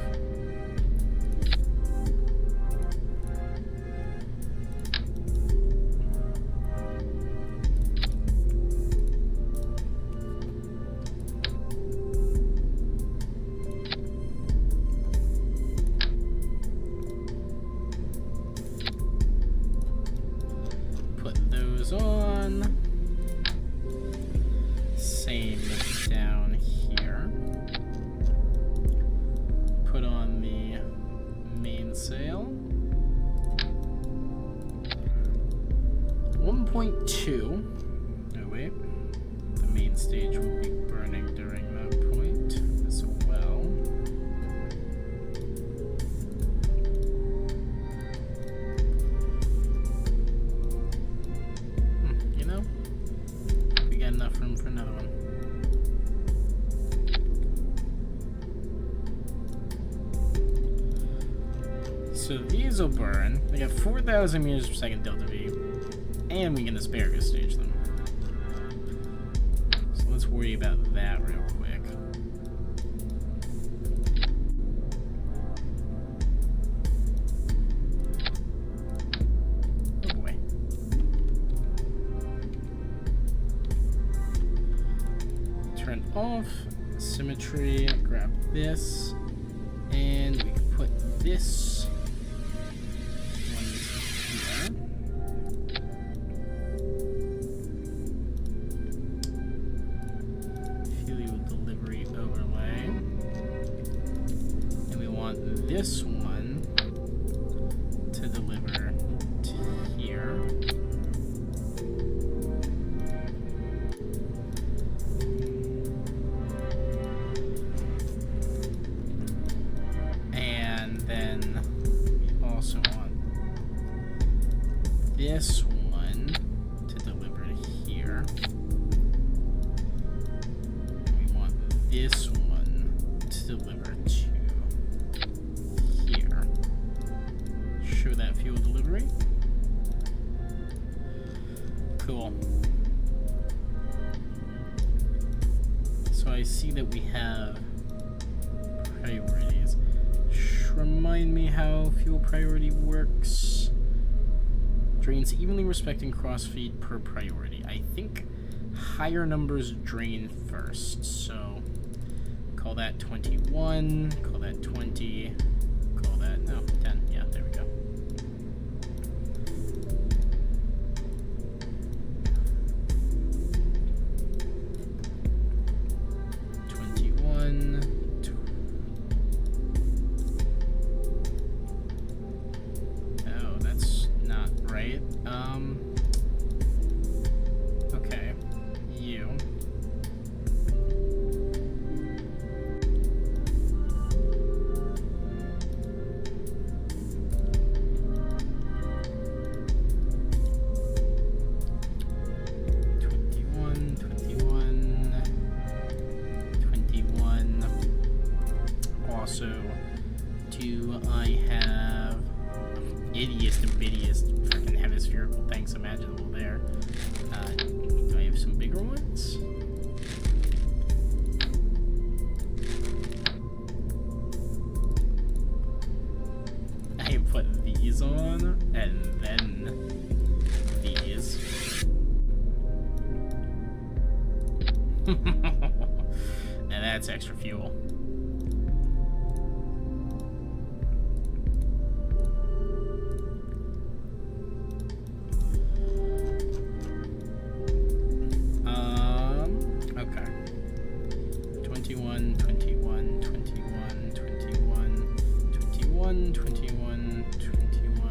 On. Same down here. Put on the mainsail. 1.2. Oh wait. The main stage will be burning during that point as well. Enough room for another one. So these will burn. They got 4,000 meters per second delta V, and we can asparagus stage them. So let's worry about that real quick. Oh boy. Turn off symmetry, grab this, and we can put this one here. Fuel delivery overlay. And we want this one to deliver to here. here. We want this one to deliver to here. Show that fuel delivery. Cool. So I see that we have priorities. Remind me how fuel priority works. Drains evenly respecting crossfeed per priority. I think higher numbers drain first. So call that 21, call that 20, call that, no, 10. Yeah, there we go. Okay, you. Also, do I have ittiest and bittiest freaking hemispherical tanks imaginable there? Do I have some bigger ones? I put these on, and then these. And that's extra fuel. Okay. 21, 21, 21, 21, 21, 21, 21,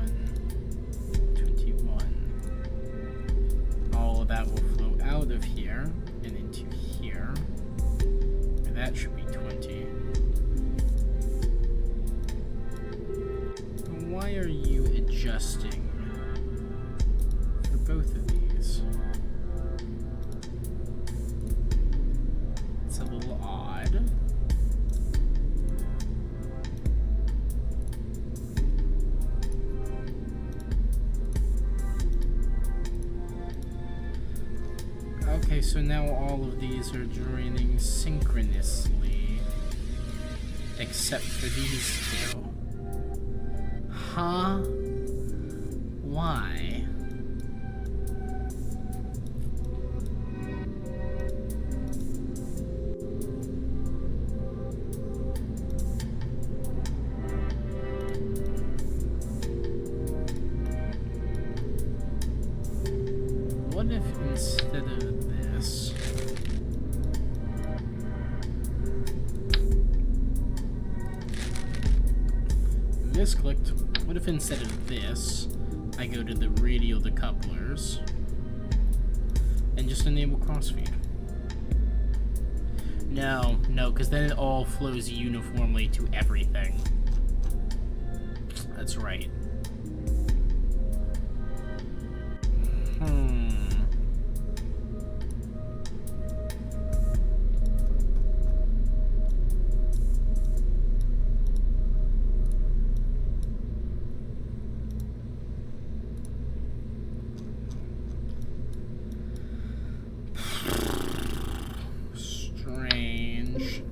21. All of that will flow out of here and into here. And that should be 20. Why are you adjusting for both of these? It's a little odd. Okay, so now all of these are draining synchronously, except for these two. Huh? Why? What if instead of this, misclicked, what if instead of this, I go to the radial decouplers and just enable crossfeed? No, because then it all flows uniformly to everything. That's right. Strange.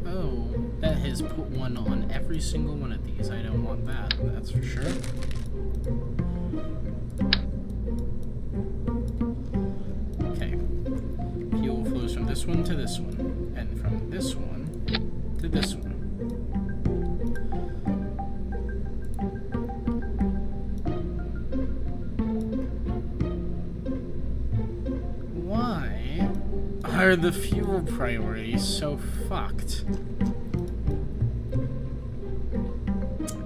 Oh, that has put one on every single one of these. I don't want that, that's for sure. Okay. Fuel flows from this one to this one, and from this one to this one. Why are the fuel priorities so fucked?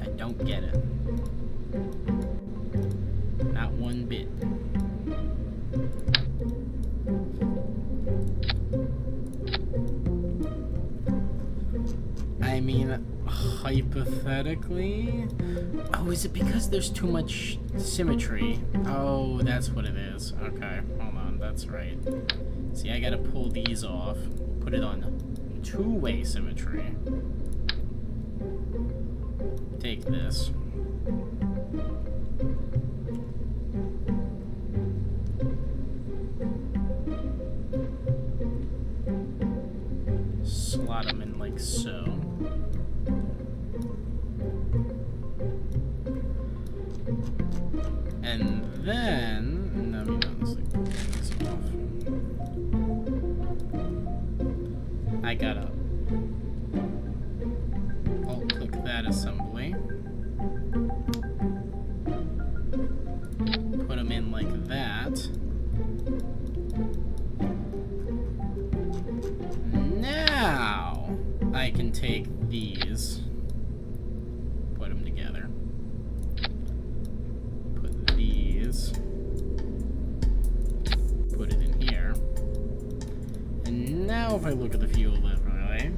I don't get get it. Not one bit. I mean, hypothetically... Oh, is it because there's too much symmetry? Oh, that's what it is. Okay, hold on, that's right. See, I gotta pull these off, put it on two-way symmetry. Take this. Slot them in like so. And then, no, let's like pull this off. I gotta alt-click that assembly. Put them in like that. Now I can take these, put them together. Put these, put it in here. And now if I look at the fuel livery,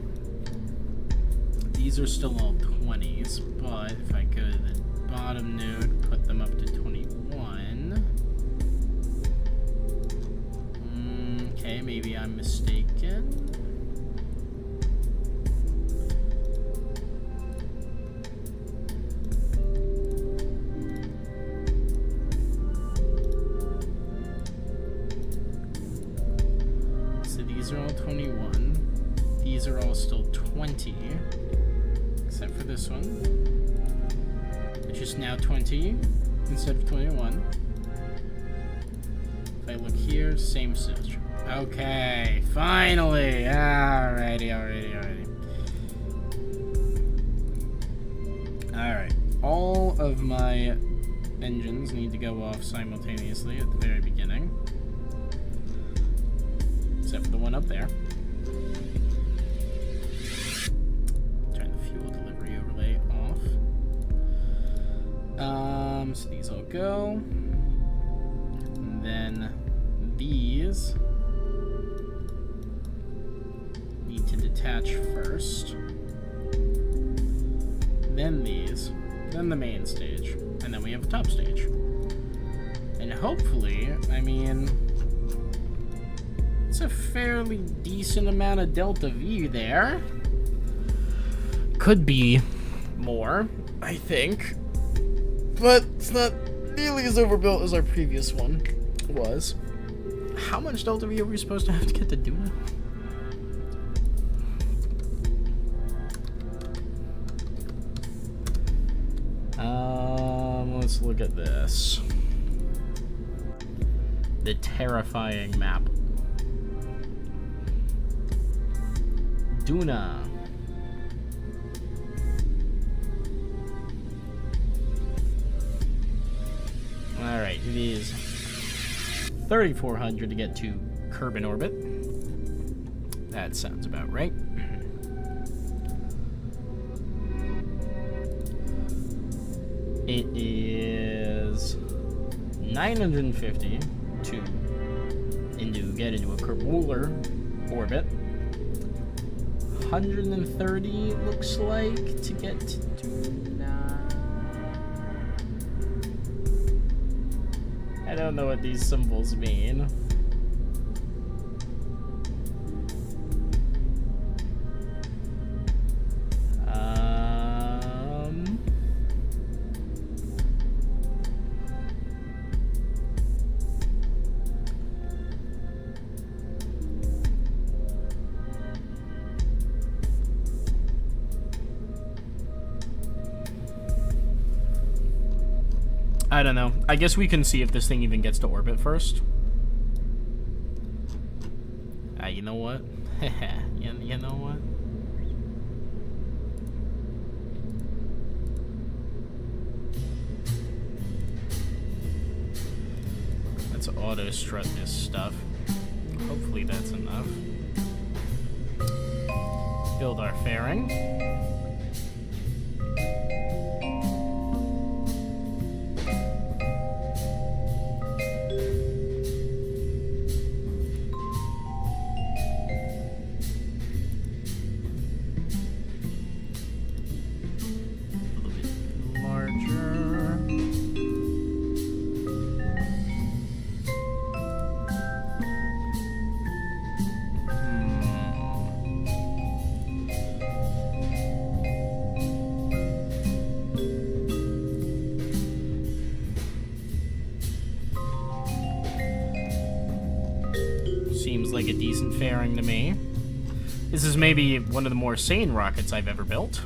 these are still all 20s, but if I go to the bottom node, put them up to 21. Okay, maybe I'm mistaken. These are all 21. These are all still 20. Except for this one, which is now 20 instead of 21. If I look here, same system. Okay, finally! Alrighty. Alright, all of my engines need to go off simultaneously at the very beginning. Except for the one up there. Turn the fuel delivery overlay off. So these all go. And then these need to detach first. Then these. Then the main stage. And then we have a top stage. And hopefully, I mean... it's a fairly decent amount of delta V there. Could be more, I think. But it's not nearly as overbuilt as our previous one was. How much delta V are we supposed to have to get to Duna? Let's look at this. The terrifying map. Duna. Alright, it is 3,400 to get to Kerbin orbit. That sounds about right. It is 950 to get into a Kerbular orbit. 130 it looks like to get to Duna. I don't know what these symbols mean. I don't know. I guess we can see if this thing even gets to orbit first. You know what? you know what? Let's auto strut this stuff. Hopefully that's enough. Build our fairing. Seems like a decent fairing to me. This is maybe one of the more sane rockets I've ever built.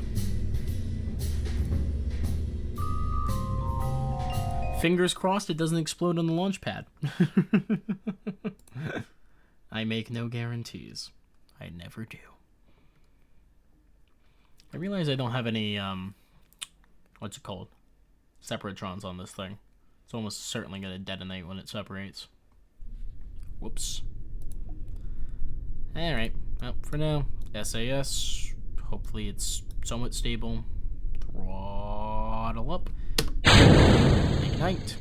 Fingers crossed it doesn't explode on the launch pad. I make no guarantees. I never do. I realize I don't have any, what's it called? Separatrons on this thing. It's almost certainly going to detonate when it separates. Whoops. Alright, well, for now, SAS. Hopefully it's somewhat stable. Throttle up. Ignite.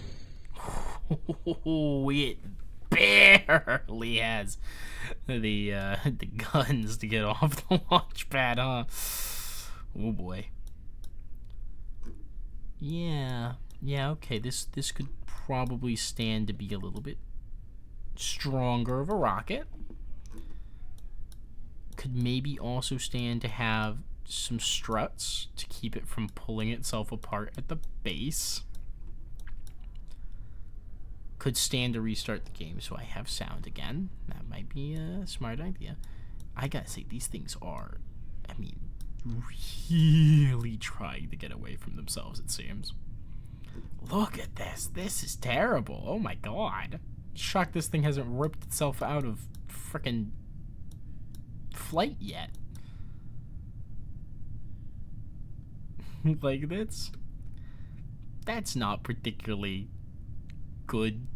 It barely has the guns to get off the launch pad, huh? Oh boy. Yeah, okay, this could probably stand to be a little bit stronger of a rocket. Could maybe also stand to have some struts to keep it from pulling itself apart at the base. Could stand to restart the game so I have sound again. That might be a smart idea. I gotta say, these things are, I mean, really trying to get away from themselves, it seems. Look at this. This is terrible. Oh my god. Shocked this thing hasn't ripped itself out of frickin' flight yet. Like, that's not particularly good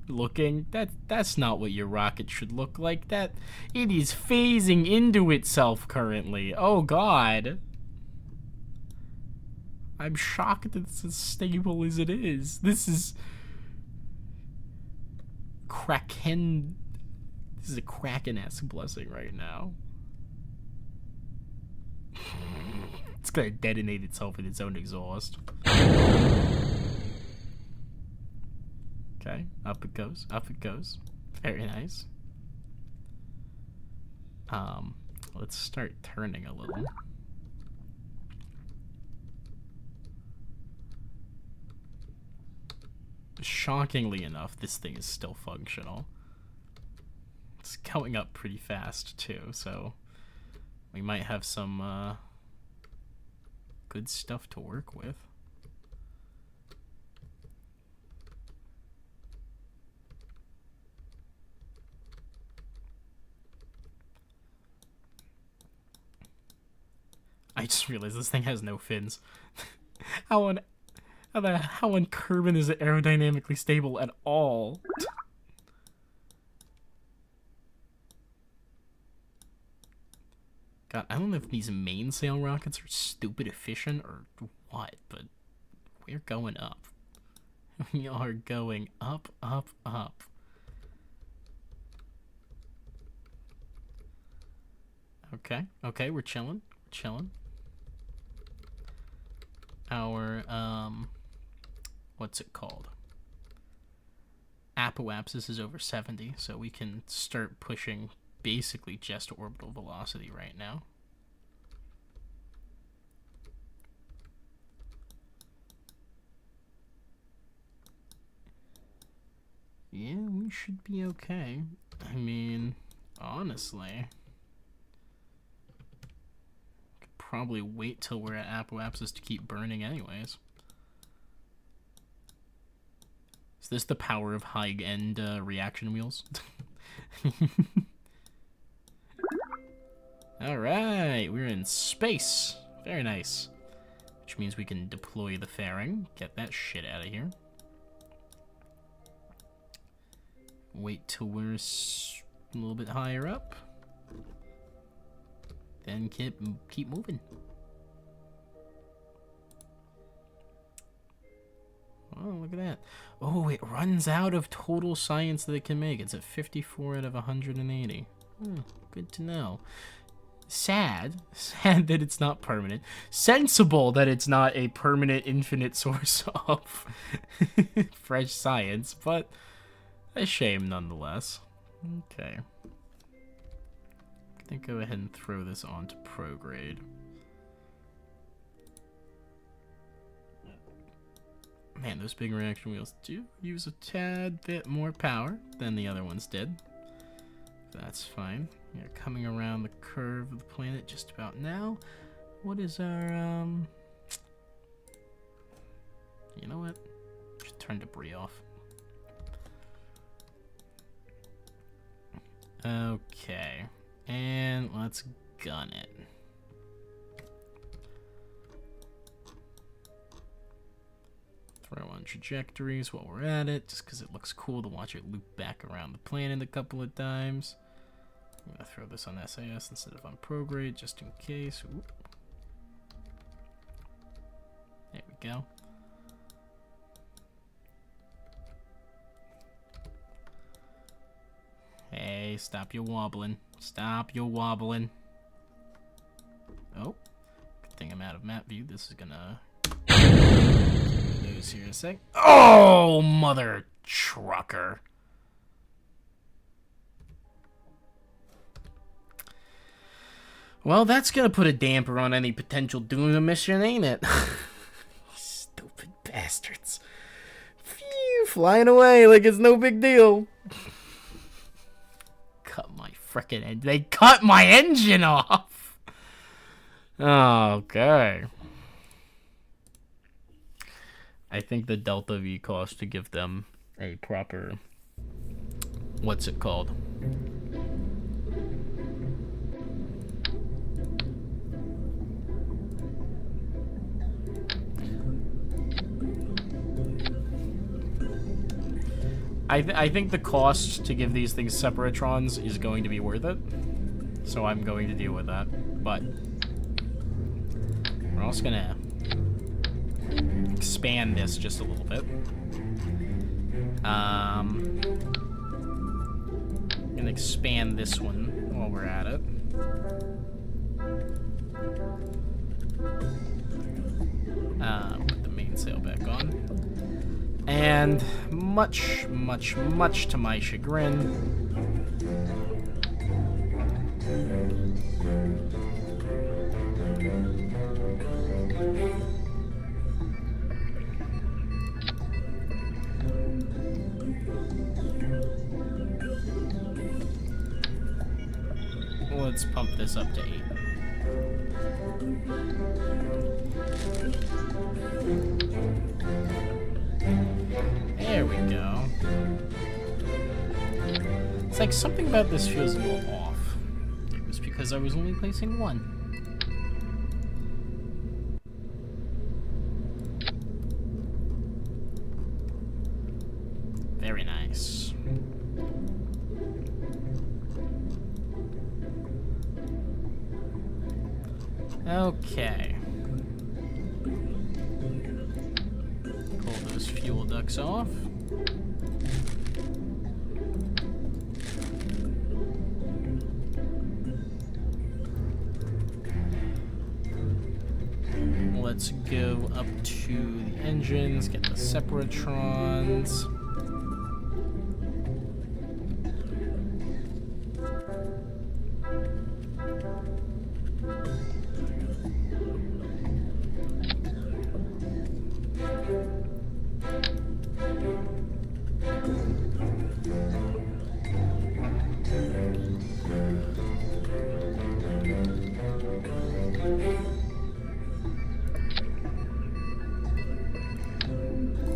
looking. That's not what your rocket should look like. That it is phasing into itself currently. Oh god. I'm shocked it's as stable as it is. This is Kraken. This is a Kraken-esque blessing right now. It's gonna detonate itself in its own exhaust. Okay, up it goes, up it goes. Very nice. Let's start turning a little. Shockingly enough, this thing is still functional. It's going up pretty fast too, so we might have some good stuff to work with. I just realized this thing has no fins. How unkerbin is it aerodynamically stable at all? God, I don't know if these mainsail rockets are stupid efficient or what, but we're going up. We are going up, up, up. Okay, we're chilling, Our, what's it called? Apoapsis is over 70, so we can start pushing basically just orbital velocity right now. Yeah, we should be okay. I mean, honestly, could probably wait till we're at apoapsis to keep burning anyways. Is this the power of high-end reaction wheels? Alright, we're in space. Very nice. Which means we can deploy the fairing. Get that shit out of here. Wait till we're a little bit higher up. Then keep moving. Oh, look at that. Oh, it runs out of total science that it can make. It's at 54 out of 180. Good to know. Sad that it's not permanent. Sensible that it's not a permanent infinite source of fresh science, but a shame nonetheless. Okay. I think go ahead and throw this onto prograde. Man, those big reaction wheels do use a tad bit more power than the other ones did. That's fine. You're coming around the curve of the planet just about now. What is our, You know what? Just turn debris off. Okay. And let's gun it. Throw on trajectories while we're at it, just because it looks cool to watch it loop back around the planet a couple of times. I'm gonna throw this on SAS instead of on prograde, just in case. Oop. There we go. Hey, stop your wobbling. Stop your wobbling. Oh, good thing I'm out of map view. This is gonna lose here in a sec. Oh, mother trucker. Well, that's gonna put a damper on any potential Duna mission, ain't it? Stupid bastards. Phew, flying away like it's no big deal. Cut my frickin' engine. They cut my engine off! Okay. I think the Delta V cost to give them a proper... What's it called? I think the cost to give these things separatrons is going to be worth it. So I'm going to deal with that. But we're also gonna expand this just a little bit. I'm gonna expand this one while we're at it. Put the mainsail back on. And much to my chagrin, let's pump this up to 8. There we go. It's like something about this feels a little off. It was because I was only placing 1. Very nice. Okay. Pull those fuel ducts off. Let's go up to the engines, get the separatrons.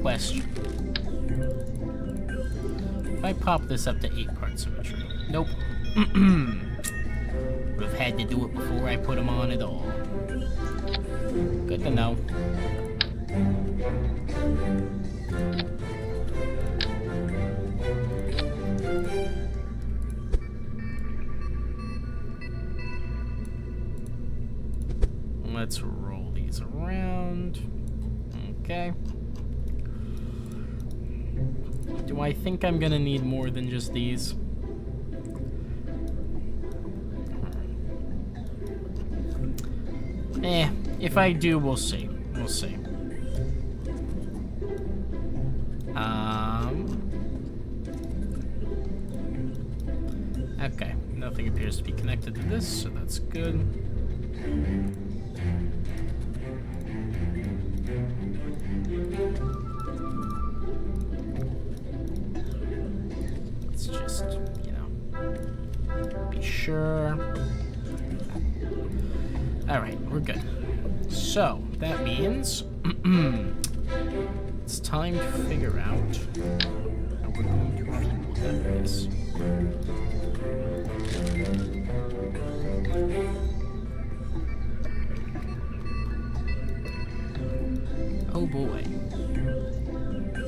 Question. If I pop this up to 8-part symmetry. Nope. Would have had to do it before I put them on at all. Good to know. Let's roll these around. Okay. Do I think I'm gonna need more than just these? If I do, we'll see. We'll see. Okay, nothing appears to be connected to this, so that's good. Let's just, you know, sure. Alright, we're good. So, that means it's time to figure out how we're going to fuel this. Oh boy.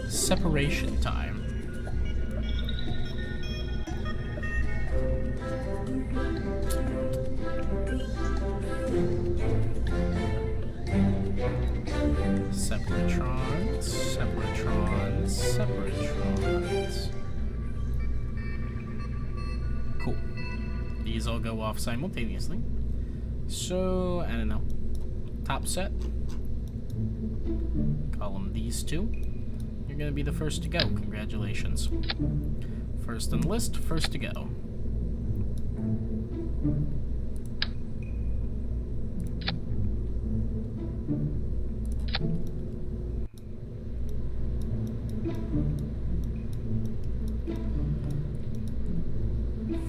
Separation time. Separatrons, separatrons, separatrons. Cool. These all go off simultaneously. So, I don't know. Top set. Call them these two. You're gonna be the first to go. Congratulations. First on the list, first to go.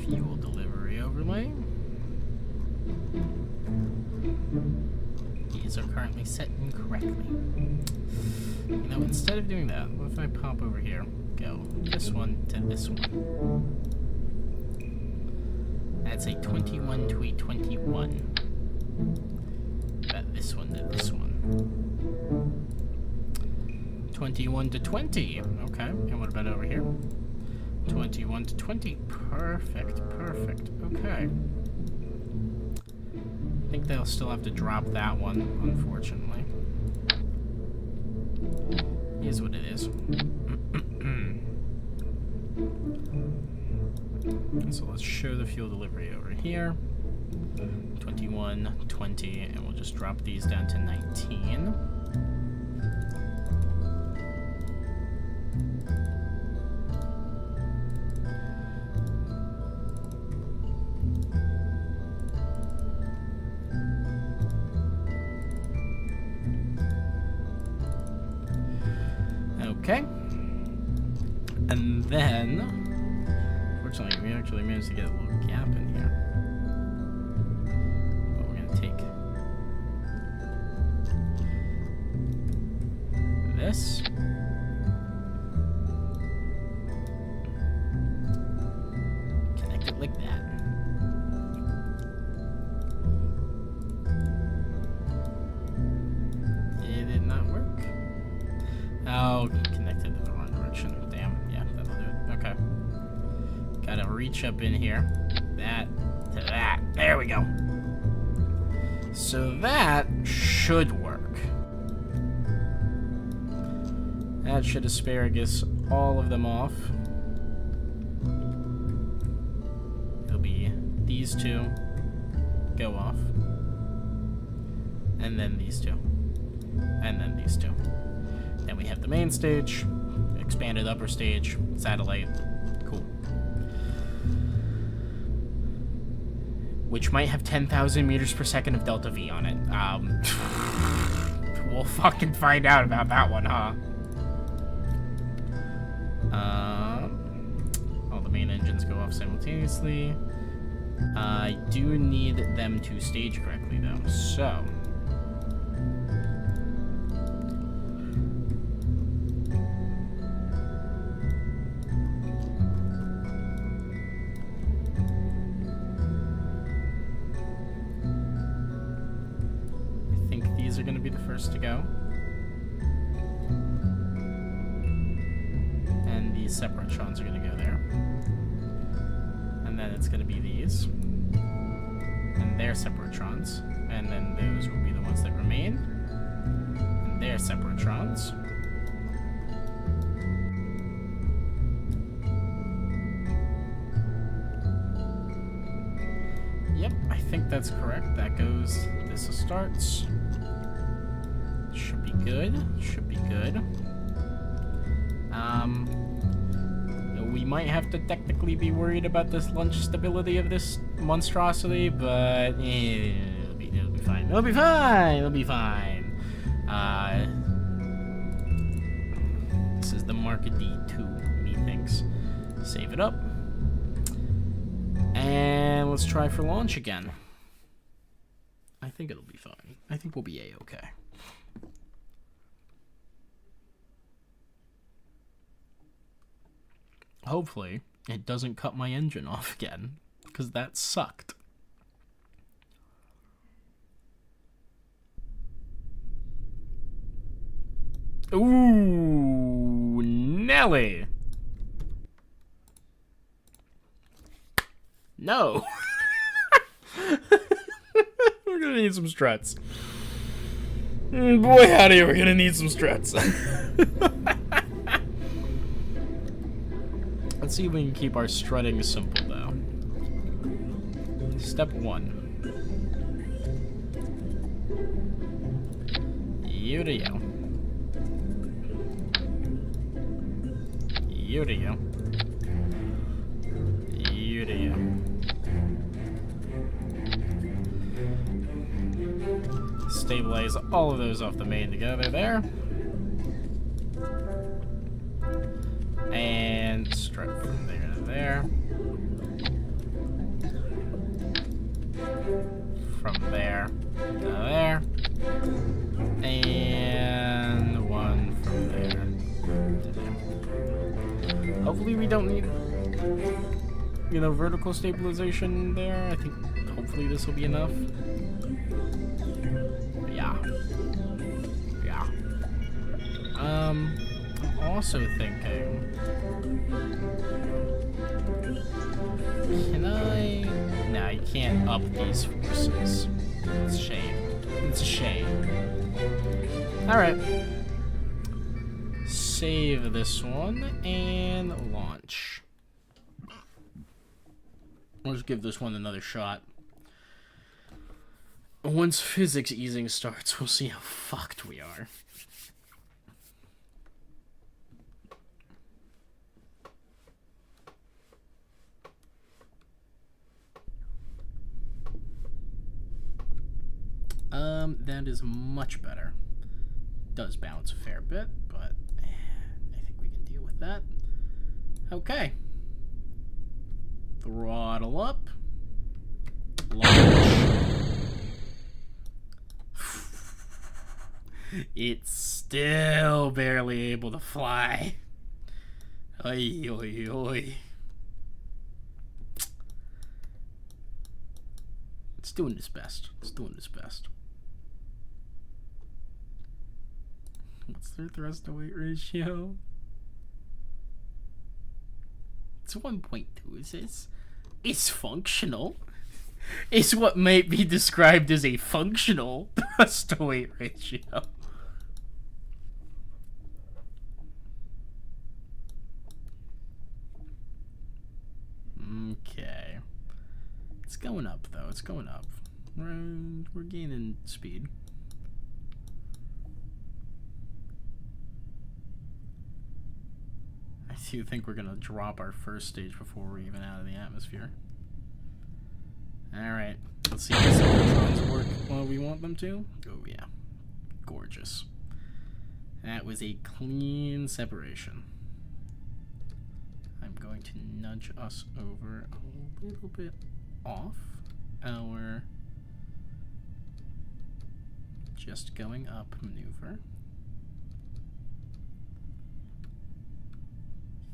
Fuel delivery overlay. These are currently set incorrectly. You know, instead of doing that, what if I pop over here? Go this one to this one. That's a 21 to a 21. Got this one to this one. 21 to 20. Okay, and what about over here? 21 to 20. Perfect, perfect. Okay. I think they'll still have to drop that one, unfortunately. Here's what it is. So let's show the fuel delivery over here. 21, 20, and we'll just drop these down to 19. Okay. And then, fortunately, we actually managed to get a little gap in here. But we're going to take this. Connect it like that. It did not work. Oh, connected in the wrong direction. Damn. Yeah, that'll do it. Okay. Gotta reach up in here. That to that. There we go. So that should work. That should asparagus all of them off. It'll be these two go off. And then these two. And then these two. Then we have the main stage, expanded upper stage, satellite. Cool. Which might have 10,000 meters per second of delta V on it. We'll fucking find out about that one, huh? All the main engines go off simultaneously. I do need them to stage correctly, though. So... these are going to be the first to go. And these separatrons are going to go there. And then it's going to be these. And their separatrons. And then those will be the ones that remain. And their separatrons. Yep, I think that's correct. That goes, this starts. Should be good. Should be good. We might have to technically be worried about this launch stability of this monstrosity, but it'll be fine. It'll be fine. It'll be fine. This is the Mark D2, methinks. Save it up. And let's try for launch again. I think it'll be fine. I think we'll be A-okay. Hopefully, it doesn't cut my engine off again, because that sucked. Ooh, Nelly! No! We're gonna need some struts. Boy, howdy, we're gonna need some struts. Let's see if we can keep our strutting simple, though. Step 1. You to you. You to you. You to you. Stabilize all of those off the main together there. And strut from there to there. From there to there. And one from there to there. Hopefully we don't need, you know, vertical stabilization there. I think hopefully this will be enough. Yeah. Yeah. I'm also thinking, can I? No, you can't up these forces. It's a shame. It's a shame. Alright. Save this one and launch. Let's give this one another shot. Once physics easing starts, we'll see how fucked we are. That is much better. Does bounce a fair bit, but I think we can deal with that. Okay. Throttle up. Launch. It's still barely able to fly. Oi, oi, oi. It's doing its best. It's doing its best. What's their thrust to weight ratio? It's 1.2, is this? It's functional. It's what might be described as a functional thrust to weight ratio. Okay. It's going up, though. It's going up. We're gaining speed. I do think we're gonna drop our first stage before we're even out of the atmosphere. Alright, let's see if the electrons work while we want them to. Oh yeah, gorgeous. That was a clean separation. I'm going to nudge us over a little bit off our just going up maneuver.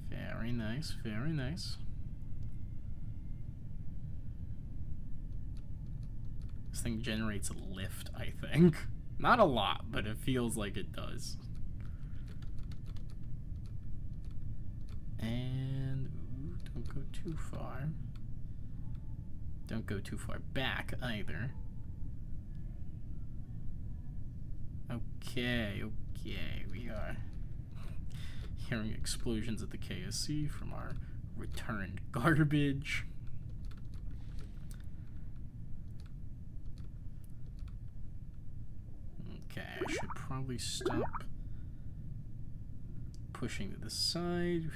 Very nice, very nice. This thing generates a lift, I think. Not a lot, but it feels like it does. And ooh, don't go too far. Don't go too far back either. Okay, okay, we are hearing explosions at the KSC from our returned garbage. Okay, I should probably stop pushing to the side.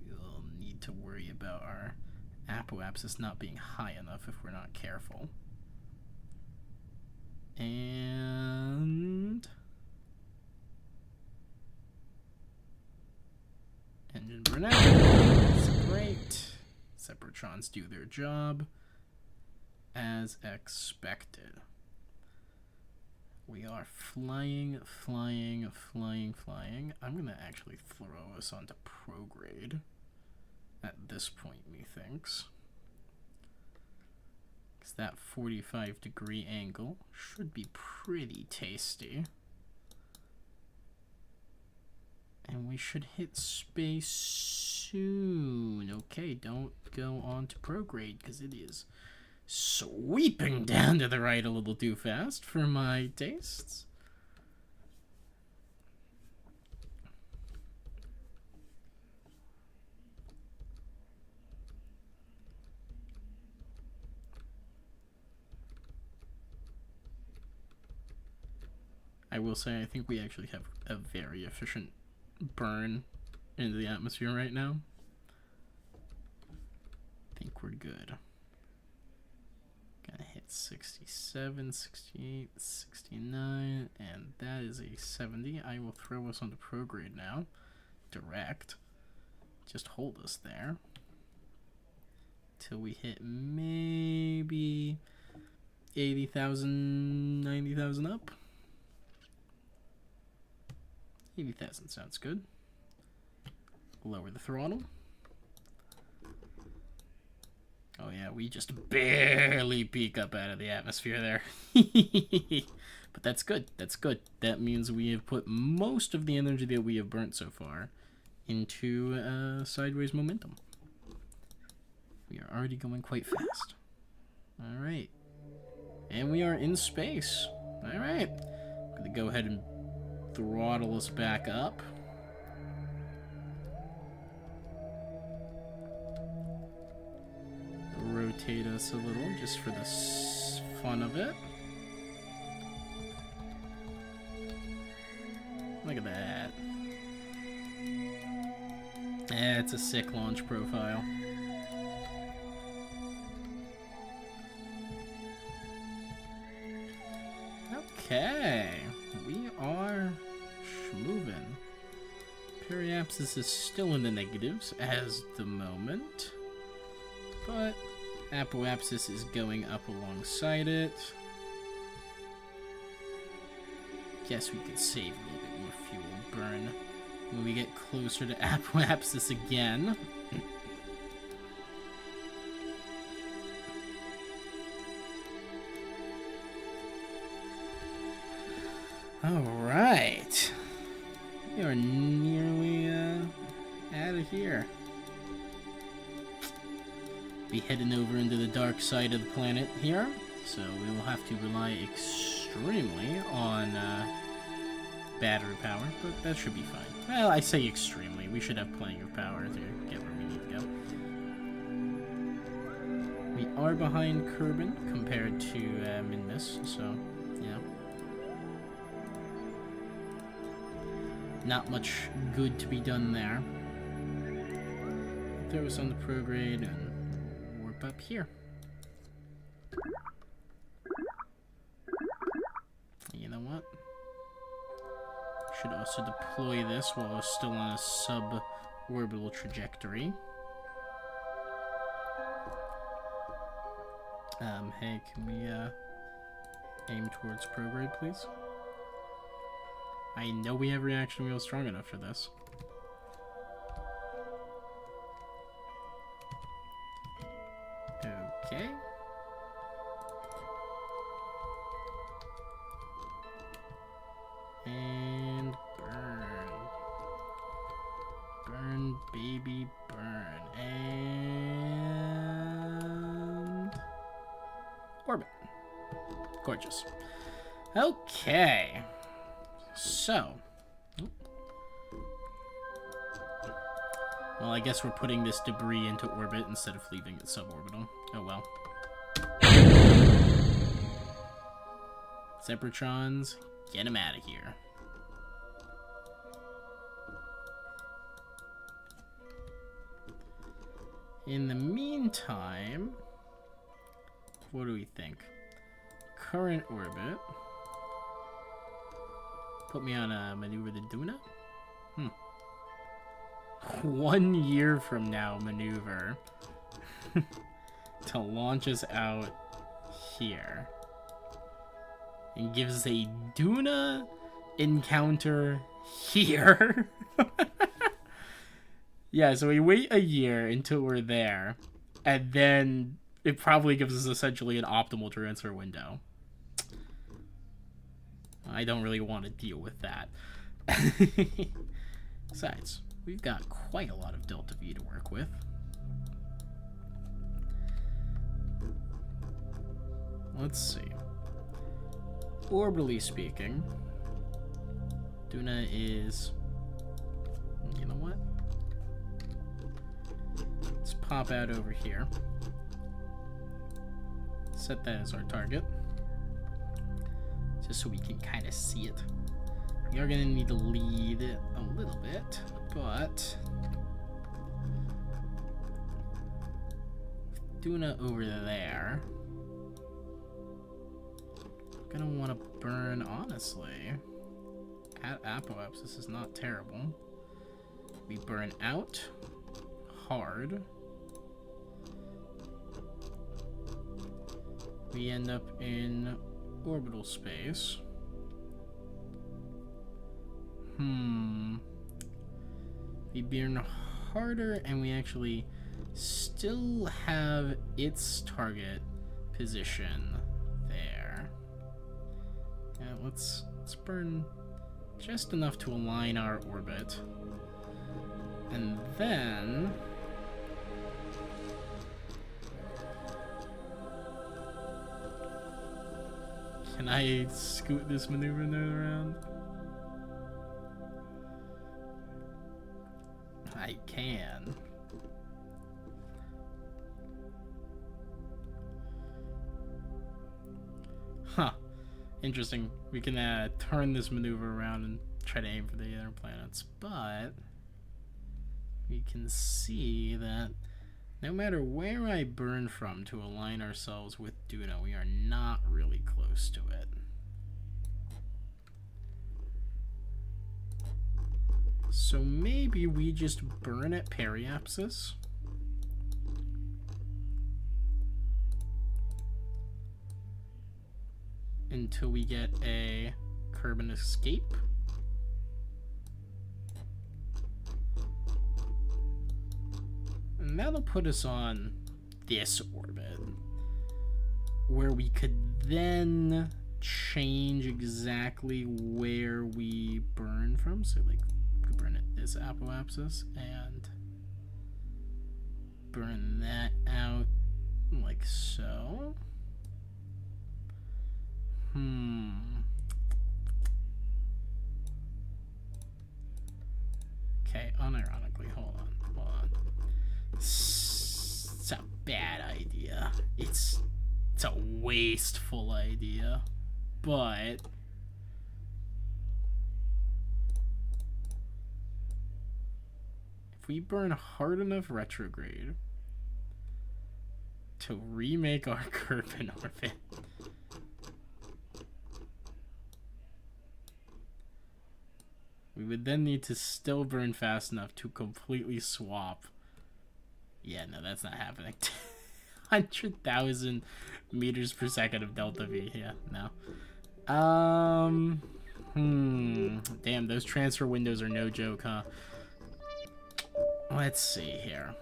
We'll need to worry about our apoapsis not being high enough if we're not careful. And engine burnout. That's great. Separatrons do their job. as expected. We are flying, flying, flying, flying. I'm gonna actually throw us onto prograde at this point, methinks. Because that 45-degree angle should be pretty tasty. And we should hit space soon. Okay, don't go on to prograde because it is sweeping down to the right a little too fast for my tastes. I will say I think we actually have a very efficient burn into the atmosphere right now. I think we're good. Gonna hit 67, 68, 69, and that is a 70. I will throw us onto prograde now. Direct. Just hold us there. Till we hit maybe 80,000, 90,000 up. 80,000 sounds good. Lower the throttle. Oh yeah, we just barely peek up out of the atmosphere there. But that's good, that's good. That means we have put most of the energy that we have burnt so far into sideways momentum. We are already going quite fast. Alright. And we are in space. Alright. I'm gonna go ahead and throttle us back up. Rotate us a little just for the fun of it. Look at that. Yeah, it's a sick launch profile. Okay, we are schmovin'. Periapsis is still in the negatives as the moment, but Apoapsis is going up alongside it. Guess we could save a little bit more fuel burn when we get closer to Apoapsis again. Alright. We are nearly out of here. Be heading over into the dark side of the planet here, so we will have to rely extremely on battery power, but that should be fine. Well, I say extremely. We should have plenty of power to get where we need to go. We are behind Kerbin compared to Minmus, so yeah. Not much good to be done there. Throw us on the prograde and warp up here. You know what? Should also deploy this while we're still on a sub-orbital trajectory. Hey, can we aim towards prograde, please? I know we have reaction wheels strong enough for this. Okay. And burn. Burn, baby, burn. And orbit. Gorgeous. Okay. So. Well, I guess we're putting this debris into orbit instead of leaving it suborbital. Oh well. Zebratrons, get them out of here. In the meantime, what do we think? Current orbit. Put me on a maneuver the Duna? 1 year from now, maneuver. To launch us out here. And gives a Duna encounter here. Yeah, so we wait a year until we're there, and then it probably gives us essentially an optimal transfer window. I don't really want to deal with that. Besides, we've got quite a lot of Delta V to work with. Let's see. Orbitally speaking, Duna is... You know what? Let's pop out over here. Set that as our target. Just so we can kind of see it. We are going to need to lead it a little bit, but... Duna over there... Gonna want to burn, honestly. Apoapsis is not terrible. We burn out hard. We end up in orbital space. We burn harder, and we actually still have its target position there. Yeah, let's burn just enough to align our orbit. And then... Can I scoot this maneuver node around? I can. Huh. Interesting. We can turn this maneuver around and try to aim for the other planets, but we can see that no matter where I burn from to align ourselves with Duna, we are not really close to it. So maybe we just burn at periapsis. Until we get a Kerbin escape. And that'll put us on this orbit, where we could then change exactly where we burn from. So, like, we could burn at this apoapsis and burn that out like so. Okay, unironically, hold on. It's a bad idea. It's a wasteful idea. But if we burn hard enough retrograde to remake our Kerbin orbit, we would then need to still burn fast enough to completely swap. Yeah, no, that's not happening. 100,000 meters per second of Delta V. Yeah, no. Damn, those transfer windows are no joke, huh? Let's see here.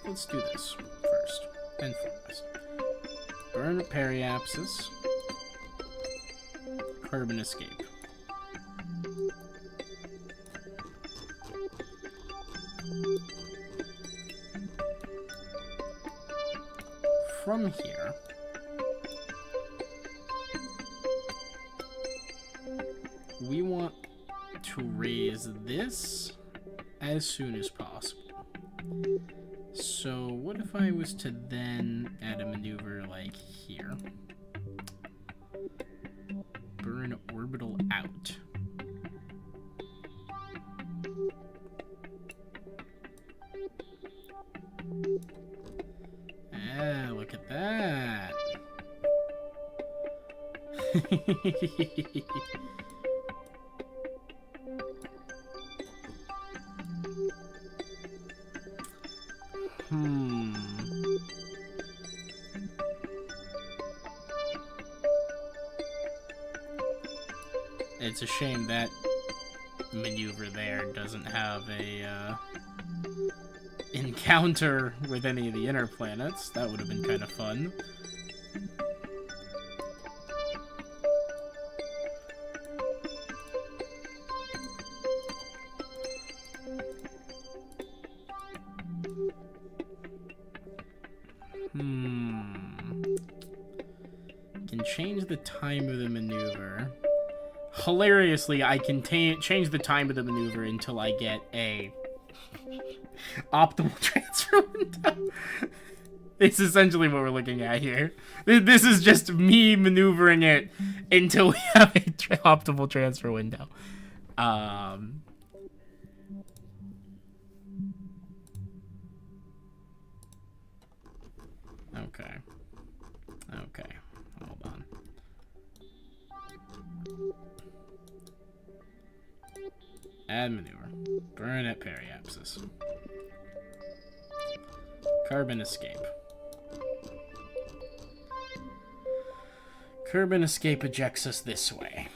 Let's do this first and foremost. Burn periapsis. Kerbin escape. From here, we want to raise this as soon as possible. So what if I was to then add a maneuver like here? Burn orbital out. Ah, look at that. It's a shame that maneuver there doesn't have a encounter with any of the inner planets. That would have been kind of fun. Can change the time of the maneuver. Hilariously, I can change the time of the maneuver until I get a optimal transfer window. It's essentially what we're looking at here. This is just me maneuvering it until we have a optimal transfer window. Okay. Hold on. Add maneuver. Burn at periapsis. Carbon escape. Carbon escape ejects us this way.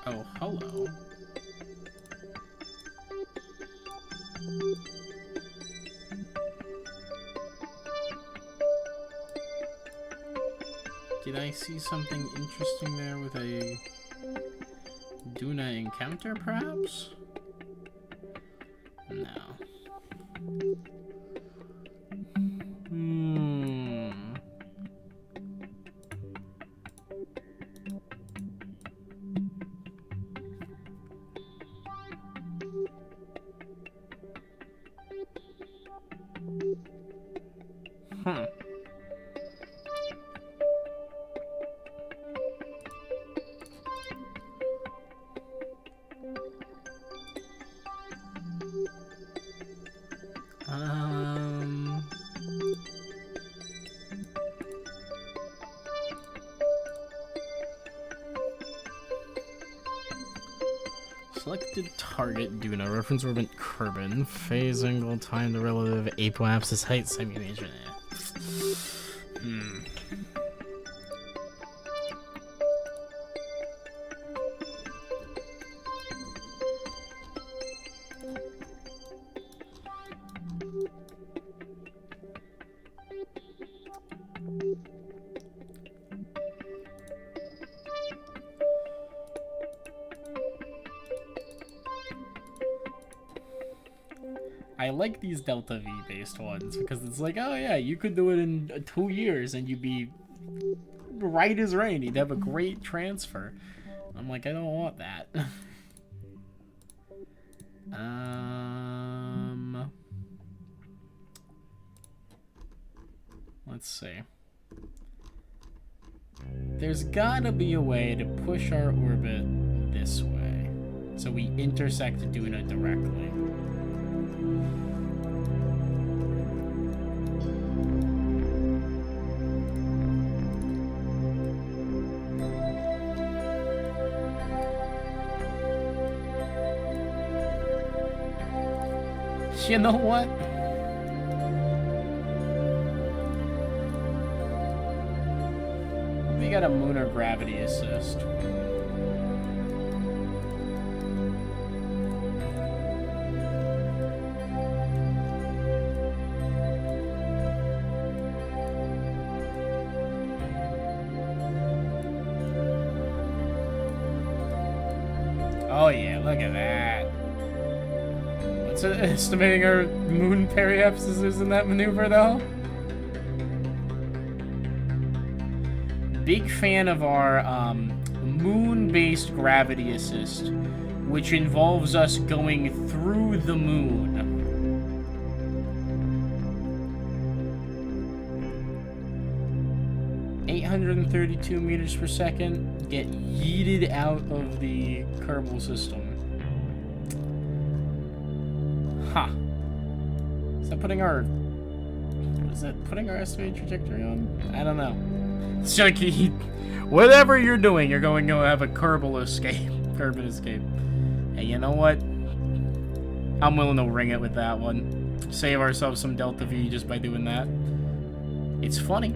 Oh, hello. Did I see something interesting there with a Duna encounter, perhaps? No. Selected target Duna, reference orbit Kerbin, phase angle, time the relative apoapsis height simulation. I like these Delta V based ones because it's like, oh yeah, you could do it in 2 years and you'd be right as rain. You'd have a great transfer. I'm like, I don't want that. Let's see. There's gotta be a way to push our orbit this way so we intersect Duna directly. You know what? We got a lunar gravity assist. Look at that. What's estimating our moon periapsis in that maneuver, though? Big fan of our moon-based gravity assist, which involves us going through the moon. 832 meters per second, get yeeted out of the Kerbal system. Huh. Is that putting our... What is that putting our estimated trajectory on? I don't know. It's like, whatever you're doing, you're going to have a Kerbal escape. Kerbal escape. Hey, you know what? I'm willing to ring it with that one. Save ourselves some Delta V just by doing that. It's funny.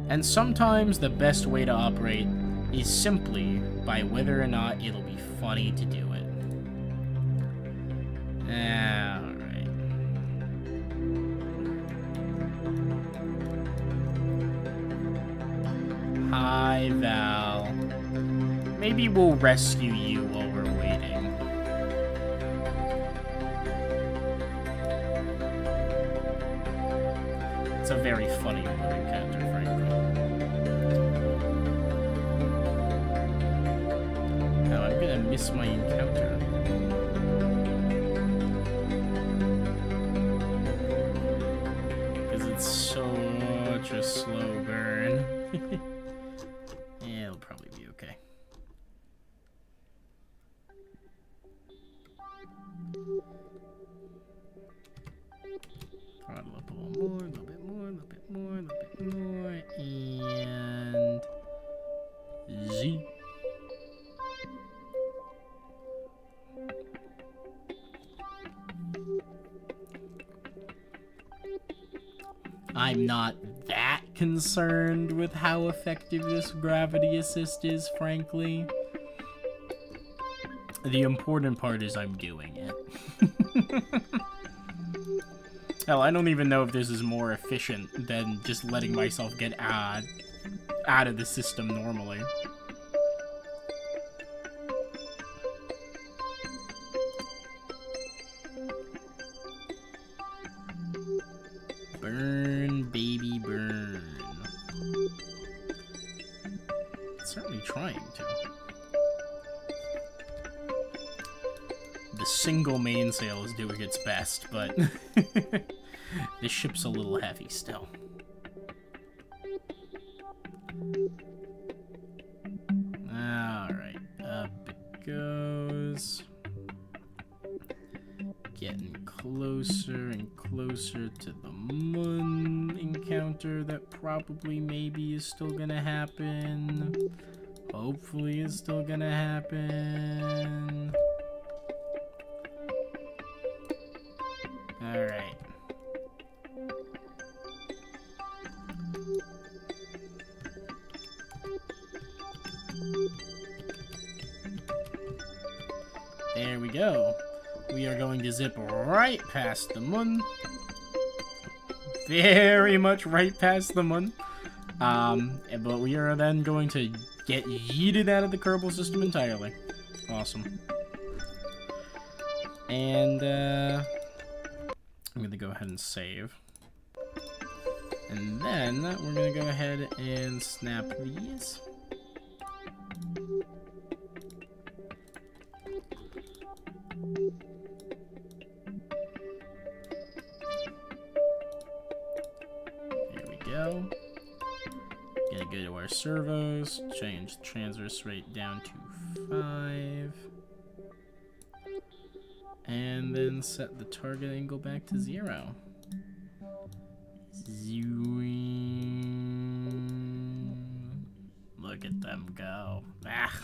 And sometimes the best way to operate is simply by whether or not it'll be funny to do it. Alright. Hi, Val. Maybe we'll rescue you while we're waiting. It's a very funny encounter, frankly. Now I'm gonna miss my encounter. Because it's such a slow burn. Yeah, it'll probably be okay. Throttle up a little more, a little bit more, a little bit more, a little bit more, and Z. I'm not that concerned with how effective this gravity assist is, frankly. The important part is I'm doing it. Hell, I don't even know if this is more efficient than just letting myself get out of the system normally. Burn, baby, burn. It's certainly trying to. The single mainsail is doing its best, but this ship's a little heavy still. Alright, up it goes. Getting closer and closer to the moon encounter that probably maybe is still gonna happen. Hopefully it's still gonna happen. Alright. There we go. We are going to zip right past the moon. Very much right past the moon. But we are then going to get yeeted out of the Kerbal system entirely. Awesome. And, I'm going to go ahead and save. And then we're going to go ahead and snap these. Here we go. Gonna go to our servos, change the transverse rate down to 5. And then set the target angle back to 0. Look at them go. Ah,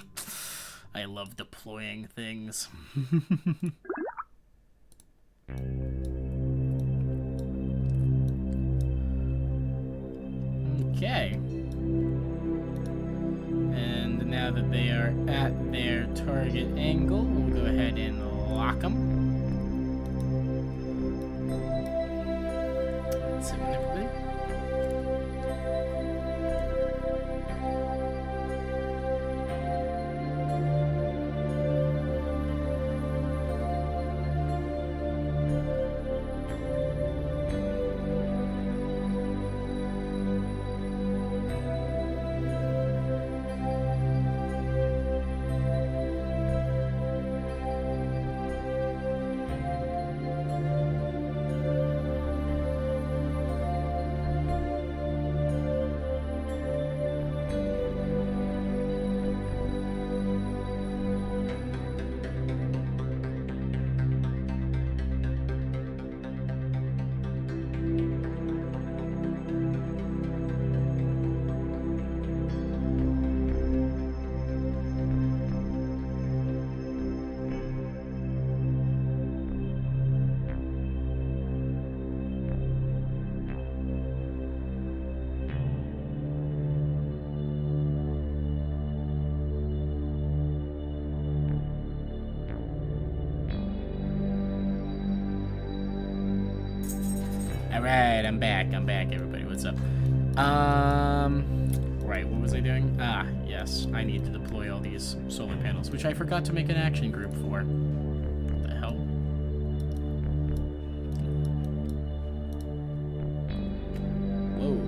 I love deploying things. Okay. And now that they are at their target angle, we'll go ahead and lock them. Significantly. Alright, I'm back, everybody. What's up? Right, what was I doing? Ah, yes, I need to deploy all these solar panels, which I forgot to make an action group for. What the hell? Whoa.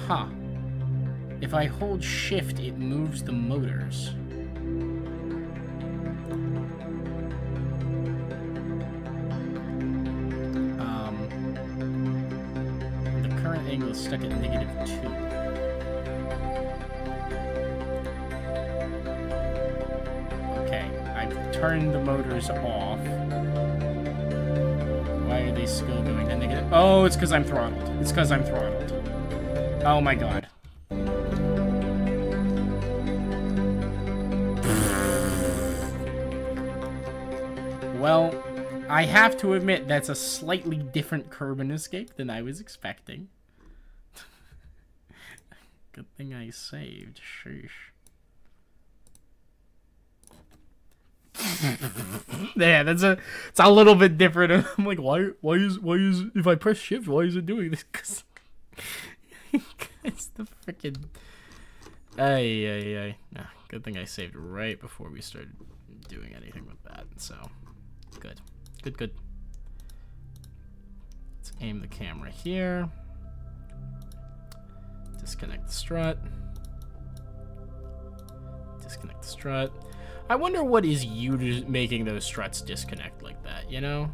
Huh. If I hold shift, it moves the motors. The current angle is stuck at -2. Okay, I've turned the motors off. Why are they still going to negative? Oh, it's because I'm throttled. It's because I'm throttled. Oh my god. Well, I have to admit that's a slightly different Kerbin escape than I was expecting. Good thing I saved. Sheesh. Yeah, it's a little bit different. I'm like, why is if I press shift, why is it doing this? Cause it's the freaking. Ay. Nah, good thing I saved right before we started doing anything with that. So, good. Let's aim the camera here. Disconnect the strut. Disconnect the strut. I wonder what is making those struts disconnect like that, you know?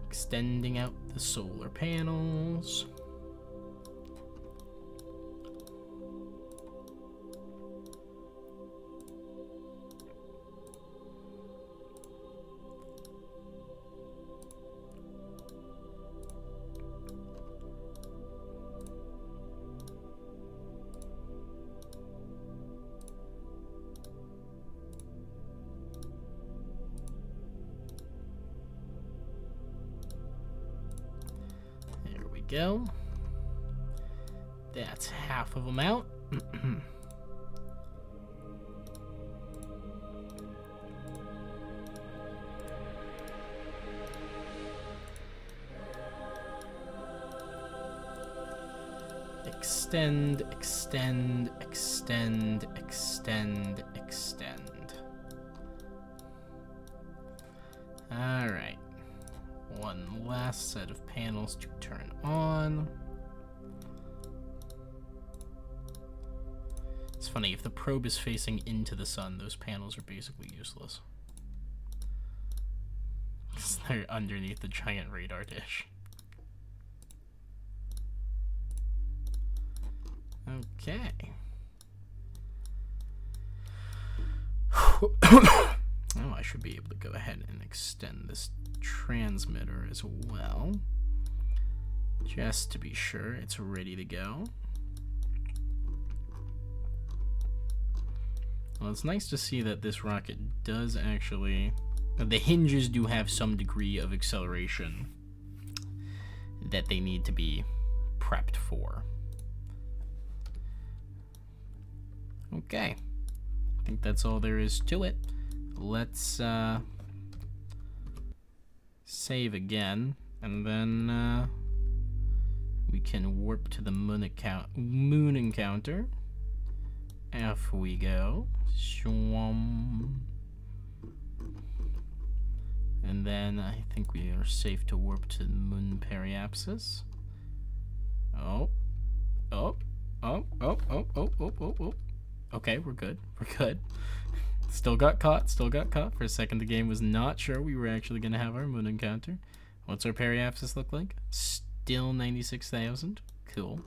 Extending out the solar panels. Go. That's half of them out. Extend. All right. One last set of panels to turn on. It's funny, if the probe is facing into the sun, those panels are basically useless. Because they're underneath the giant radar dish. Okay. Oh, I should be able to go ahead and extend this transmitter as well, just to be sure it's ready to go. Well, it's nice to see that this rocket does actually, the hinges do have some degree of acceleration that they need to be prepped for. Okay, I think that's all there is to it. Let's save again, and then we can warp to the moon encounter. Off we go. Shwam. And then I think we are safe to warp to the moon periapsis. Oh. Okay, we're good. Still got caught. For a second, the game was not sure we were actually going to have our moon encounter. What's our periapsis look like? Still 96,000. Cool.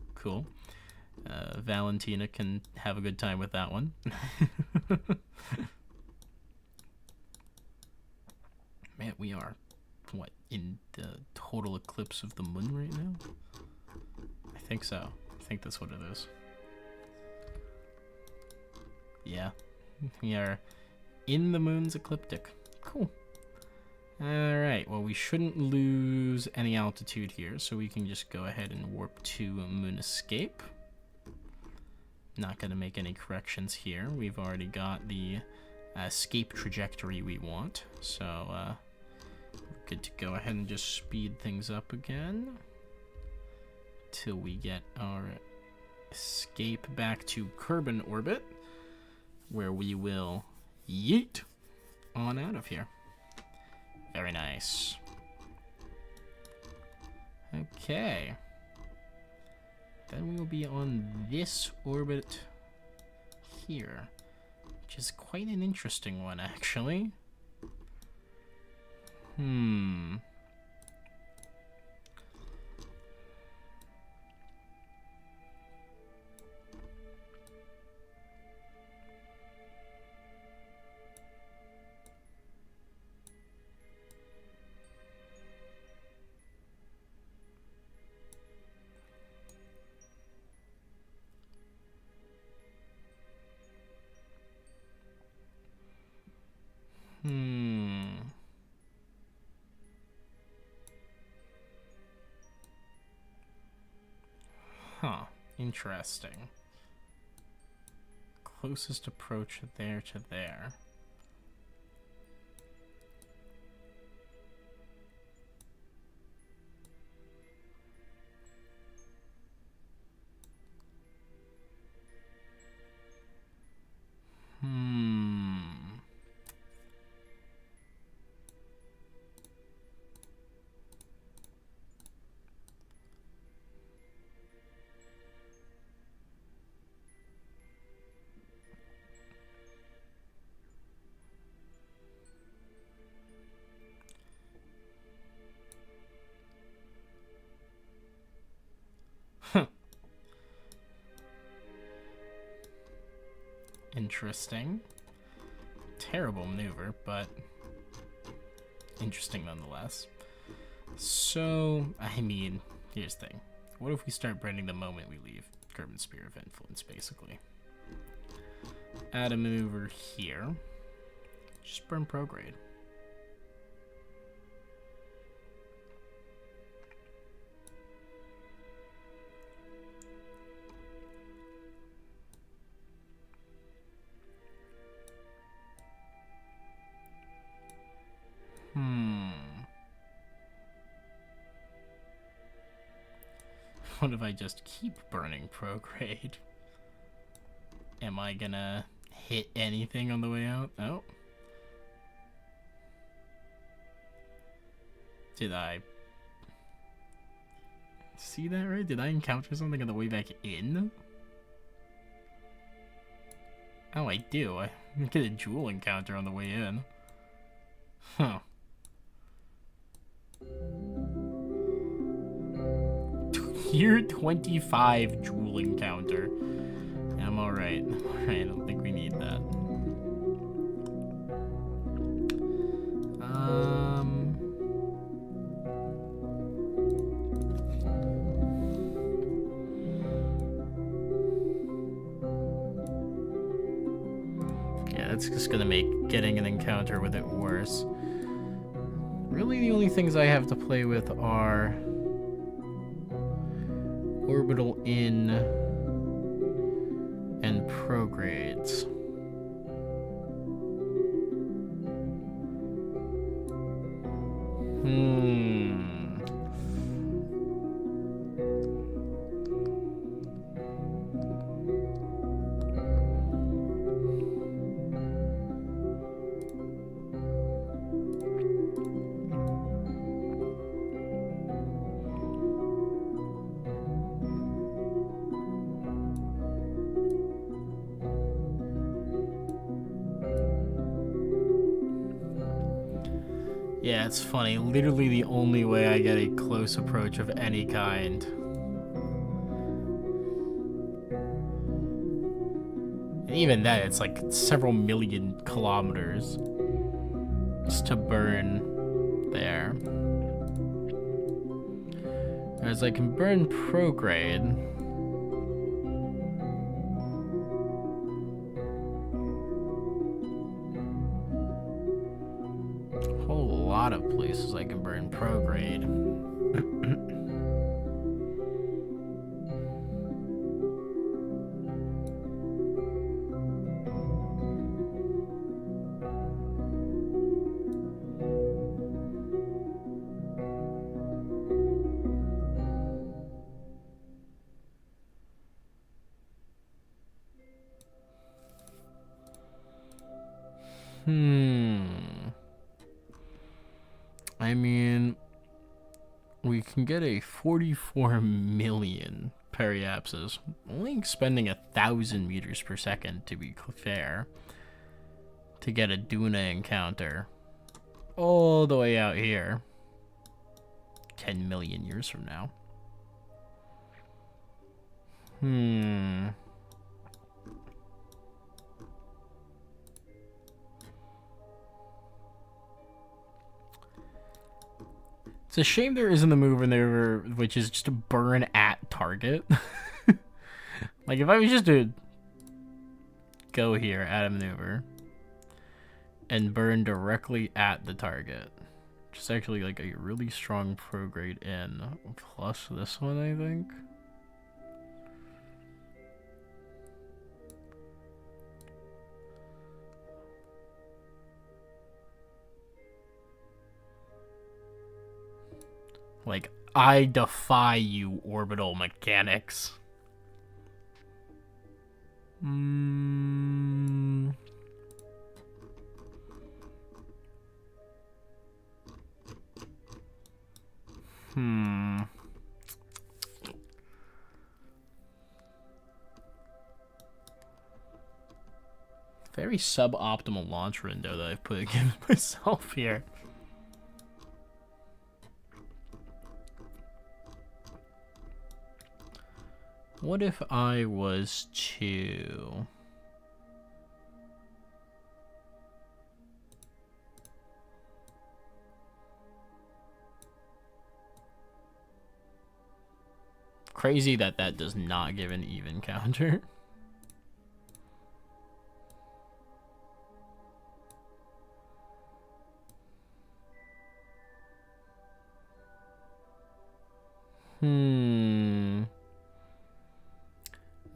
Valentina can have a good time with that one. Man, we are, what, in the total eclipse of the moon right now? I think so. I think that's what it is. Yeah. We are in the moon's ecliptic. Cool. Alright, well, we shouldn't lose any altitude here, so we can just go ahead and warp to Moon Escape. Not going to make any corrections here. We've already got the escape trajectory we want, so we're good to go ahead and just speed things up again till we get our escape back to Kerbin orbit, where we will yeet on out of here. Very nice. Okay. Then we'll be on this orbit here, which is quite an interesting one, actually. Huh. Interesting. Closest approach there to there. Interesting. Terrible maneuver, but interesting nonetheless. So, I mean, here's the thing. What if we start burning the moment we leave Kerbin Sphere of Influence, basically? Add a maneuver here. Just burn prograde. What if I just keep burning prograde? Am I gonna hit anything on the way out? Oh. Did I see that right? Did I encounter something on the way back in? Oh, I do. I get a jewel encounter on the way in. Huh. Tier 25 jewel encounter. I'm alright. Alright, I don't think we need that. Yeah, that's just gonna make getting an encounter with it worse. Really, the only things I have to play with are orbital in and progrades. Yeah, it's funny. Literally the only way I get a close approach of any kind. And even then, it's like several million kilometers just to burn there. Whereas I can burn prograde. places I can burn prograde. I mean, we can get a 44 million periapsis, only expending 1,000 meters per second, to be fair, to get a Duna encounter all the way out here 10 million years from now. It's a shame there isn't the move in there, which is just to burn at target. Like, if I was just to go here, add a maneuver, and burn directly at the target, which is actually like a really strong prograde in, plus this one, I think. Like, I defy you, orbital mechanics. Very suboptimal launch window that I've put against myself here. What if I was to... Crazy that that does not give an even counter.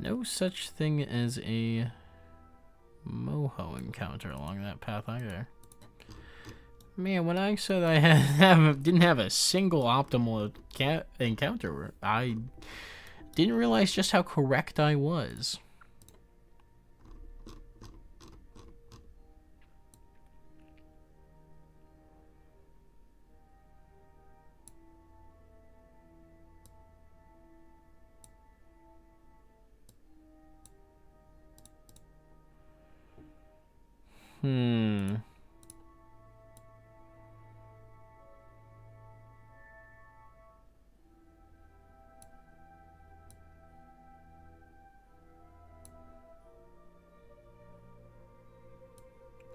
No such thing as a Moho encounter along that path either. Man, when I said I didn't have a single optimal encounter, I didn't realize just how correct I was.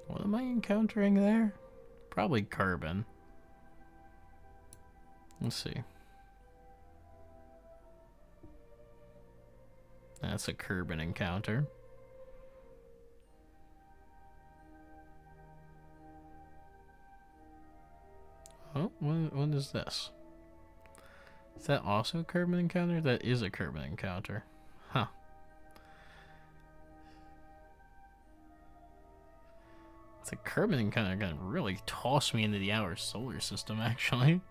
What am I encountering there? Probably carbon. Let's see. That's a carbon encounter. Oh, what is this? Is that also a carbon encounter? That is a carbon encounter. Huh. It's a carbon encounter gonna really toss me into the outer solar system, actually.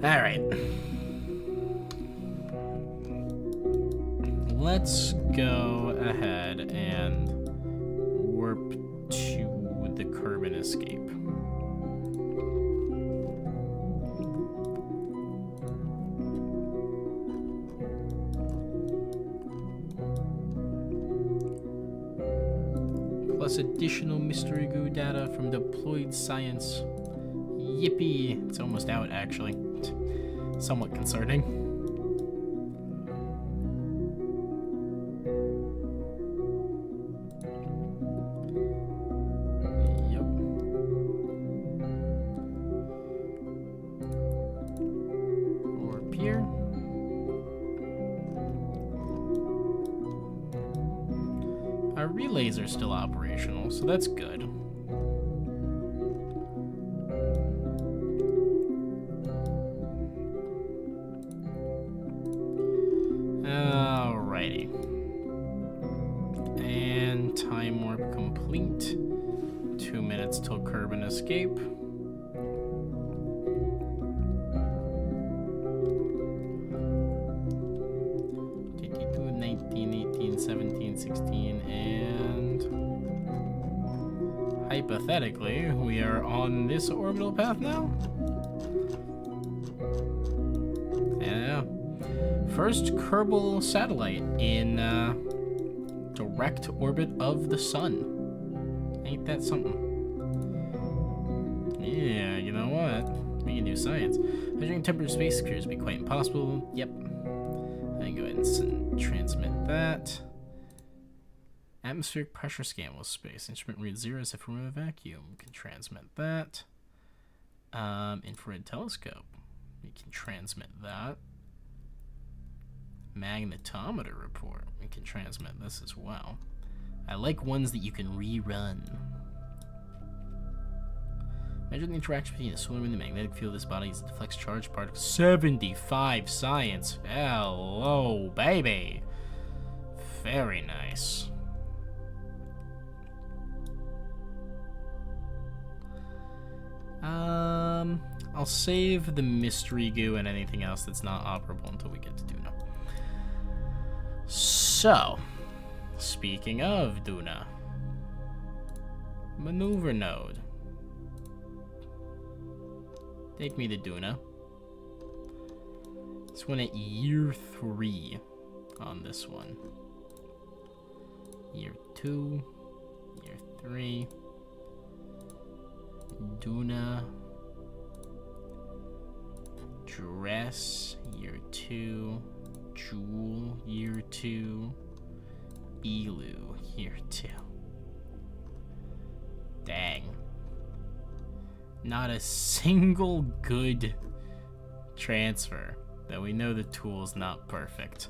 Alright. Let's go ahead and warp to the carbon escape. Plus additional mystery goo data from deployed science. Yippee! It's almost out, actually. Somewhat concerning. Yep. Our relays are still operational, so that's good. Alrighty. And time warp complete. 2 minutes till curb and escape. 17, 16, and hypothetically, we are on this orbital path now? Yeah. First Kerbal satellite in direct orbit of the sun. Ain't that something? Yeah, you know what? We can do science. Measuring temperature of space appears to be quite impossible. Yep. I can go ahead and transmit that. Atmospheric pressure scan with space. Instrument reads 0 as if we're in a vacuum. We can transmit that. Infrared telescope. We can transmit that. Magnetometer report. We can transmit this as well. I like ones that you can rerun. Measure the interaction between the solar and the magnetic field of this body as it deflects charged particles. 75 science. Hello, baby. Very nice. I'll save the mystery goo and anything else that's not operable until we get to Duna. So, speaking of Duna, maneuver node. Take me to Duna. This one at year 3 on this one. Year 2, year 3. Duna. Dress, year 2. Jewel, year 2. Elu, year 2. Dang. Not a single good transfer that we know the tool's not perfect.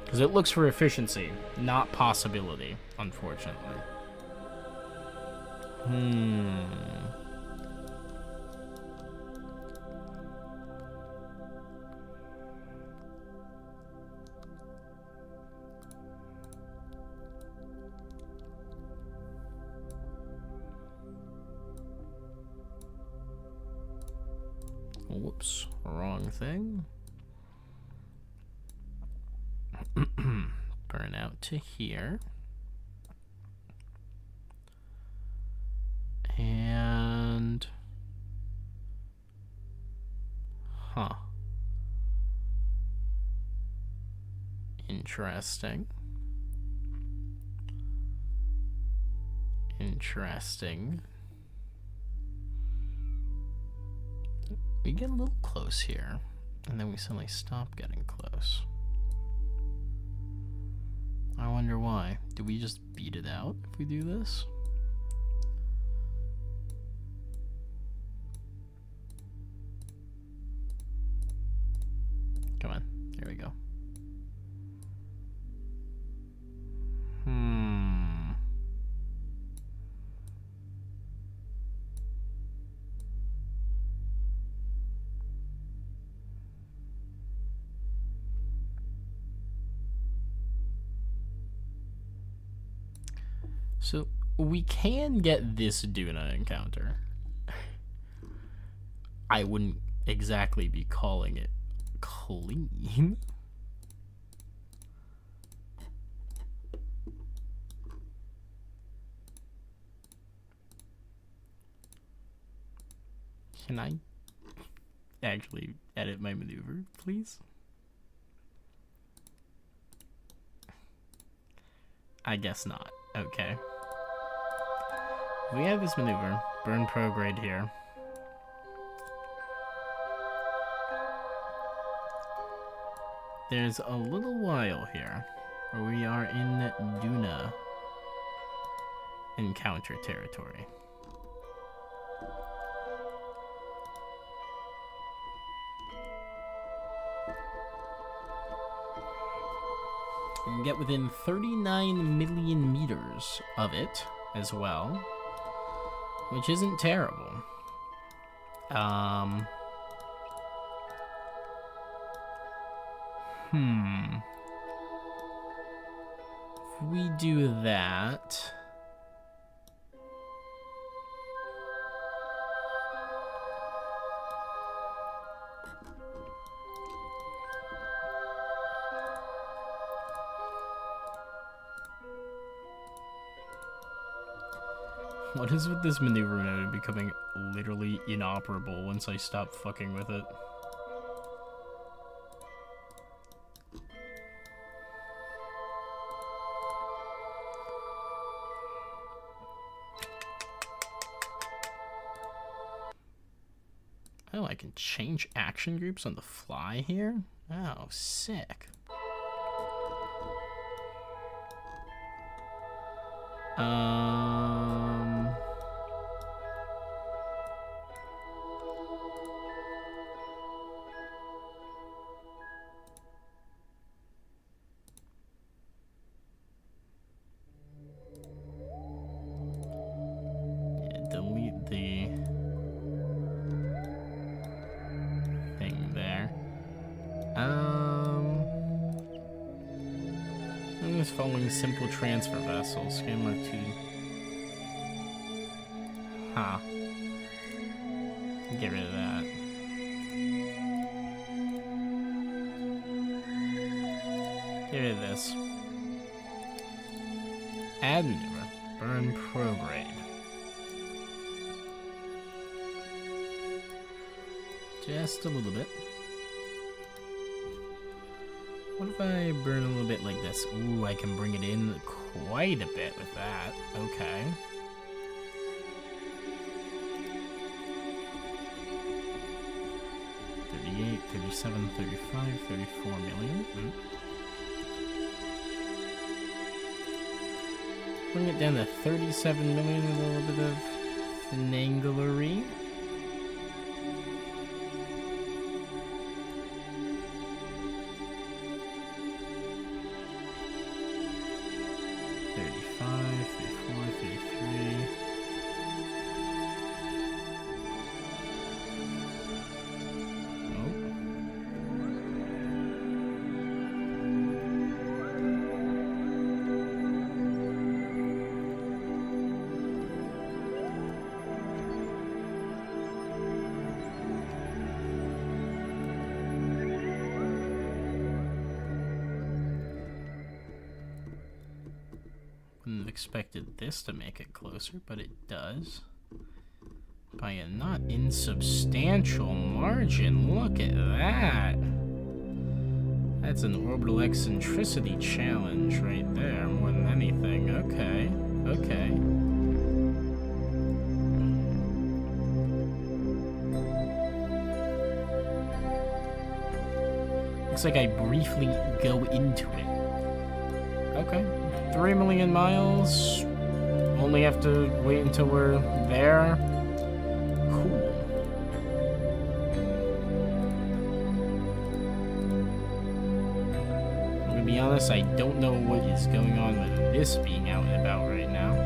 Because it looks for efficiency, not possibility, unfortunately. Whoops, wrong thing. Burn out to here. And... Huh. Interesting. Interesting. We get a little close here, and then we suddenly stop getting close. I wonder why. Do we just beat it out if we do this? Come on, here we go. So, we can get this Duna encounter. I wouldn't exactly be calling it clean. Can I actually edit my maneuver, please? I guess not. Okay. We have this maneuver, burn prograde here. There's a little while here where we are in Duna encounter territory. And get within 39 million meters of it as well, which isn't terrible. If we do that... What is with this maneuver mode becoming literally inoperable once I stop fucking with it? Oh, I can change action groups on the fly here? Oh, sick. Delete the thing there. I'm just following simple transfer vessels. Scan mark 2. Huh. Get rid of that. Get rid of this. Add maneuver. Burn prograde. Just a little bit. What if I burn a little bit like this? Ooh, I can bring it in quite a bit with that. Okay. $38, $37, $35, $34 million. Bring it down to $37 million with a little bit of finaglery. Expected this to make it closer, but it does by a not insubstantial margin. Look at that. That's an orbital eccentricity challenge right there, more than anything. Okay, okay. Looks like I briefly go into it. Okay. 3 million miles. Only have to wait until we're there. Cool. I'm gonna be honest, I don't know what is going on with this being out and about right now.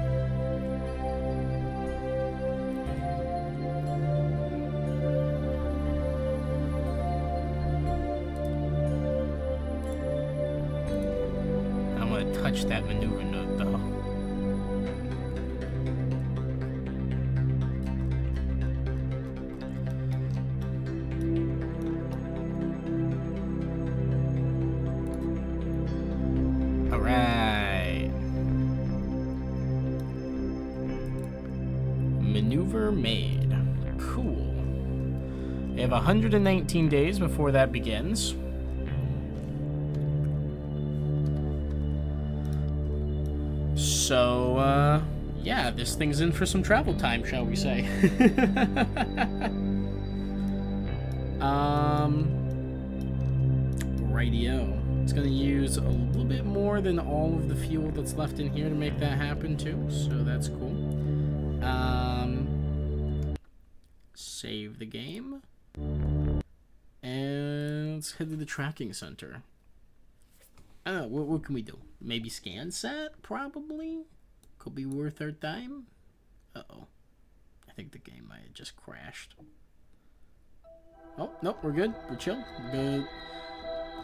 Touch that maneuver note though. All right. Maneuver made. Cool. We have 119 days before that begins. So, yeah, this thing's in for some travel time, shall we say. Radio. It's going to use a little bit more than all of the fuel that's left in here to make that happen, too, so that's cool. Save the game. And let's head to the tracking center. I don't know, what can we do? Maybe scan set, probably? Could be worth our time? Uh-oh. I think the game might have just crashed. Oh, nope, we're good. We're chill. We're good.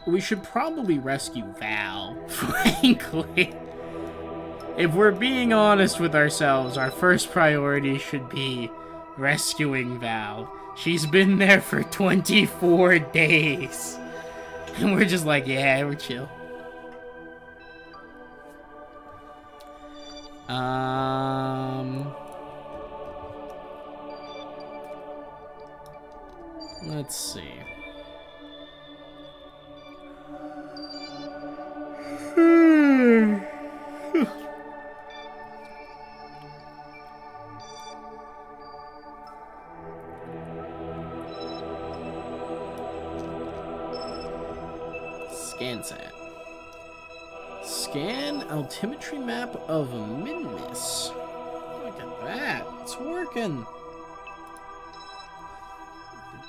We should probably rescue Val, frankly. If we're being honest with ourselves, our first priority should be rescuing Val. She's been there for 24 days. And we're just like, yeah, we're chill. Let's see. Scan set. Scan altimetry map of Midness. Look at that. It's working.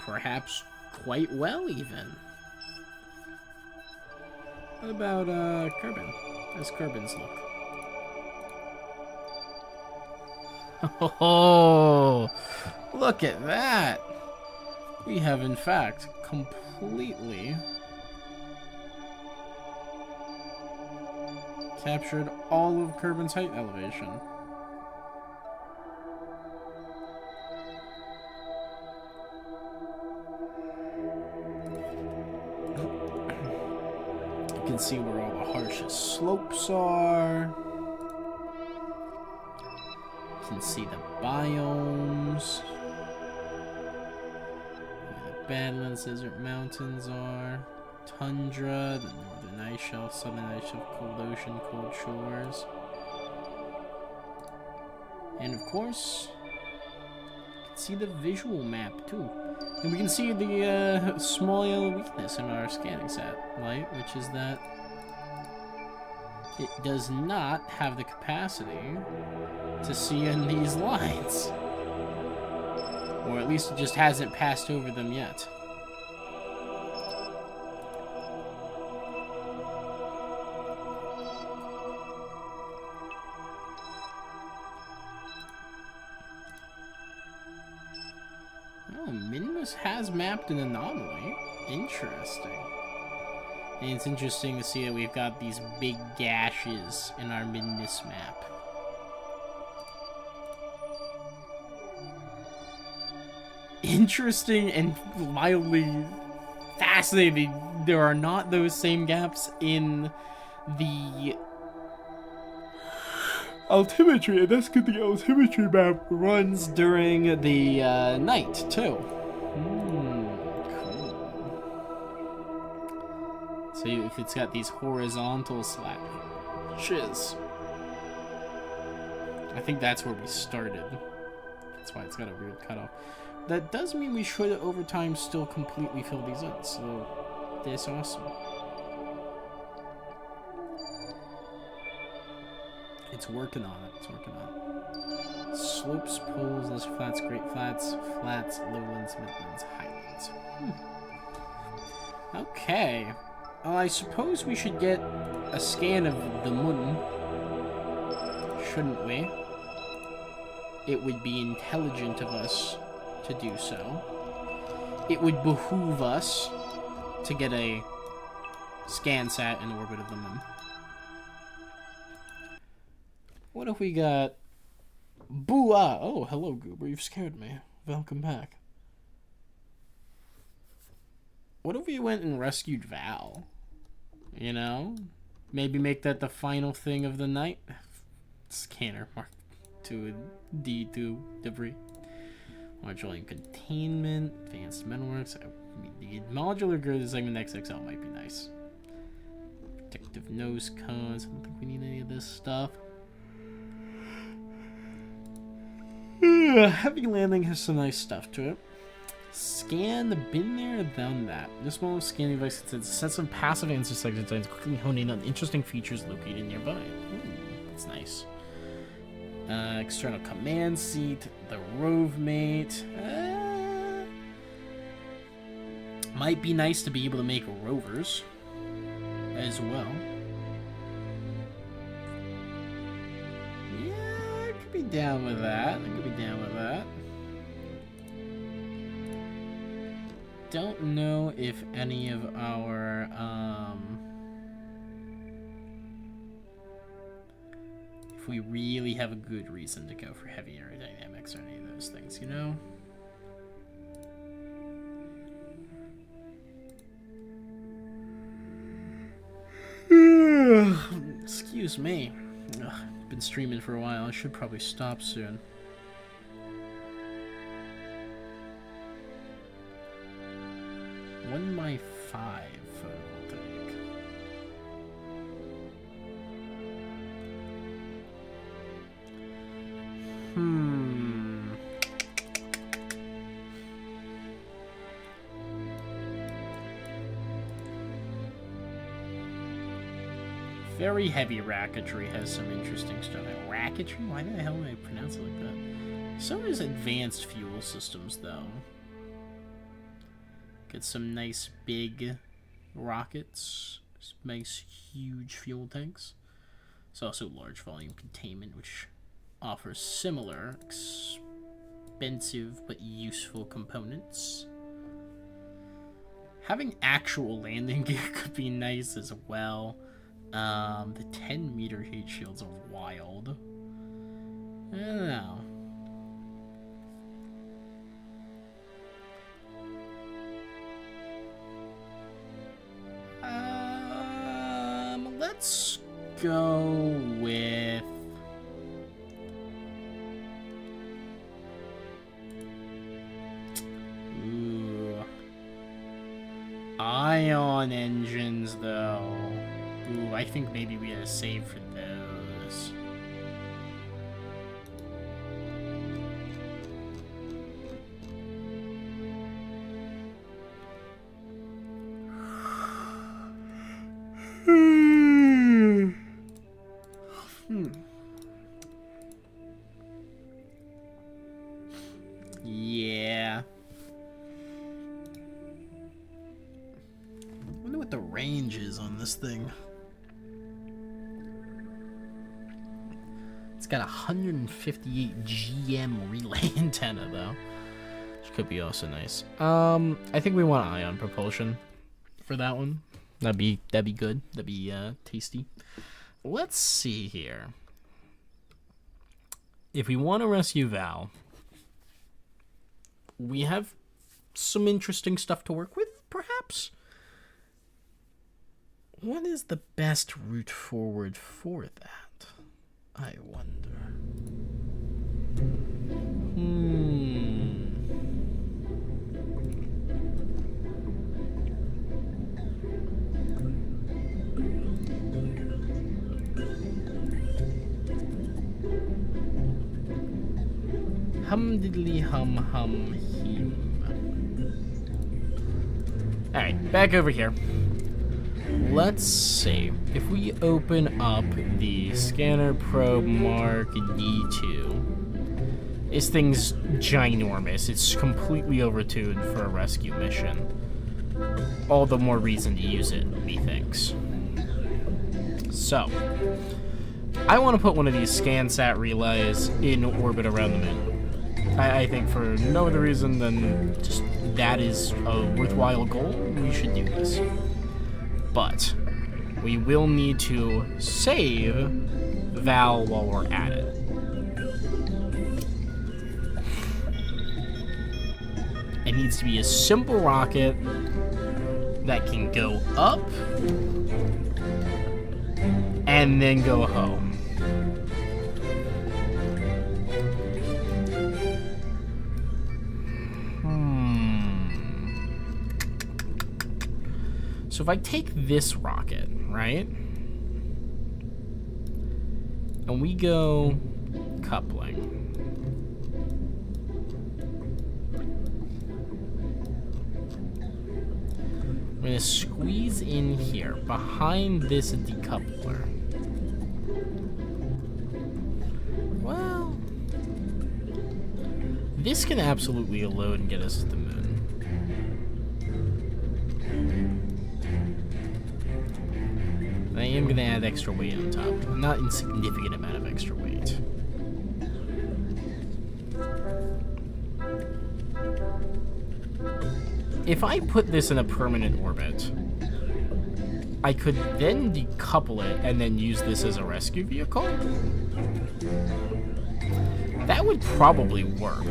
Perhaps quite well, even. What about, Kerbin? How's Kerbin's look? Oh, look at that! We have, in fact, completely captured all of Kerbin's height elevation. You can see where all the harshest slopes are. You can see the biomes. Where the Badlands Desert Mountains are. Tundra, the northern ice shelf, southern ice shelf, cold ocean, cold shores. And of course, you can see the visual map too. And we can see the small yellow weakness in our scanning satellite, which is that it does not have the capacity to see in these lines. Or at least it just hasn't passed over them yet. Has mapped an anomaly. Interesting. And it's interesting to see that we've got these big gashes in our Midness map. Interesting and mildly fascinating. There are not those same gaps in the altimetry, and that's good. The altimetry map runs during the night too. Cool. So if it's got these horizontal slashes, I think that's where we started. That's why it's got a weird cutoff. That does mean we should, over time, still completely fill these in. So that's awesome. It's working on it. It's working on it. Slopes, pools, lesser flats, great flats, flats, lowlands, midlands, highlands. Okay. Well, I suppose we should get a scan of the moon. Shouldn't we? It would be intelligent of us to do so. It would behoove us to get a scan sat in orbit of the moon. What if we got Boo-ah! Oh, hello, Goober. You've scared me. Welcome back. What if we went and rescued Val? You know? Maybe make that the final thing of the night? Scanner mark to D2 debris. Modular containment. Advanced metalworks. The modular grid segment XXL might be nice. Protective nose cones. I don't think we need any of this stuff. Heavy landing has some nice stuff to it. Scan, been there, done that. This mode of scanning device sets some passive answer section designs, quickly honing in on interesting features located nearby. That's nice. External command seat, the rove mate. Might be nice to be able to make rovers as well. down with that. I could be down with that. Don't know if any of our if we really have a good reason to go for heavy aerodynamics or any of those things, you know? Excuse me. Ugh, been streaming for a while. I should probably stop soon. One by 5 photovoltaic. Very heavy racketry has some interesting stuff. Racketry? Why the hell did I pronounce it like that? So is advanced fuel systems, though. Get some nice big rockets. Nice huge fuel tanks. There's also large volume containment, which offers similar expensive but useful components. Having actual landing gear could be nice as well. The 10-meter heat shields are wild. I don't know. Let's go with ion engines, though. Ooh, I think maybe we gotta save for those. Yeah. I wonder what the range is on this thing. It's got a 158 GM relay antenna, though, which could be also nice. I think we want ion propulsion for that one. That'd be good. That'd be tasty. Let's see here. If we want to rescue Val, we have some interesting stuff to work with, perhaps. What is the best route forward for that? I wonder. Hum diddly hum hum him. Alright, back over here. Let's see. If we open up the Scanner Probe Mark D2, this thing's ginormous. It's completely overtuned for a rescue mission. All the more reason to use it, methinks. So, I want to put one of these ScanSat relays in orbit around the moon. I think for no other reason than just that is a worthwhile goal. We should do this. But we will need to save Val while we're at it. It needs to be a simple rocket that can go up and then go home. So if I take this rocket, right, and we go coupling, I'm going to squeeze in here behind this decoupler. Well, this can absolutely load and get us to the moon. I am going to add extra weight on top. A not insignificant amount of extra weight. if I put this in a permanent orbit, I could then decouple it and then use this as a rescue vehicle. That would probably work.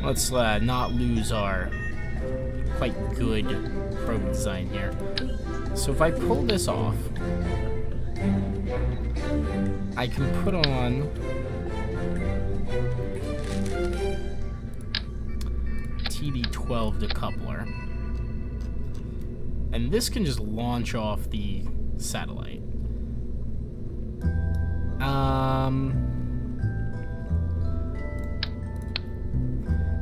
Let's not lose our quite good probe design here. So if I pull this off, I can put on TD12 decoupler, and this can just launch off the satellite.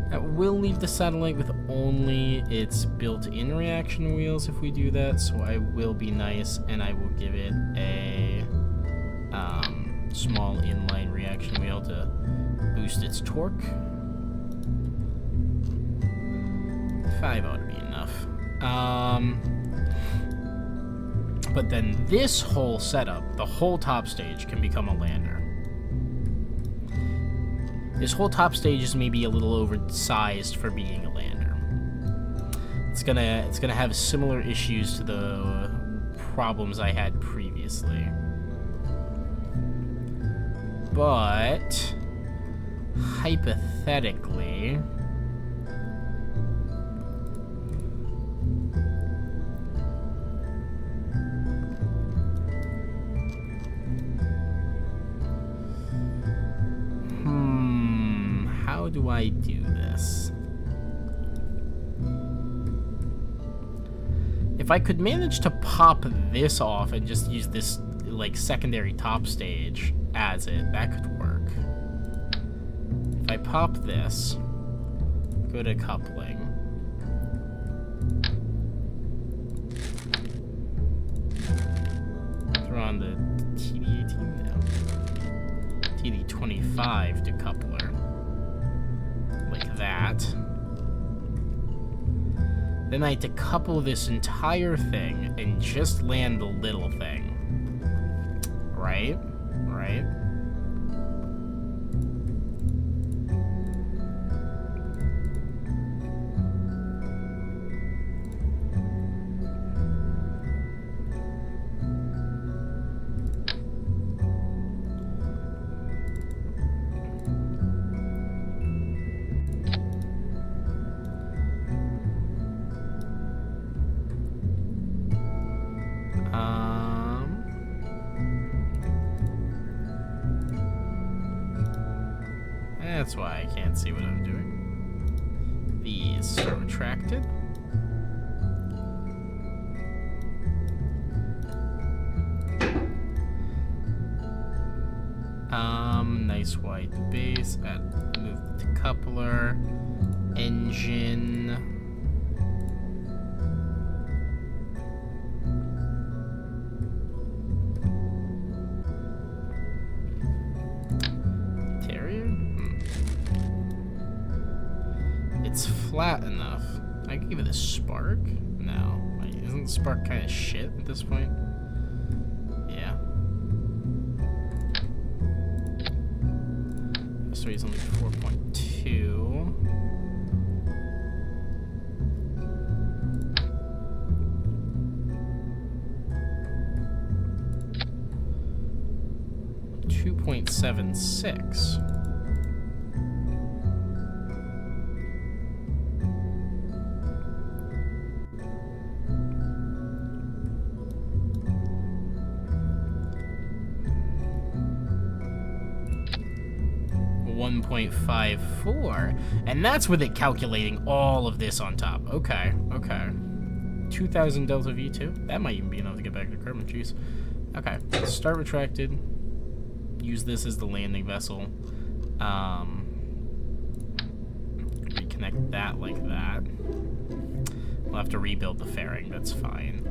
That will leave the satellite with only its built-in reaction wheels if we do that, so I will be nice and I will give it a small inline reaction wheel to boost its torque. 5 ought to be enough. But then this whole setup, the whole top stage, can become a lander. This whole top stage is maybe a little oversized for being a lander. It's gonna have similar issues to the problems I had previously. But hypothetically, how do I do this? If I could manage to pop this off and just use this like secondary top stage as it, that could work. If I pop this, go to coupling, throw on the TD18 now, TD25 decoupler, like that. Then I decouple this entire thing and just land the little thing. Right? Right? That's why I can't see what I'm doing. These are retracted. Nice white base. Move the decoupler. Engine. It's flat enough. I can give it a spark? No. Wait, isn't the spark kind of shit at this point? Yeah. So he's only 4.2. .76. .54, and that's with it calculating all of this on top. Okay, okay. 2000 Delta V2. That might even be enough to get back to Kermit. Jeez. Okay, start retracted. Use this as the landing vessel. Reconnect that like that. We'll have to rebuild the fairing. That's fine.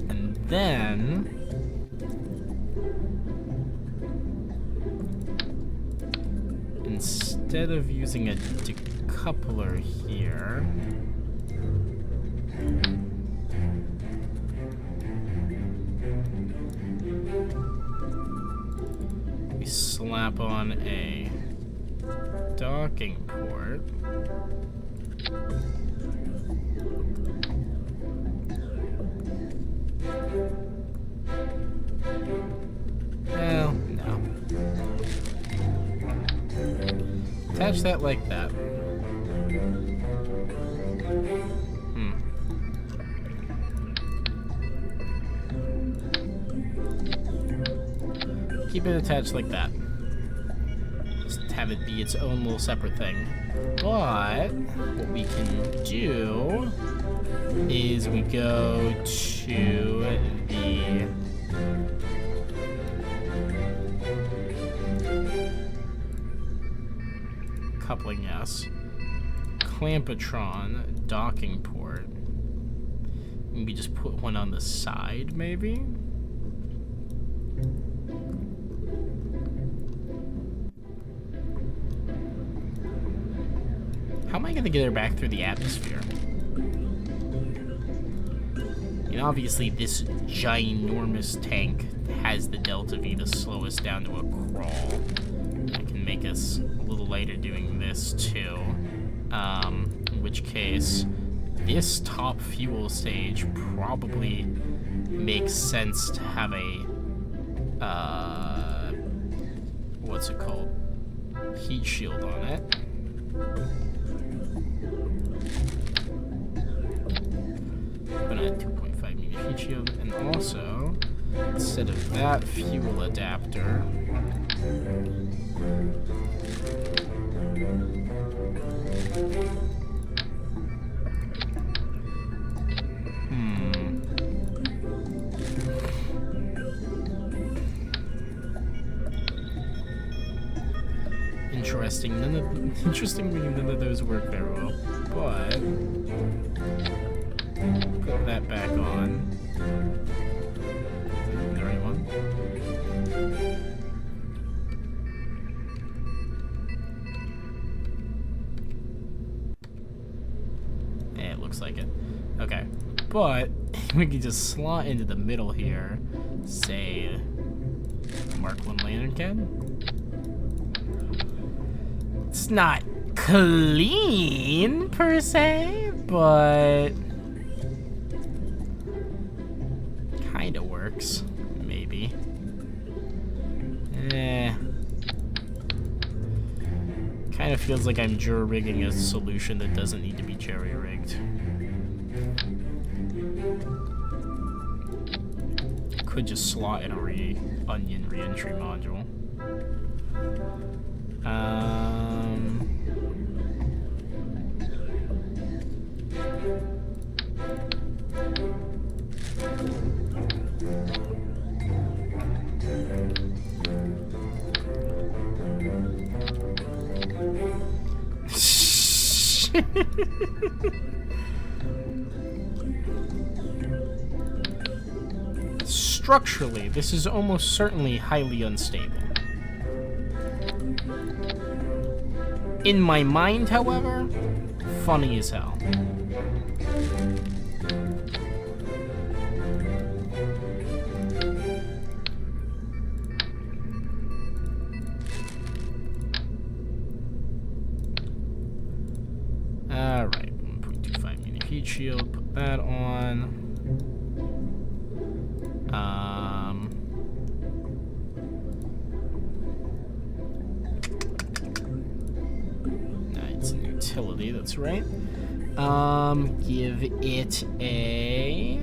And then instead of using a coupler here. We slap on a docking port. Well, no. Attach that like that. Keep it attached like that. Just have it be its own little separate thing. But what we can do is we go to the coupling, yes. Clampatron docking port. Maybe just put one on the side, maybe? How am I going to get her back through the atmosphere? And obviously this ginormous tank has the Delta V to slow us down to a crawl. It can make us a little lighter doing this too. In which case, this top fuel stage probably makes sense to have a, what's it called? Heat shield on it. Put on a 2.5 meter heat shield, and also, instead of that fuel adapter, Interestingly, none of those work very well, but put that back on. The right one. Yeah, it looks like it. Okay, but we can just slot into the middle here, say Mark I lantern can. It's not clean, per se, but kinda works, maybe. Kinda feels like I'm jury-rigging a solution that doesn't need to be jury-rigged. Could just slot in a onion re-entry module. Structurally, this is almost certainly highly unstable. In my mind, however, funny as hell. Alright, 1.25 meter heat shield, put that on. It's an utility, that's right. Give it a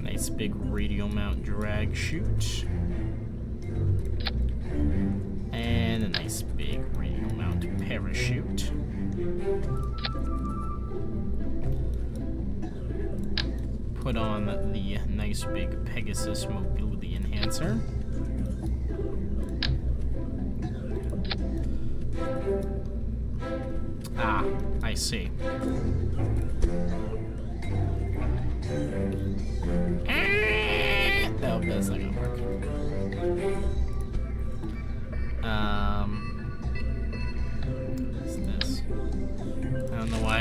nice big radial mount drag chute. And a nice big radial mount parachute. Put on the nice big Pegasus mobility enhancer. Ah, I see. No, that's not gonna work.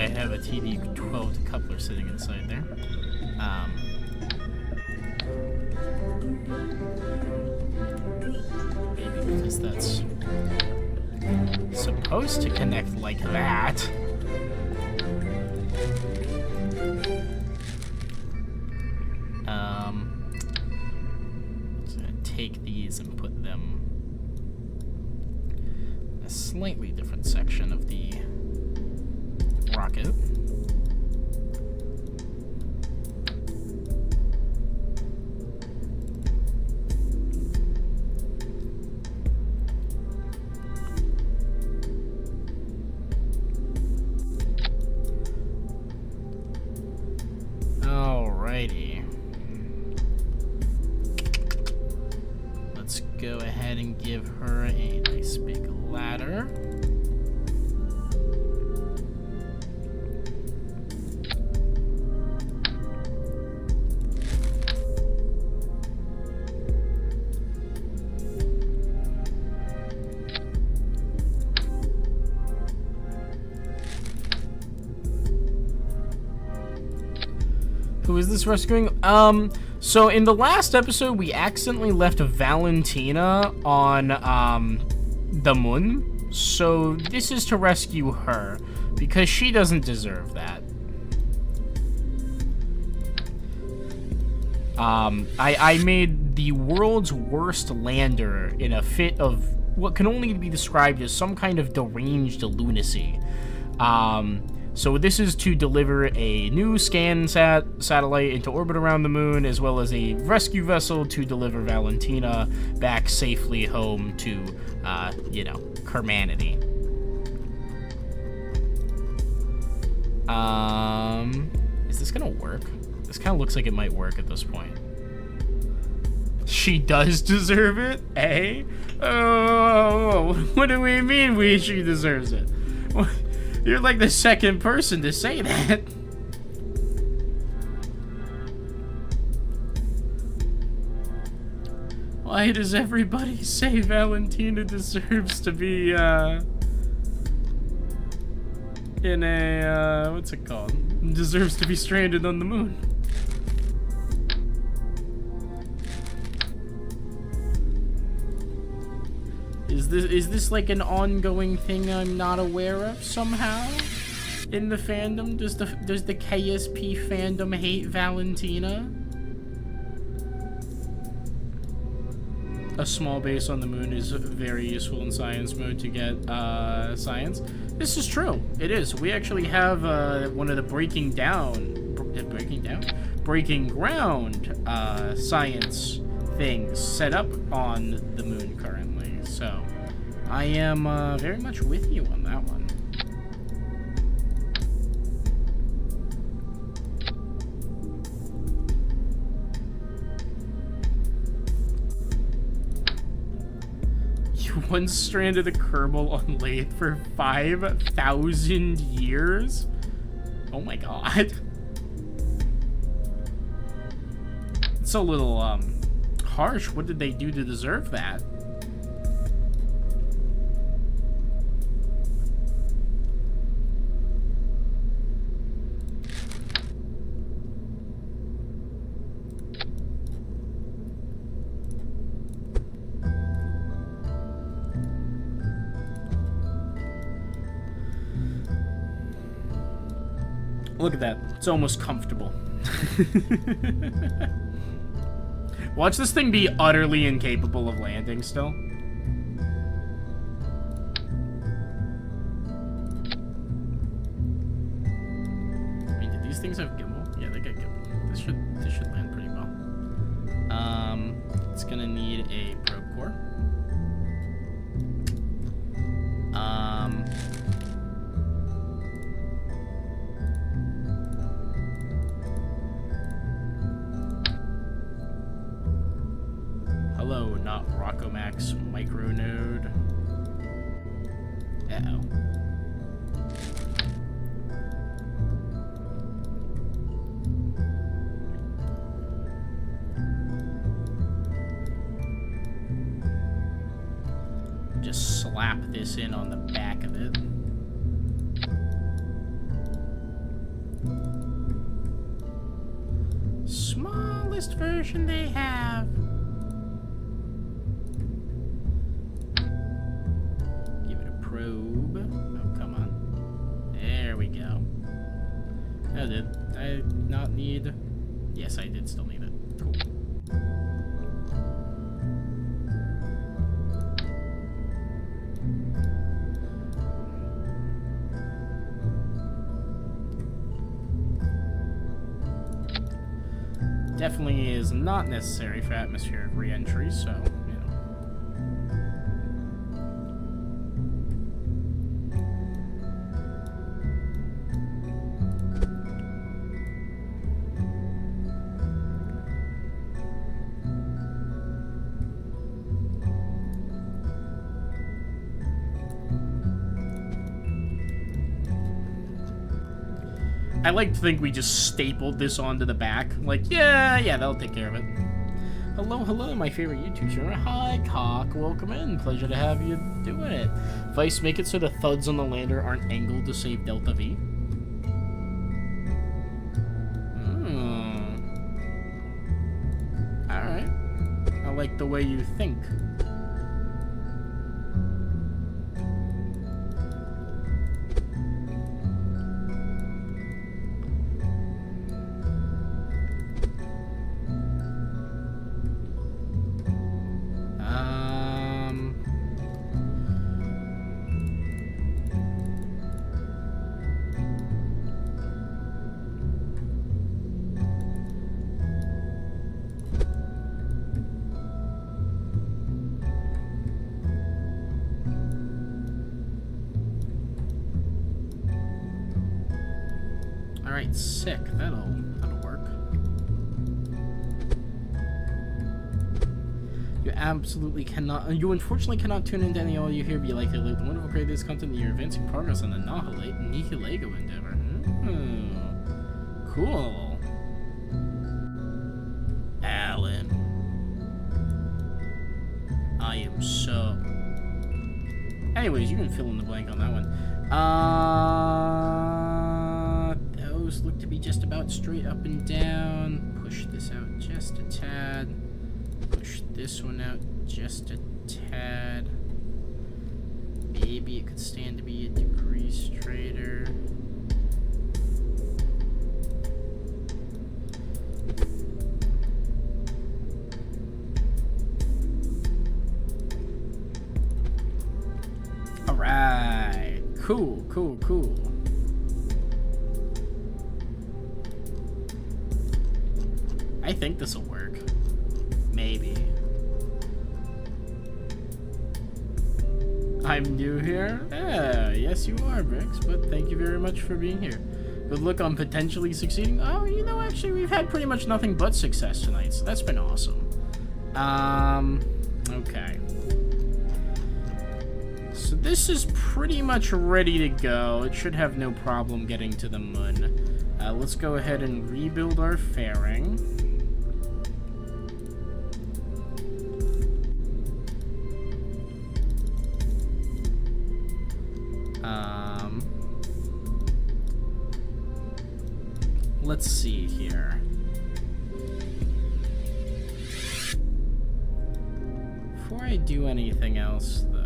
I have a TD12 coupler sitting inside there. Maybe because that's supposed to connect like that. Just gonna take these and put them in a slightly different section of the rocket. Alrighty. Let's go ahead and give her a nice big ladder. Who is this rescuing? So in the last episode, we accidentally left Valentina on, the moon. So this is to rescue her, because she doesn't deserve that. I made the world's worst lander in a fit of what can only be described as some kind of deranged lunacy. So this is to deliver a new scan satellite into orbit around the moon, as well as a rescue vessel to deliver Valentina back safely home to, you know, Kermanity. Is this gonna work? This kind of looks like it might work at this point. She does deserve it, eh? Oh, what do we mean she deserves it? You're like the second person to say that. Why does everybody say Valentina deserves to be, in a, what's it called? Deserves to be stranded on the moon? Is this like an ongoing thing I'm not aware of somehow in the fandom? Does the KSP fandom hate Valentina? A small base on the moon is very useful in science mode to get science. This is true. It is. We actually have one of the breaking ground science things set up on the moon currently. So I am very much with you on that one. You once stranded a Kerbal on Lathe for 5,000 years? Oh my god. It's a little harsh. What did they do to deserve that? Look at that. It's almost comfortable. Watch this thing be utterly incapable of landing still. I mean, did these things have gimbal? Yeah, they got gimbal. This should land pretty well. It's gonna need a probe core. Hello, not Rockomax micronode. Uh-oh. Just slap this in on the back of it. expression they have. Give it a probe. Oh, come on. There we go. Did I not need... Yes, I did still need it. Cool. Definitely is not necessary for atmospheric re-entry, so, you know. I like to think we just stapled this onto the back. Like, yeah, that'll take care of it. Hello, my favorite YouTuber. Hi, Cock. Welcome in. Pleasure to have you doing it. Vice, make it so the thuds on the lander aren't angled to save Delta V. Alright. I like the way you think. Alright, sick. That'll work. You absolutely cannot... You unfortunately cannot tune into any all you hear be like the wonderful create this content that you're advancing progress on the Nihilego endeavor. Cool. Alan. I am so... Anyways, you can fill in the blank on that one. Those look to be just about straight up and down. Push this out just a tad. Push this one out just a tad. Maybe it could stand to be a degree straighter. Alright. Cool. I think this'll work. Maybe. I'm new here? Yes you are, Brix, but thank you very much for being here. Good luck on potentially succeeding. Oh, you know, actually, we've had pretty much nothing but success tonight, so that's been awesome. Okay. So this is pretty much ready to go. It should have no problem getting to the moon. Let's go ahead and rebuild our fairing. Let's see here. Before I do anything else, though...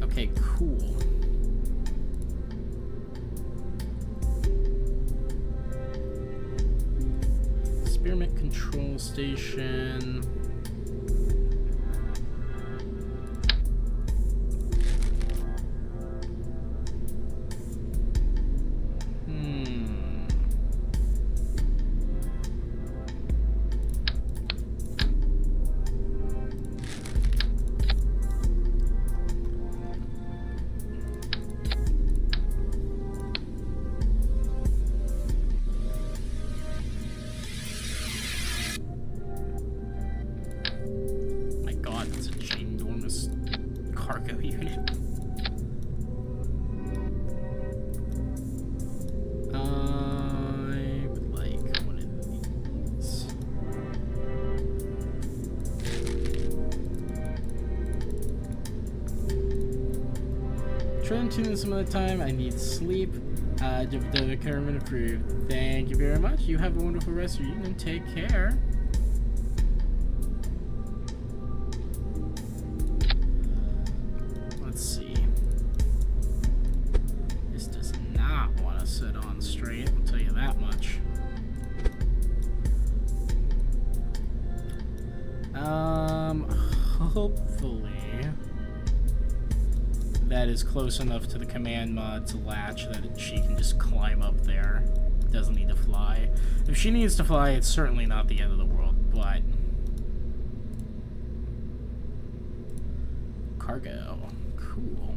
Okay, cool. Experiment control station. cargo unit. I would like one of these. Trying to tune some other time. I need sleep. The caravan approved. Thank you very much. You have a wonderful rest of your evening. Take care. Let's see. This does not want to sit on straight, I'll tell you that much. Hopefully that is close enough to the command mod to latch that she can just climb up there. Doesn't need to fly. If she needs to fly, it's certainly not the end of the world, but... Cargo. Cool.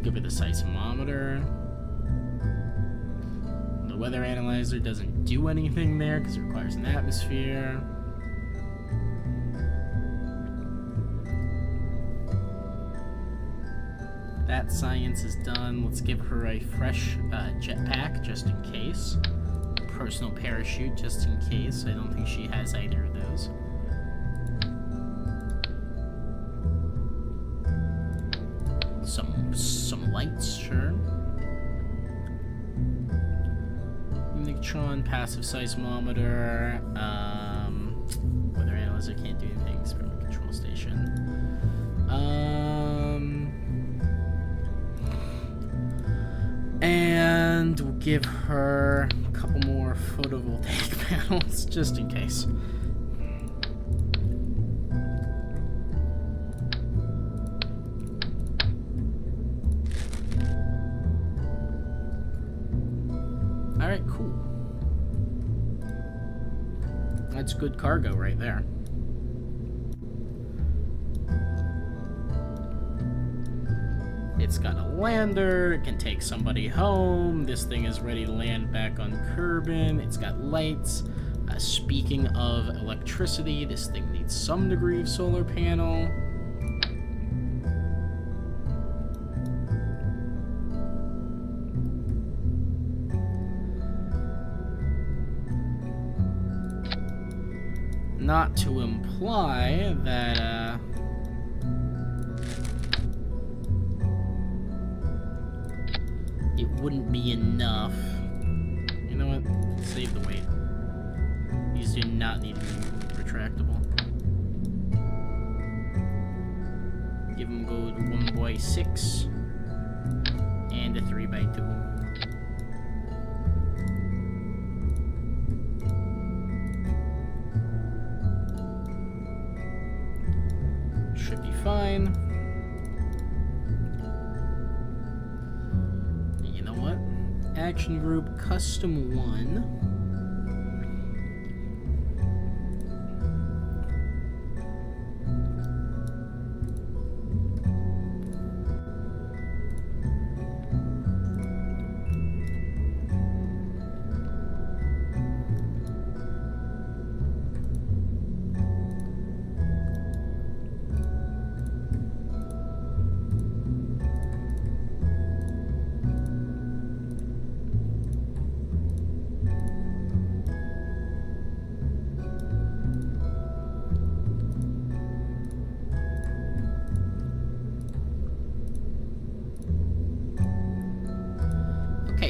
Give it a seismometer. The weather analyzer doesn't do anything there because it requires an atmosphere. That science is done. Let's give her a fresh jetpack just in case. Personal parachute just in case. I don't think she has either of those. Some lights, sure. Neutron, passive seismometer. Weather analyzer can't do anything. Experiment control station. And we'll give her a couple more photovoltaic panels just in case. Alright, cool. That's good cargo right there. It's got a lander, it can take somebody home, this thing is ready to land back on Kerbin, it's got lights. Speaking of electricity, this thing needs some degree of solar panel. Not to imply that, it wouldn't be enough. You know what? Save the weight. These do not need to be retractable. Give them go to 1x6 and a 3x2. Should be fine. You know what? Action group custom 1.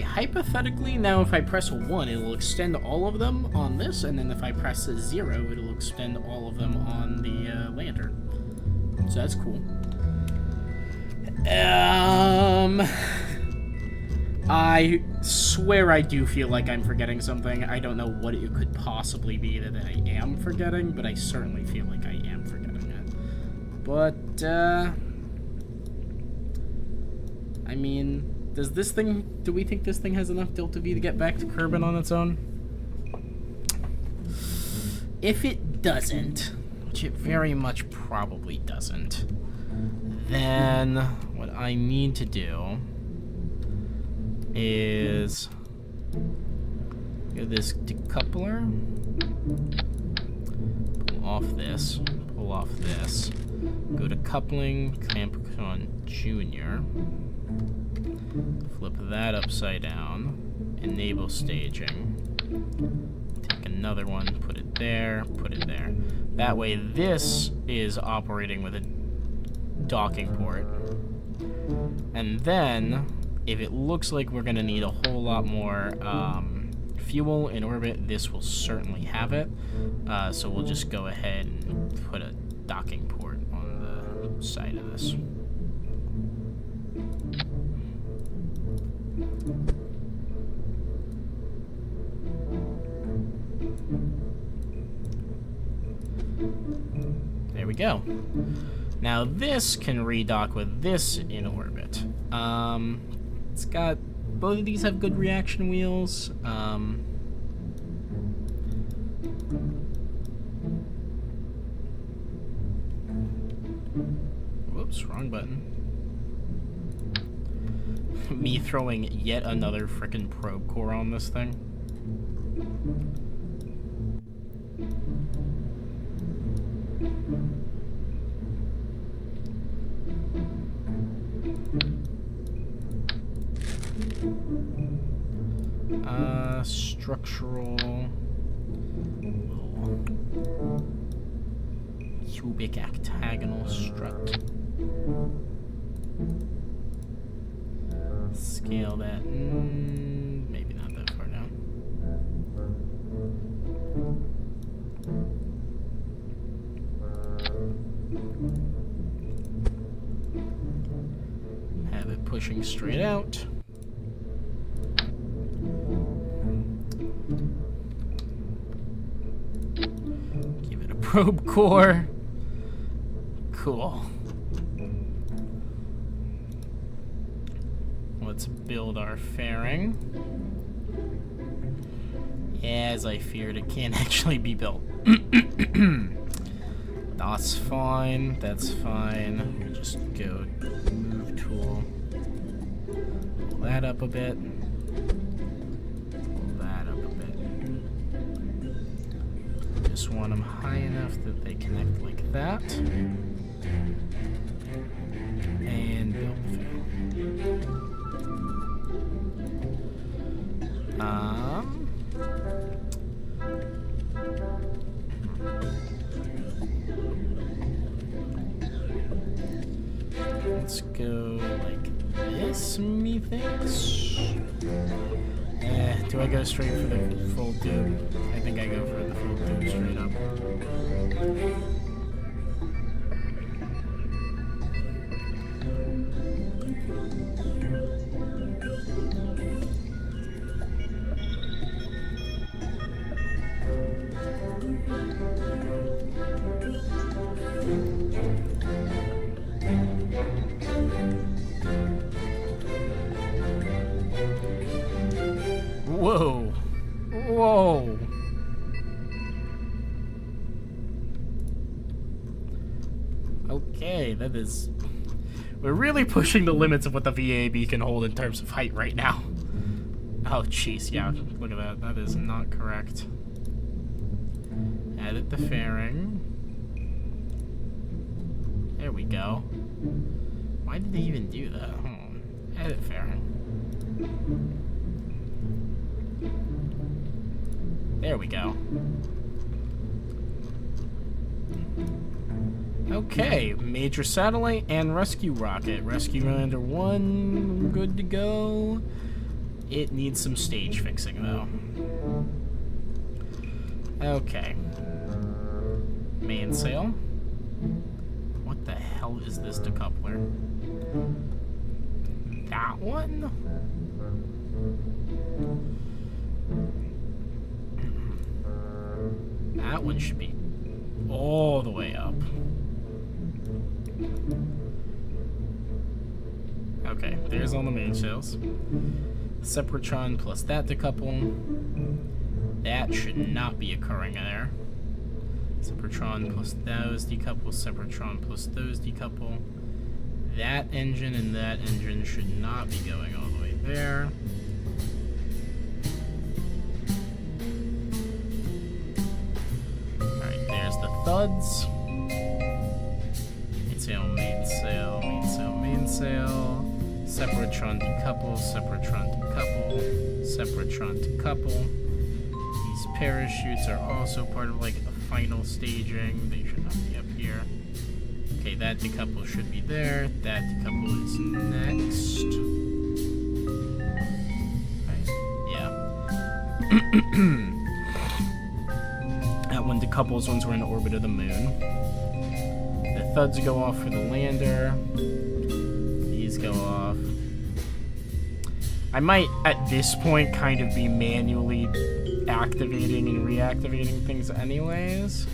Hypothetically, now if I press 1, it will extend all of them on this, and then if I press 0, it'll extend all of them on the lantern. So that's cool. I swear I do feel like I'm forgetting something. I don't know what it could possibly be that I am forgetting, but I certainly feel like I am forgetting it. But, I mean... do we think this thing has enough Delta V to get back to Kerbin on its own? If it doesn't, which it very much probably doesn't, then what I need to do is get this decoupler, pull off this, go to coupling, clamp on Junior, flip that upside down, enable staging, take another one, put it there, That way this is operating with a docking port. And then, if it looks like we're going to need a whole lot more fuel in orbit, this will certainly have it. So we'll just go ahead and put a docking port on the side of this. There we go. Now this can redock with this in orbit. It's got, both of these have good reaction wheels. Whoops, wrong button. Me throwing yet another frickin' probe core on this thing. Structural cubic octagonal strut. Scale that. Maybe not that far down. Have it pushing straight out. Give it a probe core. Cool. Let's build our fairing. As I feared, it can't actually be built. That's fine. That's fine. Just go move tool. Pull that up a bit. Pull that up a bit. Just want them high enough that they connect like that. And build the fairing. Let's go like this, methinks. Do I go straight for the full tube? I think I go for the full tube straight up. Whoa. Whoa. Okay, that is... We're really pushing the limits of what the VAB can hold in terms of height right now. Oh, jeez, yeah, look at that. That is not correct. Edit the fairing. There we go. Why did they even do that? Hold on. Edit fairing. There we go. Okay, major satellite and rescue rocket. Rescue lander 1, good to go. It needs some stage fixing though. Okay. Mainsail. What the hell is this decoupler? That one? That one should be all the way up. Okay, there's all the mainsails. Separatron plus that decouple. That should not be occurring there. Separatron plus those decouple, Separatron plus those decouple. That engine and that engine should not be going all the way there. Alright, there's the thuds. Mainsail, mainsail, mainsail, mainsail. Separatron decouple, Separatron decouple, Separatron decouple. These parachutes are also part of like a final staging. They should not be up here. Okay, that decouple should be there. That decouple is next. Right. Yeah. That one decouples once we're in orbit of the moon. The thuds go off for the lander. These go off. I might, at this point, kind of be manually activating and reactivating things anyways.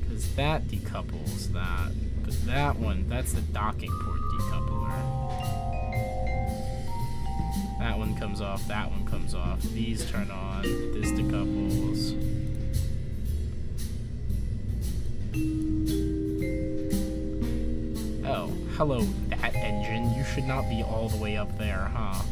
Because that decouples that. But that one, that's the docking port decoupler. That one comes off, that one comes off. These turn on, this decouples. Oh, hello, that engine. You should not be all the way up there, huh?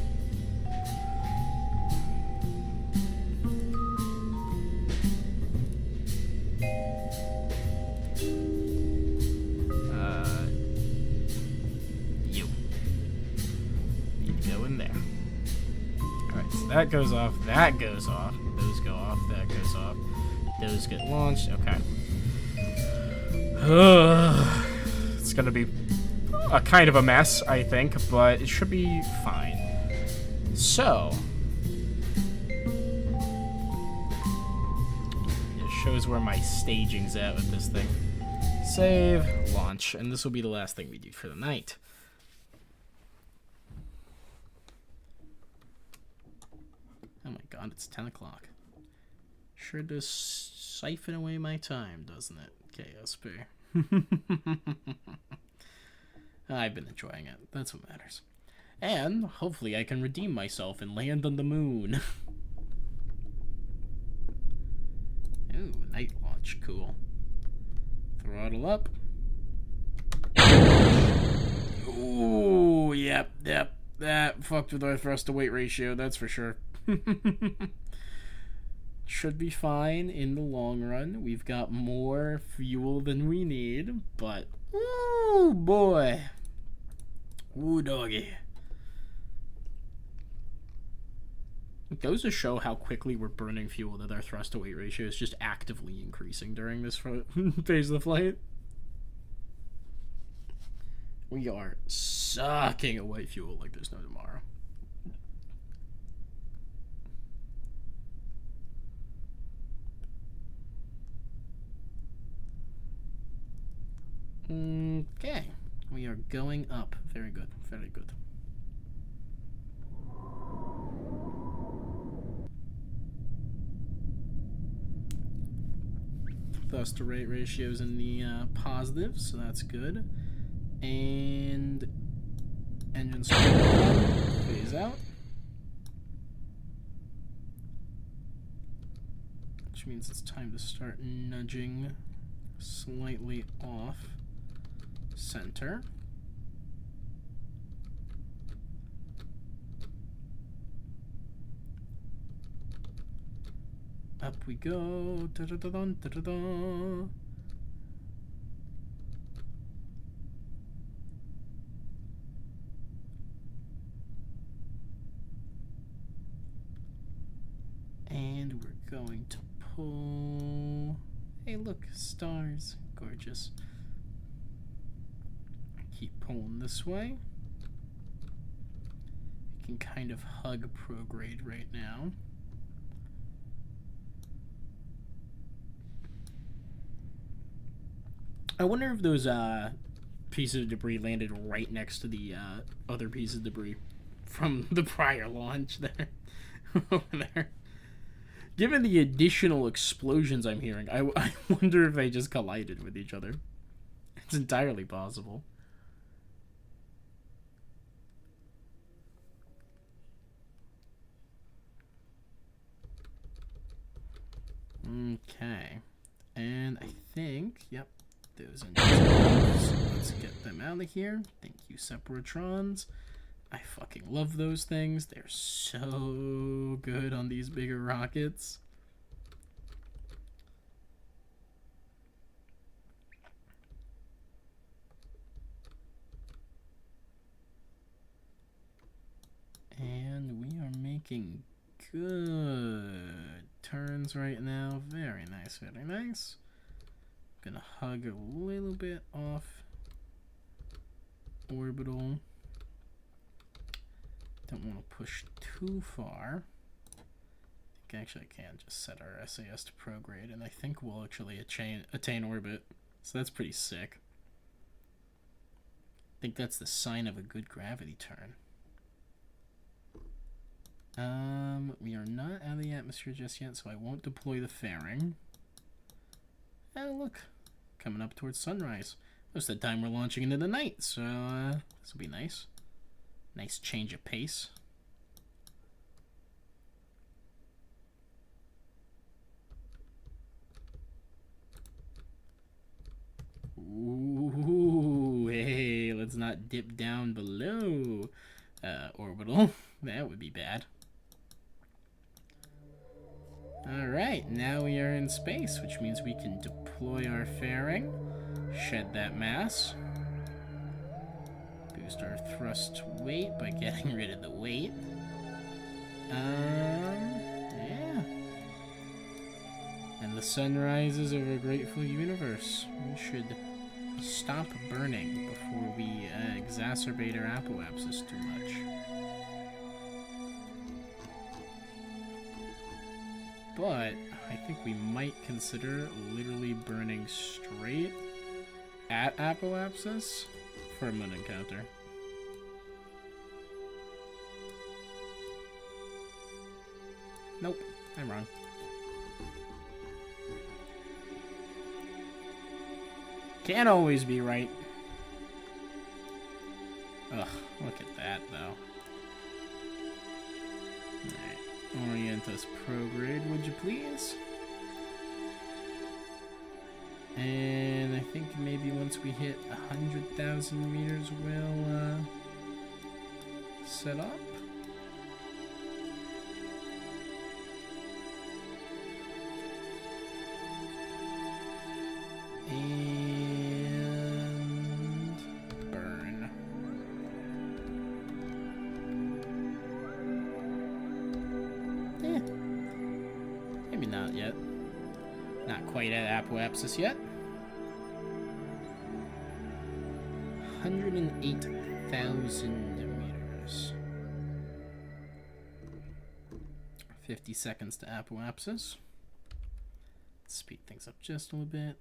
You. Need to go in there. Alright, so that goes off, that goes off, those go off, that goes off, those get launched, okay. It's gonna be a kind of a mess, I think, but it should be fine. So, it shows where my staging's at with this thing. Save, launch, and this will be the last thing we do for the night. Oh my god, it's 10 o'clock. Sure does siphon away my time, doesn't it, KSP? I've been enjoying it. That's what matters. And hopefully I can redeem myself and land on the moon. Ooh, night launch. Cool. Throttle up. Ooh, yep. That fucked with our thrust to weight ratio, that's for sure. Should be fine in the long run. We've got more fuel than we need, but ooh boy. Ooh doggy. It goes to show how quickly we're burning fuel that our thrust to weight ratio is just actively increasing during this phase of the flight. We are sucking away fuel like there's no tomorrow. Okay, we are going up. Very good, very good. Thrust to rate ratios in the positive, so that's good. And engine phase out, which means it's time to start nudging slightly off center. Up we go. Da, da, da, da, da, da. And we're going to pull. Hey, look, stars. Gorgeous. Keep pulling this way. I can kind of hug prograde right now. I wonder if those pieces of debris landed right next to the other piece of debris from the prior launch there. Over there. Given the additional explosions I'm hearing, I wonder if they just collided with each other. It's entirely possible. Okay. And I think, yep, those engines. Let's get them out of here. Thank you, Separatrons. I fucking love those things. They're so good on these bigger rockets. And we are making good turns right now. Very nice, very nice. Gonna hug a little bit off orbital. Don't want to push too far. I think actually I can just set our SAS to prograde, and I think we'll actually attain orbit. So that's pretty sick. I think that's the sign of a good gravity turn. We are not out of the atmosphere just yet, so I won't deploy the fairing. Oh, look. Coming up towards sunrise. Most of the time we're launching into the night, so this will be nice. Nice change of pace. Ooh, hey, let's not dip down below orbital. That would be bad. Alright, now we are in space, which means we can deploy our fairing, shed that mass, boost our thrust weight by getting rid of the weight. Yeah. And the sun rises over a grateful universe. We should stop burning before we exacerbate our apoapsis too much. But I think we might consider literally burning straight at apoapsis for a moon encounter. Nope, I'm wrong. Can't always be right. Ugh, look at that though. Alright, orient us prograde, would you please? And I think maybe once we hit 100,000 meters, we'll set up. And burn. Eh. Maybe not yet. Not quite at apoapsis yet. 108,000 meters. 50 seconds to apoapsis. Speed things up just a little bit.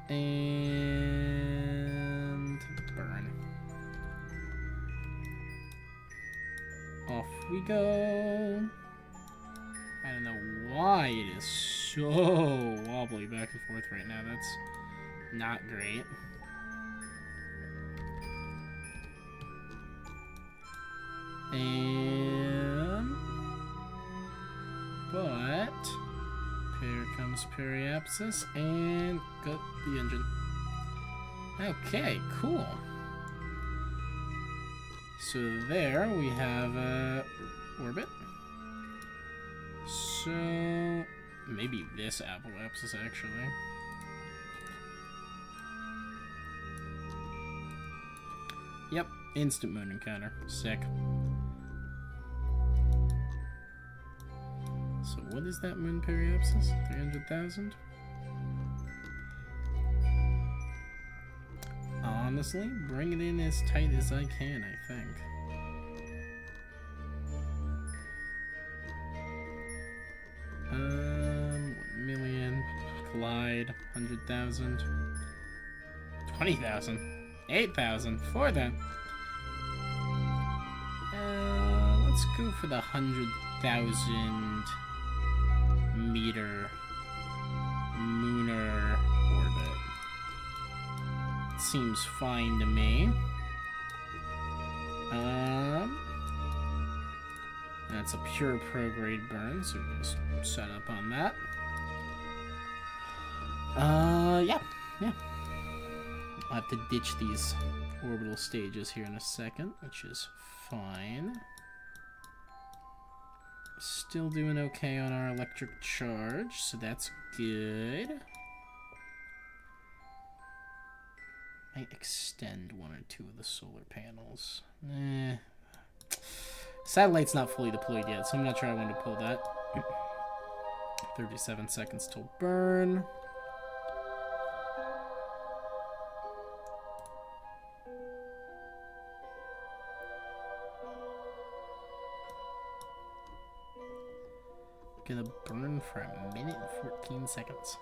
And burn. Off we go. I don't know why it is so wobbly back and forth right now. That's not great. And but here comes periapsis and got the engine. Okay, cool. So there we have orbit. So maybe this apoapsis actually. Yep, instant moon encounter. Sick. So what is that moon periapsis? 300,000? Honestly, bring it in as tight as I can, I think. $1 million, collide, 100,000, 20,000, 8,000, 4,000. Let's go for the 100,000 meter lunar orbit. Seems fine to me. That's a pure prograde burn, so we can just set up on that. Yeah. I'll have to ditch these orbital stages here in a second, which is fine. Still doing okay on our electric charge, so that's good. Might extend one or two of the solar panels. Satellite's not fully deployed yet, so I'm not sure I want to pull that. 37 seconds till burn. Gonna burn for a minute and 14 seconds.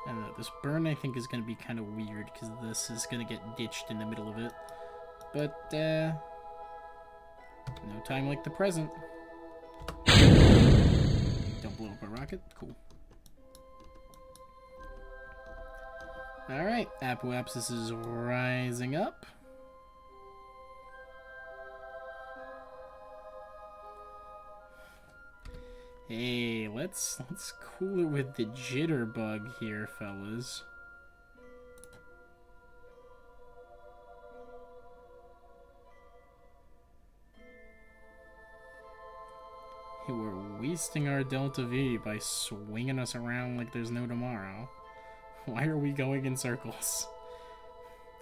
I don't know, this burn I think is gonna be kind of weird because this is gonna get ditched in the middle of it. But, no time like the present. Don't blow up a rocket? Cool. Alright, Apoapsis is rising up. Hey, let's cool it with the jitterbug here, fellas. Hey, we're wasting our Delta V by swinging us around like there's no tomorrow. Why are we going in circles?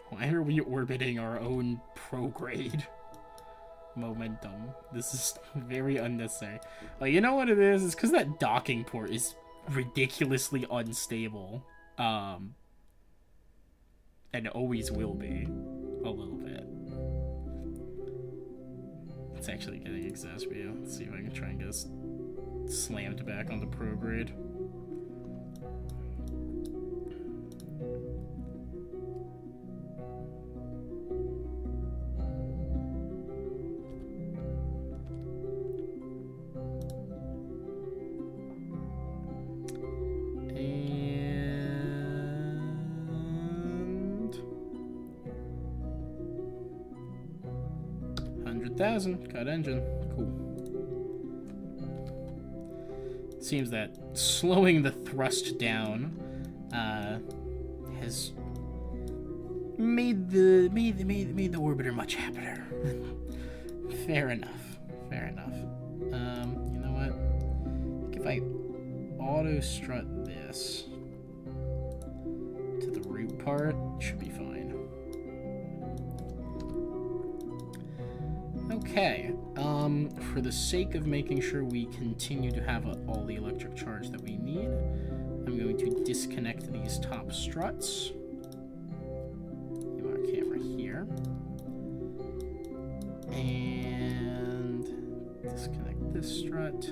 Why are we orbiting our own prograde momentum? This is very unnecessary. Like, you know what it is? It's because that docking port is ridiculously unstable. And always will be. A little bit. It's actually getting exasperated. Let's see if I can try and get us slammed back on the prograde. Cut engine. Cool. Seems that slowing the thrust down has made the orbiter much happier. Fair enough. Fair enough. You know what? I think if I auto strut this to the root part, it should be fine. Okay, for the sake of making sure we continue to have all the electric charge that we need, I'm going to disconnect these top struts. Leave our camera here. And disconnect this strut.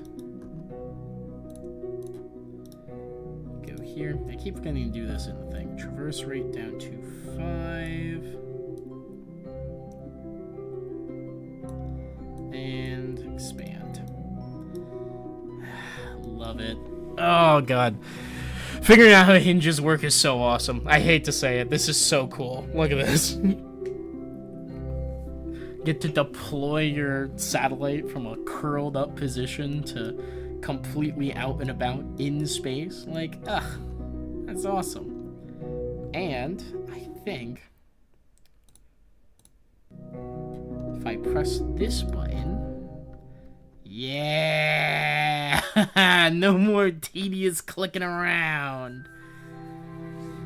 Go here. I keep forgetting to do this in the thing. Traverse rate down to 5. And expand. Love it. Oh god. Figuring out how hinges work is so awesome. I hate to say it. This is so cool. Look at this. Get to deploy your satellite from a curled up position to completely out and about in space. Like, that's awesome. And I think if I press this button, yeah, no more tedious clicking around.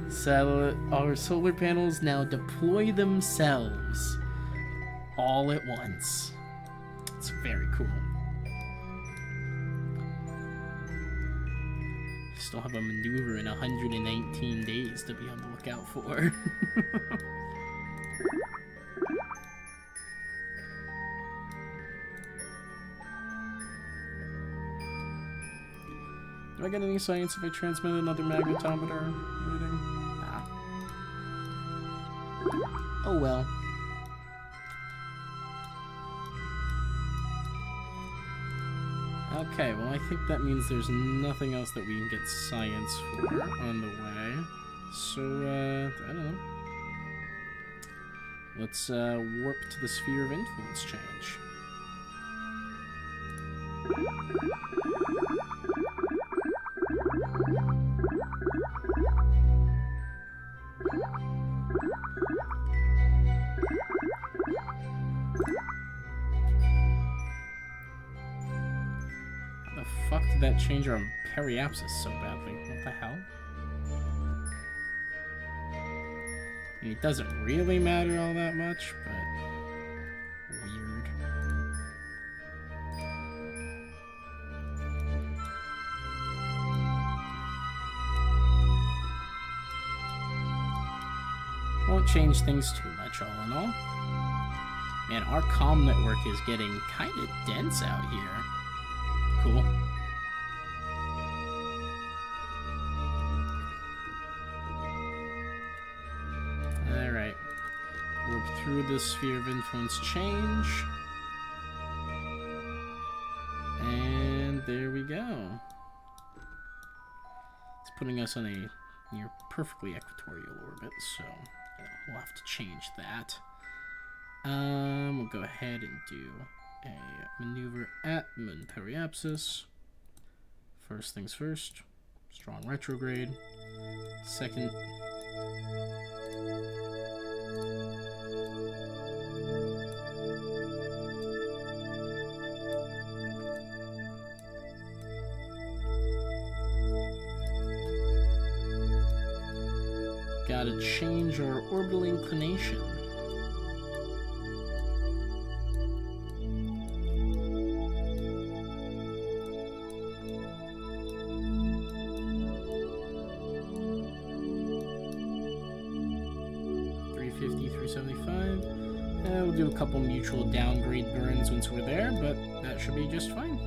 So our solar panels now deploy themselves all at once. It's very cool. Still have a maneuver in 119 days to be on the lookout for. Do I get any science if I transmit another magnetometer reading? Nah. Oh well. Okay, well I think that means there's nothing else that we can get science for on the way. So, I don't know. Let's warp to the sphere of influence change. How the fuck did that change our periapsis so badly? What the hell? I mean, it doesn't really matter all that much, but weird. Won't change things too much, all in all. Man, our comm network is getting kind of dense out here. Cool. Alright. Warp through the sphere of influence change. And there we go. It's putting us on a near perfectly equatorial orbit, so we'll have to change that. We'll go ahead and do a maneuver at Moon Periapsis. First things first, strong retrograde. Second, gotta change our orbital inclination. We'll do a couple mutual downgrade burns once we're there, but that should be just fine.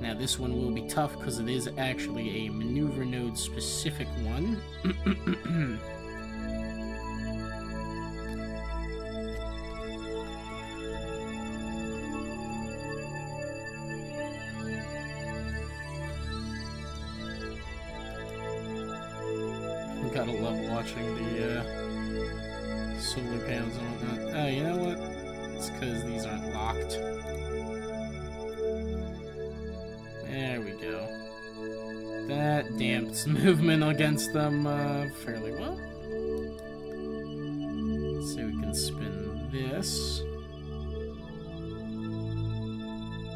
Now this one will be tough because it is actually a maneuver node specific one. Gotta love watching the solar panels and whatnot. Oh, you know what? It's because these aren't locked. There we go. That damps movement against them fairly well. So we can spin this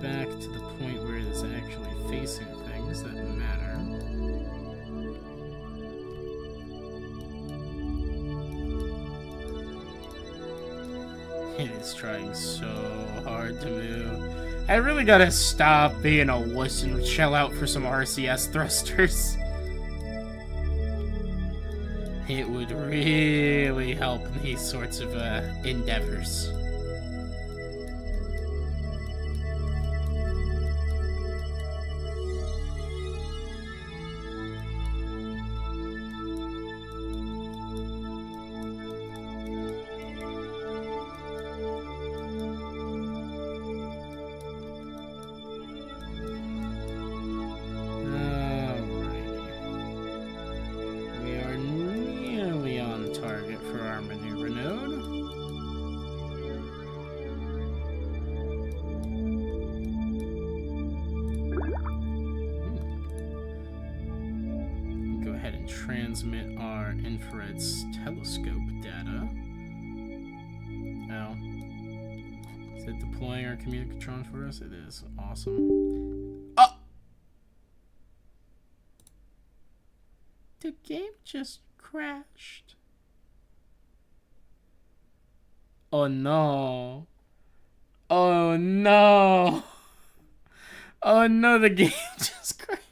back to the point where it is actually facing things that matter. It is trying so hard to move. I really gotta stop being a wuss and shell out for some RCS thrusters. It would really help in these sorts of endeavors. Transmit our infrared telescope data. Oh. Is it deploying our communicatron for us? It is. Awesome. Oh! The game just crashed. Oh no. Oh no. Oh no, the game just crashed.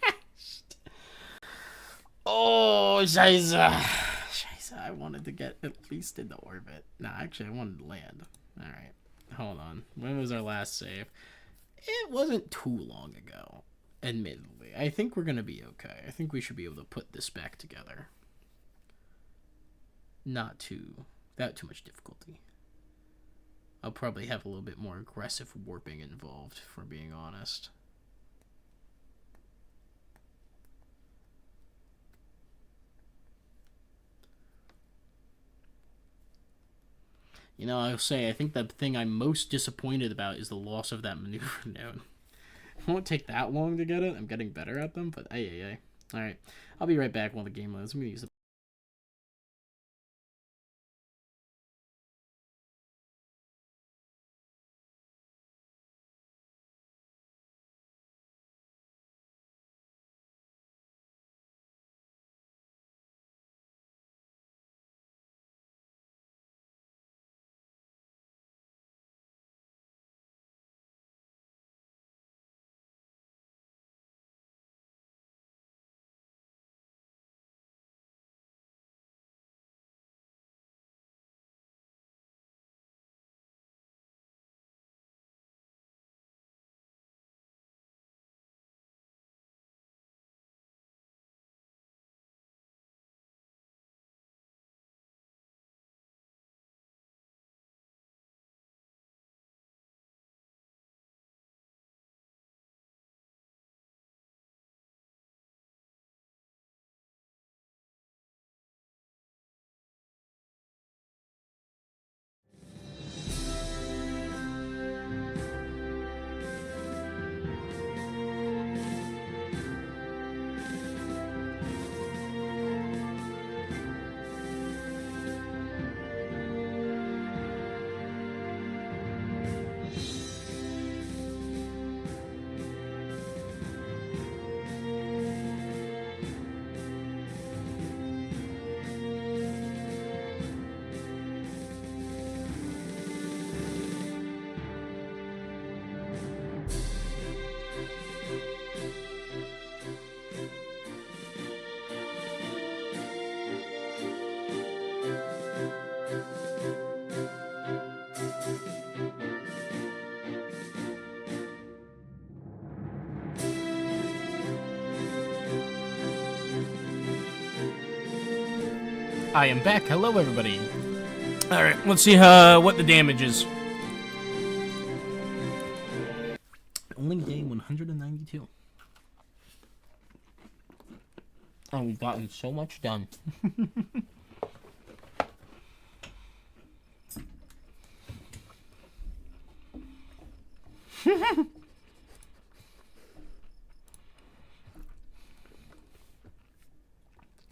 Oh, Scheiße. Scheiße, I wanted to get at least in the orbit. No, actually, I wanted to land. Alright, hold on. When was our last save? It wasn't too long ago, admittedly. I think we're going to be okay. I think we should be able to put this back together. Not too, without too much difficulty. I'll probably have a little bit more aggressive warping involved, for being honest. You know, I'll say, I think the thing I'm most disappointed about is the loss of that maneuver node. It won't take that long to get it. I'm getting better at them, but ay. Alright, I'll be right back while the game loads. I'm going to use the... I am back. Hello, everybody. Alright, let's see what the damage is. Only day 192. Oh, we've gotten so much done.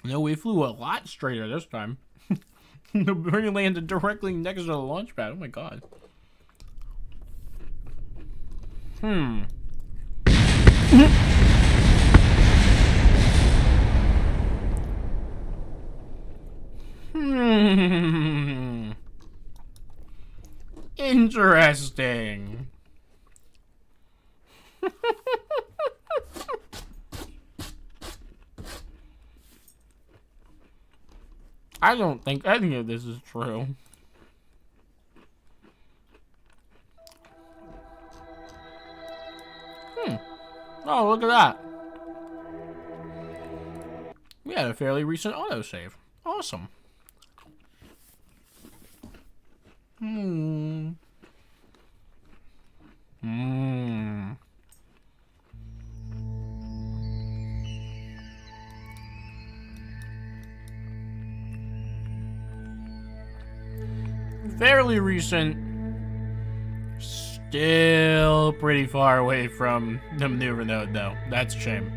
No, we flew a lot straighter this time. The bird landed directly next to the launch pad. Oh my god. Interesting. I don't think any of this is true. Oh, look at that. We had a fairly recent autosave. Awesome. Fairly recent. Still pretty far away from the maneuver node, though. That's a shame.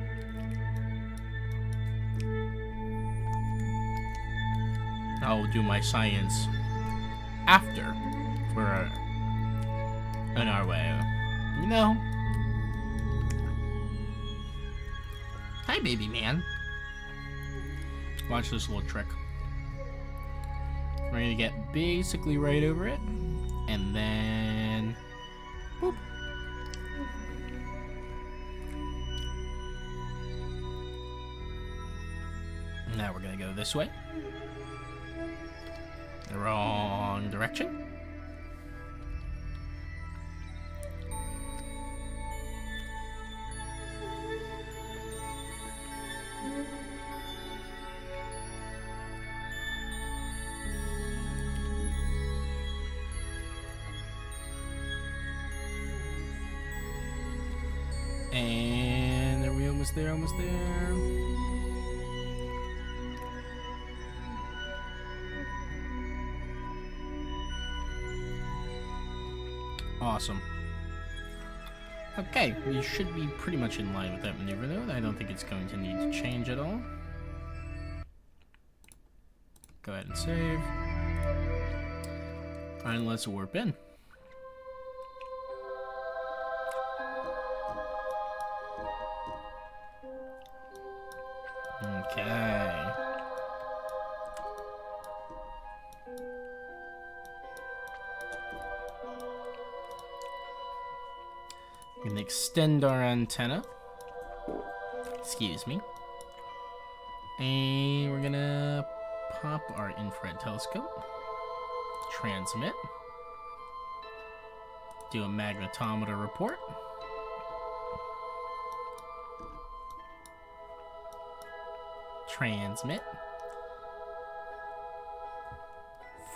I'll do my science after we're on our way. You know? Hi, baby man. Watch this little trick. We're gonna get basically right over it, and then boop. Now we're gonna go this way. The wrong direction. And are we almost there? Almost there. Awesome. Okay, we should be pretty much in line with that maneuver though. I don't think it's going to need to change at all. Go ahead and save. And let's warp in. Okay. We're gonna extend our antenna. Excuse me. And we're gonna pop our infrared telescope. Transmit. Do a magnetometer report. Transmit.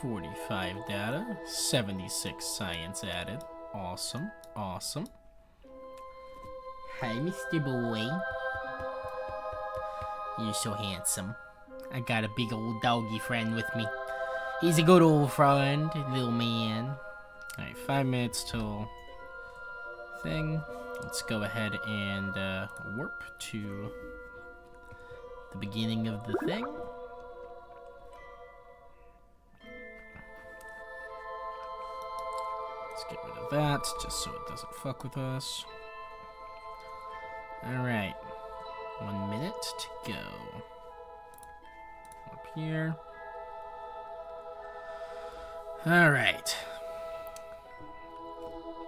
45 data. 76 science added. Awesome. Awesome. Hi, Mr. Boy. You're so handsome. I got a big old doggy friend with me. He's a good old friend, little man. Alright, 5 minutes till thing. Let's go ahead and warp to the beginning of the thing. Let's get rid of that, just so it doesn't fuck with us. Alright. 1 minute to go. Up here. Alright.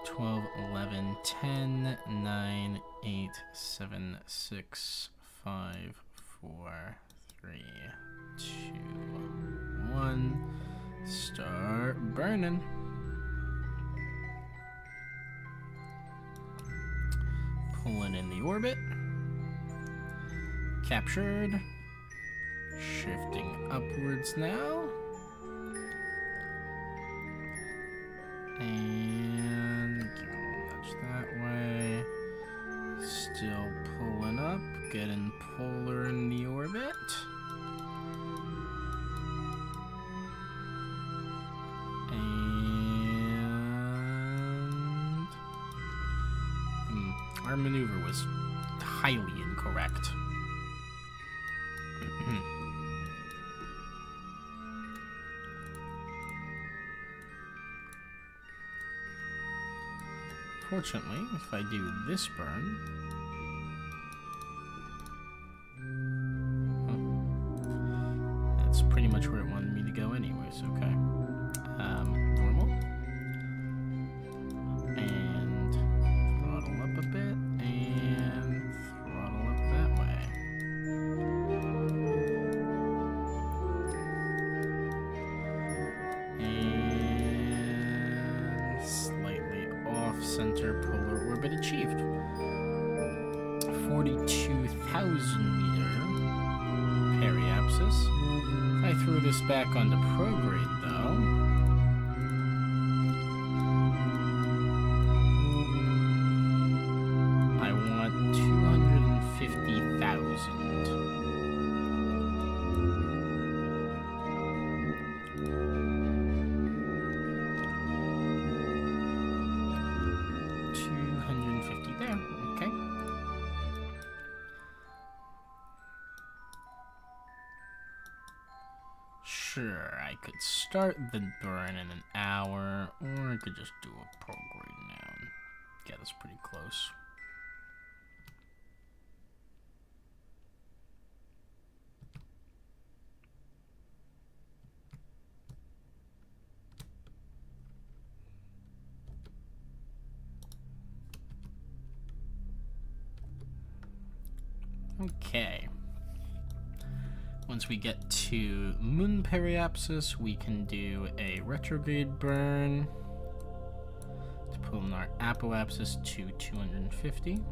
12, 11, 10, 9, 8, 7, 6, 5, 4, 3, 2, 1. Start burning. Pulling in the orbit. Captured. Shifting upwards now. And nudge that way. Still pulling up. Getting polar in the orbit. And our maneuver was highly incorrect. Fortunately, if I do this burn, that's pretty much where it wanted me to go anyways, okay. Normal. And throttle up a bit, and throttle up that way. And slightly off-center polar orbit achieved. 42,000 meter periapsis. If I throw this back onto prograde though, I want 250,000. There, okay. Sure, I could start the burn in an hour, or I could just do a prograde now and get us pretty close. Okay. Once we get to moon periapsis, we can do a retrograde burn to pull in our apoapsis to 250.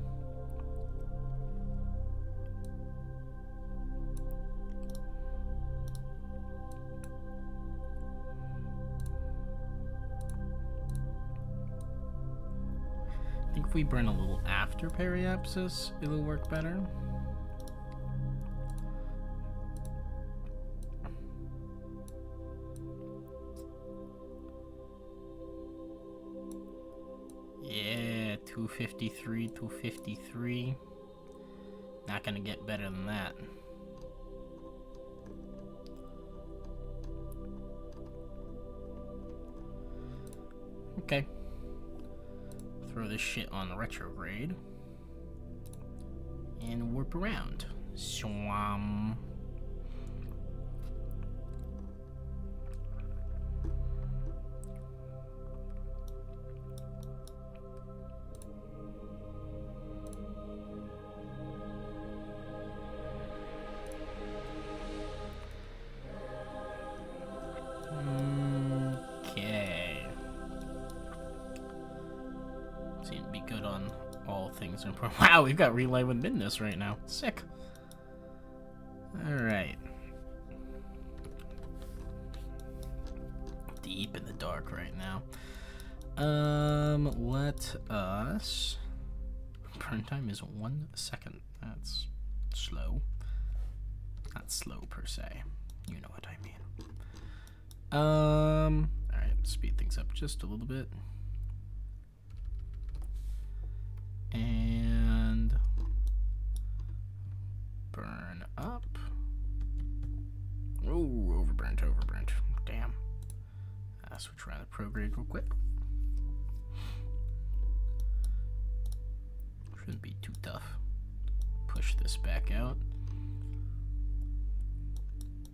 I think if we burn a little after periapsis, it'll work better. Yeah, 253, 253. Not gonna get better than that. Okay. Throw this shit on the retrograde. And warp around. Swam. Okay. Seem to be good on all things important. Wow, we've got relay with midness right now. Sick. Alright. Deep in the dark right now. Let us... Burn time is 1 second. That's slow. Not slow per se. You know what I mean. Alright, speed things up just a little bit. And burn up. Oh, overburnt. Damn. Switch around the prograde real quick. Shouldn't be too tough. Push this back out.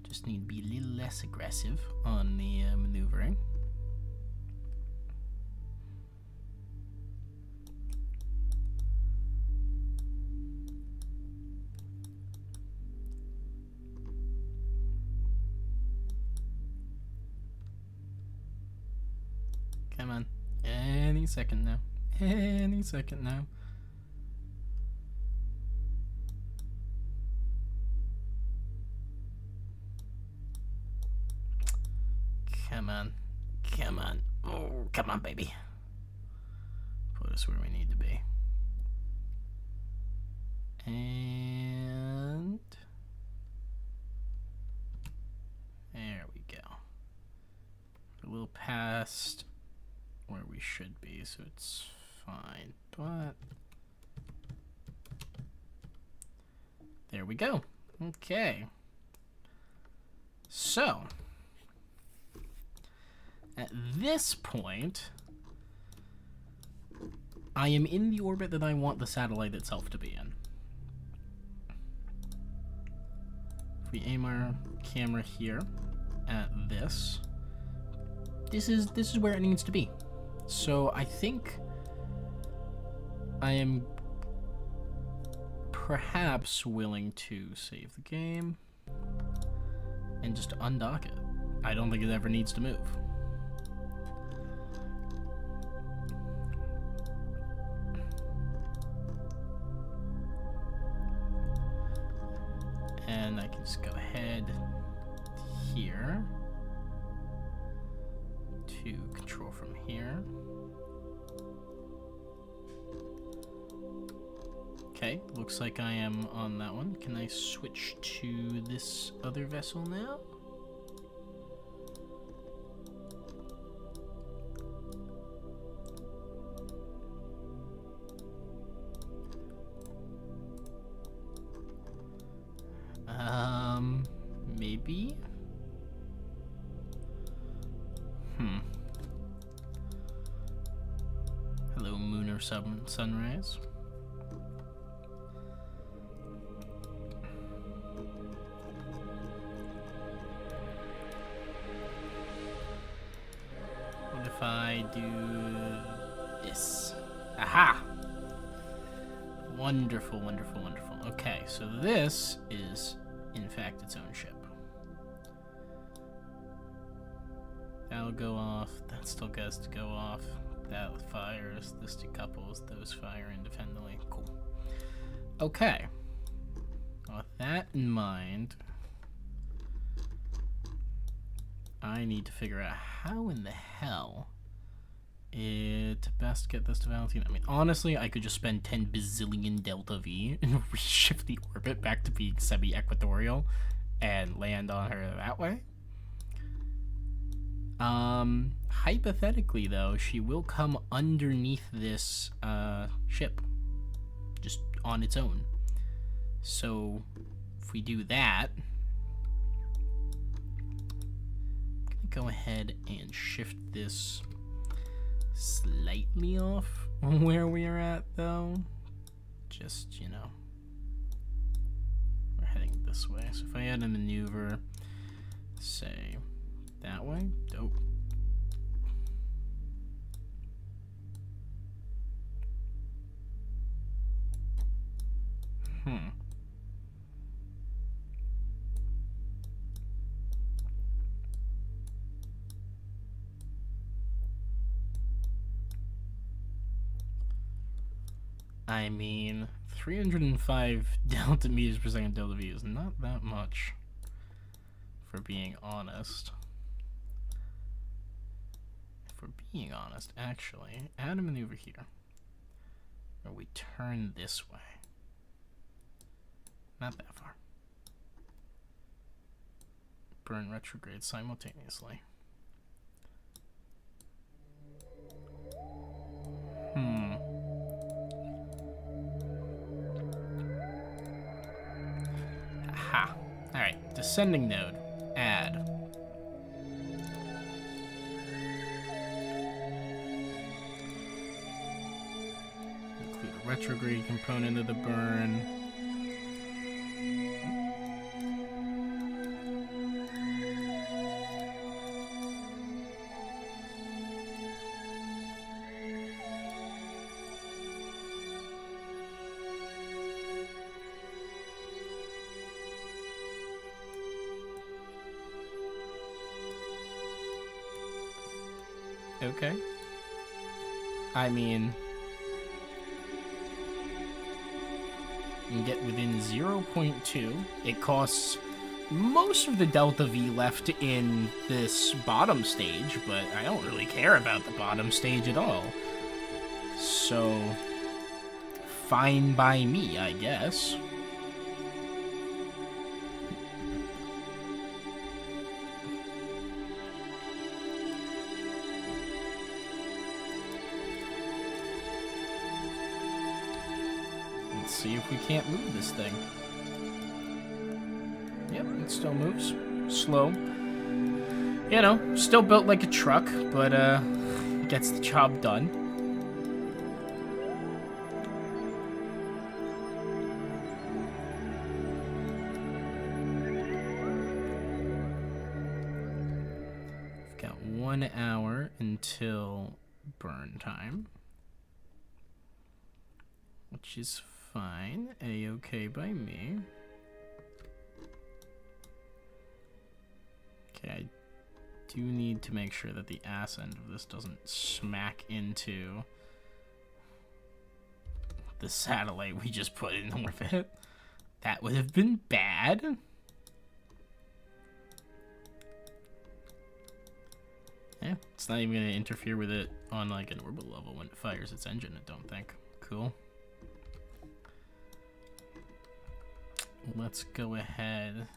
Just need to be a little less aggressive on the maneuvering. Come on. Any second now. Any second now. Come on. Come on. Oh, come on, baby. Put us where we need to be. And... there we go. A little past where we should be, so it's fine. But... there we go. Okay. So... at this point, I am in the orbit that I want the satellite itself to be in. If we aim our camera here at this, this is where it needs to be. So I think I am perhaps willing to save the game and just undock it. I don't think it ever needs to move. And I can just go ahead here to control from here. Okay, looks like I am on that one. Can I switch to this other vessel now? Maybe? Hello, moon or sunrise. What if I do this? Aha! Wonderful, wonderful, wonderful. Okay, so this is, in fact, its own ship. That'll go off. That still gets to go off. That fires. This decouples. Those fire independently. Cool. Okay. With that in mind, I need to figure out how in the hell To best get this to Valentine, I mean, honestly, I could just spend 10 bazillion delta V and reshift the orbit back to being semi-equatorial and land on her that way. Hypothetically, though, she will come underneath this ship, just on its own. So, if we do that, I'm gonna go ahead and shift this slightly off where we are at, though. Just, you know, we're heading this way. So if I add a maneuver, say, that way, dope. I mean, 305 delta meters per second delta V is not that much, for being honest. If we're being honest, actually, add a maneuver here, where we turn this way. Not that far. Burn retrograde simultaneously. Aha. Alright, descending node. Add. Include a retrograde component of the burn. Okay. I mean, you can get within 0.2. It costs most of the delta V left in this bottom stage, but I don't really care about the bottom stage at all. So, fine by me, I guess. See if we can't move this thing. Yep, it still moves. Slow. You know, still built like a truck, but gets the job done. We've got 1 hour until burn time, which is fine. A-okay by me. Okay, I do need to make sure that the ass end of this doesn't smack into the satellite we just put in orbit. That would have been bad. Yeah, it's not even going to interfere with it on like an orbital level when it fires its engine, I don't think. Cool. Let's go ahead,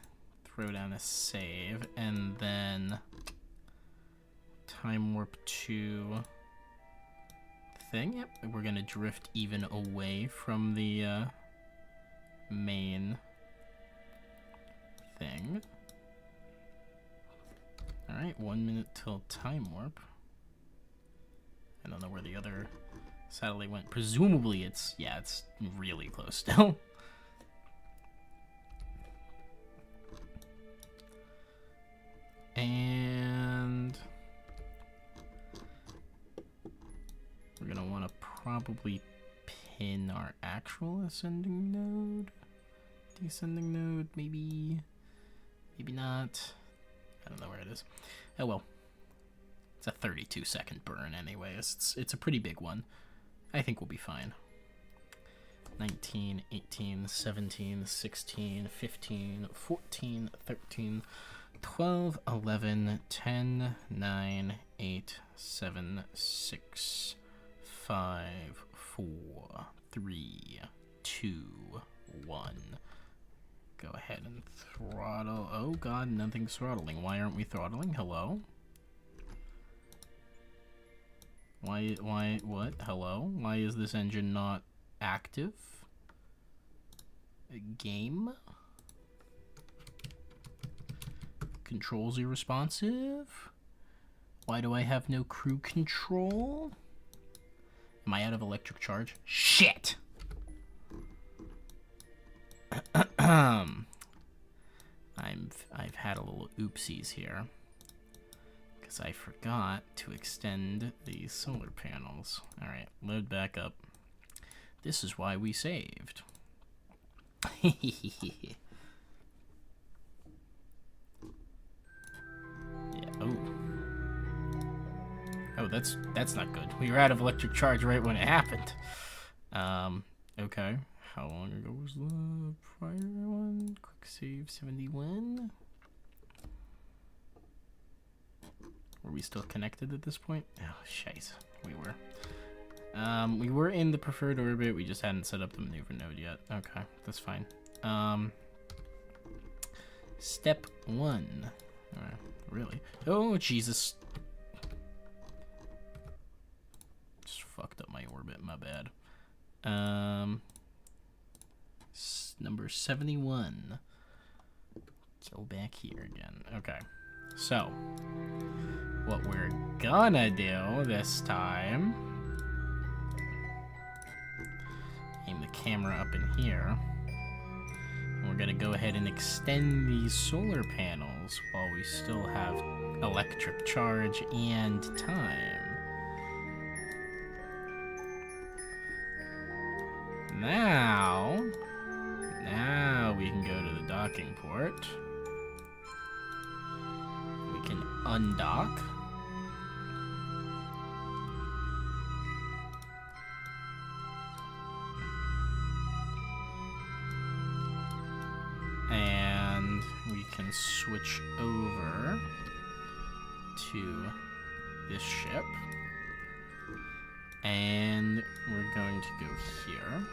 throw down a save, and then time warp to thing. Yep, we're gonna drift even away from the main thing. Alright, 1 minute till time warp. I don't know where the other satellite went. Presumably it's, yeah, it's really close still. And we're gonna want to probably pin our actual ascending node, descending node, maybe not. I don't know where it is. Oh well, it's a 32-second burn anyway. It's a pretty big one. I think we'll be fine. 19, 18, 17, 16, 15, 14, 13, 12, 11, 10, 9, 8, 7, 6, 5, 4, 3, 2, 1. Go ahead and throttle. Oh god, nothing's throttling. Why aren't we throttling? Hello? What? Hello? Why is this engine not active? Game? Controls irresponsive? Why do I have no crew control? Am I out of electric charge? Shit! I've had a little oopsies here. Because I forgot to extend these solar panels. Alright, load back up. This is why we saved. Yeah, oh, that's not good. We were out of electric charge right when it happened. Okay. How long ago was the prior one? Quick save 71. Were we still connected at this point? Oh, shite. We were in the preferred orbit. We just hadn't set up the maneuver node yet. Okay, that's fine. Step 1. Really? Oh, Jesus. Just fucked up my orbit. My bad. Number 71. Go back here again. Okay. So, what we're gonna do this time, aim the camera up in here, and we're gonna go ahead and extend these solar panels while we still have electric charge and time. Now we can go to the docking port. We can undock. And we can switch over to this ship. And we're going to go here.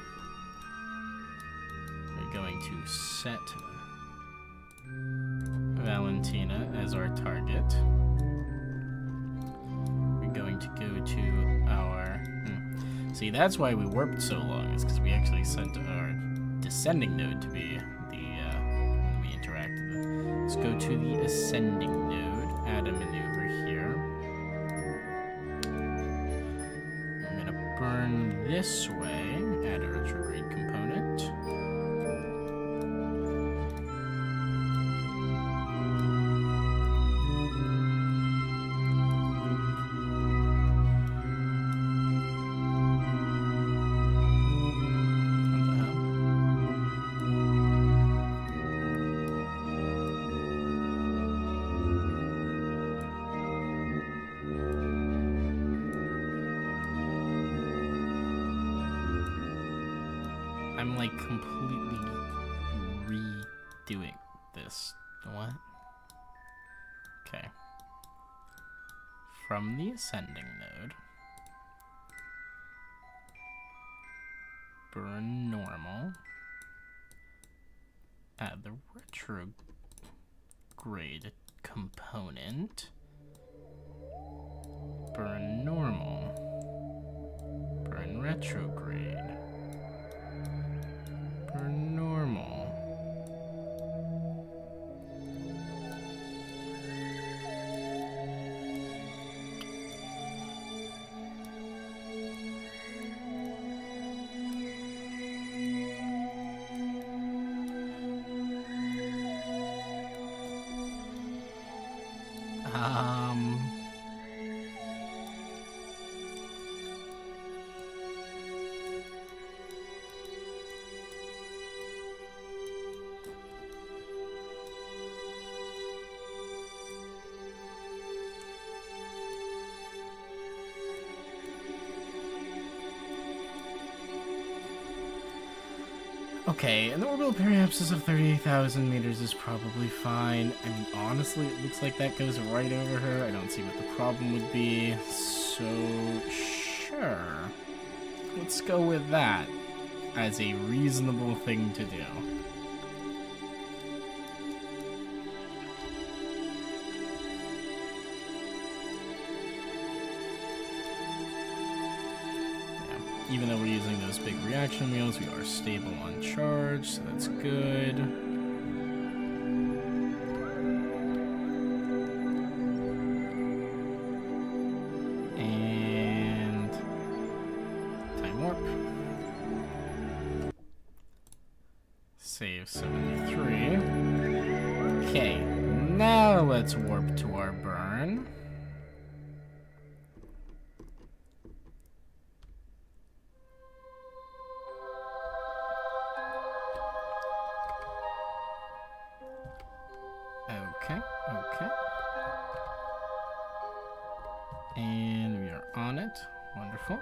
We're going to set Valentina as our target. We're going to go to our... See, that's why we warped so long, is because we actually sent our descending node to be the when we interacted with. Let's go to the ascending node, add a maneuver here. I'm going to burn this way, add a retrograde component. I'm like completely redoing this. What? Okay. From the ascending node, burn normal, add the retrograde component, burn normal, burn retrograde. Normal. Okay, an orbital periapsis of 38,000 meters is probably fine. I mean, honestly, it looks like that goes right over her. I don't see what the problem would be. So, sure. Let's go with that as a reasonable thing to do. Even though we're using those big reaction wheels, we are stable on charge, so that's good. And time warp. Save 73. Okay, now let's warp to our burn. Okay. And we are on it. Wonderful.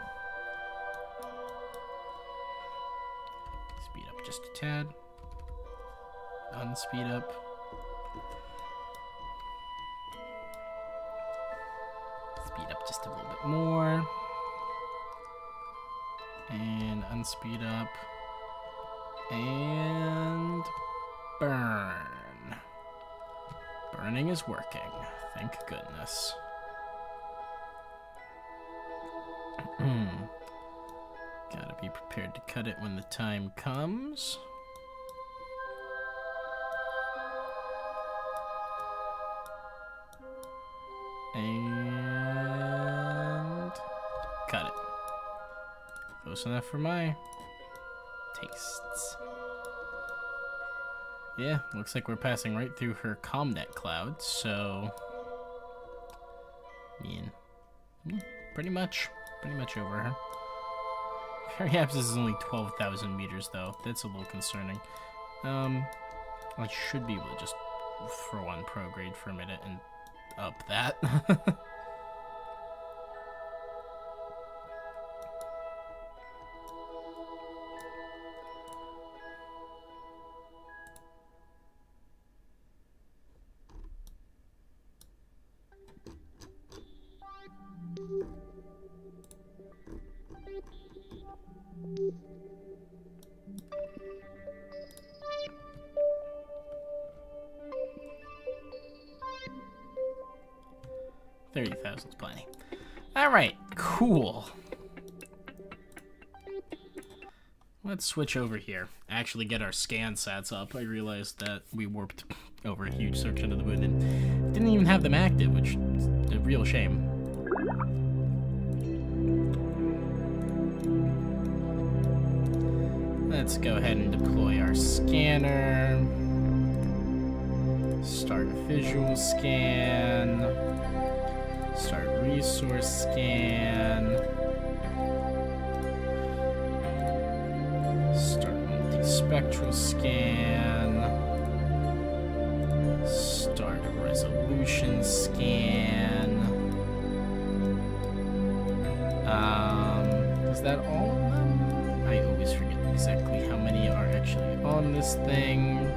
Speed up just a tad. Unspeed up. Speed up just a little bit more. And unspeed up. And burn. Burning is working, thank goodness. Gotta be prepared to cut it when the time comes. And cut it. Close enough for my tastes. Yeah, looks like we're passing right through her comnet cloud, so pretty much over her. Periapsis is only 12,000 meters though. That's a little concerning. I should be able to just, for one, prograde for a minute and up that. 30,000 is plenty. Alright, cool. Let's switch over here. Actually get our scan sats up. I realized that we warped over a huge section of the moon and didn't even have them active, which is a real shame. Let's go ahead and deploy our scanner. Start visual scan. Start resource scan. Start multispectral scan. Start resolution scan. Is that all of them? I always forget exactly how many are actually on this thing.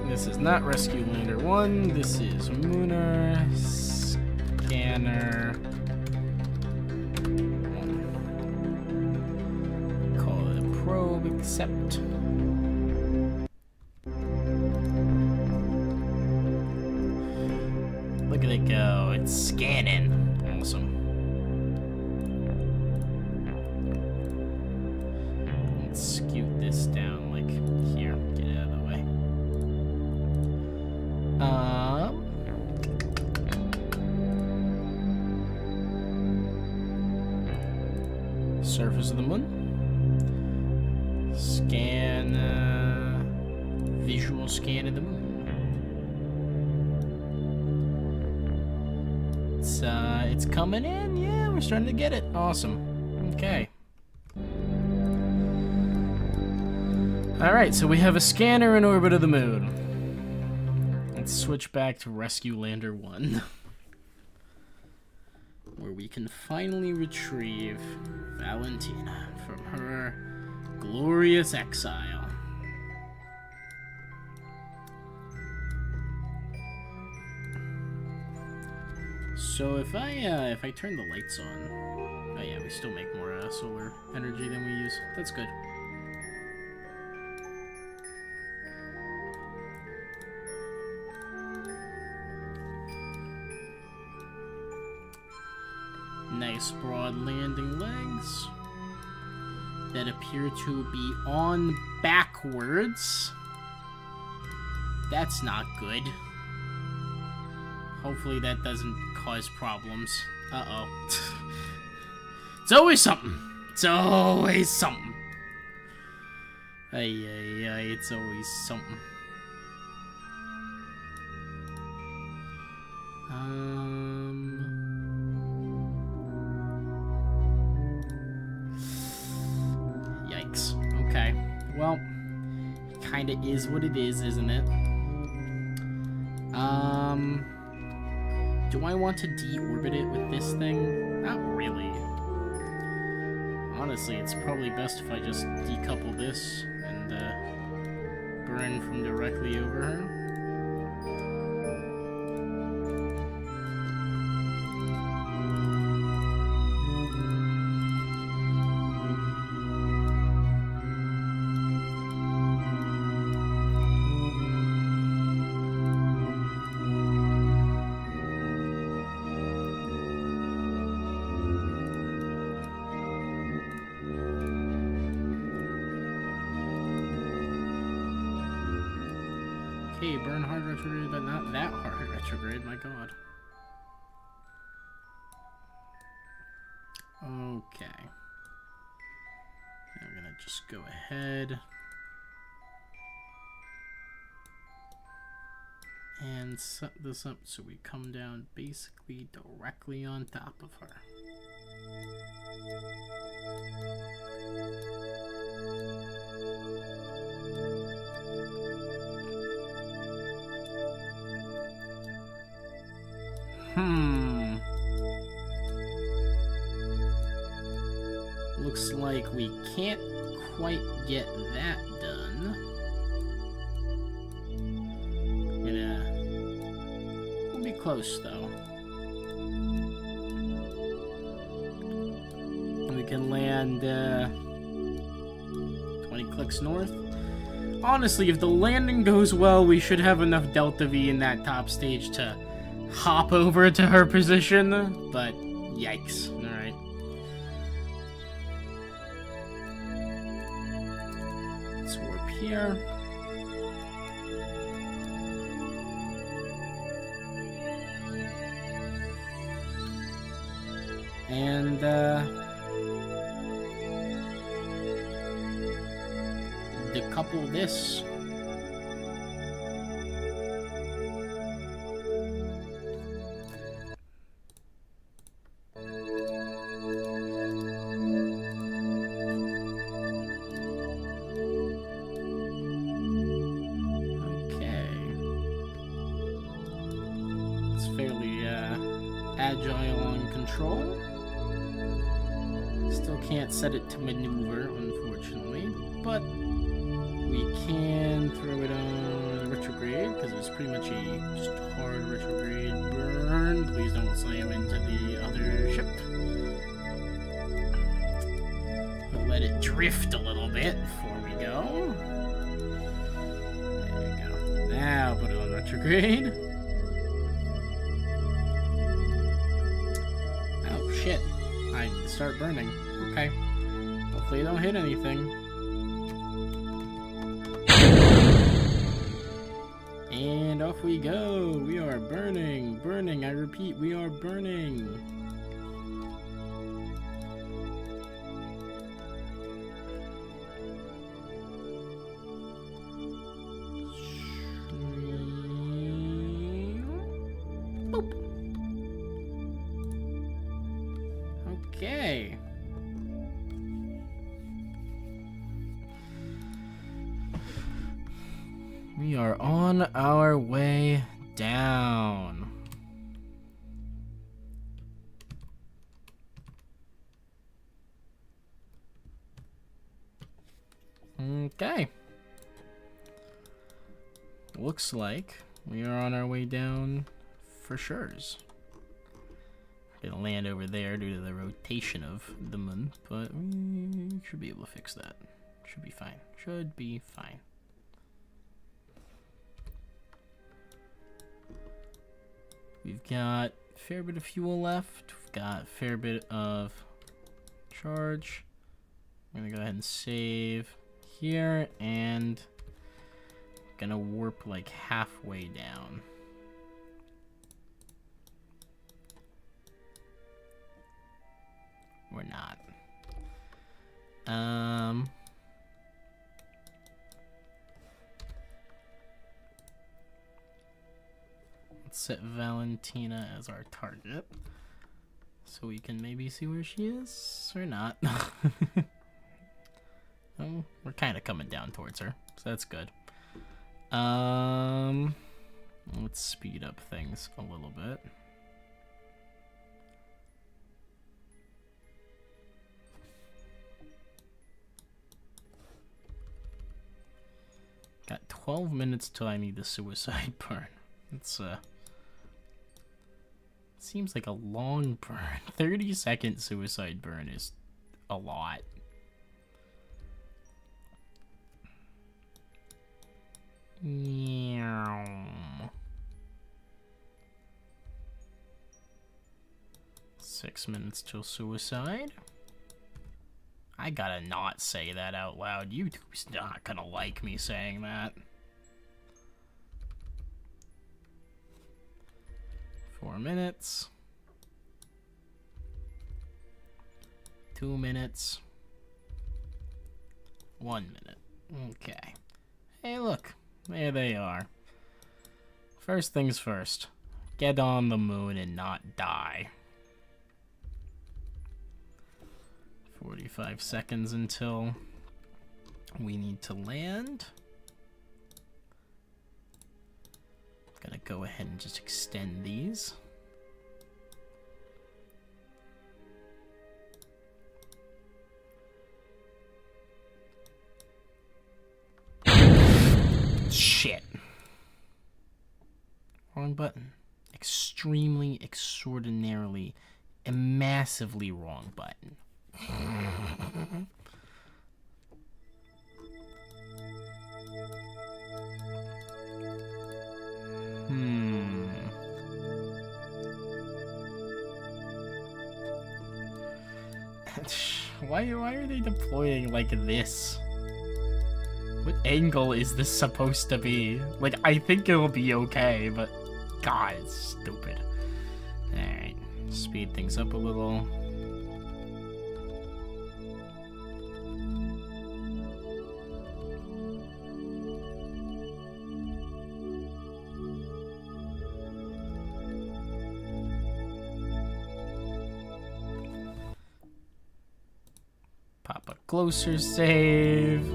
This is not Rescue Lander 1, this is Mooner Scanner 1. Call it a probe, accept. Look at it go, it's scanning. Awesome. Let's scoot this down like here, get it out of the way. Surface of the moon. Scan, visual scan of the moon. It's coming in. Yeah, we're starting to get it. Awesome. Okay. All right, so we have a scanner in orbit of the moon. Let's switch back to Rescue Lander 1. Where we can finally retrieve Valentina from her glorious exile. So if I turn the lights on, oh yeah, we still make more solar energy than we use. That's good. Nice broad landing legs that appear to be on backwards. That's not good. Hopefully that doesn't cause problems. Uh-oh. It's always something. It's always something. Ay, ay, ay, it's always something. Yikes. Okay. Well, kinda is what it is, isn't it? Do I want to deorbit it with this thing? Not really. Honestly, it's probably best if I just decouple this and burn from directly over her. Okay, burn hard retrograde, but not that hard retrograde, my god. Okay. I'm gonna just go ahead and set this up so we come down basically directly on top of her. Looks like we can't quite get that done. We'll be close though. We can land 20 clicks north. Honestly, if the landing goes well, we should have enough Delta V in that top stage to hop over to her position, but yikes. Alright. Let's warp here. And decouple this. Agile on control. Still can't set it to maneuver, unfortunately, but we can throw it on retrograde because it was pretty much a just hard retrograde burn. Please don't slam into the other ship. We'll let it drift a little bit before we go. There we go. Now put it on retrograde. Shit, I start burning. Okay. Hopefully I don't hit anything. And off we go. We are burning. Burning. I repeat, we are burning. Boop. Okay. We are on our way down. Okay. Looks like we are on our way down for sure's. Gonna land over there due to the rotation of the moon, but we should be able to fix that. Should be fine. Should be fine. We've got a fair bit of fuel left. We've got a fair bit of charge. I'm gonna go ahead and save here, and gonna warp like halfway down. We're not. Let's set Valentina as our target, so we can maybe see where she is, or not. Oh, we're kind of coming down towards her, so that's good. Let's speed up things a little bit. Got 12 minutes till I need the suicide burn. It's seems like a long burn. 30-second suicide burn is a lot. Yeah. 6 minutes till suicide. I gotta not say that out loud. YouTube's not gonna like me saying that. 4 minutes. 2 minutes. 1 minute. Okay. Hey, look. There they are. First things first. Get on the moon and not die. 45 seconds until we need to land. Gonna go ahead and just extend these. Shit. Wrong button. Extremely, extraordinarily, and massively wrong button. Why are they deploying like this? What angle is this supposed to be? Like, I think it'll be okay, but God, it's stupid. Alright, speed things up a little. Pop a closer save.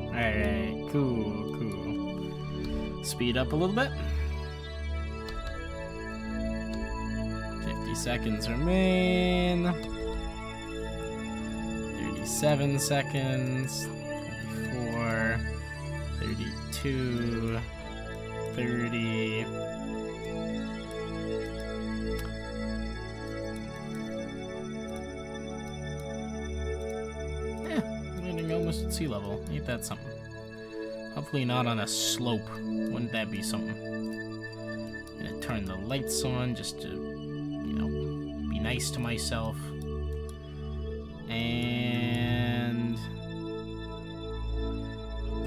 Alright, cool, cool. Speed up a little bit. 50 seconds remain. 37 seconds. 34. 32. 30. Landing almost at sea level. Ain't that something? Hopefully not on a slope. Wouldn't that be something? Gonna turn the lights on just to, you know, be nice to myself. And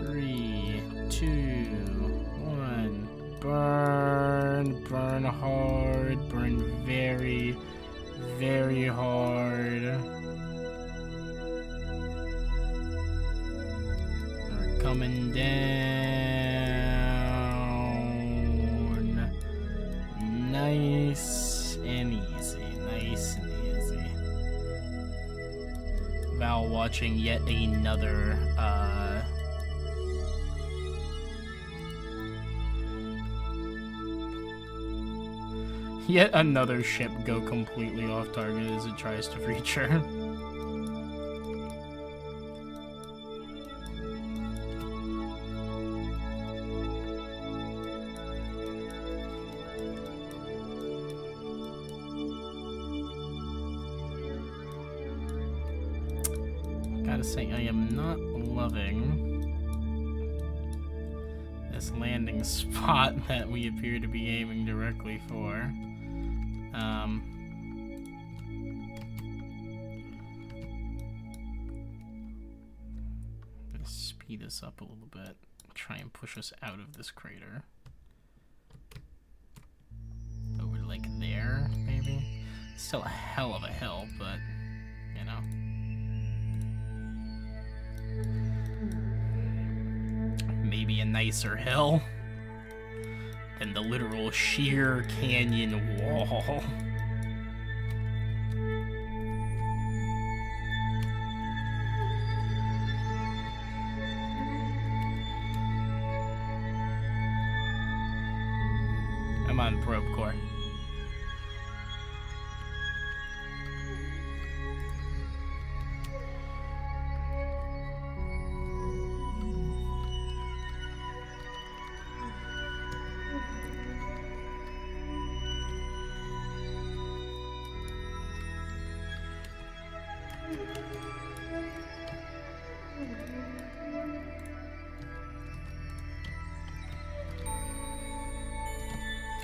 3, 2, 1. Burn. Burn hard. Burn very, very hard. Coming down. Nice and easy. Nice and easy. Val watching yet another Yet another ship go completely off target as it tries to reach her. Gotta say, I am not loving this landing spot that we appear to be aiming directly for. Let's speed this up a little bit. Try and push us out of this crater. Over like there, maybe? Still a hell of a hill, but, you know. Maybe a nicer hill than the literal sheer canyon wall. I'm on probe core.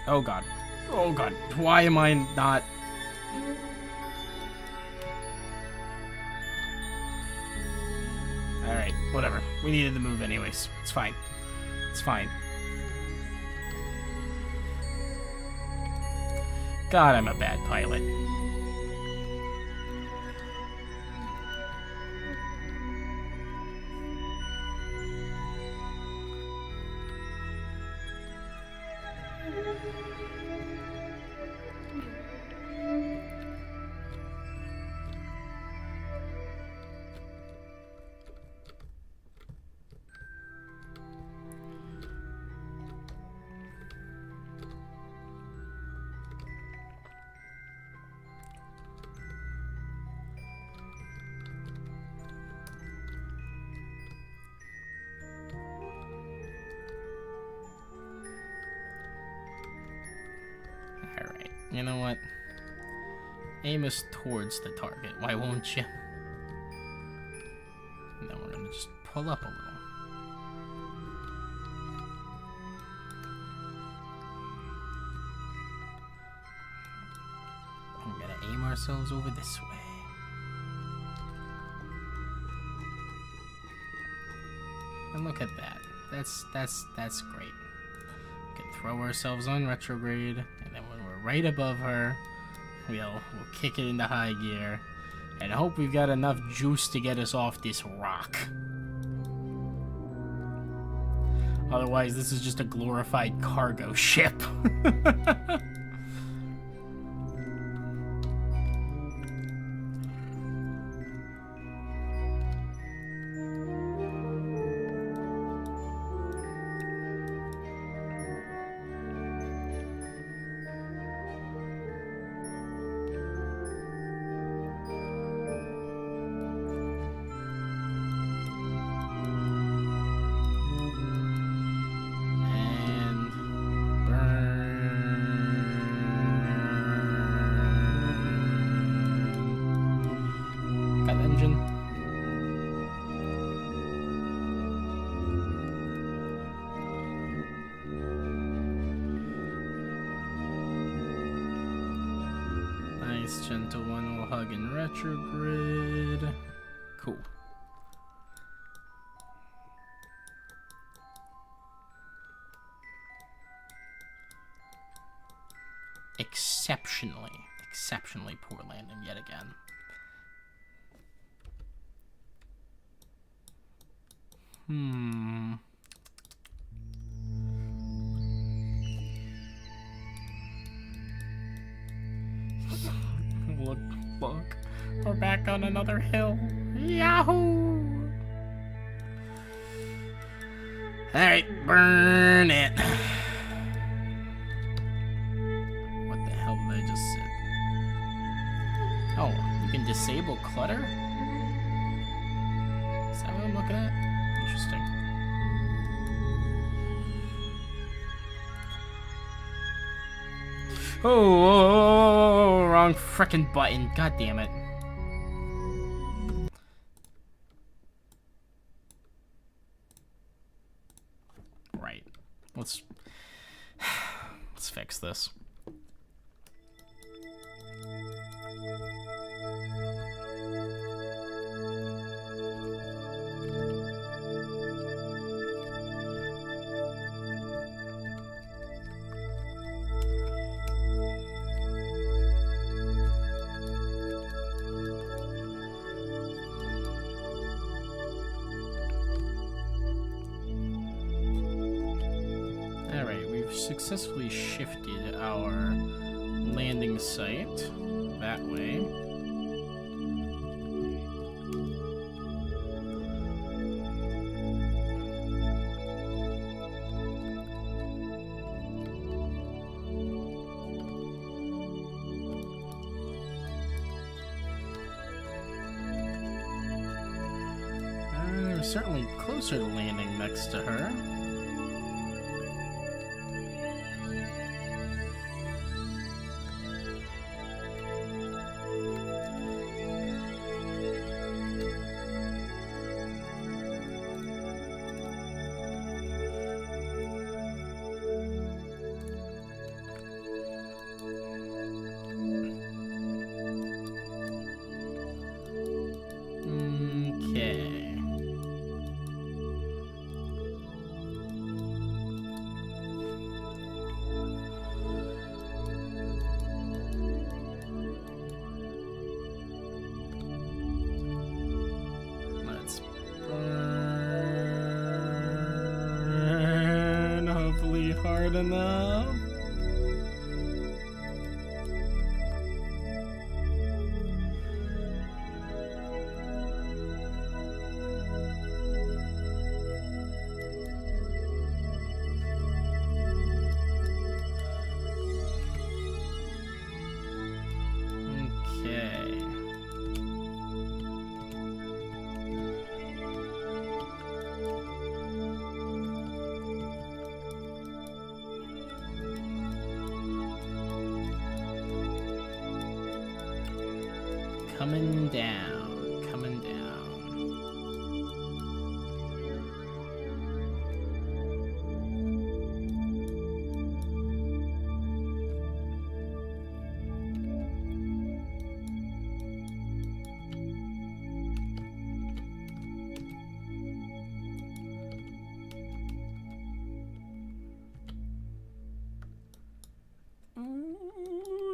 Oh god. Oh god. Why am I not... Alright, whatever. We needed to move anyways. It's fine. It's fine. God, I'm a bad pilot. Alright, you know what? Aim us towards the target, why won't you? And then we're gonna just pull up a little. We're gonna aim ourselves over this way. And look at that. That's great. We can throw ourselves on retrograde, and then when we're right above her, we'll kick it into high gear, and hope we've got enough juice to get us off this rock. Otherwise, this is just a glorified cargo ship. Gentle one will hug in retrograde. Cool. Exceptionally poor landing yet again. Look, we're back on another hill. Yahoo! Alright, burn it. What the hell disable clutter? Is that what I'm looking at? Interesting. Oh, wrong frickin' button. God damn it. Right. Let's fix this. Successfully shifted our landing site that way. We're certainly closer to landing next to her. Hard enough. Okay. Coming down, coming down.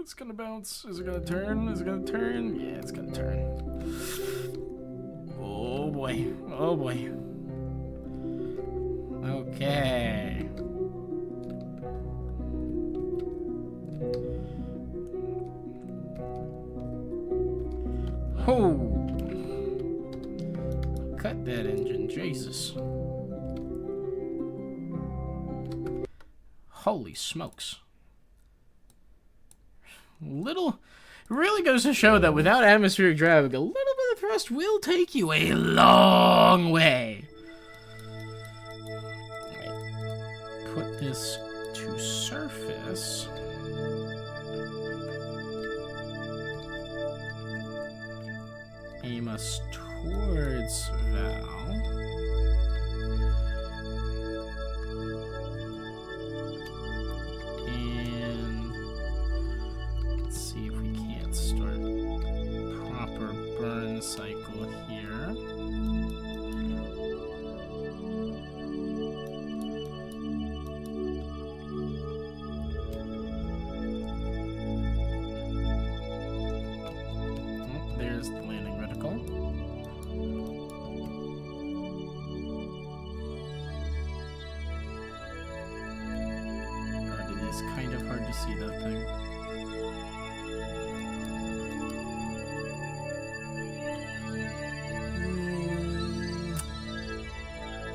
It's gonna bounce. Is it gonna turn? Is it gonna turn? Yeah, it's gonna turn. Oh boy. Oh boy. Okay. Oh. Cut that engine, Jesus. Holy smokes. Really goes to show that without atmospheric drag, a little bit of thrust will take you a long way. Right. Put this to surface. Aim us towards Val. Cycle here. Oh, there's the landing reticle. God, it is kind of hard to see that thing.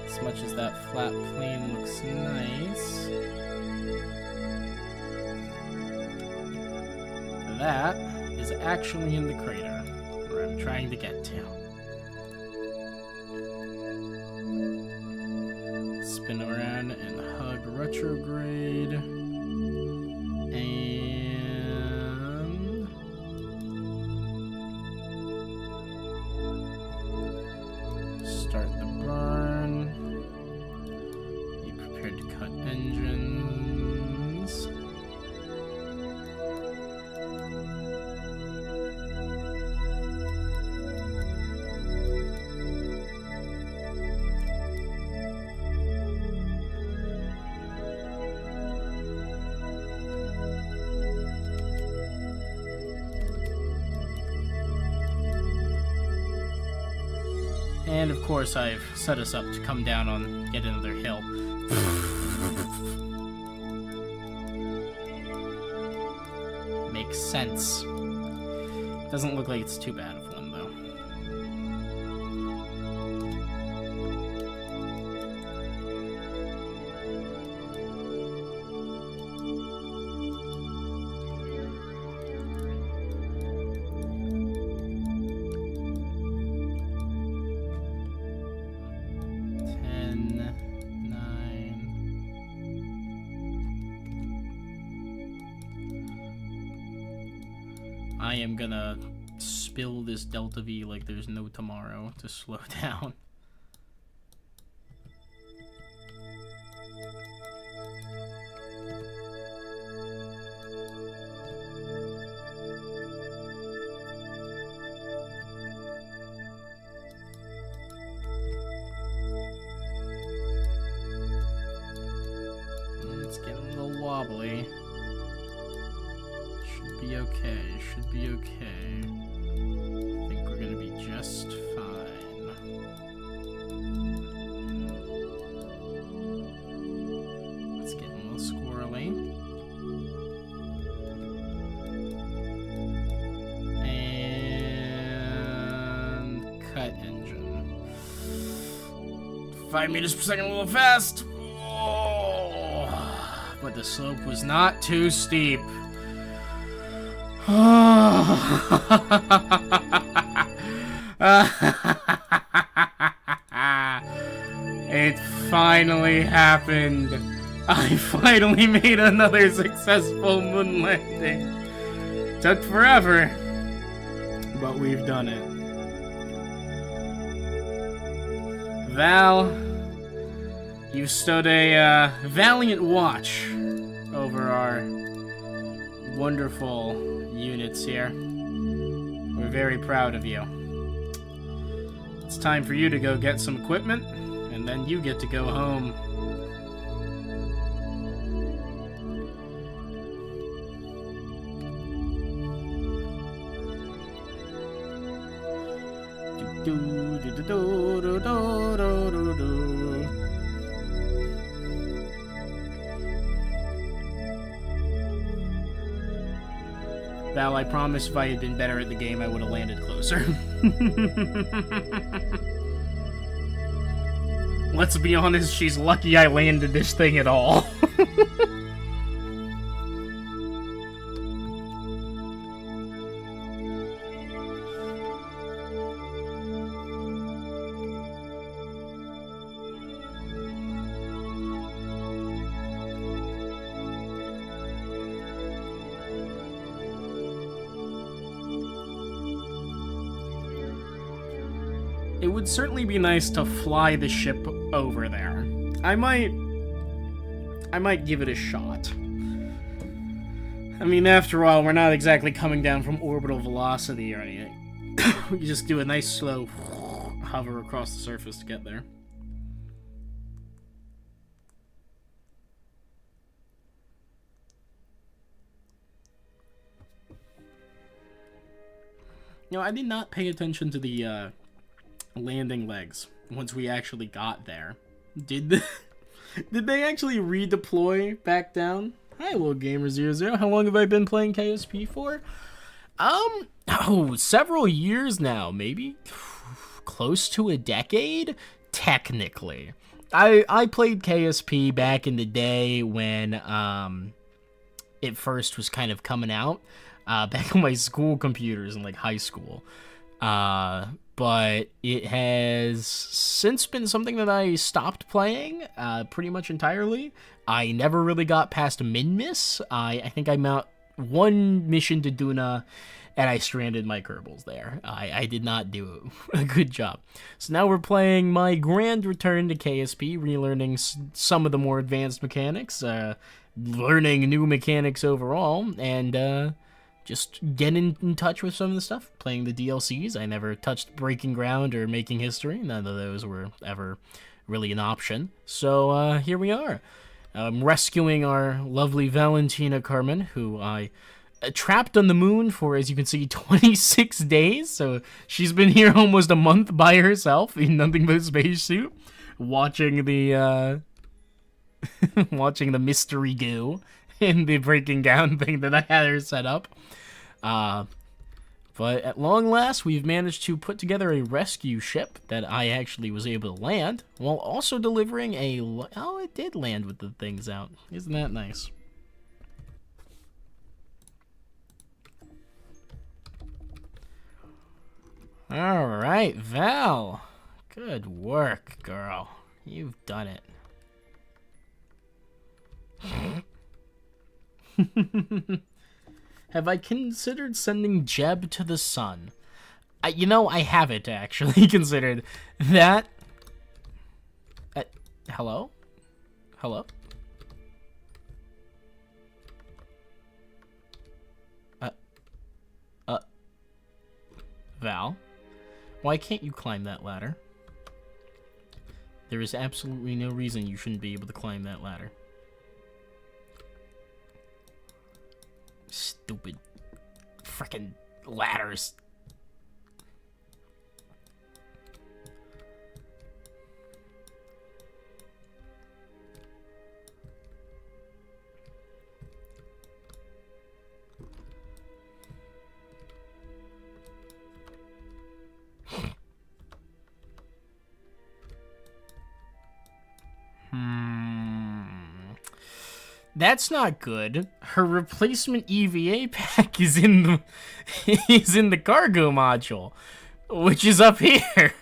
As much as that flat plane looks nice, that is actually in the crater, where I'm trying to get to. Spin around and hug retrograde. And start the burn. Be prepared to cut engines. And of course, I've set us up to come down on yet another hill. Makes sense. Doesn't look like it's too bad of one, though. I am gonna spill this Delta V like there's no tomorrow to slow down. It's getting a little wobbly. Should be okay, should be okay. I think we're gonna be just fine. It's getting a little squirrely. And cut engine. 5 meters per second, a little fast. Oh, but the slope was not too steep. It finally happened. I finally made another successful moon landing. Took forever, but we've done it. Val, you stood a valiant watch over our wonderful units here. We're very proud of you. It's time for you to go get some equipment, and then you get to go home. Val, I promise if I had been better at the game, I would have landed closer. Let's be honest, she's lucky I landed this thing at all. It would certainly be nice to fly the ship over there. I might give it a shot. I mean, after all, we're not exactly coming down from orbital velocity or anything. We can just do a nice slow hover across the surface to get there. You know, I did not pay attention to the landing legs once we actually got there. Did they actually redeploy back down? Hi, little gamer00. How long have I been playing KSP for? Several years now, maybe close to a decade, technically. I played KSP back in the day when it first was kind of coming out, back on my school computers in like high school. But it has since been something that I stopped playing pretty much entirely. I never really got past Min-Miss. I think I mount one mission to Duna, and I stranded my Kerbals there. I did not do a good job. So now we're playing my grand return to KSP, relearning some of the more advanced mechanics, learning new mechanics overall, and just getting in touch with some of the stuff, playing the DLCs. I never touched Breaking Ground or Making History. None of those were ever really an option. So here we are. Rescuing our lovely Valentina Carmen, who I trapped on the moon for, as you can see, 26 days. So she's been here almost a month by herself in nothing but a spacesuit, watching the watching the mystery goo in the breaking down thing that I had her set up. But at long last, we've managed to put together a rescue ship that I actually was able to land, while also delivering a... Oh, it did land with the things out. Isn't that nice? Alright, Val. Good work, girl. You've done it. Have I considered sending Jeb to the sun? I haven't actually considered that. Hello? Hello? Val? Why can't you climb that ladder? There is absolutely no reason you shouldn't be able to climb that ladder. Stupid frickin' ladders. That's not good. Her replacement EVA pack is in the cargo module, which is up here.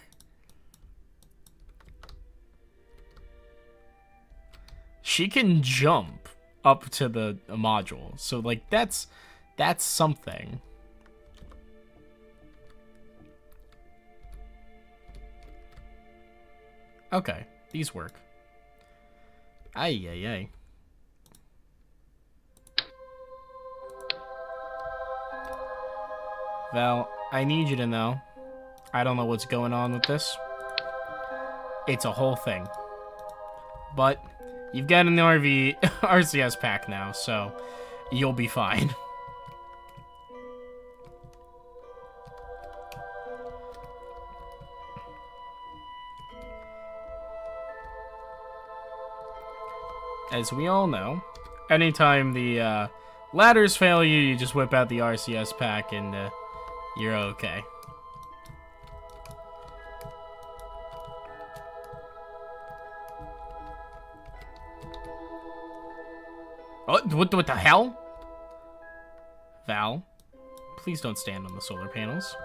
She can jump up to the module, so like that's something. Okay, these work. Ay ay ay. Val, I need you to know, I don't know what's going on with this. It's a whole thing. But you've got an RCS pack now, so you'll be fine. As we all know, anytime the ladders fail you, you just whip out the RCS pack and you're okay. Oh, what the hell? Val, please don't stand on the solar panels.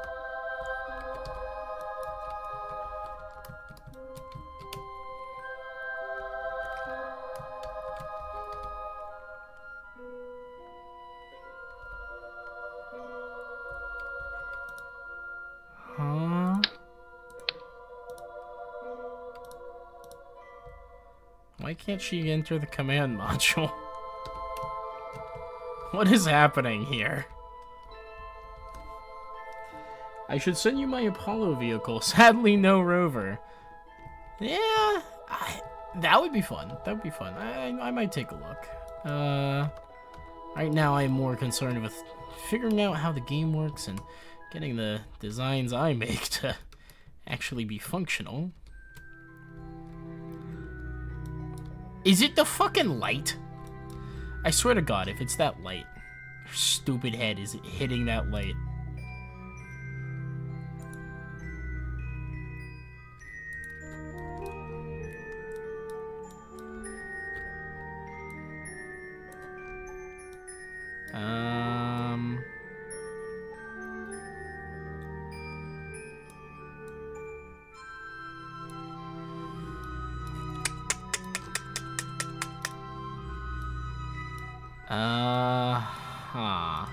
Why can't she enter the command module? What is happening here? I should send you my Apollo vehicle. Sadly, no rover. Yeah, that would be fun. That would be fun. I might take a look. Right now I'm more concerned with figuring out how the game works and getting the designs I make to actually be functional. Is it the fucking light? I swear to God, if it's that light, your stupid head is hitting that light. Huh.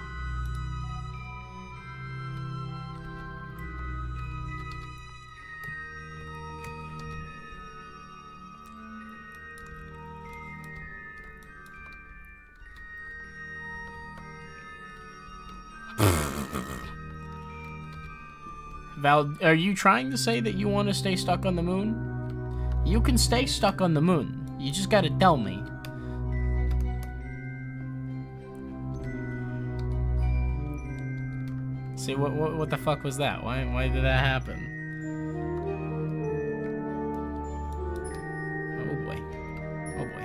Val, are you trying to say that you want to stay stuck on the moon? You can stay stuck on the moon. You just gotta tell me. See, what the fuck was that? Why did that happen? Oh boy. Oh boy.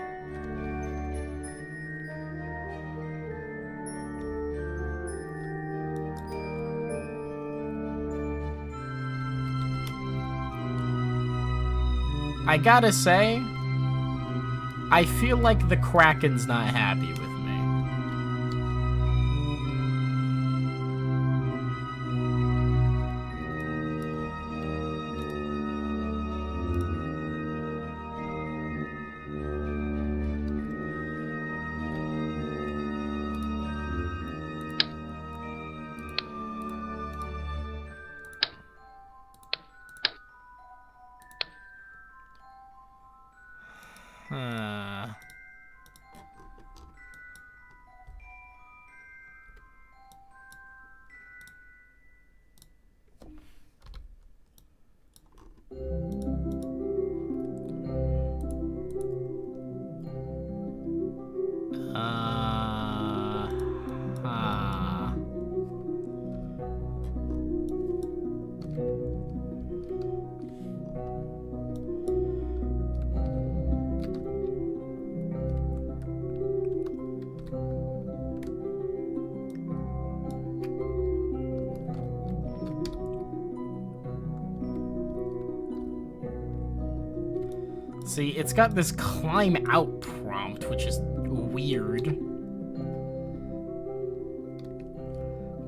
I gotta say, I feel like the Kraken's not happy with me. See, it's got this climb out prompt, which is weird.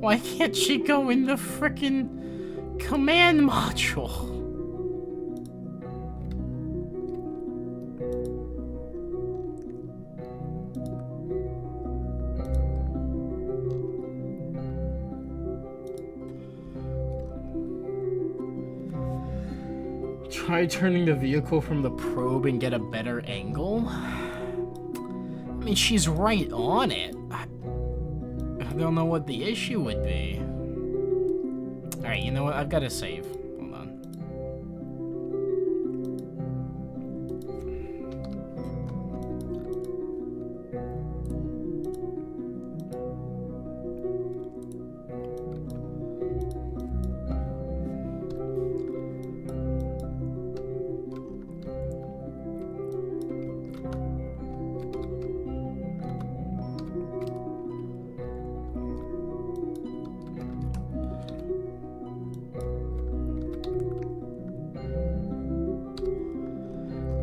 Why can't she go in the frickin' command module? Try turning the vehicle from the probe and get a better angle? I mean, she's right on it. I don't know what the issue would be. Alright, you know what? I've got to save. Hold on.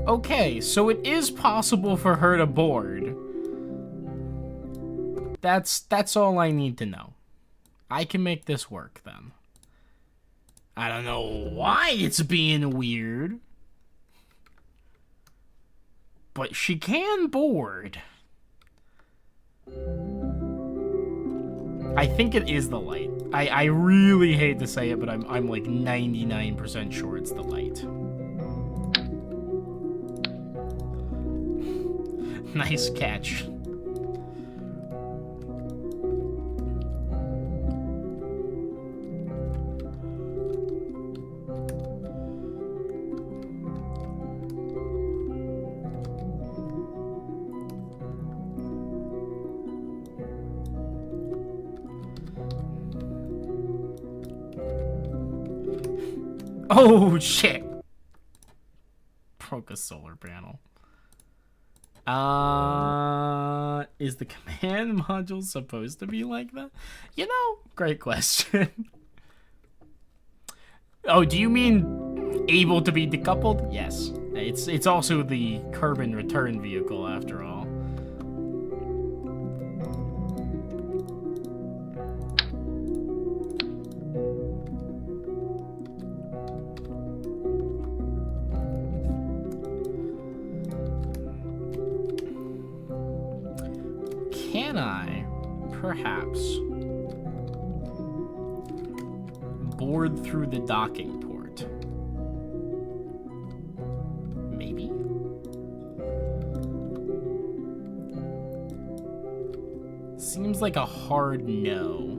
Okay, so it is possible for her to board. That's all I need to know. I can make this work then. I don't know why it's being weird, but she can board. I think it is the light. I really hate to say it, but I'm like 99% sure it's the light. Nice catch. Oh shit! Broke a solar panel. Is the command module supposed to be like that? You know, great question. Oh, do you mean able to be decoupled? Yes. It's also the carbon return vehicle after all. can I, perhaps, board through the docking port? Maybe? Seems like a hard no.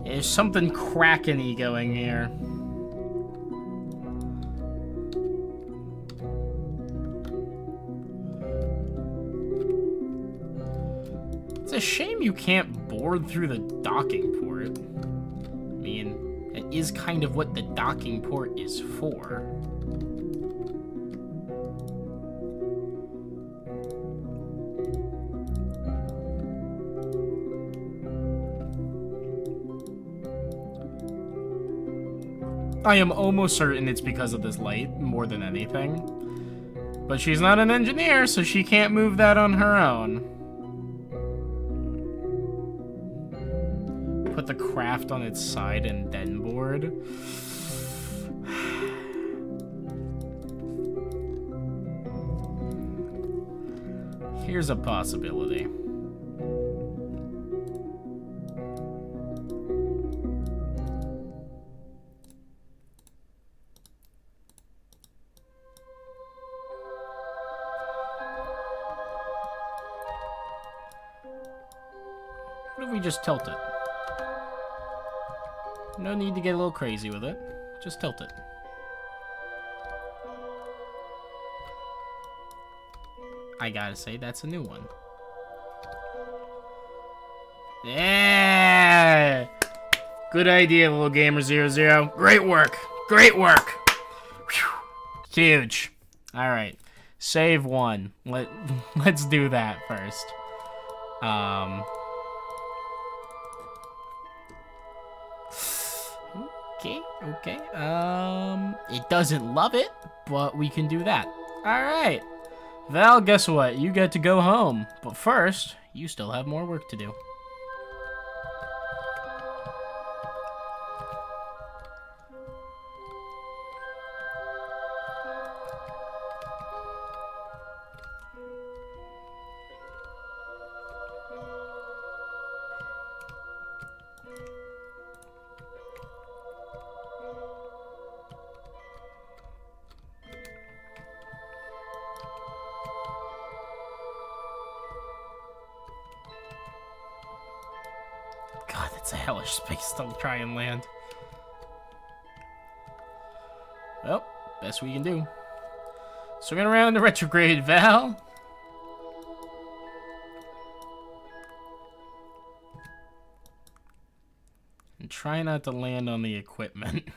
There's something Kraken-y going here. It's a shame you can't board through the docking port. I mean, it is kind of what the docking port is for. I am almost certain it's because of this light, more than anything. But she's not an engineer, so she can't move that on her own. Put the craft on its side and then board. Here's a possibility. What if we just tilt it? No need to get a little crazy with it. Just tilt it. I gotta say, that's a new one. Yeah! Good idea, little gamer 00. Great work. Great work. Whew. Huge. Alright. Save one. Let's do that first. Okay. It doesn't love it, but we can do that. Alright. Val, guess what? You get to go home. But first, you still have more work to do. God, that's a hellish space to try and land. Well, best we can do. Swinging around the retrograde, Val. And try not to land on the equipment.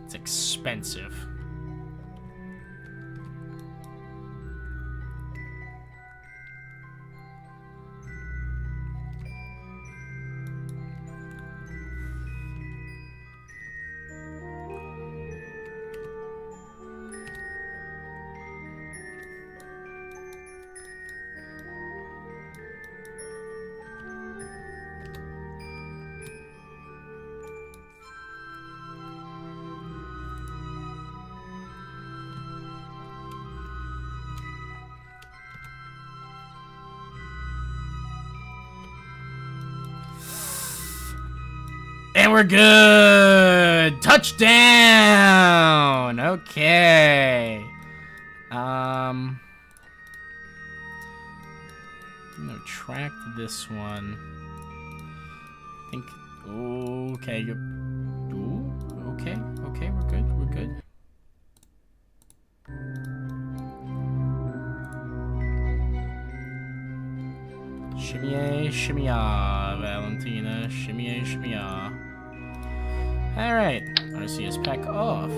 It's expensive. And we're good! Touchdown! Okay. I'm gonna track this one. I think, okay. Ooh, okay, we're good. Shimmy-a, shimmy-ah, Valentina. Shimmy-a, shimmy-ah. Alright, RCS pack off.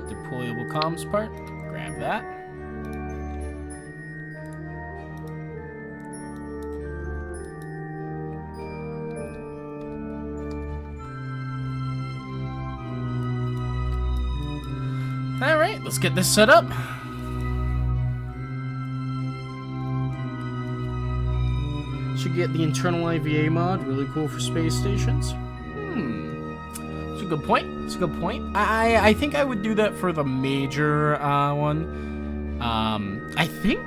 Deployable comms part. Grab that. Alright, let's get this set up. Should get the internal IVA mod, really cool for space stations. It's a good point. It's a good point. I think I would do that for the major one. I think...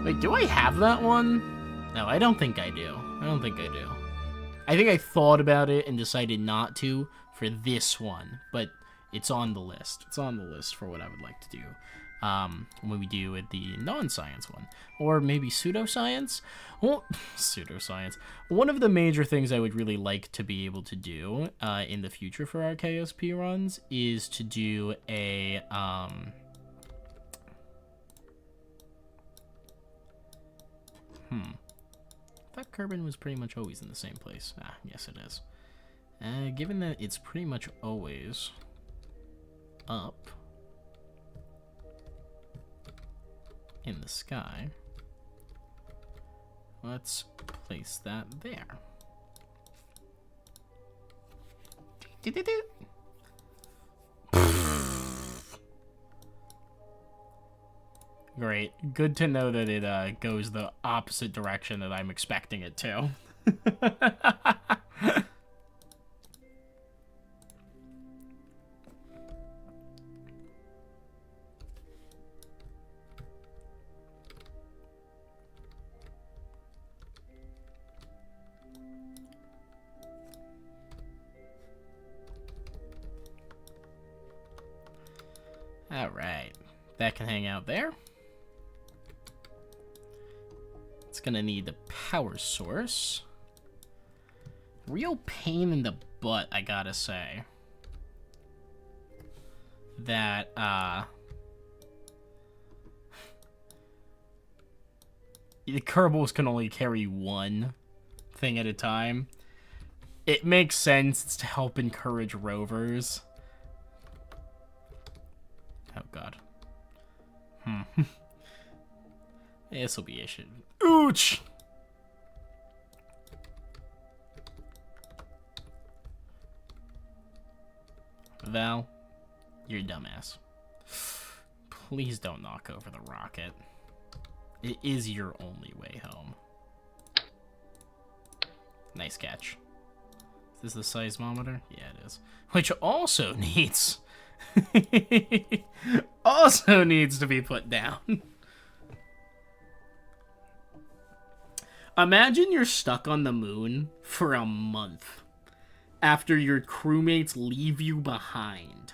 Wait, do I have that one? No, I don't think I do. I don't think I do. I think I thought about it and decided not to for this one, but it's on the list. It's on the list for what I would like to do. When we do the non-science one. Or maybe pseudoscience? Well, pseudoscience. One of the major things I would really like to be able to do in the future for our KSP runs is to do a... I thought carbon was pretty much always in the same place. Ah, yes it is. Given that it's pretty much always up in the sky, let's place that there. Great. Good to know that it goes the opposite direction that I'm expecting it to. Alright. That can hang out there. It's gonna need the power source. Real pain in the butt, I gotta say. That, the Kerbals can only carry one thing at a time. It makes sense. It's to help encourage rovers. Oh, God. This will be issued. Ooch! Val, you're a dumbass. Please don't knock over the rocket. It is your only way home. Nice catch. Is this the seismometer? Yeah, it is. Which also needs... also needs to be put down. Imagine you're stuck on the moon for a month after your crewmates leave you behind.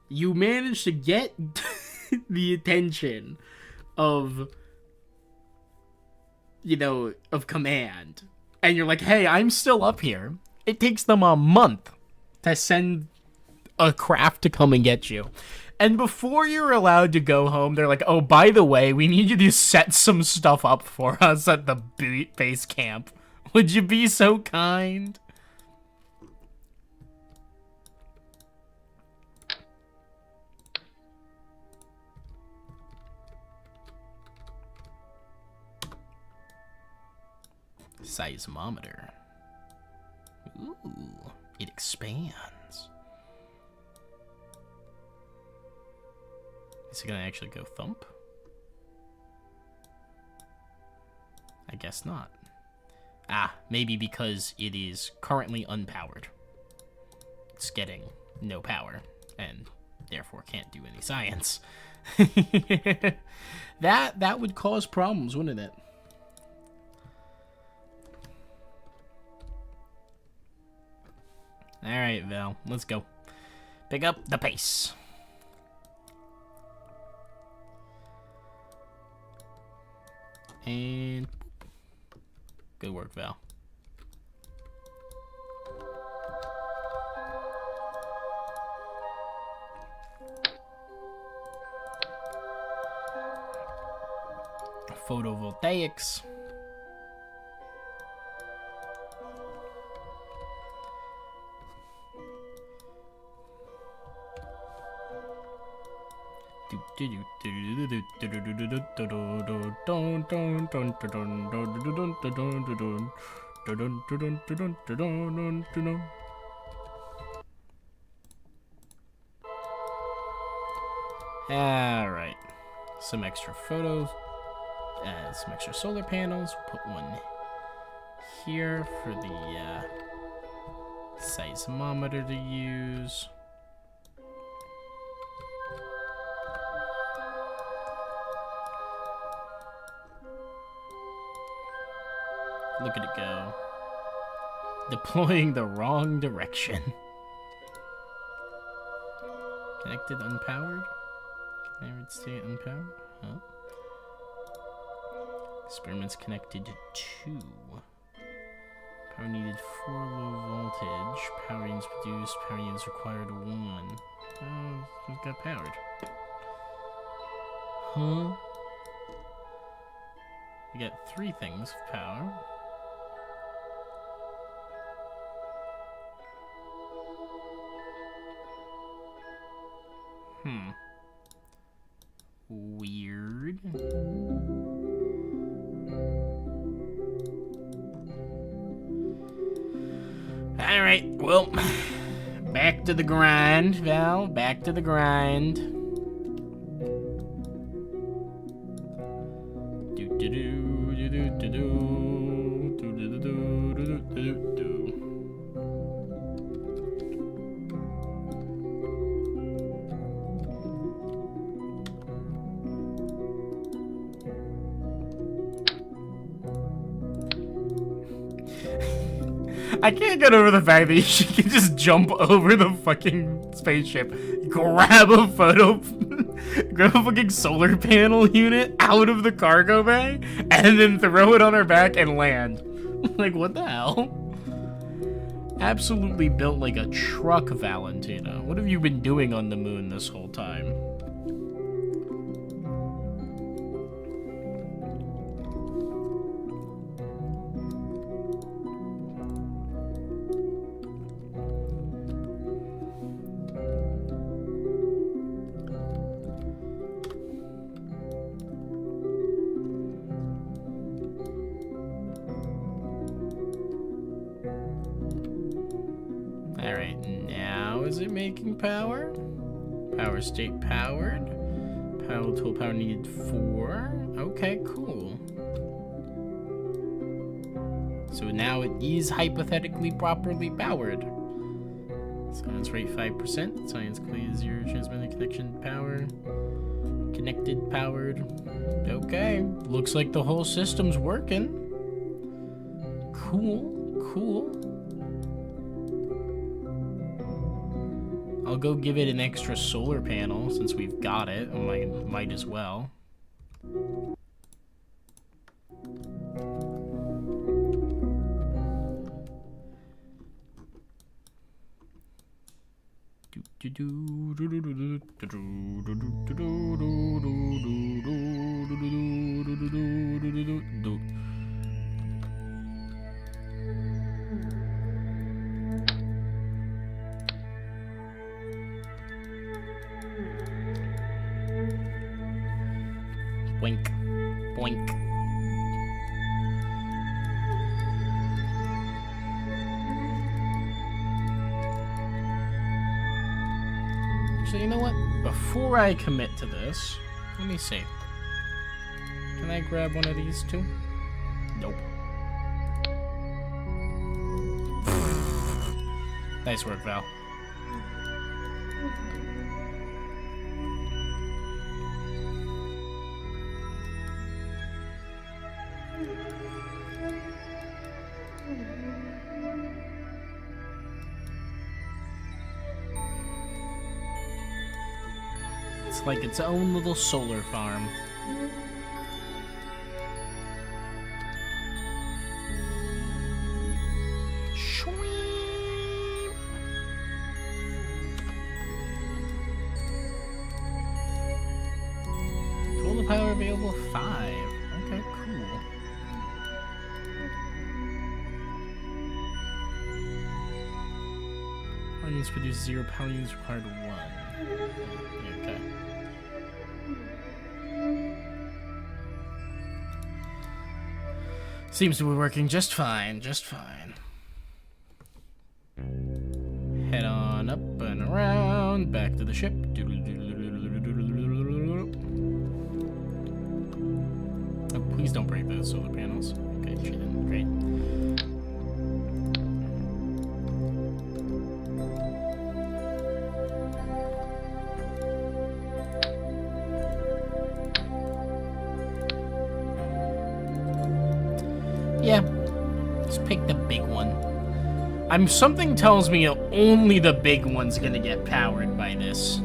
You manage to get the attention of, you know, of command. And you're like, hey, I'm still up here. It takes them a month to send a craft to come and get you. And before you're allowed to go home, they're like, oh, by the way, we need you to set some stuff up for us at the base camp. Would you be so kind? Seismometer. Ooh, it expands. Is it gonna actually go thump? I guess not. Ah, maybe because it is currently unpowered. It's getting no power, and therefore can't do any science. That would cause problems, wouldn't it? Alright, Val, let's go. Pick up the pace. And good work, Val. Photovoltaics. Alright. Some extra photos. Some extra solar panels. We'll put one here for the seismometer to use. Look at it go. Deploying the wrong direction. Connected unpowered? Can I stay unpowered? Huh? Experiments connected to 2. Power needed 4 low voltage. Power units produced. Power units required 1. Oh, it got powered. Huh? We got 3 things of power. Weird. Alright, well, back to the grind, Val. Back to the grind. I can't get over the fact that she can just jump over the fucking spaceship, grab a grab a fucking solar panel unit out of the cargo bay, and then throw it on her back and land. Like, what the hell? Absolutely built like a truck, Valentina. What have you been doing on the moon this whole time? Alright, now is it making power? Power state powered. Total power needed 4. Okay, cool. So now it is hypothetically properly powered. Science rate 5%. Science clear 0. Transmitting connection power. Connected powered. Okay. Looks like the whole system's working. Cool. Cool. I'll go give it an extra solar panel since we've got it. I might as well. Boink. Boink. So you know what? Before I commit to this, let me see. Can I grab one of these two? Nope. Nice work, Val. It's like its own little solar farm. Total power available 5. Okay, cool. Power units produce 0. Power units required 1. Okay. Seems to be working just fine, just fine. Head on up and around, back to the ship. Please don't break those solar panels. Okay, she didn't. Great. Yeah, let's pick the big one. Something tells me only the big one's gonna get powered by this.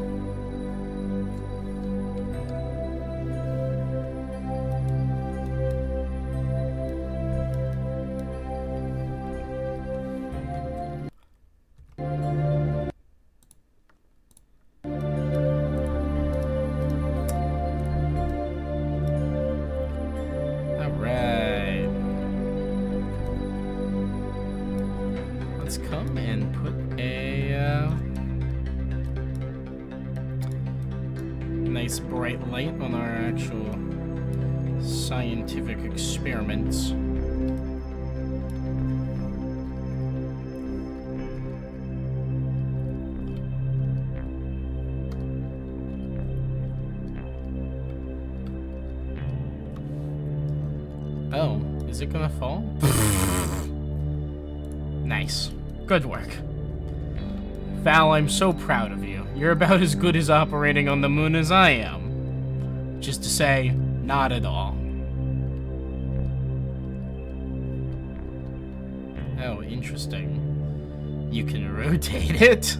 Bright light on our actual scientific experiments. Oh, is it gonna fall? Nice. Good work. Val, I'm so proud of you. You're about as good as operating on the moon as I am. Just to say, not at all. Oh, interesting. You can rotate it?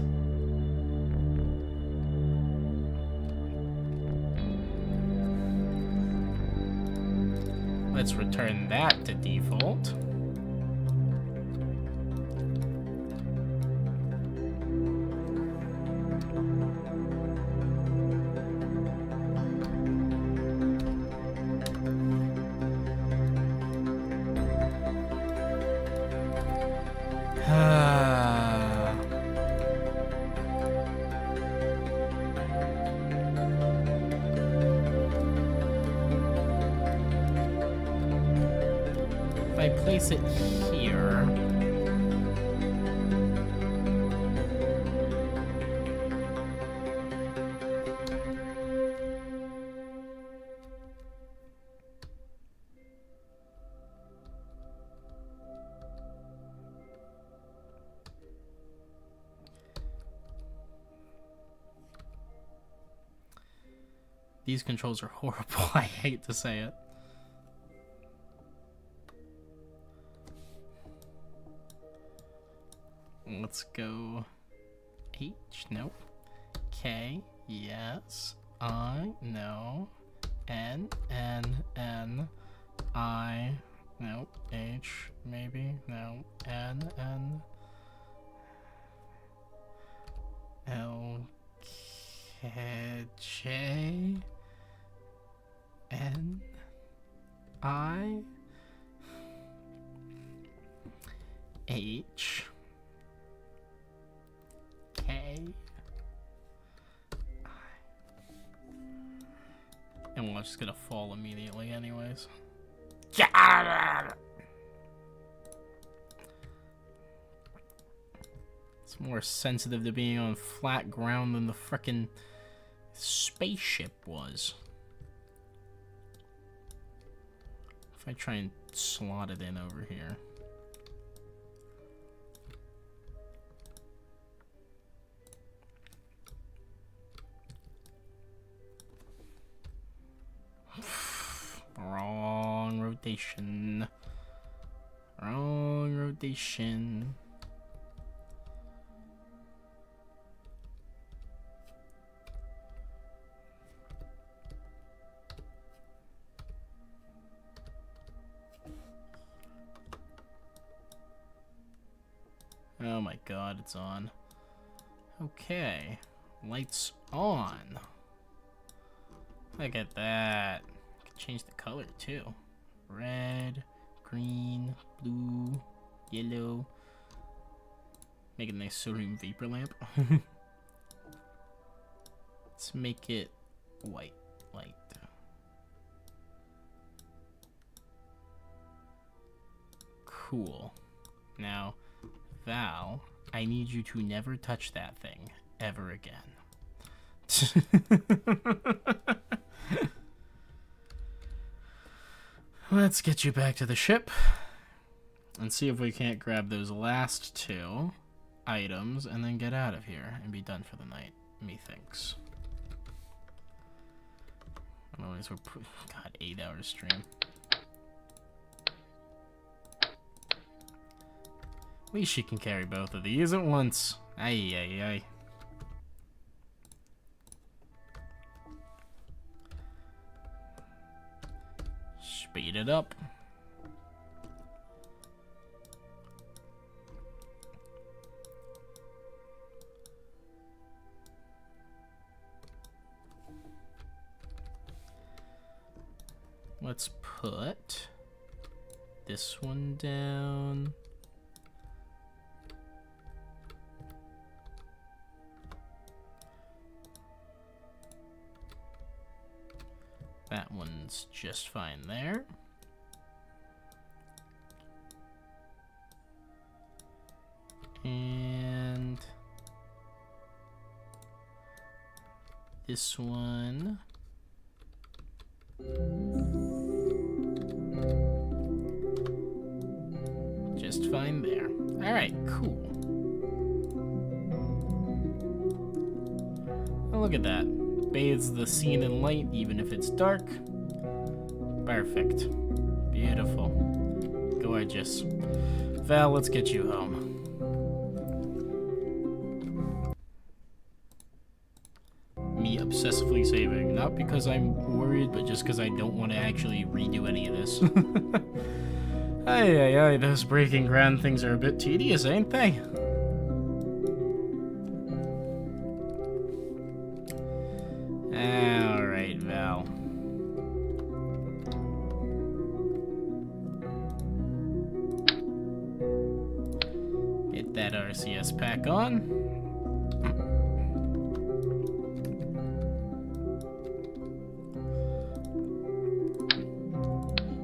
Let's return that to default. If I place it here... These controls are horrible. I hate to say it. Let's go H, nope. K, yes. I, no. N, I, nope. H, maybe, no. N, L, K, J, N, I, H, K, I. And we're just gonna fall immediately anyways. It's more sensitive to being on flat ground than the frickin' spaceship was. If I try and slot it in over here. Wrong rotation. Wrong rotation. Oh my god, it's on. Okay. Lights on. Look at that. Change the color too. Red, green, blue, yellow. Make a nice sodium vapor lamp. Let's make it white light. Cool. Now, Val, I need you to never touch that thing ever again. Let's get you back to the ship and see if we can't grab those last 2 items and then get out of here and be done for the night, methinks. Otherwise, God, 8-hour stream. At least she can carry both of these at once. Ay, ay, ay. Speed it up. Let's put this one down. That one's just fine there. And this one. Just fine there. All right, cool. Oh, look at that. Bathes the scene in light, even if it's dark. Perfect. Beautiful. Gorgeous. Val, let's get you home. Me obsessively saving. Not because I'm worried, but just because I don't want to actually redo any of this. Ay, ay, ay, those breaking ground things are a bit tedious, ain't they? Alright, Val. Get that RCS pack on.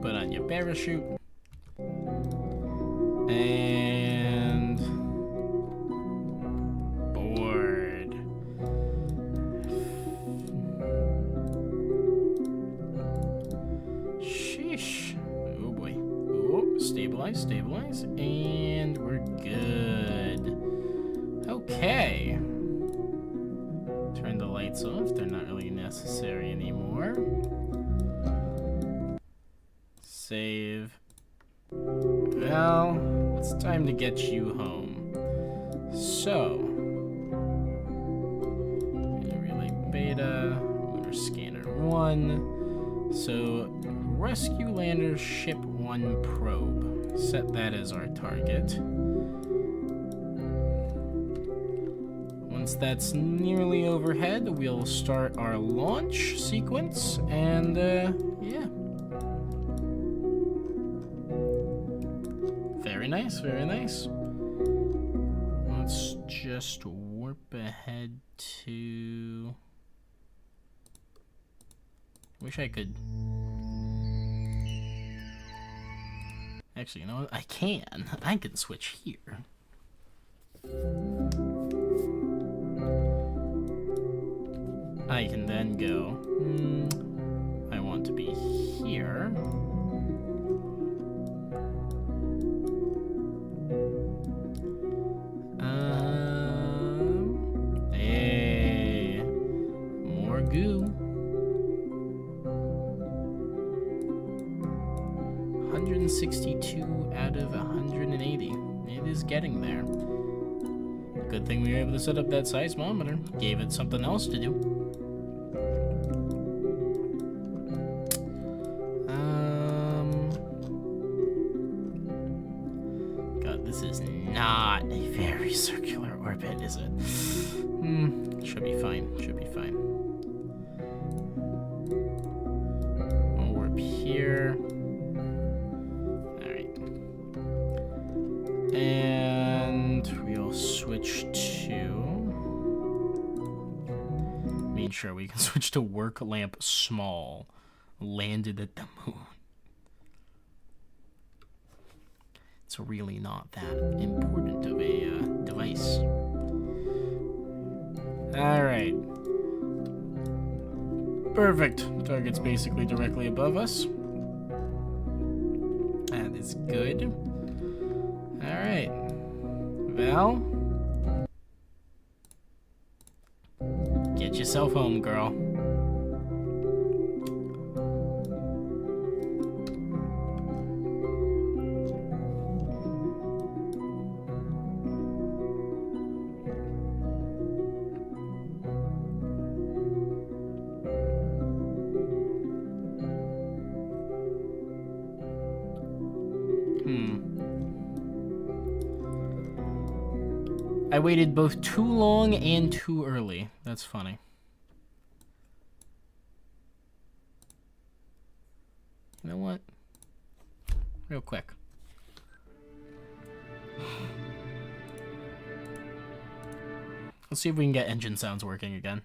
Put on your parachute. And board. Sheesh. Oh boy. Oh, stabilize, stabilize, and we're good. Okay. Turn the lights off. They're not really necessary anymore. Save. Well, it's time to get you home. So, relay beta, lunar scanner 1. So, rescue lander ship 1 probe. Set that as our target. Once that's nearly overhead, we'll start our launch sequence, and yeah. Very nice, very nice. Let's just warp ahead to... Wish I could... Actually, you know what? I can switch here. I can then go... I want to be here. Hey, more goo. 162 out of 180. It is getting there. Good thing we were able to set up that seismometer. Gave it something else to do. God, this is not a very circular orbit, is it? Should be fine. Should be fine. We'll warp here. Alright. And we'll switch to... Made sure we can switch to work lamp small. Landed at the moon. It's really not that important of a device. Alright. Perfect. Target's basically directly above us. That is good. Alright. Val? Get yourself home, girl. I waited both too long and too early. That's funny. You know what? Real quick. Let's see if we can get engine sounds working again.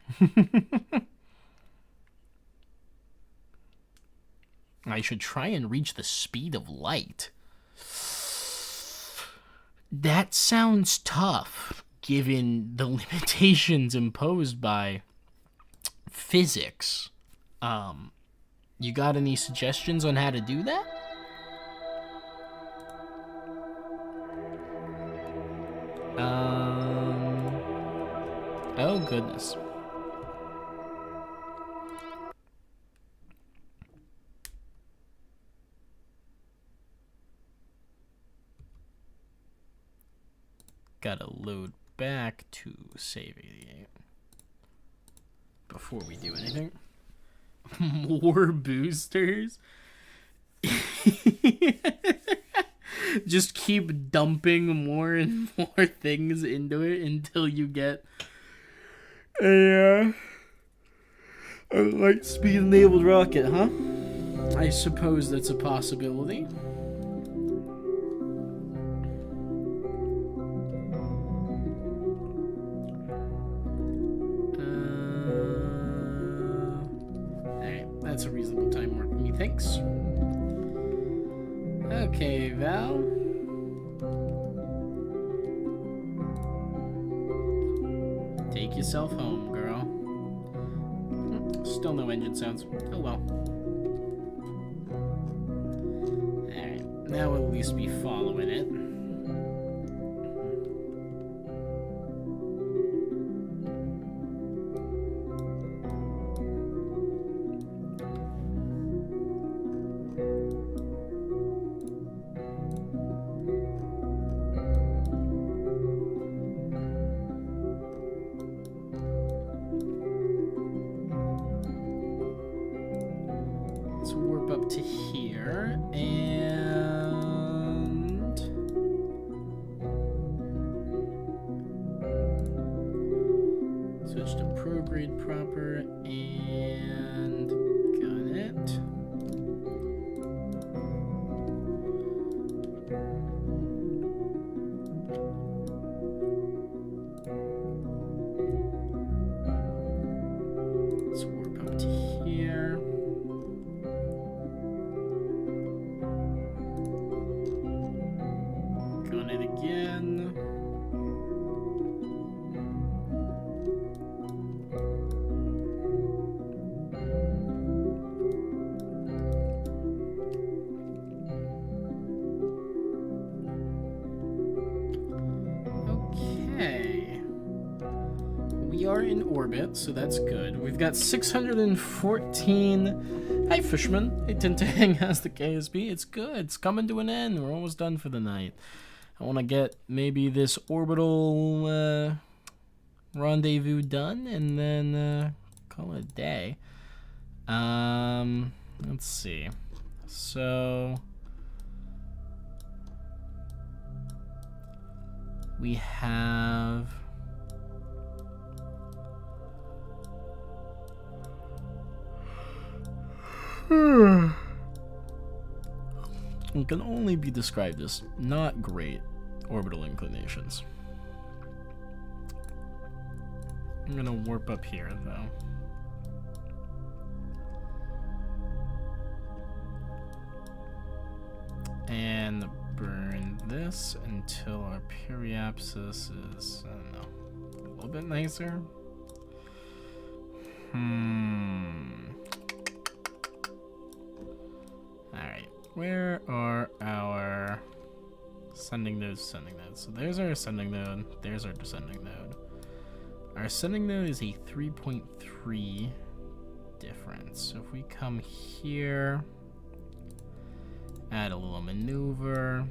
I should try and reach the speed of light. That sounds tough, given the limitations imposed by physics. You got any suggestions on how to do that? Oh goodness. Gotta load back to save 88 before we do anything. More boosters? Just keep dumping more and more things into it until you get a light speed enabled rocket, huh? I suppose that's a possibility. That's a reasonable time warp for me, thanks. Okay, Val. Take yourself home, girl. Still no engine sounds. Oh well. Alright, now we'll at least be following it. Up to here and switch to prograde proper and got it. Let's warp up to here. Again. Okay. We are in orbit, so that's good. We've got 614. Hi, Fishman. Hey, Tintang has the KSP. It's good. It's coming to an end. We're almost done for the night. I want to get maybe this orbital rendezvous done and then call it a day. Let's see. So we have it can only be described as not great orbital inclinations. I'm gonna warp up here though. And burn this until our periapsis is, I don't know, a little bit nicer. Alright, where are our Ascending node, descending node. So there's our ascending node. There's our descending node. Our ascending node is a 3.3 difference. So if we come here, add a little maneuver.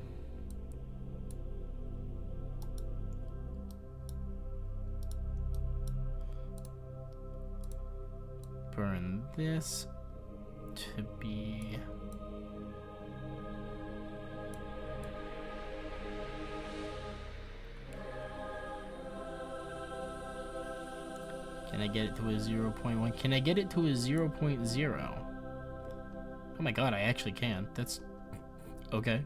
Burn this to be Can I get it to a 0.1? Can I get it to a 0.0? Oh my god, I actually can. That's okay.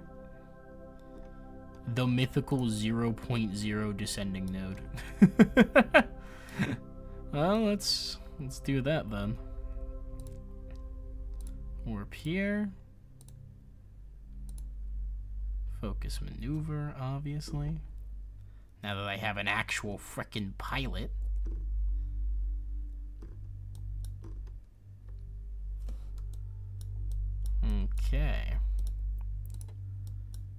The mythical 0.0 descending node. Well, let's do that then. Warp here. Focus maneuver, obviously. Now that I have an actual frickin' pilot. Okay.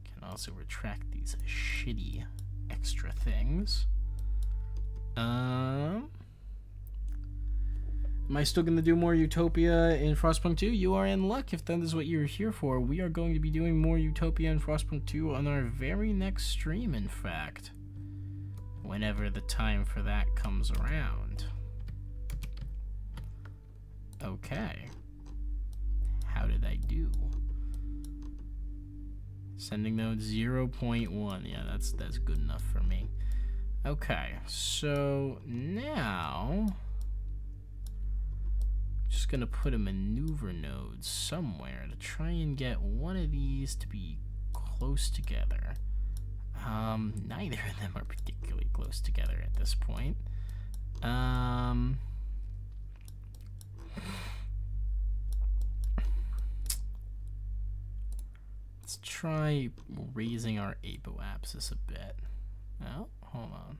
Can also retract these shitty extra things. Am I still going to do more Utopia in Frostpunk 2? You are in luck if that is what you're here for. We are going to be doing more Utopia in Frostpunk 2 on our very next stream, in fact. Whenever the time for that comes around. Okay. How did I do? Sending node 0.1. Yeah, that's good enough for me. Okay, so now just gonna put a maneuver node somewhere to try and get one of these to be close together. Neither of them are particularly close together at this point. Let's try raising our apoapsis a bit. Oh, hold on.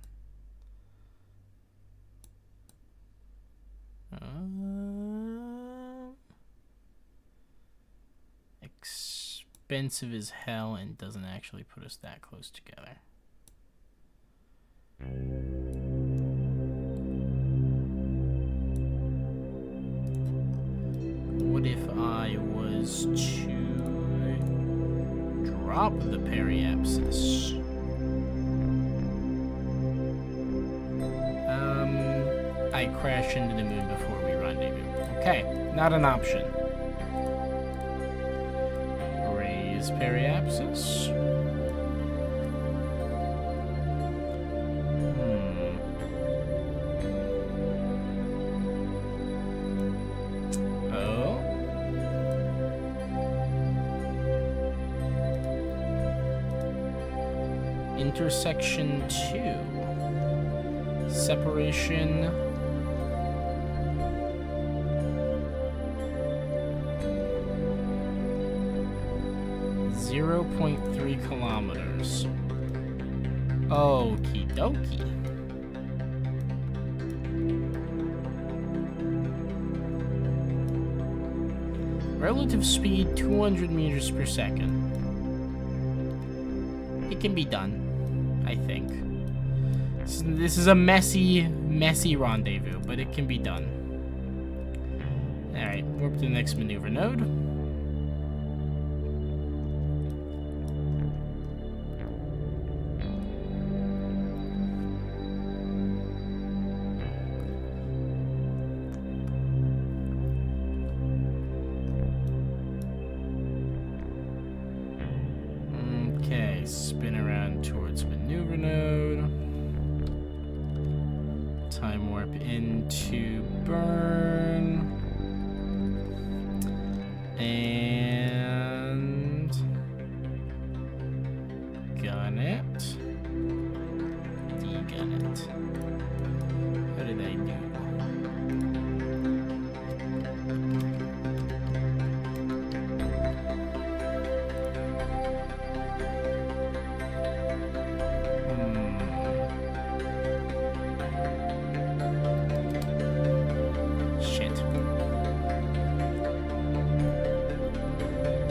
Expensive as hell and doesn't actually put us that close together. What if I was to drop the periapsis? I crash into the moon before we rendezvous. Okay, not an option. Raise periapsis. Oh. Intersection 2. Separation 0.3 kilometers. Okie dokie. Relative speed 200 meters per second. It can be done, I think. This is a messy rendezvous, but it can be done. Alright, warp to the next maneuver node. Okay, spin around towards maneuver node. Time warp into burn. And gun it. De-gun it. What did I do?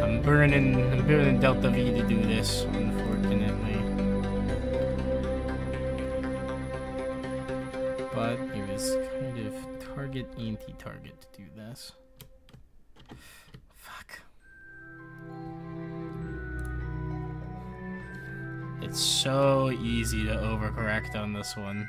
I'm burning Delta V to do this, unfortunately. target, anti-target to do this. Fuck. It's so easy to overcorrect on this one.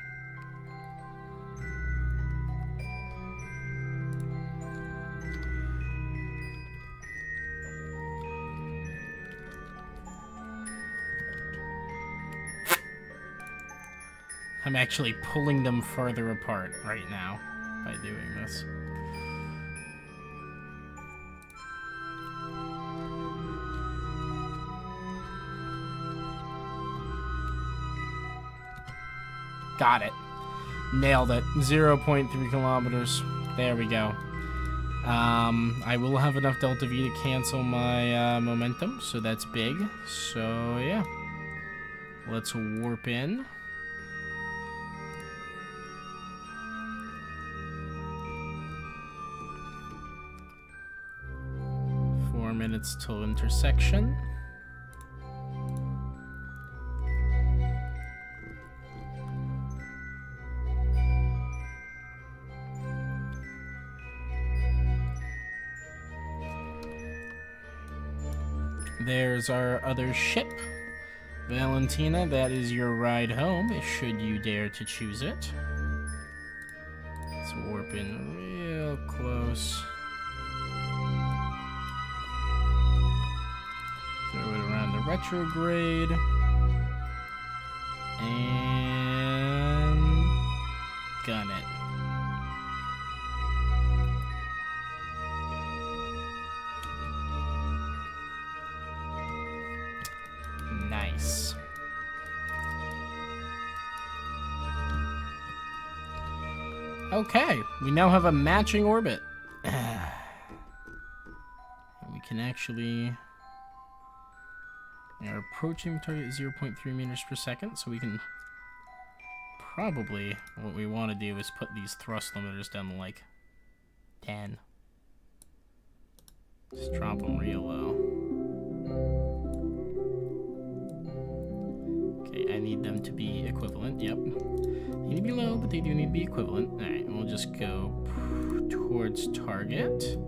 I'm actually pulling them further apart right now by doing this. Got it. Nailed it. 0.3 kilometers. There we go. I will have enough delta V to cancel my momentum, so that's big. So yeah, let's warp in. Minutes till intersection. There's our other ship, Valentina. That is your ride home, should you dare to choose it. Let's warp in real close. Throw it around the retrograde. And gun it. Nice. Okay, we now have a matching orbit. We can actually... We are approaching the target 0.3 meters per second, so we can probably, what we want to do is put these thrust limiters down to like 10. Just drop them real low. Okay, I need them to be equivalent, yep. They need to be low, but they do need to be equivalent. Alright, we'll just go towards target.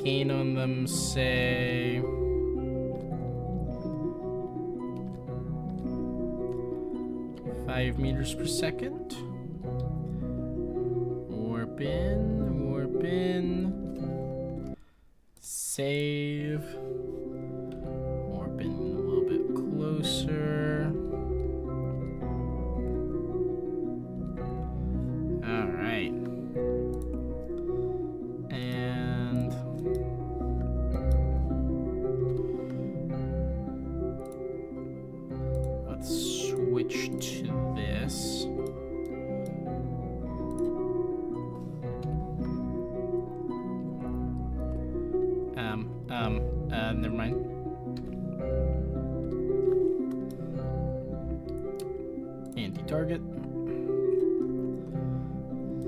Gain on them, say 5 meters per second. Warp in, save, warp in a little bit closer. All right. Switch to this. Never mind. Anti-target.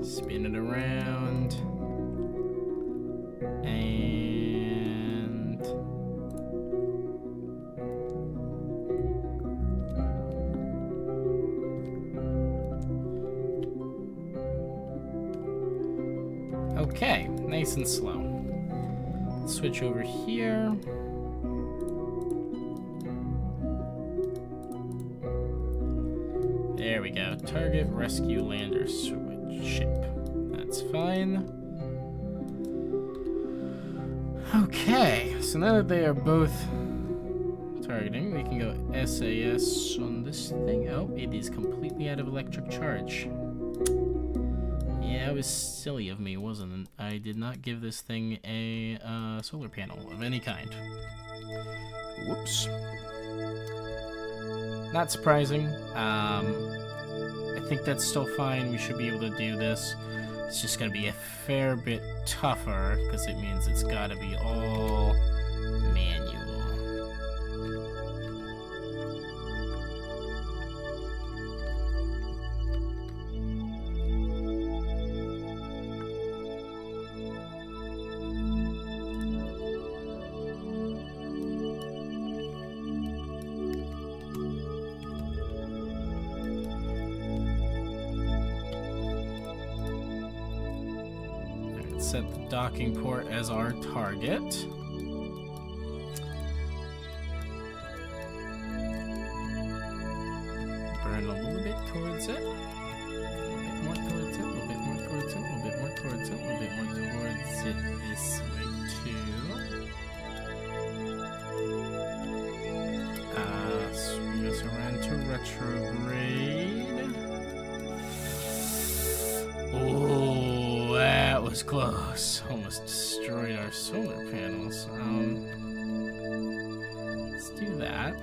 Spin it around. And... Okay, nice and slow. Let's switch over here. There we go. Target, rescue, lander, switch, ship. That's fine. Okay, so now that they are both targeting, we can go SAS on this thing. Oh, it is completely out of electric charge. Yeah, it was silly of me, wasn't it? I did not give this thing a solar panel of any kind. Whoops. Not surprising. I think that's still fine. We should be able to do this. It's just going to be a fair bit tougher, because it means it's got to be all manual. set the docking port as our target. Burn a little bit towards it. A little bit more towards it. A little bit more towards it. A little bit more towards it. A little bit more towards it this way too. Swing us around to retrograde. Oh, that was close. Almost destroyed our solar panels. Let's do that.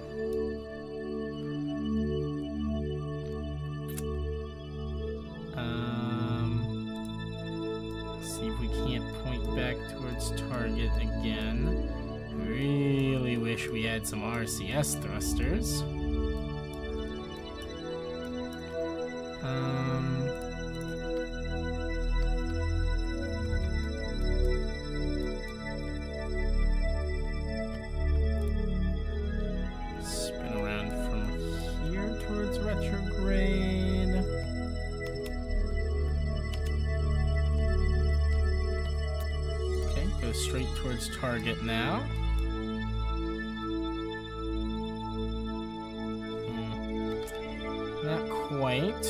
See if we can't point back towards target again. Really wish we had some RCS thrusters. Spin around from here towards retrograde. Okay, go straight towards target now. Not quite.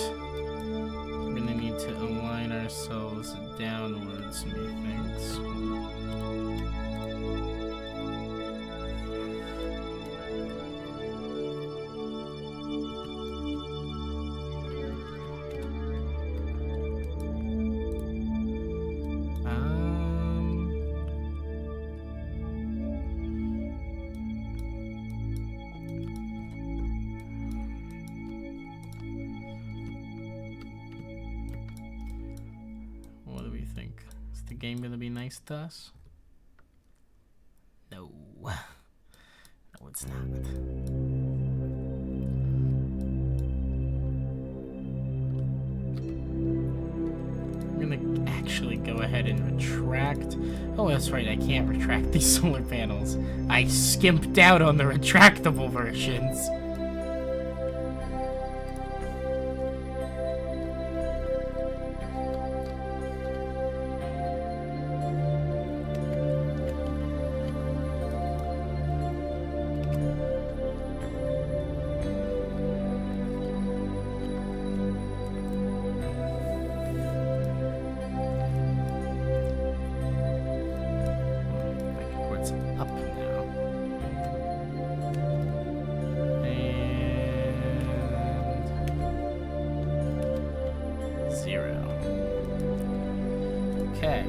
We're gonna need to align ourselves downwards, methinks. Is the game gonna be nice to us? No. No, it's not. I'm gonna actually go ahead and retract. Oh, that's right, I can't retract these solar panels. I skimped out on the retractable versions. Up now. And 0. Okay.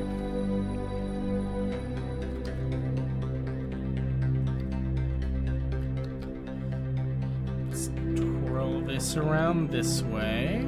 Let's twirl this around this way.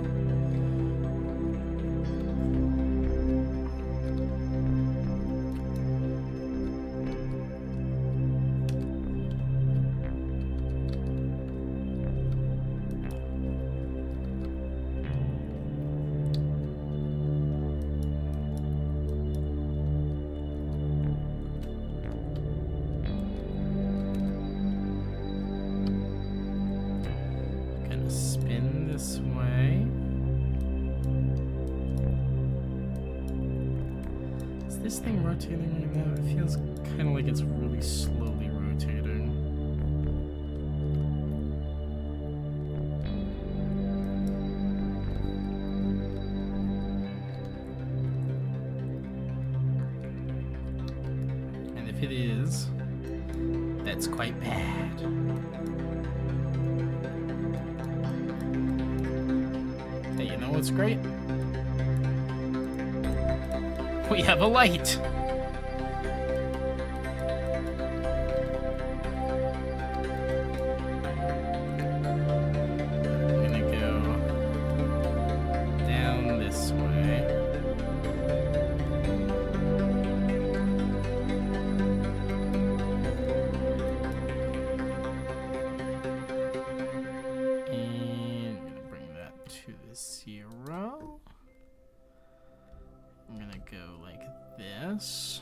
Spin this way. Is this thing rotating right now? It feels kind of like it's really slowly rotating. And if it is, that's quite bad. Hey, you know what's great? We have a light! I'm gonna go down this way. To the 0. I'm gonna go like this.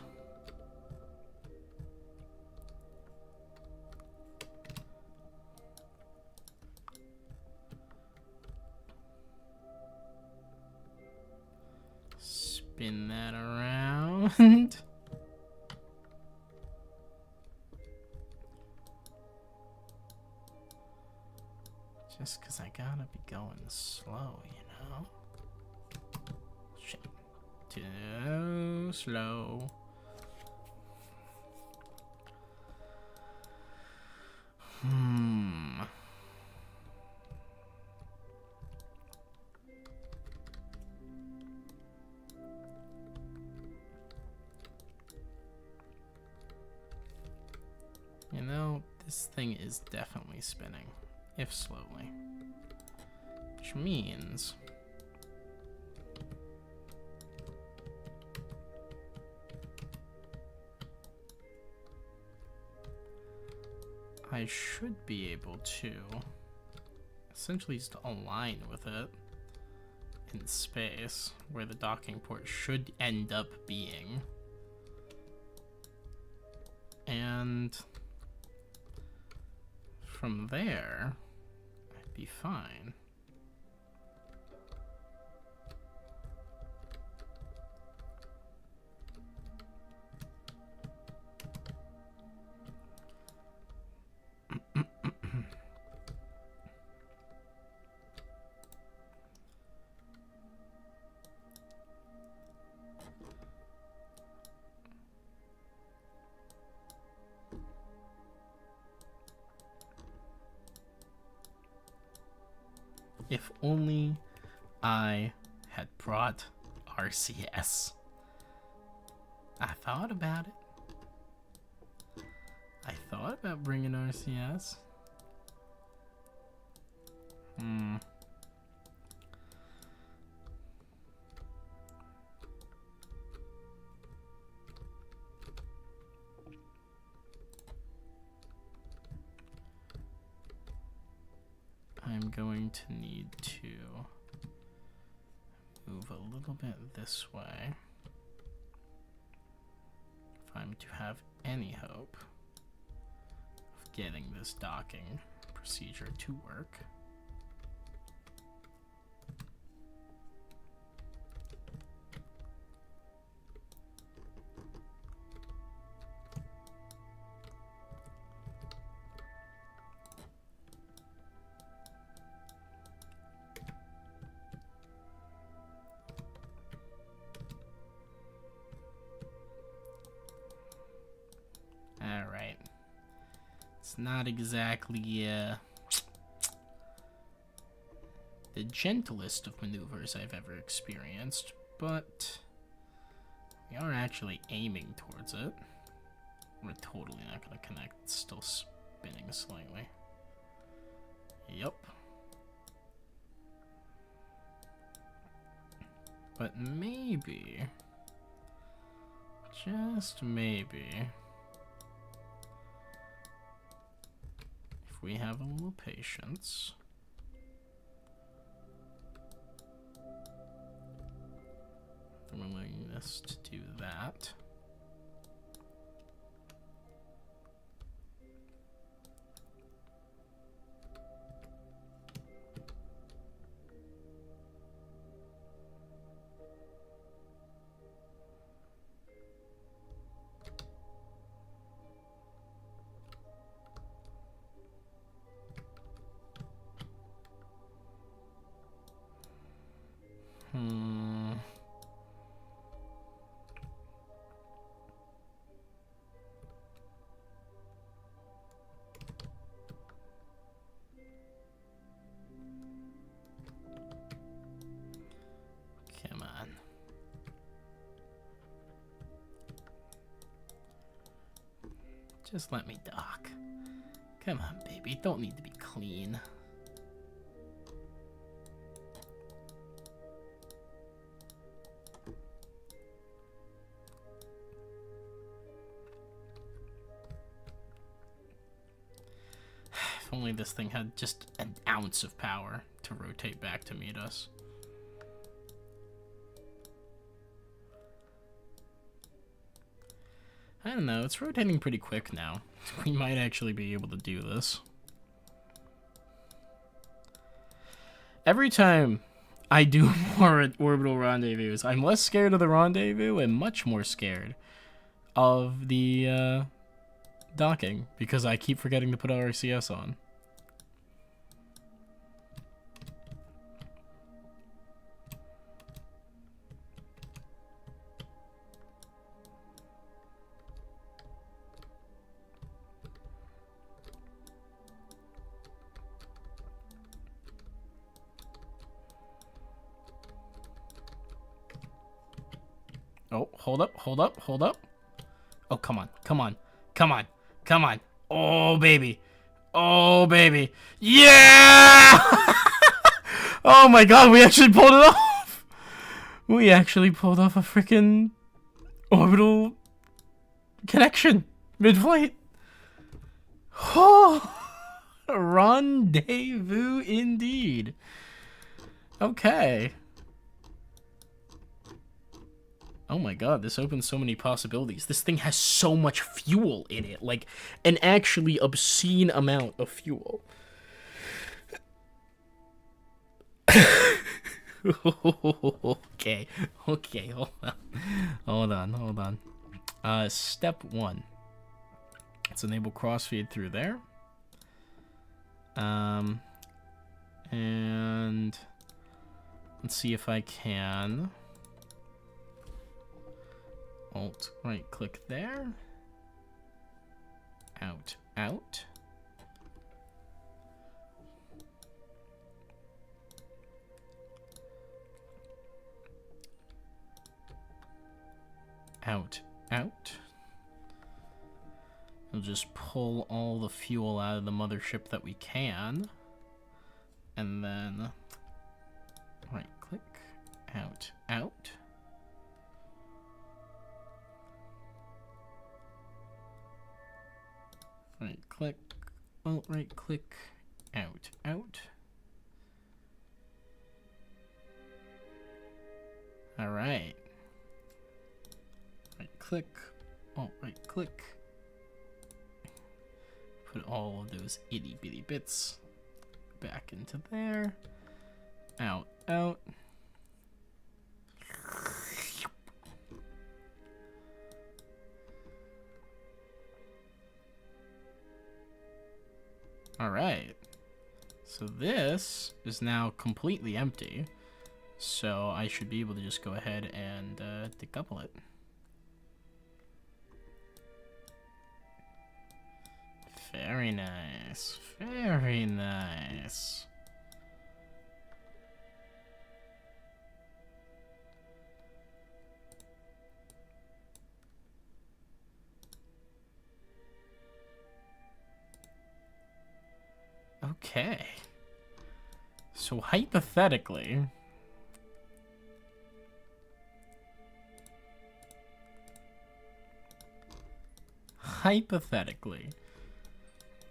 Spin that around. around. Just because I gotta be going slow, you know? Shit. Too slow. You know, this thing is definitely spinning, if slowly. Which means I should be able to essentially just align with it in space where the docking port should end up being. And from there, I'd be fine. If only I had brought RCS. I thought about it. I thought about bringing RCS. I'm going to need to move a little bit this way if I'm to have any hope of getting this docking procedure to work. Alright. It's not exactly the gentlest of maneuvers I've ever experienced, but we are actually aiming towards it. We're totally not going to connect. It's still spinning slightly. Yep. But maybe, just maybe, if we have a little patience, the willingness to do that. Come on. Just let me dock. Come on, baby. Don't need to be clean. If only this thing had just an ounce of power to rotate back to meet us. I don't know, it's rotating pretty quick now. We might actually be able to do this. Every time I do more orbital rendezvous. I'm less scared of the rendezvous and much more scared of the docking because I keep forgetting to put RCS on. Oh, hold up, hold up, hold up. Oh, come on, come on, come on, come on. Oh, baby. Oh, baby. Yeah! Oh my god, we actually pulled it off! We actually pulled off a freaking orbital connection mid-flight. Oh, rendezvous indeed. Okay. Oh my god, this opens so many possibilities. This thing has so much fuel in it. Like, an actually obscene amount of fuel. Okay, hold on. Step 1. Let's enable crossfeed through there. And let's see if I can... Alt right click there. Out. Out. We'll just pull all the fuel out of the mothership that we can. And then right click. Out. Right click, alt right click, out. All right. Right click, alt right click. Put all of those itty bitty bits back into there. Out. Alright, so this is now completely empty, so I should be able to just go ahead and decouple it. Very nice, very nice. Okay. So hypothetically,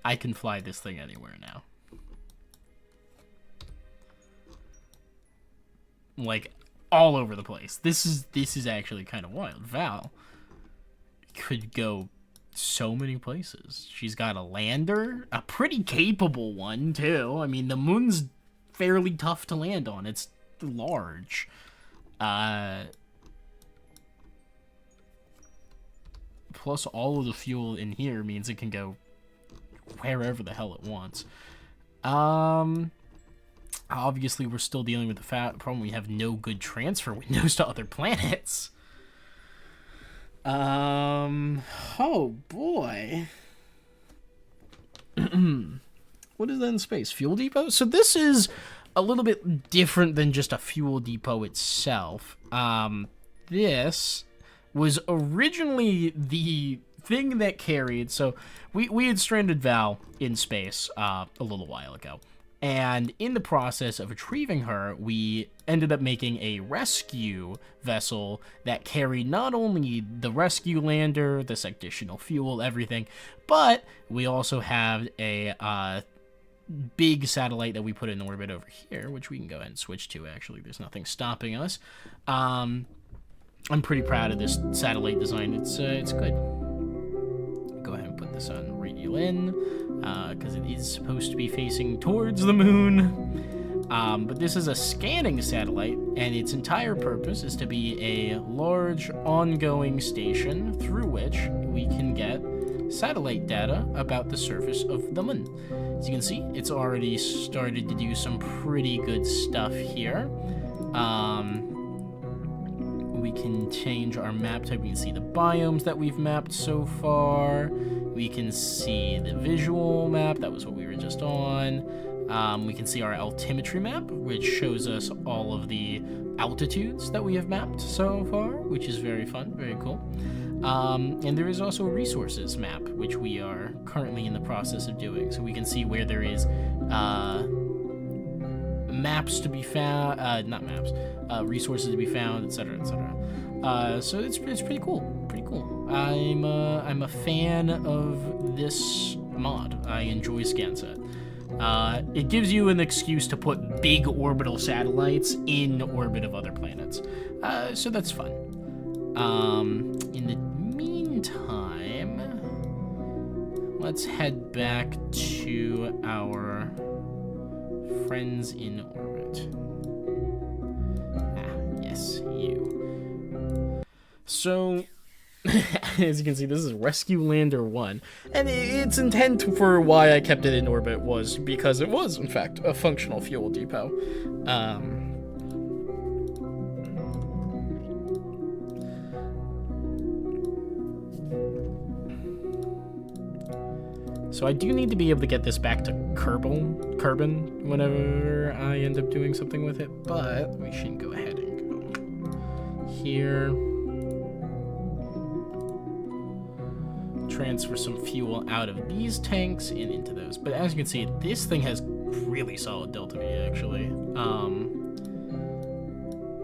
I can fly this thing anywhere now. Like all over the place. This is actually kind of wild. Val could go so many places. She's got a lander, a pretty capable one too. I mean, the moon's fairly tough to land on. It's large. Plus all of the fuel in here means it can go wherever the hell it wants. Obviously we're still dealing with the problem we have no good transfer windows to other planets. Oh boy. What is that in space? Fuel depot? So this is a little bit different than just a fuel depot itself. This was originally the thing that carried, so we had stranded Val in space a little while ago. And in the process of retrieving her, we ended up making a rescue vessel that carried not only the rescue lander, this additional fuel, everything, but we also have a big satellite that we put in orbit over here, which we can go ahead and switch to, actually. There's nothing stopping us. I'm pretty proud of this satellite design. It's good. Go ahead and put this on radio in, because it is supposed to be facing towards the moon. But this is a scanning satellite, and its entire purpose is to be a large ongoing station through which we can get satellite data about the surface of the moon. As you can see, it's already started to do some pretty good stuff here. We can change our map type. We can see the biomes that we've mapped so far. We can see the visual map. That was what we were just on. We can see our altimetry map, which shows us all of the altitudes that we have mapped so far, which is very fun, very cool. And there is also a resources map, which we are currently in the process of doing. So we can see where there is maps to be found, not maps, resources to be found, etc., etc. So it's pretty cool, pretty cool. I'm a fan of this mod. I enjoy ScanSat. It gives you an excuse to put big orbital satellites in orbit of other planets, so that's fun. In the meantime, let's head back to our friends in orbit. Yes, you. So, as you can see, this is Rescue Lander 1, and its intent for why I kept it in orbit was because it was, in fact, a functional fuel depot. So I do need to be able to get this back to Kerbin whenever I end up doing something with it, but we should go ahead and go here. Transfer some fuel out of these tanks and into those. But as you can see, this thing has really solid delta V, actually.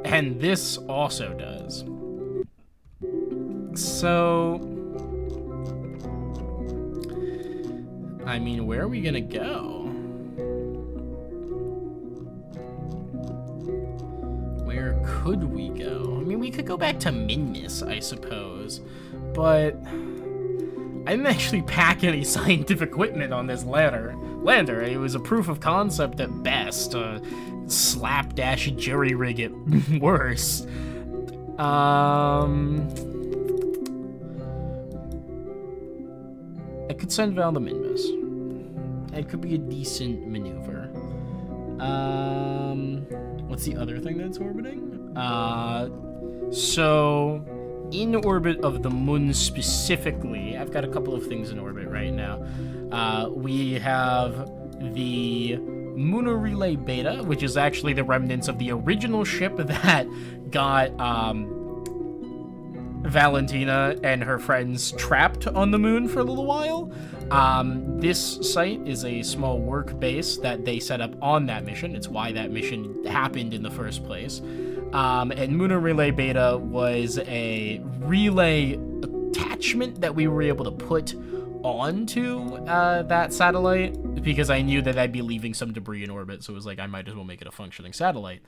And this also does. So, I mean, where are we gonna go? Where could we go? I mean, we could go back to Minmus, I suppose, but I didn't actually pack any scientific equipment on this lander. It was a proof of concept at best, slapdash jerry-rig at worst. I could send Val to Minmus. It could be a decent maneuver. What's the other thing that's orbiting? So, in orbit of the moon specifically, I've got a couple of things in orbit right now. We have the Lunar Relay Beta, which is actually the remnants of the original ship that got Valentina and her friends trapped on the moon for a little while. This site is a small work base that they set up on that mission. It's why that mission happened in the first place. And Lunar Relay Beta was a relay attachment that we were able to put onto that satellite because I knew that I'd be leaving some debris in orbit, so it was like I might as well make it a functioning satellite.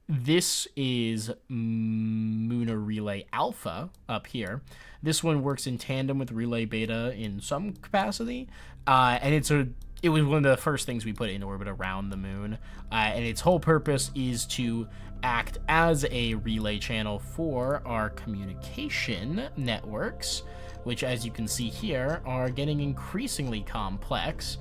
This is Lunar Relay Alpha up here. This one works in tandem with Relay Beta in some capacity, and it was one of the first things we put in orbit around the moon, and its whole purpose is to act as a relay channel for our communication networks, which, as you can see here, are getting increasingly complex.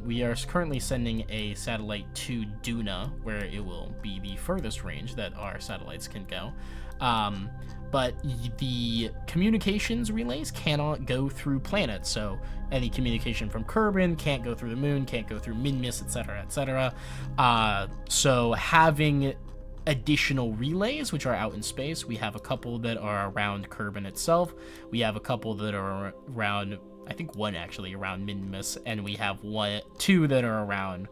We are currently sending a satellite to Duna, where it will be the furthest range that our satellites can go. But the communications relays cannot go through planets, so any communication from Kerbin can't go through the moon, can't go through Minmus, etc., etc. So having additional relays, which are out in space, we have a couple that are around Kerbin itself, we have a couple that are around, I think one actually around Minmus, and we have two that are around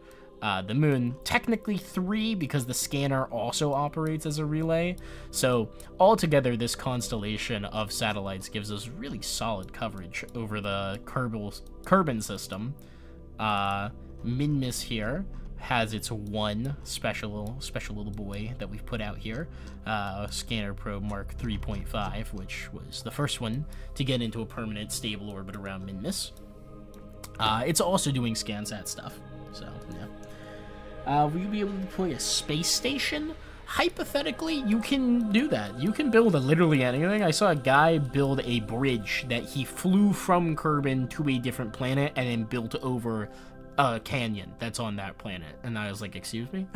the moon. Technically 3 because the scanner also operates as a relay. So altogether, this constellation of satellites gives us really solid coverage over the Kerbin system. Minmus here has its one special little boy that we've put out here, Scanner Probe Mark 3.5, which was the first one to get into a permanent stable orbit around Minmus. It's also doing ScanSat stuff, so yeah. Will you be able to deploy a space station? Hypothetically, you can do that. You can build literally anything. I saw a guy build a bridge that he flew from Kerbin to a different planet and then built over a canyon that's on that planet. And I was like, excuse me?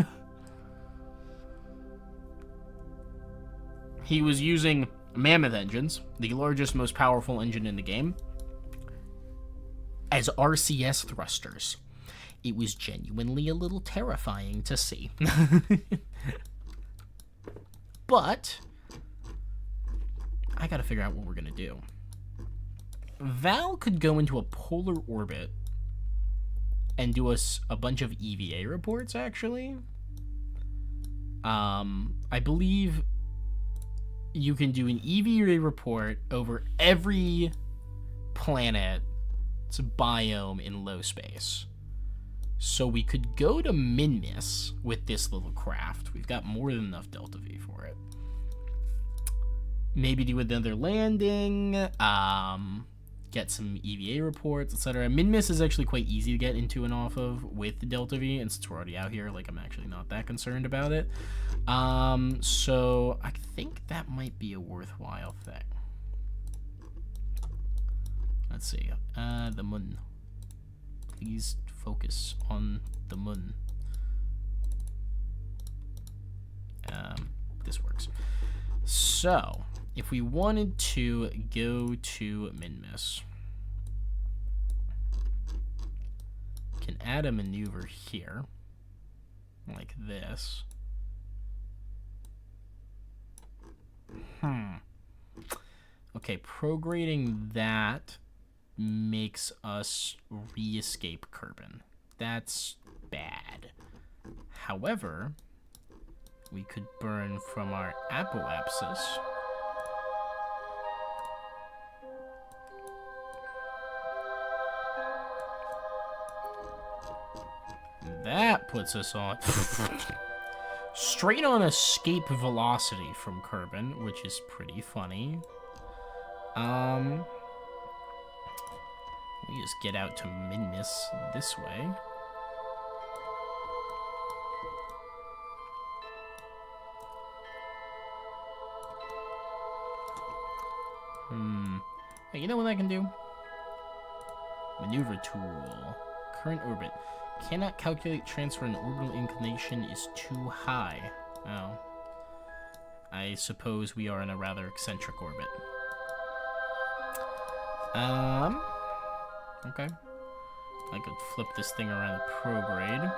He was using mammoth engines, the largest, most powerful engine in the game, as RCS thrusters. It was genuinely a little terrifying to see. But I gotta figure out what we're gonna do. Val could go into a polar orbit and do us a bunch of EVA reports, actually. I believe you can do an EVA report over every planet's biome in low space. So we could go to Minmus with this little craft. We've got more than enough Delta V for it. Maybe do another landing, get some EVA reports, etc. Minmus is actually quite easy to get into and off of with the Delta V, and since we're already out here, like, I'm actually not that concerned about it. So I think that might be a worthwhile thing. Let's see. The moon. Please focus on the moon. This works. So, if we wanted to go to Minmus, can add a maneuver here, like this. Okay, prograding that makes us re-escape Kerbin. That's bad. However, we could burn from our apoapsis. That puts us on straight on escape velocity from Kerbin, which is pretty funny. We just get out to Minmus this way. Hey, you know what I can do? Maneuver tool. Current orbit. Cannot calculate transfer and orbital inclination is too high. Oh. I suppose we are in a rather eccentric orbit. Okay. I could flip this thing around the prograde.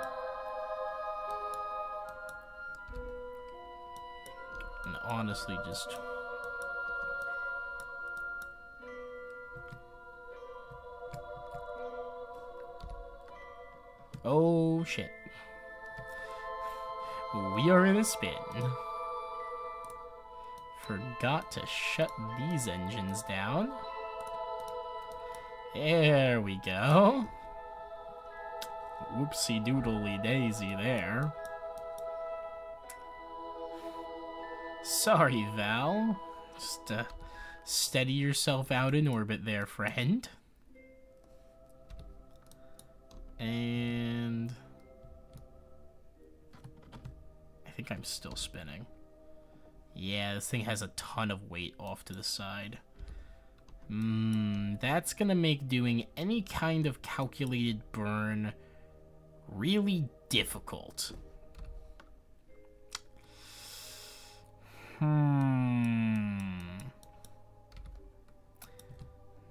And honestly just... Oh, shit. We are in a spin. Forgot to shut these engines down. There we go. Whoopsie doodly daisy there. Sorry, Val. Just steady yourself out in orbit there, friend. And I think I'm still spinning. Yeah, this thing has a ton of weight off to the side. That's gonna make doing any kind of calculated burn really difficult.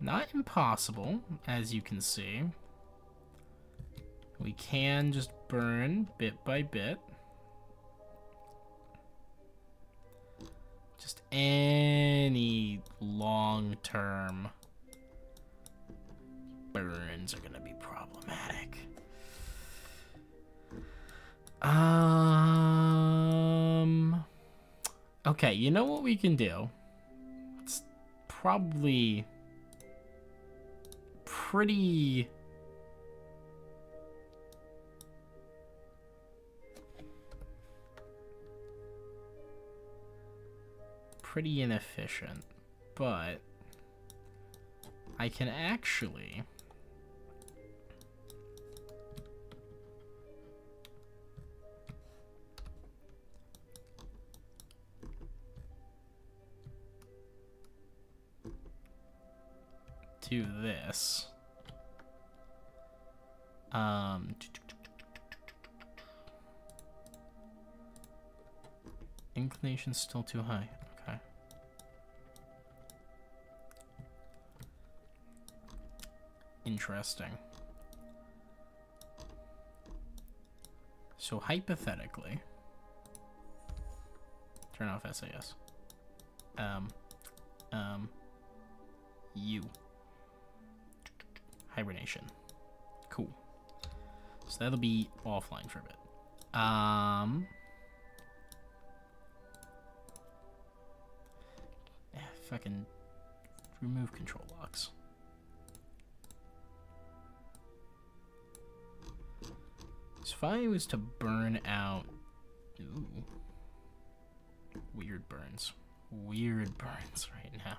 Not impossible, as you can see. We can just burn bit by bit. Just any long-term burns are gonna be problematic. Okay, you know what we can do? It's probably pretty inefficient, but I can actually do this. Inclination's still too high. Okay. Interesting. So hypothetically, turn off SAS. Hibernation. Cool. So that'll be offline for a bit. Fucking remove control locks. So if I was to burn out, ooh, weird burns right now.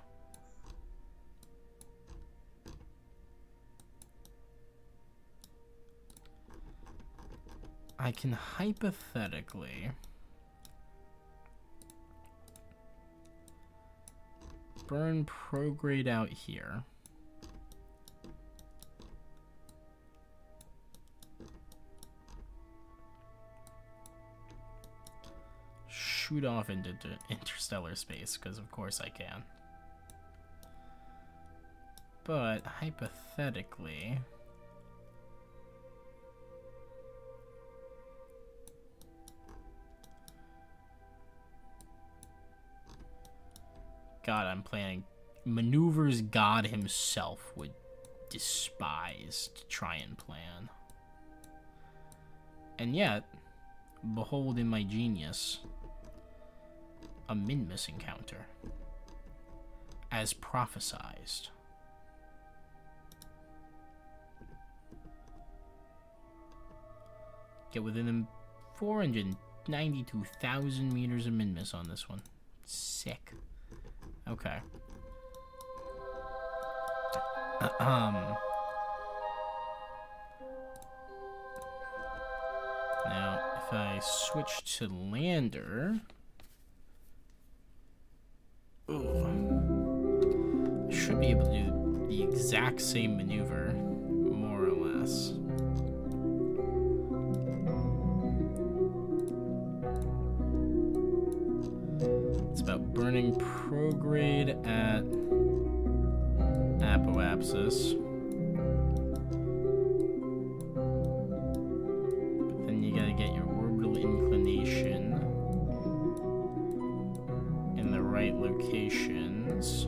I can hypothetically burn prograde out here. Shoot off into interstellar space, because of course I can. But hypothetically, God, I'm planning maneuvers God himself would despise to try and plan. And yet, behold in my genius, a Minmus encounter, as prophesized. Get within 492,000 meters of Minmus on this one. Sick. Okay. Now, if I switch to lander, I should be able to do the exact same maneuver, more or less. It's about burning prograde at apoapsis. But then you gotta get your orbital inclination in the right locations.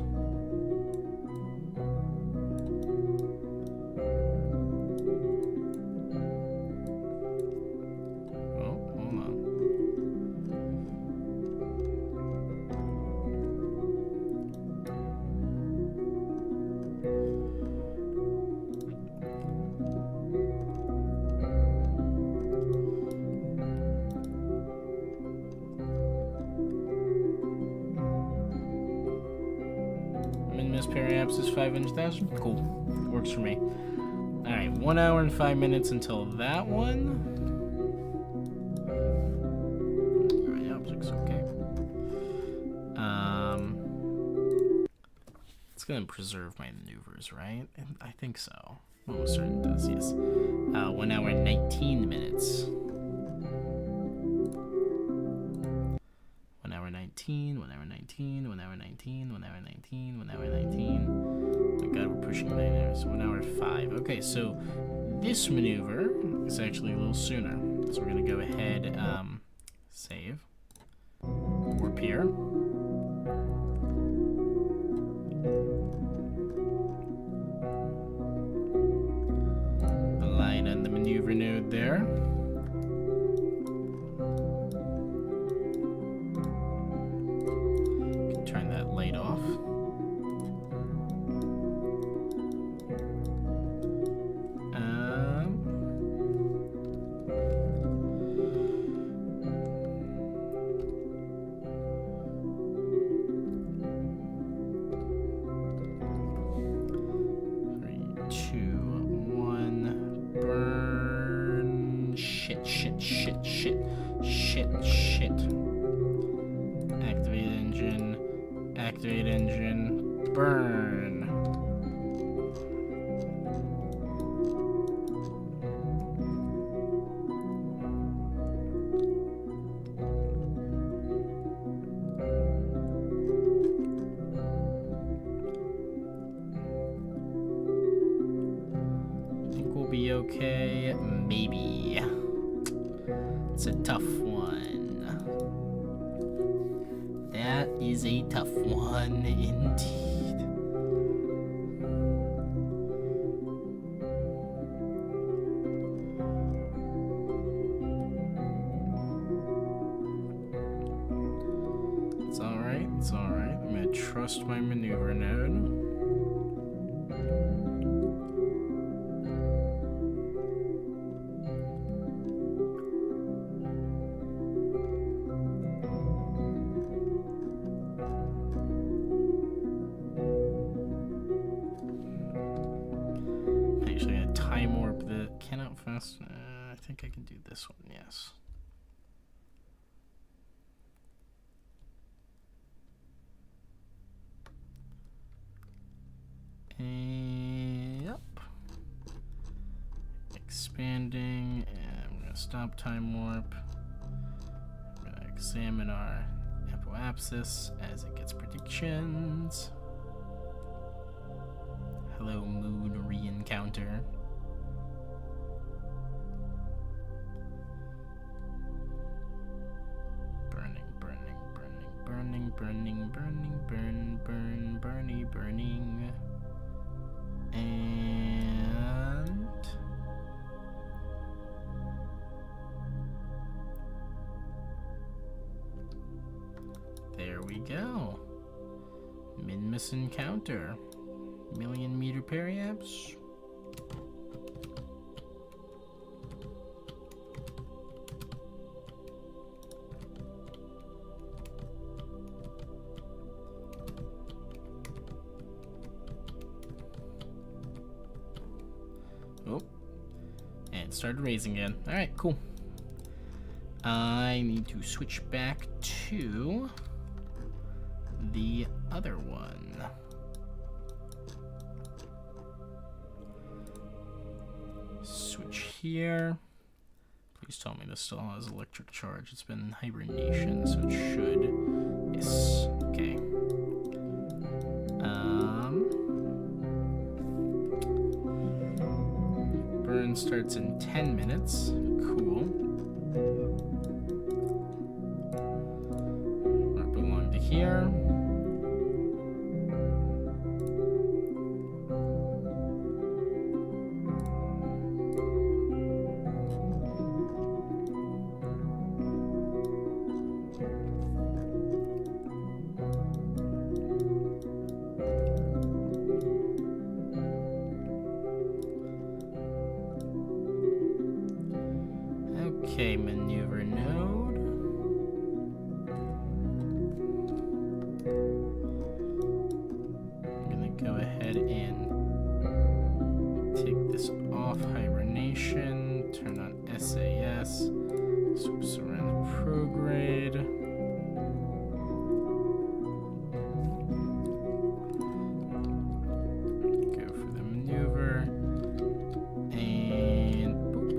Periapsis 500,000. Cool. Works for me. Alright, 1 hour and 5 minutes until that one. Alright, optics, okay. It's gonna preserve my maneuvers, right? I think so. Almost certain it does, yes. 1 hour and 19 minutes. 1 hour 19, 1 hour 19, 1 hour 19, 1 hour 19, 1 hour 19. Oh my god, we're pushing 9 hours. 1 hour 5. Okay, so this maneuver is actually a little sooner. So we're gonna go ahead, save. Warp here. Align on the maneuver node there. Turn that light off. Activate engine, burn. That's a tough one. That is a tough one indeed. It's alright, it's alright. I'm gonna trust my maneuver node. Actually, a time warp that cannot fast. I think I can do this one, yes. Yep. Expanding, and I'm gonna stop time warp. I'm gonna examine our apoapsis as it gets predictions. Hello, moon re-encounter. Burning, burning, burning, burning, burning, burning, burn, burn, burny, burning. And there we go. Min-miss encounter. 1,000,000 meter periapse. Oh, and it started raising again. All right, cool. I need to switch back to the other one. Switch here. Please tell me this still has electric charge. It's been in hibernation, so it should. Yes. Okay. Burn starts in 10 minutes. Cool. Warp along to here. Okay, maneuver node. I'm gonna go ahead and take this off hibernation, turn on SAS, swoops around the prograde. Go for the maneuver, and boop.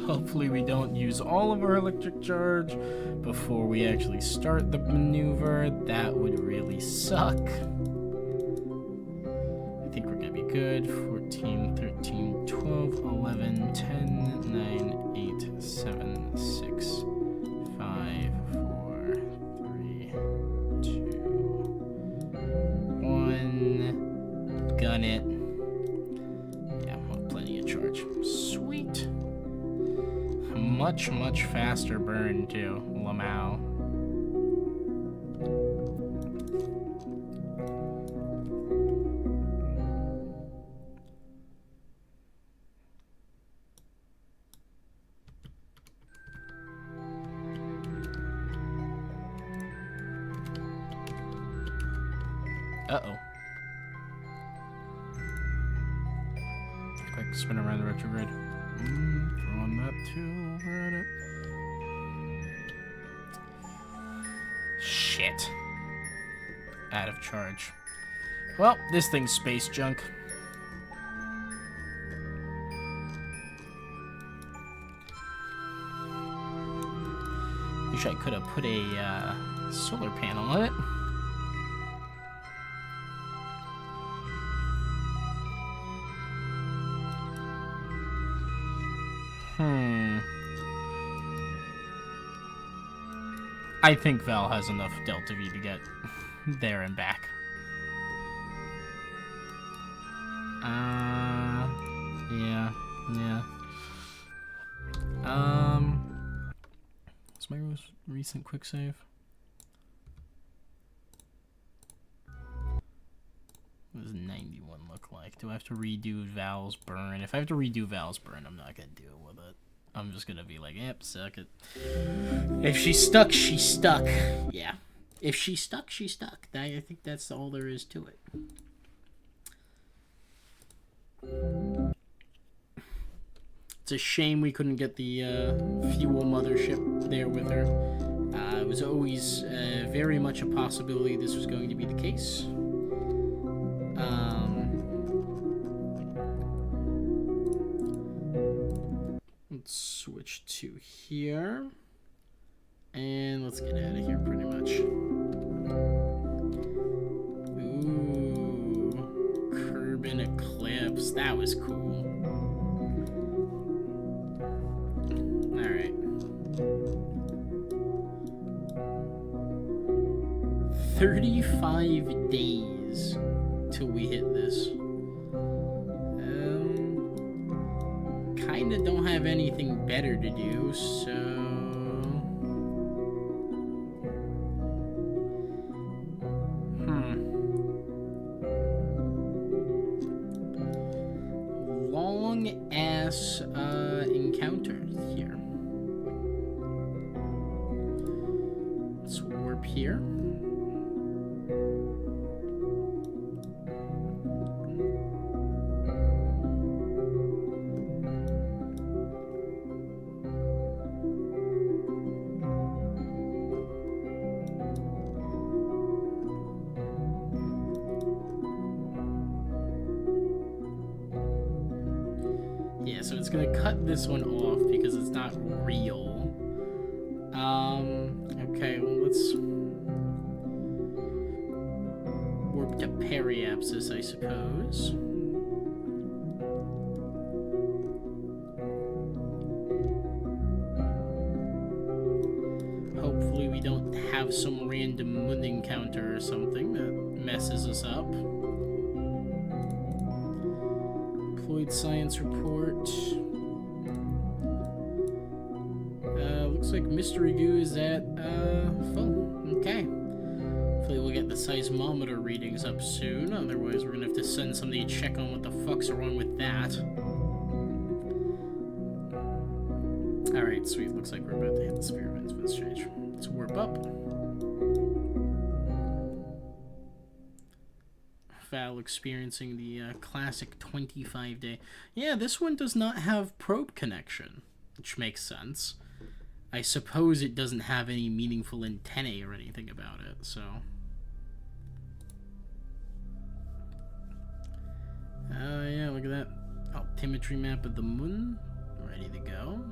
Hopefully we don't use all of our electric charge before we actually start the maneuver. That would really suck. I think we're gonna be good. 14, 13, 12, 11, 10, 9, 8, 7, 6, 5, 4, 3, 2, 1. Gun it. Yeah, we'll have plenty of charge. Sweet. Much faster burn too, Lamau. Uh-oh. Quick spin around the retrograde. Throwing that too. Shit. Out of charge. Well, this thing's space junk. Wish I could have put a solar panel on it. I think Val has enough Delta V to get there and back. Yeah. What's my most recent quick save? What does 91 look like? Do I have to redo Val's burn? If I have to redo Val's burn, I'm not gonna deal with it. I'm just gonna be like, yep, suck it. If she's stuck, she's stuck. Yeah. If she's stuck, she's stuck. I think that's all there is to it. It's a shame we couldn't get the fuel mothership there with her. It was always very much a possibility this was going to be the case. Let's switch to here. And let's get out of here pretty much. Ooh, Curb and Eclipse. That was cool. Alright. 35 days till we hit this. Kinda don't have anything better to do, so... Long-ass encounter here. Let's warp here. Yeah, so it's gonna cut this one off because it's not real. Okay, well, let's warp to Periapsis, I suppose. Hopefully we don't have some random moon encounter or something that messes us up. Science report. Looks like Mystery Goo is at full. Okay. Hopefully we'll get the seismometer readings up soon. Otherwise, we're gonna have to send somebody to check on what the fuck's wrong with that. Alright, sweet. Looks like we're about to hit the sphere events for this stage. Let's warp up. Val experiencing the classic 25-day. Yeah, this one does not have probe connection, which makes sense. I suppose it doesn't have any meaningful antennae or anything about it, so... yeah, look at that. Altimetry map of the moon. Ready to go.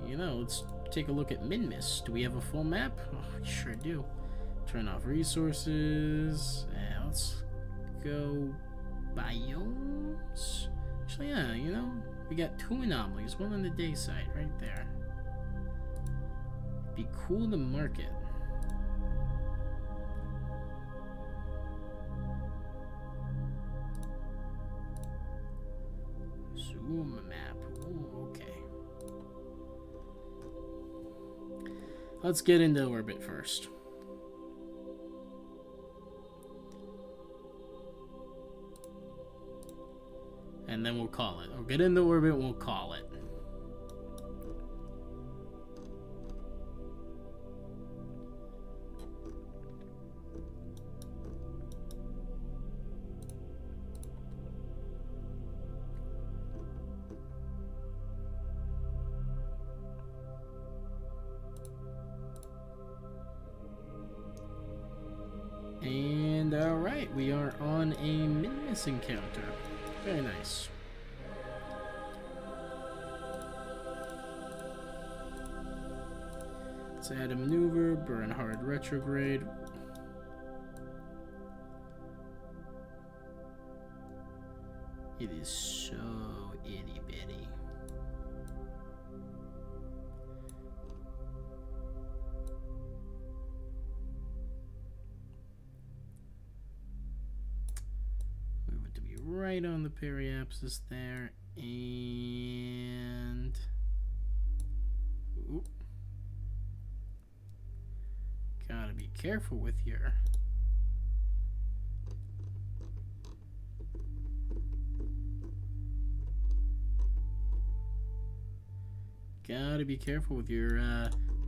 You know, let's take a look at Minmus. Do we have a full map? Oh, we sure do. Turn off resources. Yeah, let's go biomes. Actually, yeah, you know, we got 2 anomalies, one on the day side right there. Be cool to mark it. Zoom map. Ooh, okay. Let's get into orbit first. And then we'll call it. We'll get into orbit, we'll call it. And alright, we are on a Minmus encounter. Very nice. Let's add a maneuver, burn hard retrograde. It is so itty bitty. right on the periapsis there, and oop. Gotta be careful with your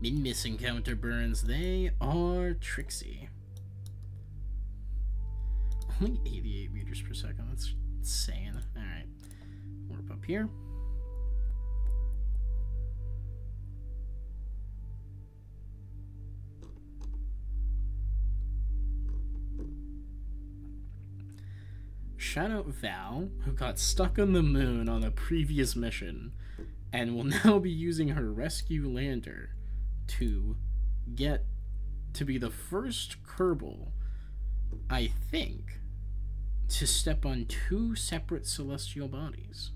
min-miss encounter burns. They are tricksy. Only 88 meters per second. That's insane. Alright. Warp up here. Shout out Val, who got stuck on the moon on a previous mission and will now be using her rescue lander to get to be the first Kerbal, I think, to step on 2 separate celestial bodies.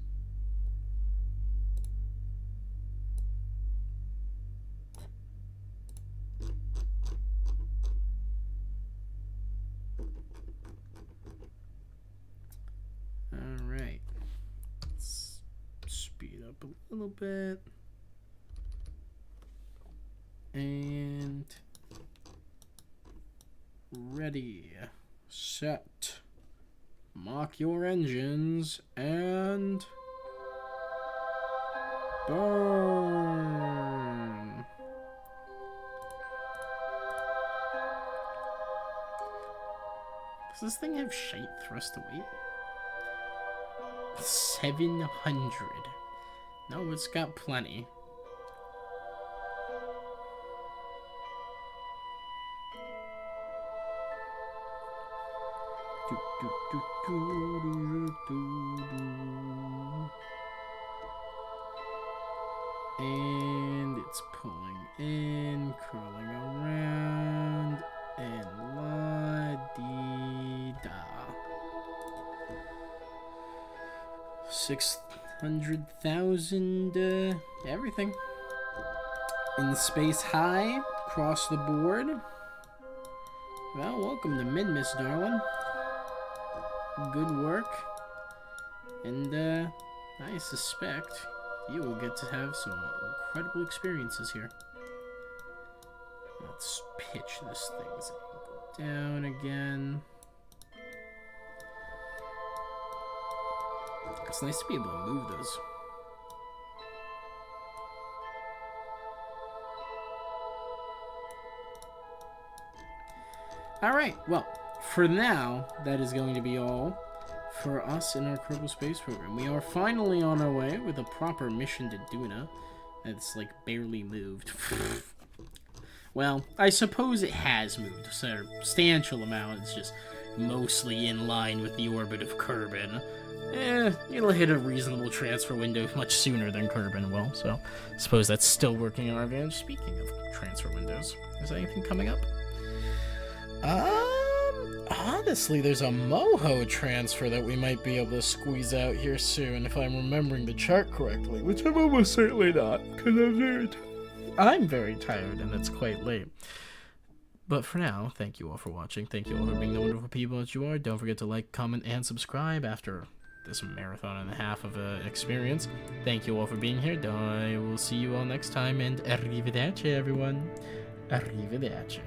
Alright. Let's speed up a little bit. And ready, set, mock your engines, and burn. Does this thing have shite thrust to weight? 700. No, it's got plenty. And it's pulling in, curling around, and la-dee-da. 600,000, everything. In space high, across the board. Well, welcome to Min-Miss, darling. Good work. And, I suspect you will get to have some incredible experiences here. Let's pitch this thing's angle down again. It's nice to be able to move those. Alright, well, for now, that is going to be all for us in our Kerbal Space Program. We are finally on our way with a proper mission to Duna. That's, like, barely moved. Well, I suppose it has moved a substantial amount. It's just mostly in line with the orbit of Kerbin. It'll hit a reasonable transfer window much sooner than Kerbin will, so I suppose that's still working in our advantage. Speaking of transfer windows, is there anything coming up? Honestly, there's a Moho transfer that we might be able to squeeze out here soon, if I'm remembering the chart correctly, which I'm almost certainly not, because I'm very tired, and it's quite late. But for now, thank you all for watching. Thank you all for being the wonderful people that you are. Don't forget to like, comment, and subscribe after this marathon and a half of an experience. Thank you all for being here. I will see you all next time, and arrivederci, everyone. Arrivederci.